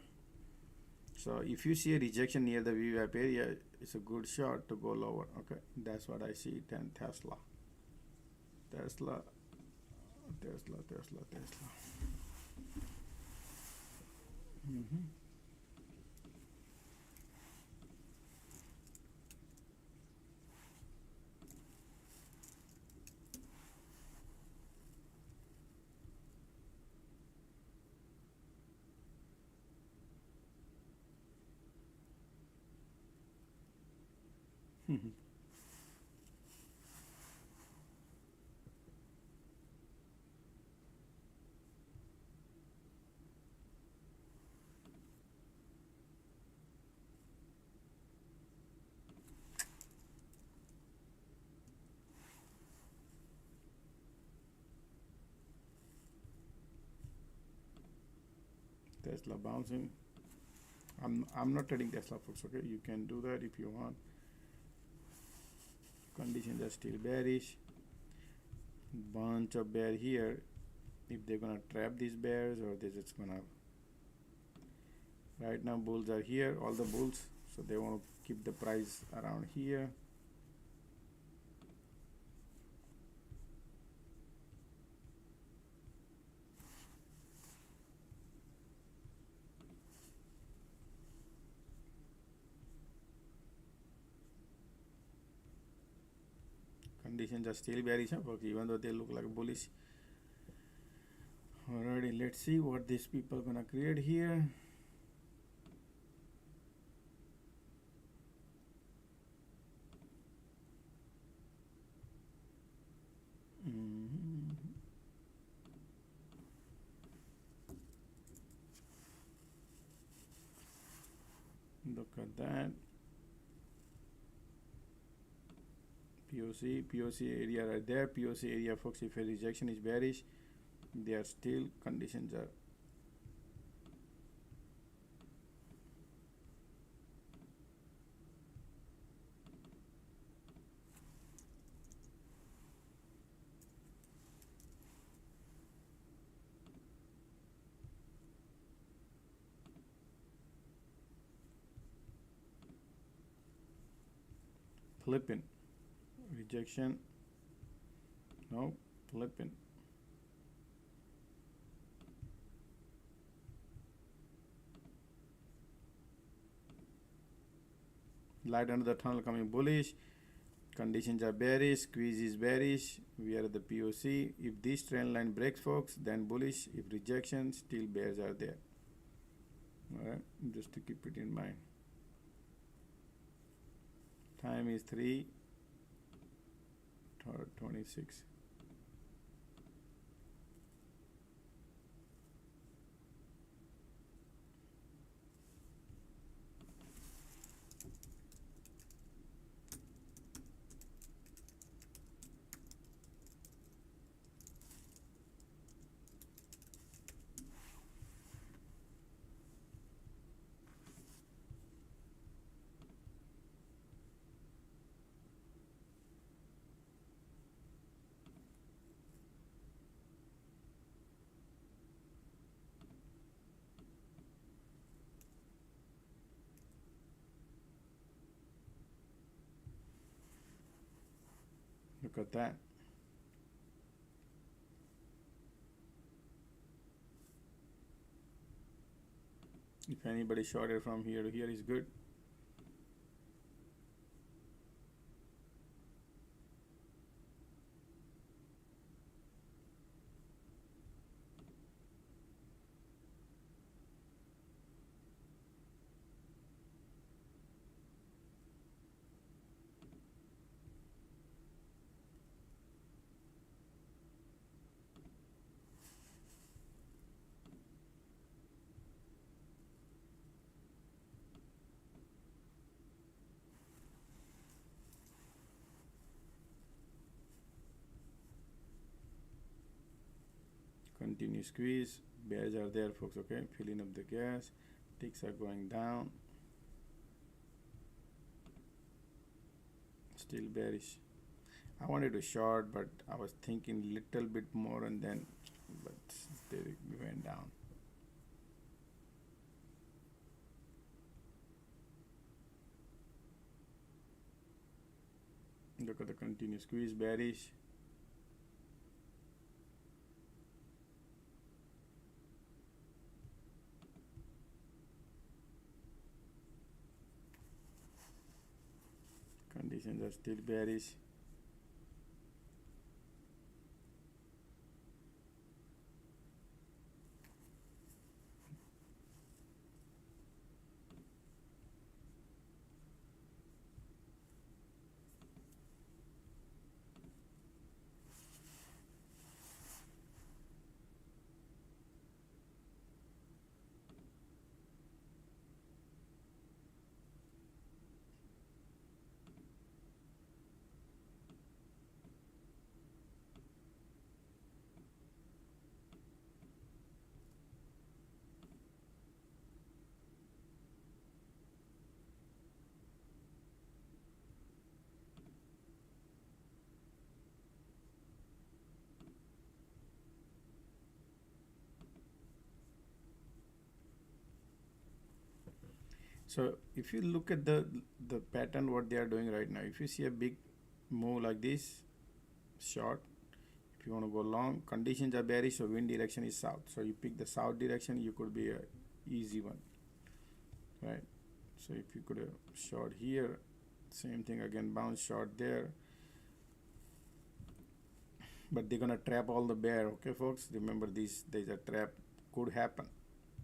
so if you see a rejection near the VWAP area, it's a good shot to go lower. Okay, that's what I see. Then Tesla. Tesla bouncing. I'm not trading Tesla, folks. Okay, you can do that if you want. Conditions are still bearish. Bunch of bear here. If they're gonna trap these bears, or they're just gonna. Right now, bulls are here. All the bulls, so they want to keep the price around here. Conditions are still bearish, even though they look like bullish. Alrighty, let's see what these people gonna create here. Look at that. POC area right there. POC area, folks, if a rejection is bearish, they are still conditions are flipping. Rejection. No, flipping. Light under the tunnel coming bullish. Conditions are bearish. Squeeze is bearish. We are at the POC. If this trend line breaks, folks, then bullish. If rejection, still bears are there. Alright, just to keep it in mind. Time is 3:26. Look at that. If anybody shorted from here to here is good. Continue squeeze. Bears are there, folks. Okay, filling up the gas. Ticks are going down. Still bearish. I wanted to short, but I was thinking little bit more, and then but they went down. Look at the continuous squeeze, bearish. Conditions are still bearish. So if you look at the pattern, what they are doing right now, if you see a big move like this, short, if you want to go long, conditions are bearish, so wind direction is south. So you pick the south direction, you could be a easy one, right? So if you could short here, same thing again, bounce short there. But they're gonna trap all the bear, okay folks? Remember this, there's a trap could happen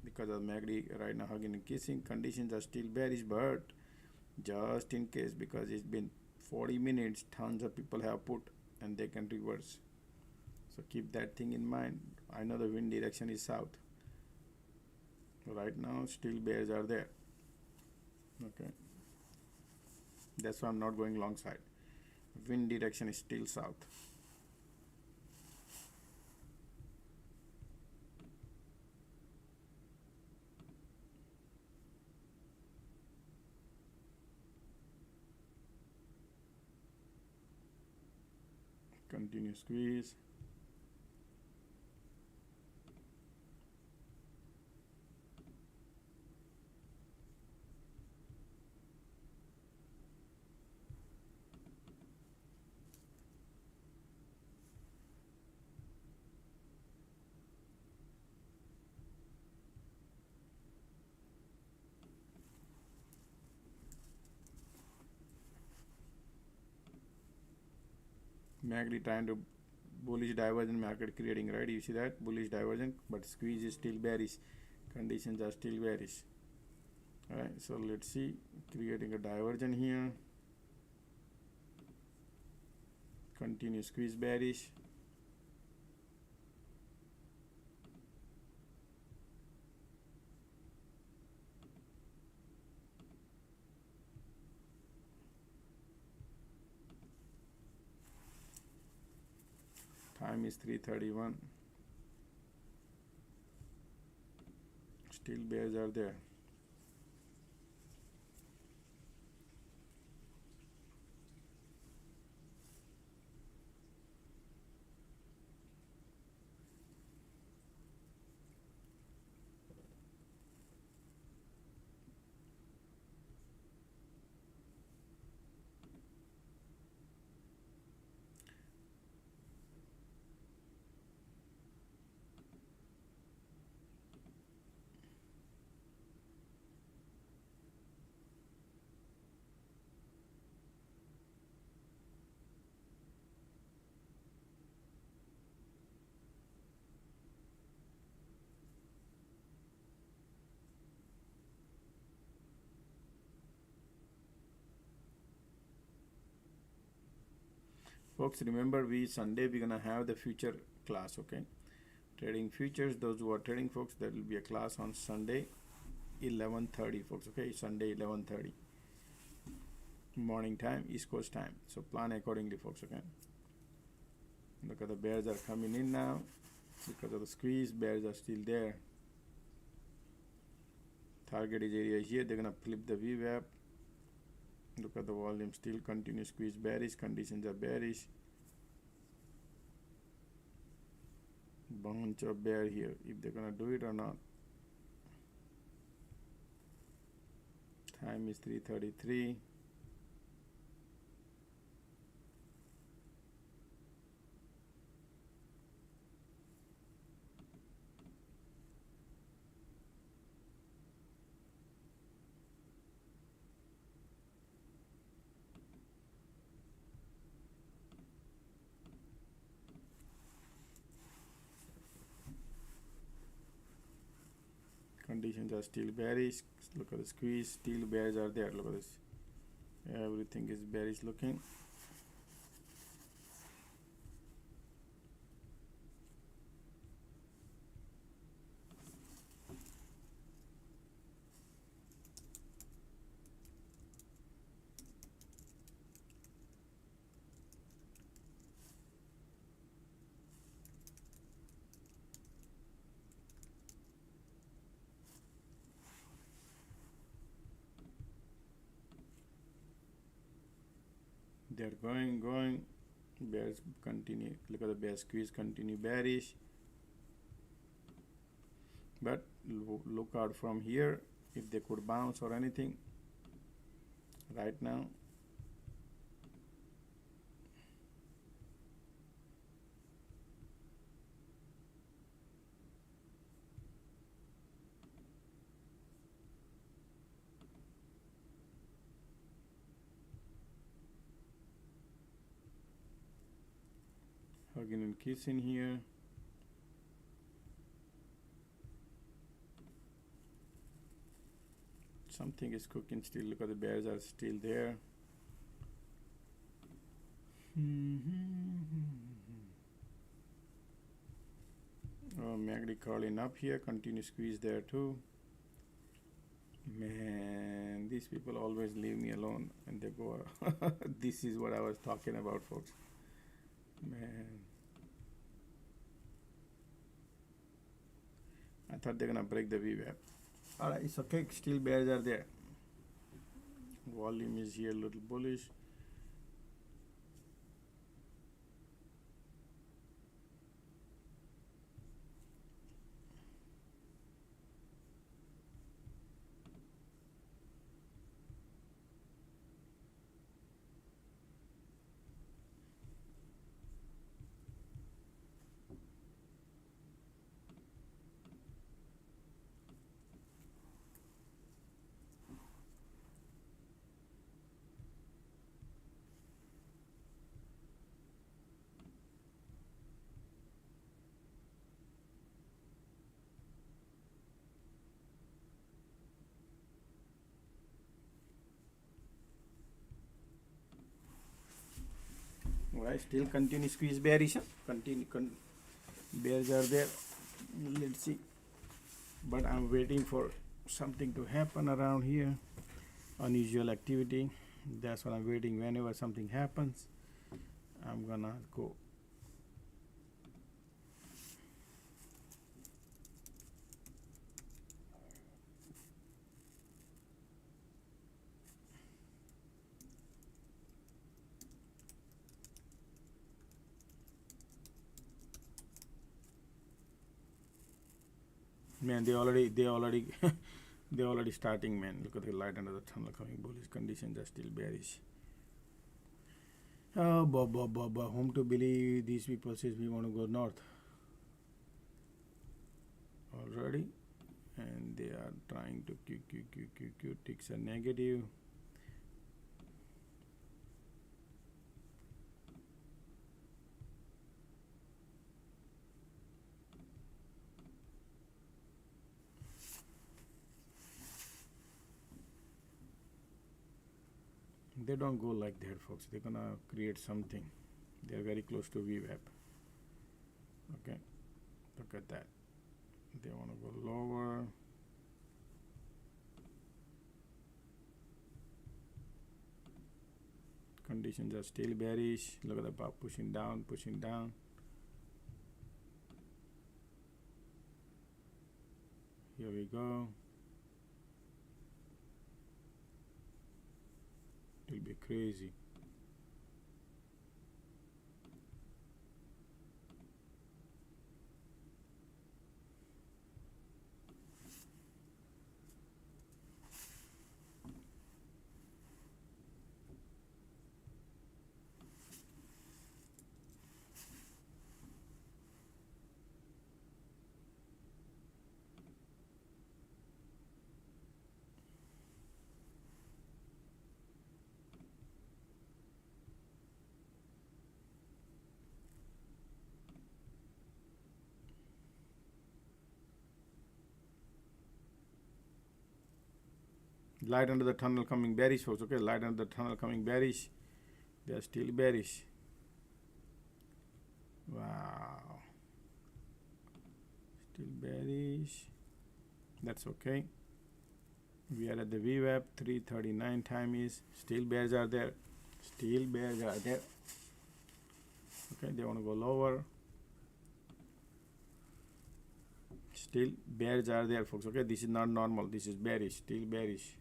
because of MACD right now hugging and kissing. Conditions are still bearish, but just in case, because it's been 40 minutes, tons of people have put and they can reverse. So keep that thing in mind. I know the wind direction is south. Right now, still bears are there. Okay. That's why I'm not going long side. Wind direction is still south. Continue squeeze. MACD trying to bullish divergent market creating, right? You see that bullish divergent, but squeeze is still bearish. Conditions are still bearish. Alright, so let's see, creating a divergent here. Continue squeeze bearish. Time is 3:31. Still bears are there. Folks, remember Sunday we're gonna have the future class, okay? Trading futures, those who are trading, folks, there will be a class on Sunday 11:30, folks, okay? Sunday 11:30 morning time, East Coast time. So plan accordingly, folks, okay? Look at the bears are coming in now because of the squeeze. Bears are still there. Target is area here. They're gonna flip the VWAP. Look at the volume, still continuous squeeze bearish. Conditions are bearish. bunch of bear here, if they're gonna do it or not. Time is 3:33. Conditions are still bearish. Look at the squeeze, still bears are there. Look at this, everything is bearish looking. They're going, bears continue. Look at the bear squeeze, continue bearish. But look out from here, if they could bounce or anything right now. Hugging and kissing here. Something is cooking still. Look at the bears are still there. Oh, MACD curling up here. Continue squeeze there too. Man, these people always leave me alone and they go. This is what I was talking about, folks. Man, I thought they're gonna break the VWAP. Alright, it's okay, still bears are there. Volume is here a little bullish. Alright, still continue squeeze bearish. Bears are there. Let's see. But I'm waiting for something to happen around here. Unusual activity. That's what I'm waiting. Whenever something happens, I'm gonna go. Man, they already they're already starting, man. Look at the light under the tunnel coming. Bullish conditions are still bearish. Oh, whom to believe? These people says we want to go north already, and they are trying to Q ticks are negative. They don't go like that, folks. They're gonna create something. They're very close to VWAP. Okay, look at that. They want to go lower. Conditions are still bearish. Look at the bar pushing down, pushing down. Here we go. It will be crazy. light under the tunnel coming bearish, folks. Okay, light under the tunnel coming bearish. They are still bearish. Wow, still bearish. That's okay. We are at the VWAP. 339 time is. Still bears are there. Still bears are there. Okay, they want to go lower. Still bears are there, folks. Okay, this is not normal. This is bearish. Still bearish.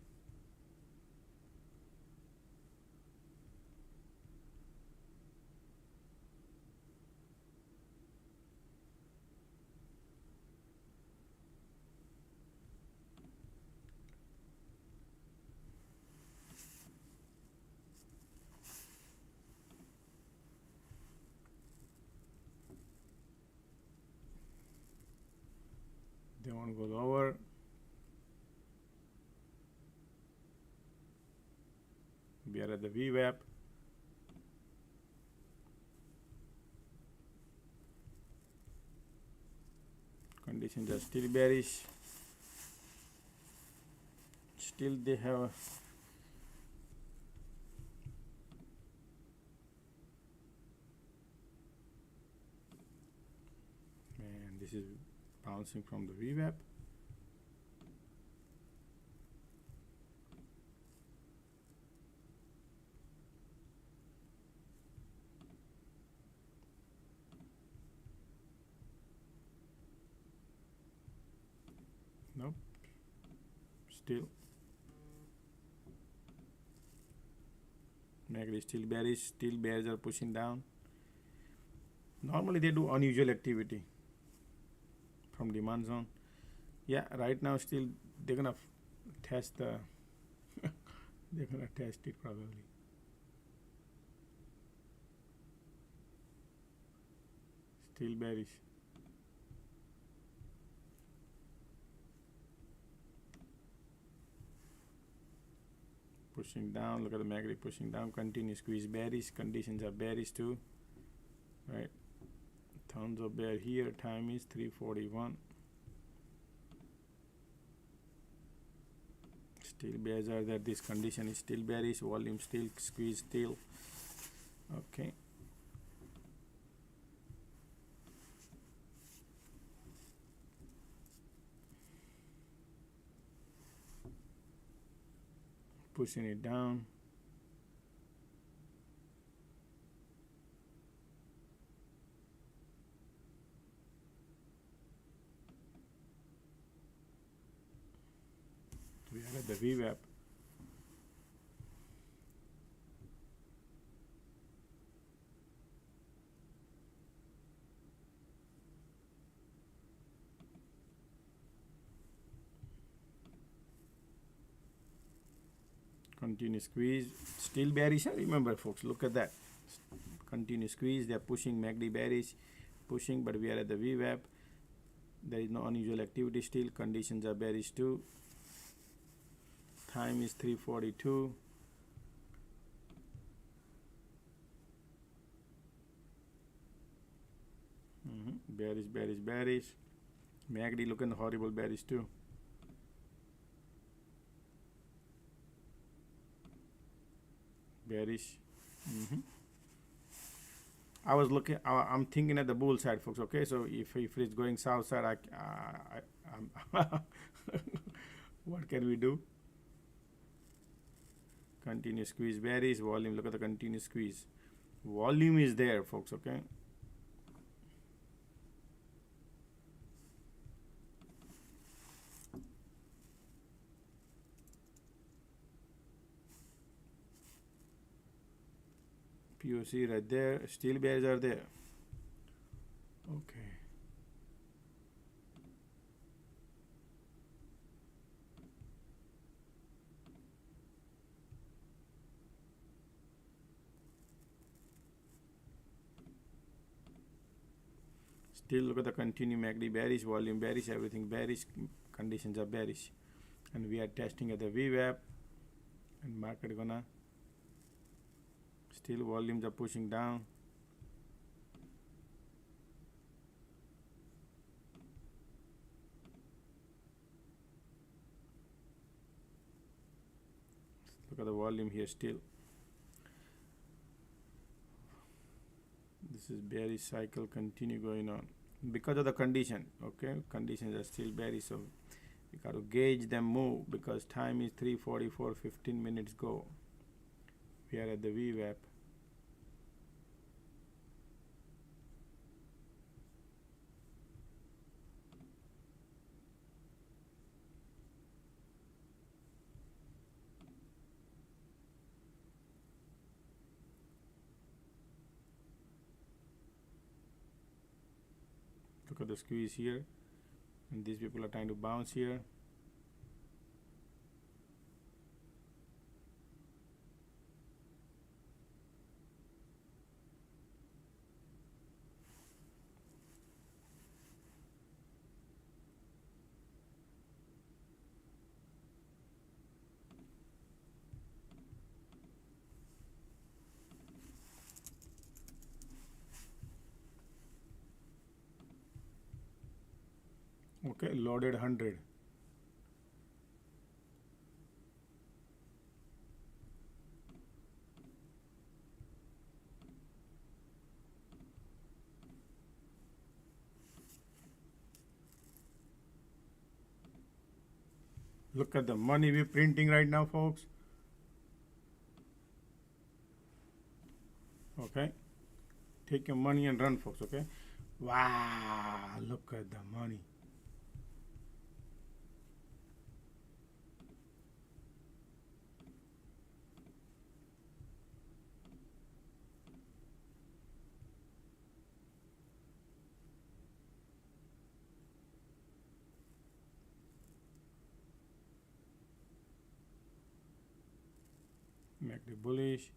They want to go lower. We are at the VWAP. Conditions are still bearish. Still they have this is bouncing from the VWAP. Nope. Still. Market is still bearish. Still bears are pushing down. Normally they do unusual activity from demand zone. Yeah, right now still they're gonna test the they're gonna test it probably. Still bearish. Pushing down. Look at the magnet pushing down. Continue squeeze bearish. Conditions are bearish too. Right. Tons of bear here. Time is 3:41. Still bears are there. This condition is still bearish. Volume still squeeze still. Okay. Pushing it down. We are at the VWAP. Continue squeeze. Still bearish. Remember, folks, look at that. Continue squeeze. They are pushing MACD bearish. Pushing, but we are at the VWAP. There is no unusual activity still. Conditions are bearish too. Time is 3:42. Bearish, bearish, bearish. MACD looking horrible bearish too. Bearish. I was looking. I'm thinking at the bull side, folks. Okay, so if it's going south side, what can we do? Continue squeeze bearish. Volume. Look at the continuous squeeze. Volume is there, folks. Okay. POC right there. Still bears are there. Okay. Still look at the continue MACD bearish, volume bearish, everything bearish, conditions are bearish. And we are testing at the VWAP and market gonna still volumes are pushing down. Look at the volume here still. This is bearish cycle continue going on because of the condition. Okay, conditions are still bearish, so we got to gauge them move because time is 3:44, 15 minutes go. We are at the VWAP. Look at the squeeze here, and these people are trying to bounce here. Okay, loaded 100. Look at the money we're printing right now, folks. Okay, take your money and run, folks. Okay, wow, look at the money. Make the bullish.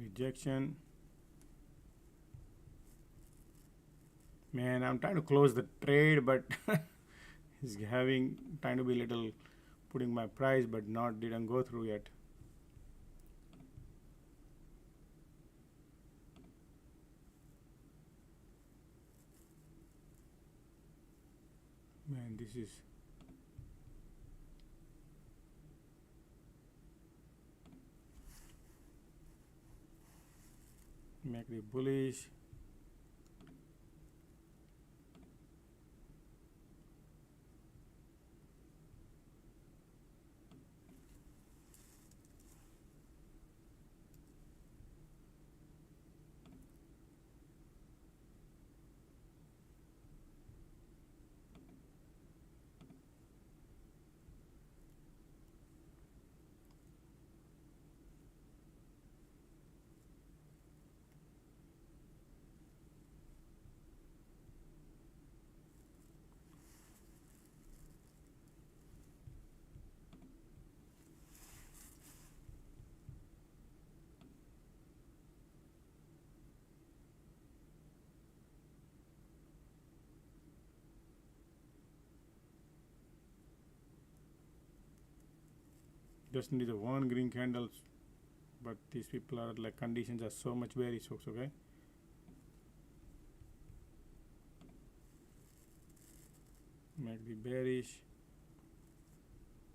Rejection. Man, I'm trying to close the trade, but he's trying to be little putting my price, but didn't go through yet. Man, this is make the bullish. Just need the one green candles, but these people are like conditions are so much bearish, folks. Okay, make the bearish.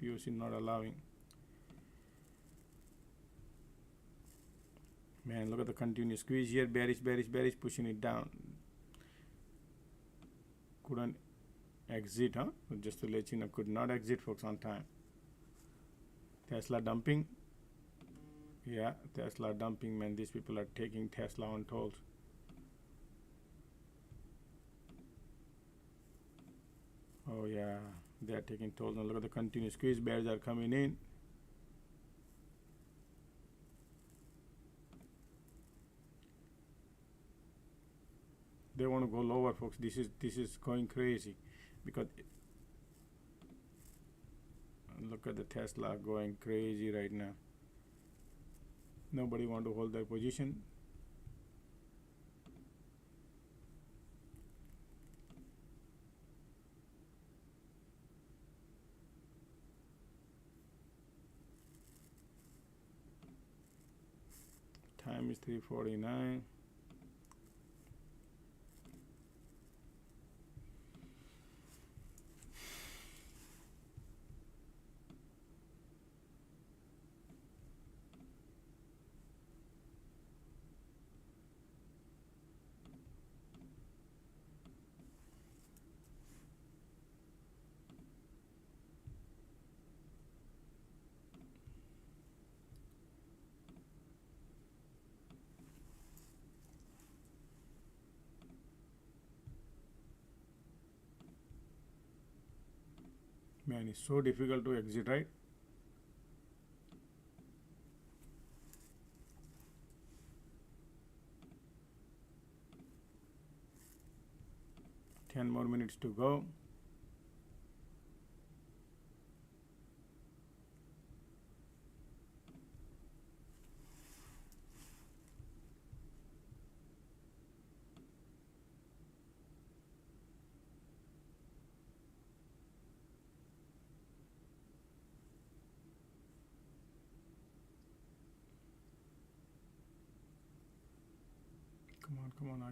POC not allowing. Man, look at the continuous squeeze here. Bearish, bearish, bearish, pushing it down. Couldn't exit, huh? Just to let you know, could not exit, folks, on time. Tesla dumping. Yeah, Tesla dumping, man. These people are taking Tesla on tolls. Oh yeah, they are taking tolls. Now look at the continuous squeeze. Bears are coming in. They want to go lower, folks. This is going crazy, because look at the Tesla going crazy right now. Nobody want to hold their position. Time is 3:49. Man, it's so difficult to exit, right? Ten more minutes to go.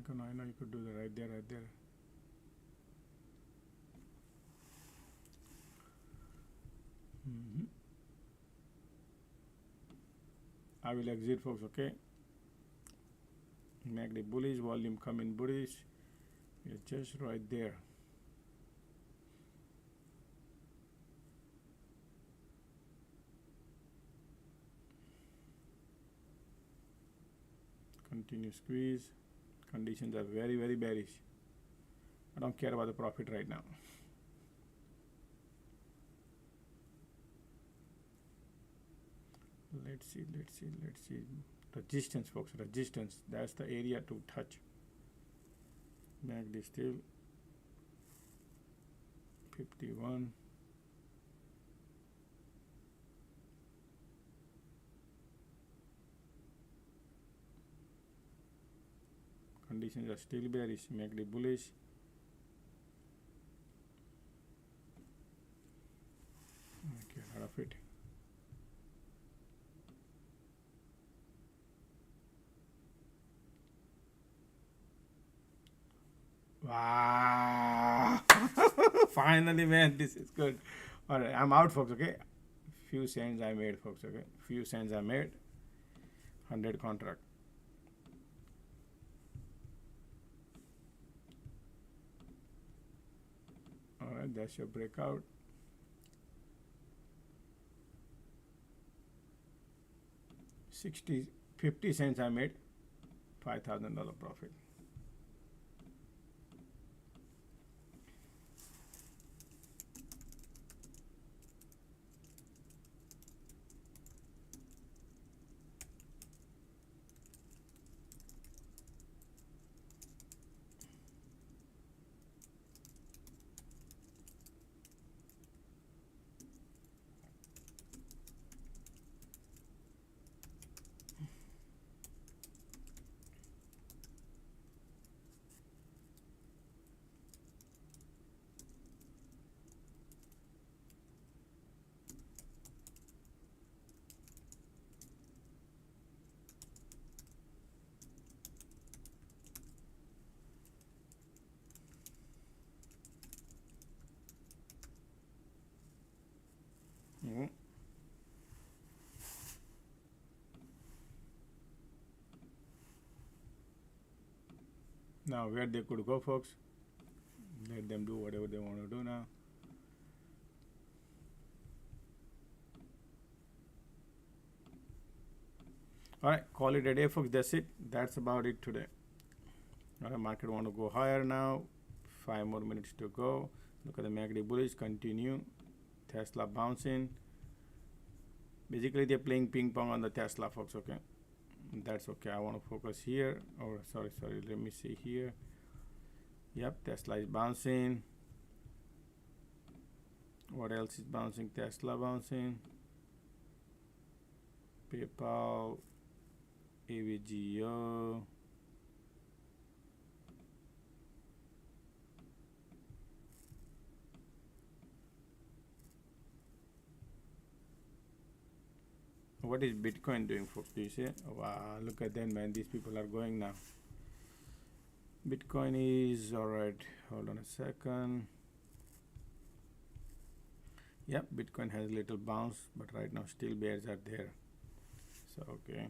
Come on, I know you could do that right there. I will exit, folks, okay? Make the bullish, volume come in bullish. You're just right there. Continue squeeze. Conditions are very, very bearish. I don't care about the profit right now. Let's see. Resistance, folks, resistance. That's the area to touch. Back this still. 51. Conditions are still bearish. Make the bullish. Okay, out of it. Wow. Finally, man, this is good. All right, I'm out, folks, okay? Few cents I made, folks, okay? Few cents I made. 100 contract. All right, that's your breakout. $50 cents I made. $5,000 profit. Now where they could go, folks, let them do whatever they want to do now. All right, call it a day, folks. That's it. That's about it today. All right, market want to go higher now. 5 more minutes to go. Look at the MACD bullish, continue. Tesla bouncing. Basically, they're playing ping pong on the Tesla, folks. Okay, that's okay. I want to focus here. Or sorry, let me see here. Yep, Tesla is bouncing. What else is bouncing? Tesla bouncing. PayPal, AVGO. What is Bitcoin doing, folks? Do you see? Wow, look at them, man. These people are going now. Bitcoin is all right. Hold on a second. Yep, Bitcoin has a little bounce, but right now still bears are there. So okay.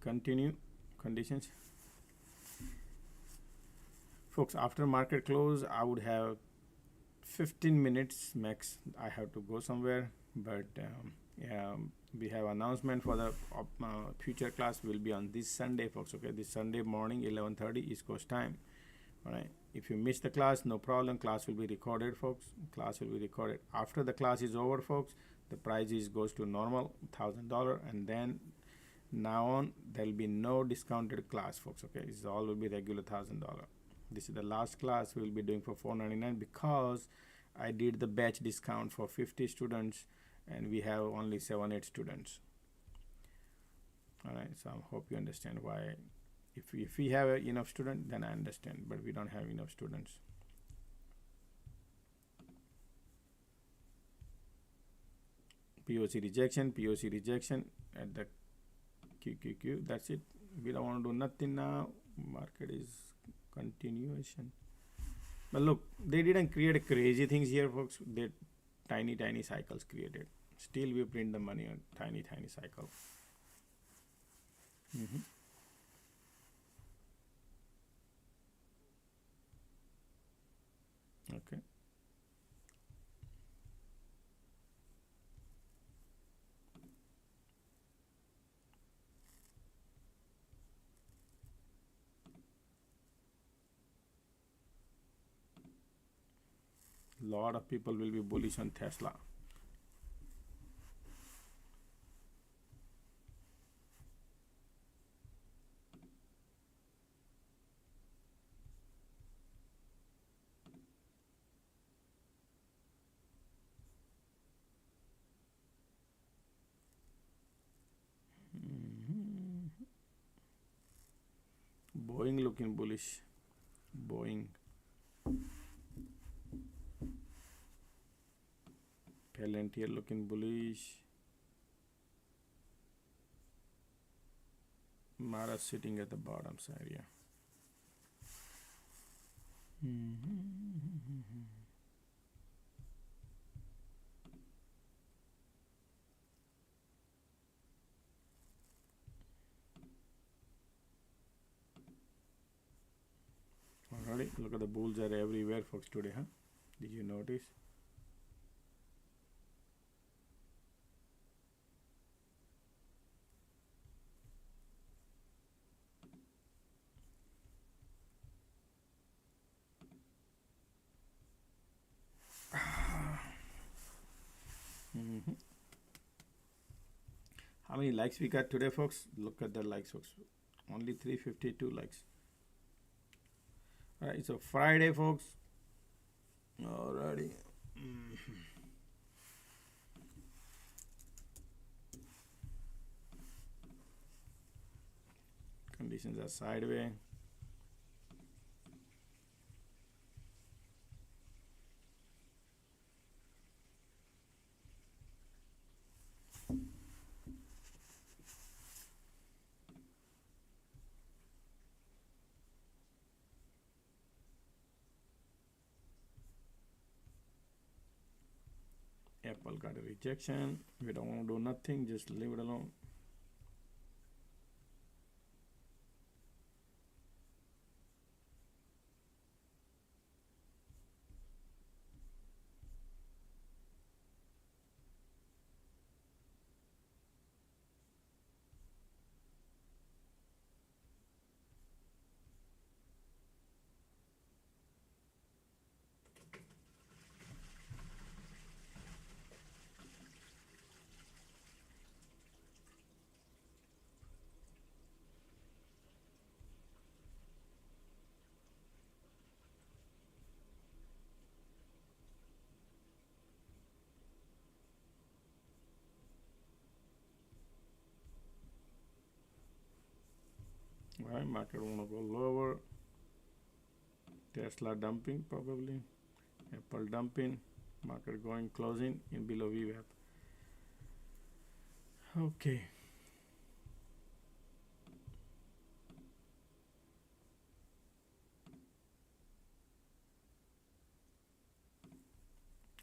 Continue conditions. Folks, after market close, I would have 15 minutes max. I have to go somewhere, but yeah, we have announcement for the future class will be on this Sunday, folks. Okay, this Sunday morning, 11:30 East Coast time. All right. If you miss the class, no problem. Class will be recorded, folks. Class will be recorded. After the class is over, folks, the price goes to normal $1,000, and then now on there will be no discounted class, folks. Okay, it's all will be regular $1,000. This is the last class we will be doing for $499 because I did the batch discount for 50 students and we have only 7-8 students. All right, so I hope you understand why. If we have enough students, then I understand, but we don't have enough students. POC rejection at the QQQ. That's it. We don't want to do nothing now. Market is continuation. But look, they didn't create crazy things here, folks. They tiny cycles created. Still we print the money on tiny cycle. Okay. Lot of people will be bullish on Tesla. Boeing looking bullish. Boeing. Palantir looking bullish. Mara sitting at the bottom side, yeah. Alrighty, look at the bulls are everywhere, folks, today, huh? Did you notice? How many likes we got today, folks? Look at the likes, folks. Only 352 likes. All right, so Friday, folks. Alrighty. Conditions are sideways. Apple got a rejection. We don't want to do nothing, just leave it alone. Right, market wanna go lower. Tesla dumping probably. Apple dumping. Market going closing in below VWAP. Okay.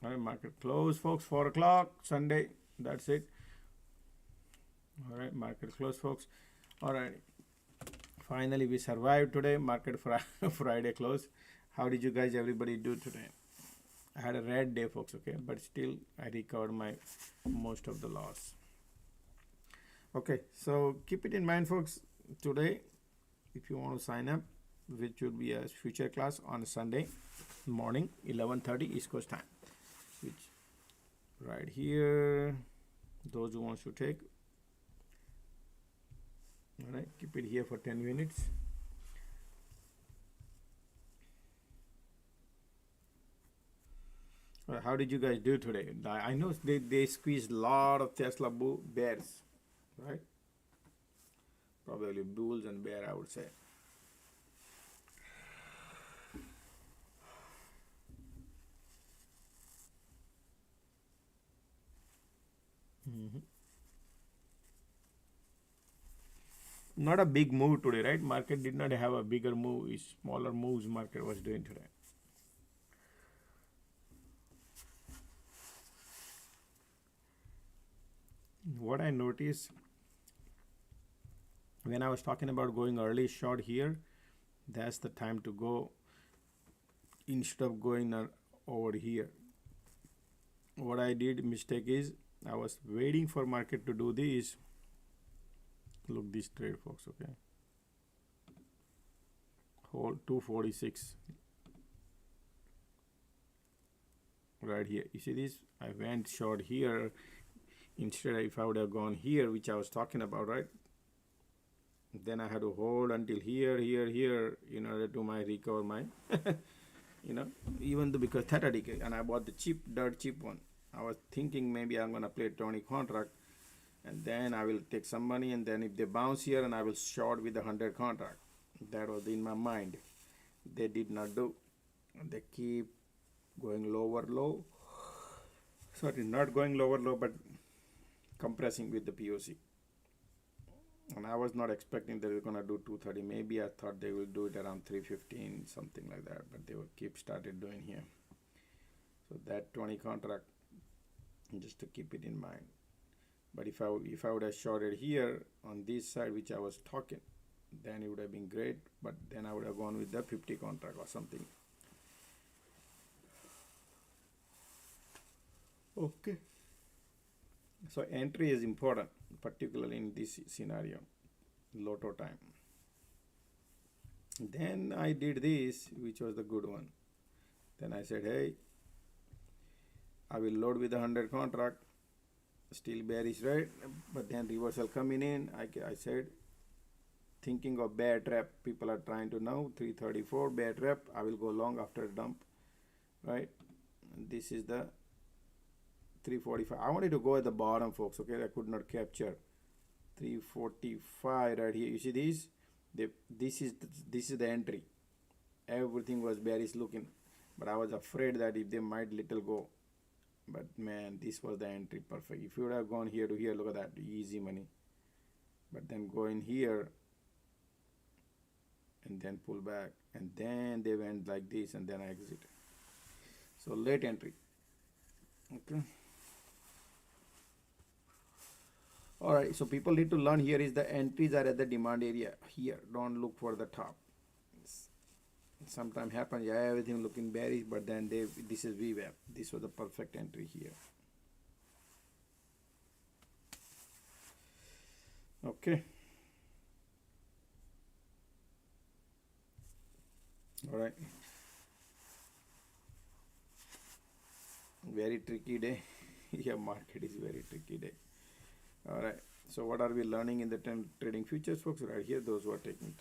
All right, market close, folks. 4 o'clock Sunday. That's it. All right, market close, folks. All right. Finally, we survived today. Market Friday close. How did you guys, everybody, do today? I had a red day, folks. Okay, but still, I recovered my most of the loss. Okay, so keep it in mind, folks. Today, if you want to sign up, which will be a future class on Sunday morning, 11:30 East Coast time. Which right here, those who wants to take. All right, keep it here for 10 minutes. How did you guys do today? I know they squeezed a lot of Tesla bears, right? Probably bulls and bear, I would say. Not a big move today, right? Market did not have a bigger move. It's smaller moves market was doing today. What I noticed when I was talking about going early short here, that's the time to go instead of going over here. What I did mistake is I was waiting for market to do this. Look this trade, folks. Okay, hold 246 right here. You see this? I went short here. Instead, if I would have gone here, which I was talking about, right? Then I had to hold until here in order to recover my, even though because theta decay, and I bought the dirt cheap one. I was thinking maybe I'm gonna play 20 contract, and then I will take some money, and then if they bounce here, and I will short with the 100 contract. That was in my mind. They did not do. They keep going lower low. Sorry, not going lower low, but compressing with the POC. And I was not expecting they were gonna do 230. Maybe I thought they will do it around 315, something like that. But they will keep started doing here. So that 20 contract, just to keep it in mind. But if I would have shorted here on this side, which I was talking, then it would have been great. But then I would have gone with the 50 contract or something. Okay. So entry is important, particularly in this scenario, lotto time. Then I did this, which was the good one. Then I said, hey, I will load with the 100 contract, still bearish, right? But then reversal coming in, I said, thinking of bear trap, people are trying to know, 334 bear trap, I will go long after dump, right? And this is the 345. I wanted to go at the bottom, folks. Okay, I could not capture 345 right here. You see this? This is the entry. Everything was bearish looking, but I was afraid that if they might little go. But man, this was the entry, perfect. If you would have gone here to here, look at that, easy money. But then go in here and then pull back, and then they went like this, and then I exit. So late entry. Okay. All right, so people need to learn here is the entries are at the demand area here. Don't look for the top. Sometimes happens, yeah, everything looking bearish, but then this is VWAP. This was the perfect entry here. Okay. All right. Very tricky day. Yeah, market is very tricky day. All right, so what are we learning in the trading futures, folks? Right here, those who are taking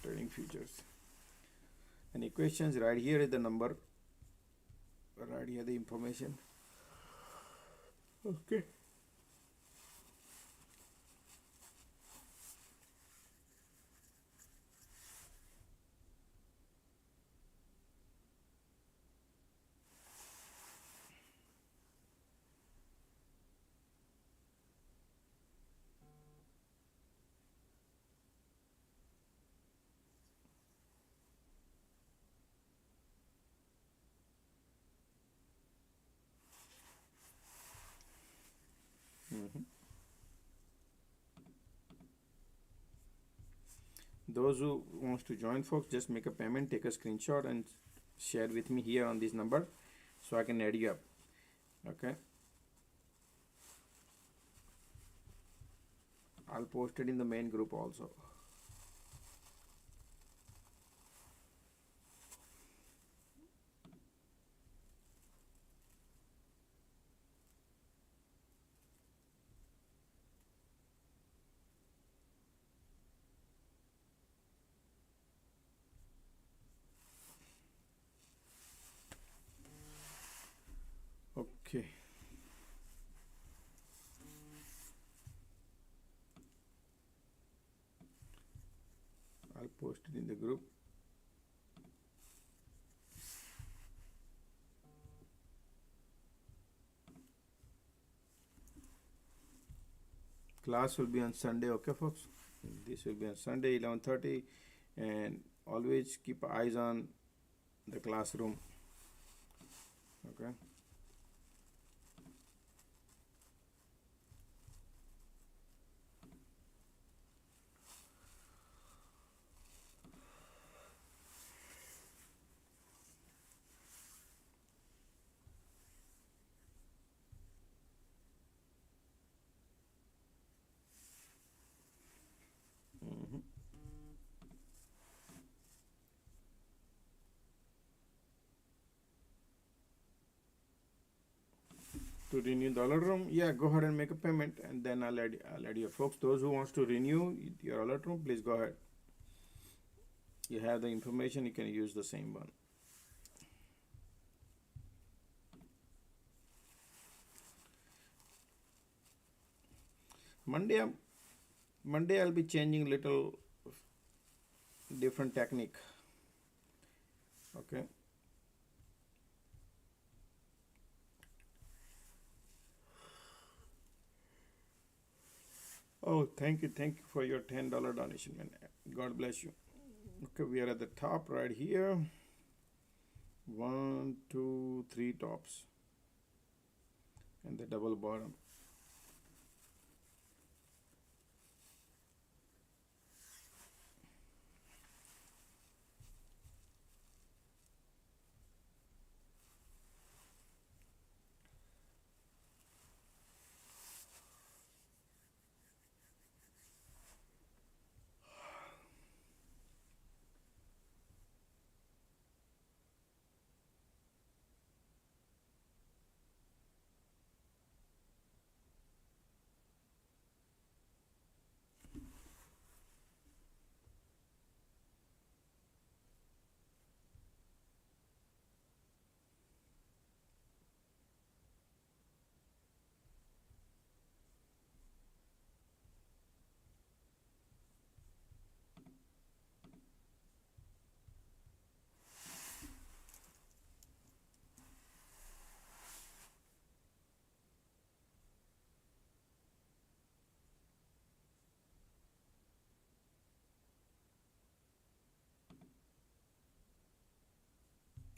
trading futures. Any questions? Right here is the number. Right here the information. Okay. Those who wants to join, folks, just make a payment, take a screenshot and share with me here on this number so I can add you up. Okay, I'll post it in the main group also. Okay. I'll post it in the group. Class will be on Sunday, okay, folks? This will be on Sunday, 11:30, and always keep eyes on the classroom. Okay. To renew the alert room, yeah, go ahead and make a payment, and then I'll add your folks. Those who wants to renew your alert room, please go ahead. You have the information, you can use the same one. Monday I'll be changing little different technique. Okay. Oh, thank you for your $10 donation, man. God bless you. Okay, we are at the top right here. 1, 2, 3 tops, and the double bottom.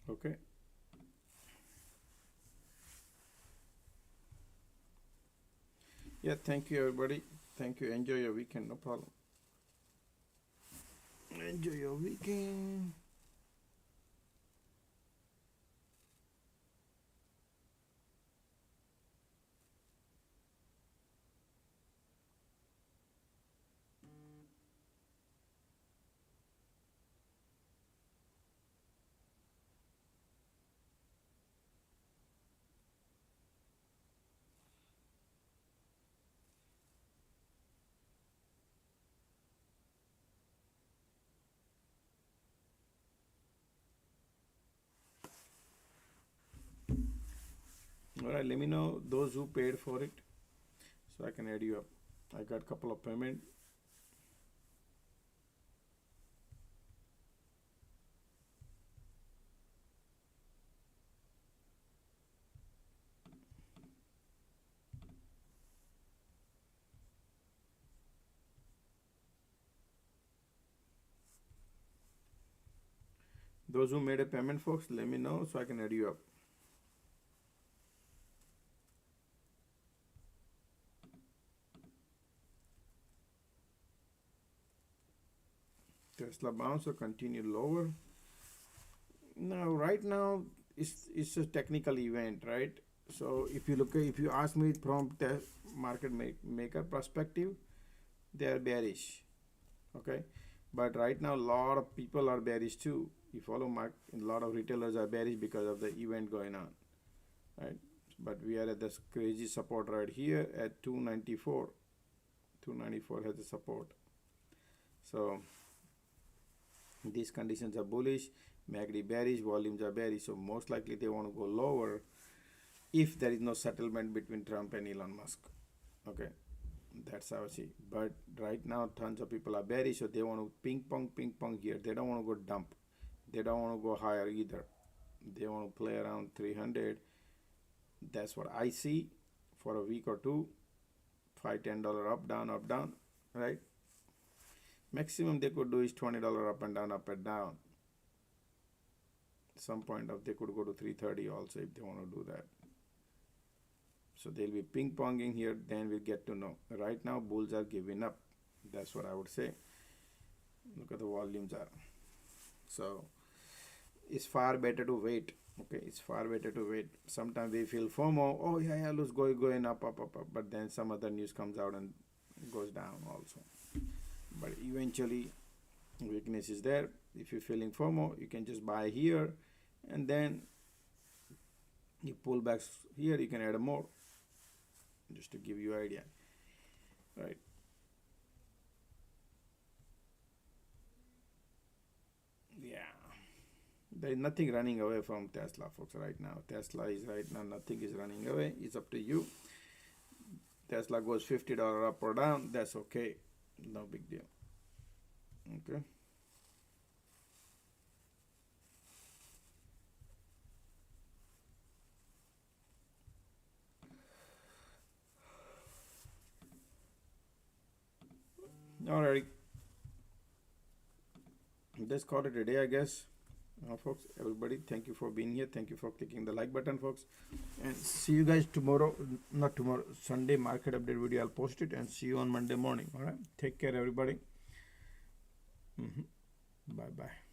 Okay. Yeah, thank you, everybody. Thank you. Enjoy your weekend. No problem. Enjoy your weekend. All right, let me know those who paid for it so I can add you up. I got a couple of payment. Those who made a payment, folks, let me know so I can add you up. Tesla bounce or continue lower. Now, right now, it's a technical event, right? So if you ask me from market maker perspective, they are bearish, okay? But right now, a lot of people are bearish too. You follow a lot of retailers are bearish because of the event going on, right? But we are at this crazy support right here at 294. 294 has a support. So these conditions are bullish, MACD bearish, volumes are bearish. So most likely they want to go lower if there is no settlement between Trump and Elon Musk. Okay, that's how I see. But right now, tons of people are bearish, so they want to ping pong here. They don't want to go dump. They don't want to go higher either. They want to play around 300. That's what I see for a week or two. $5-10 up down, right? Maximum they could do is $20 up and down. Some point of they could go to 330 also if they want to do that. So they'll be ping ponging here, then we'll get to know. Right now, bulls are giving up. That's what I would say. Look at the volumes are. So it's far better to wait. Okay, it's far better to wait. Sometimes we feel FOMO. Oh yeah, looks going up. But then some other news comes out and goes down also. But eventually, weakness is there. If you're feeling FOMO, you can just buy here, and then you pull back here. You can add more, just to give you an idea, right? Yeah, there is nothing running away from Tesla, folks. Right now, nothing is running away. It's up to you. Tesla goes $50 up or down. That's okay. No big deal. Okay. Alrighty. Let's call it a day, I guess. Folks, everybody, thank you for being here. Thank you for clicking the like button, folks. And see you guys tomorrow. Not tomorrow. Sunday market update video. I'll post it and see you on Monday morning. All right. Take care, everybody. Bye-bye.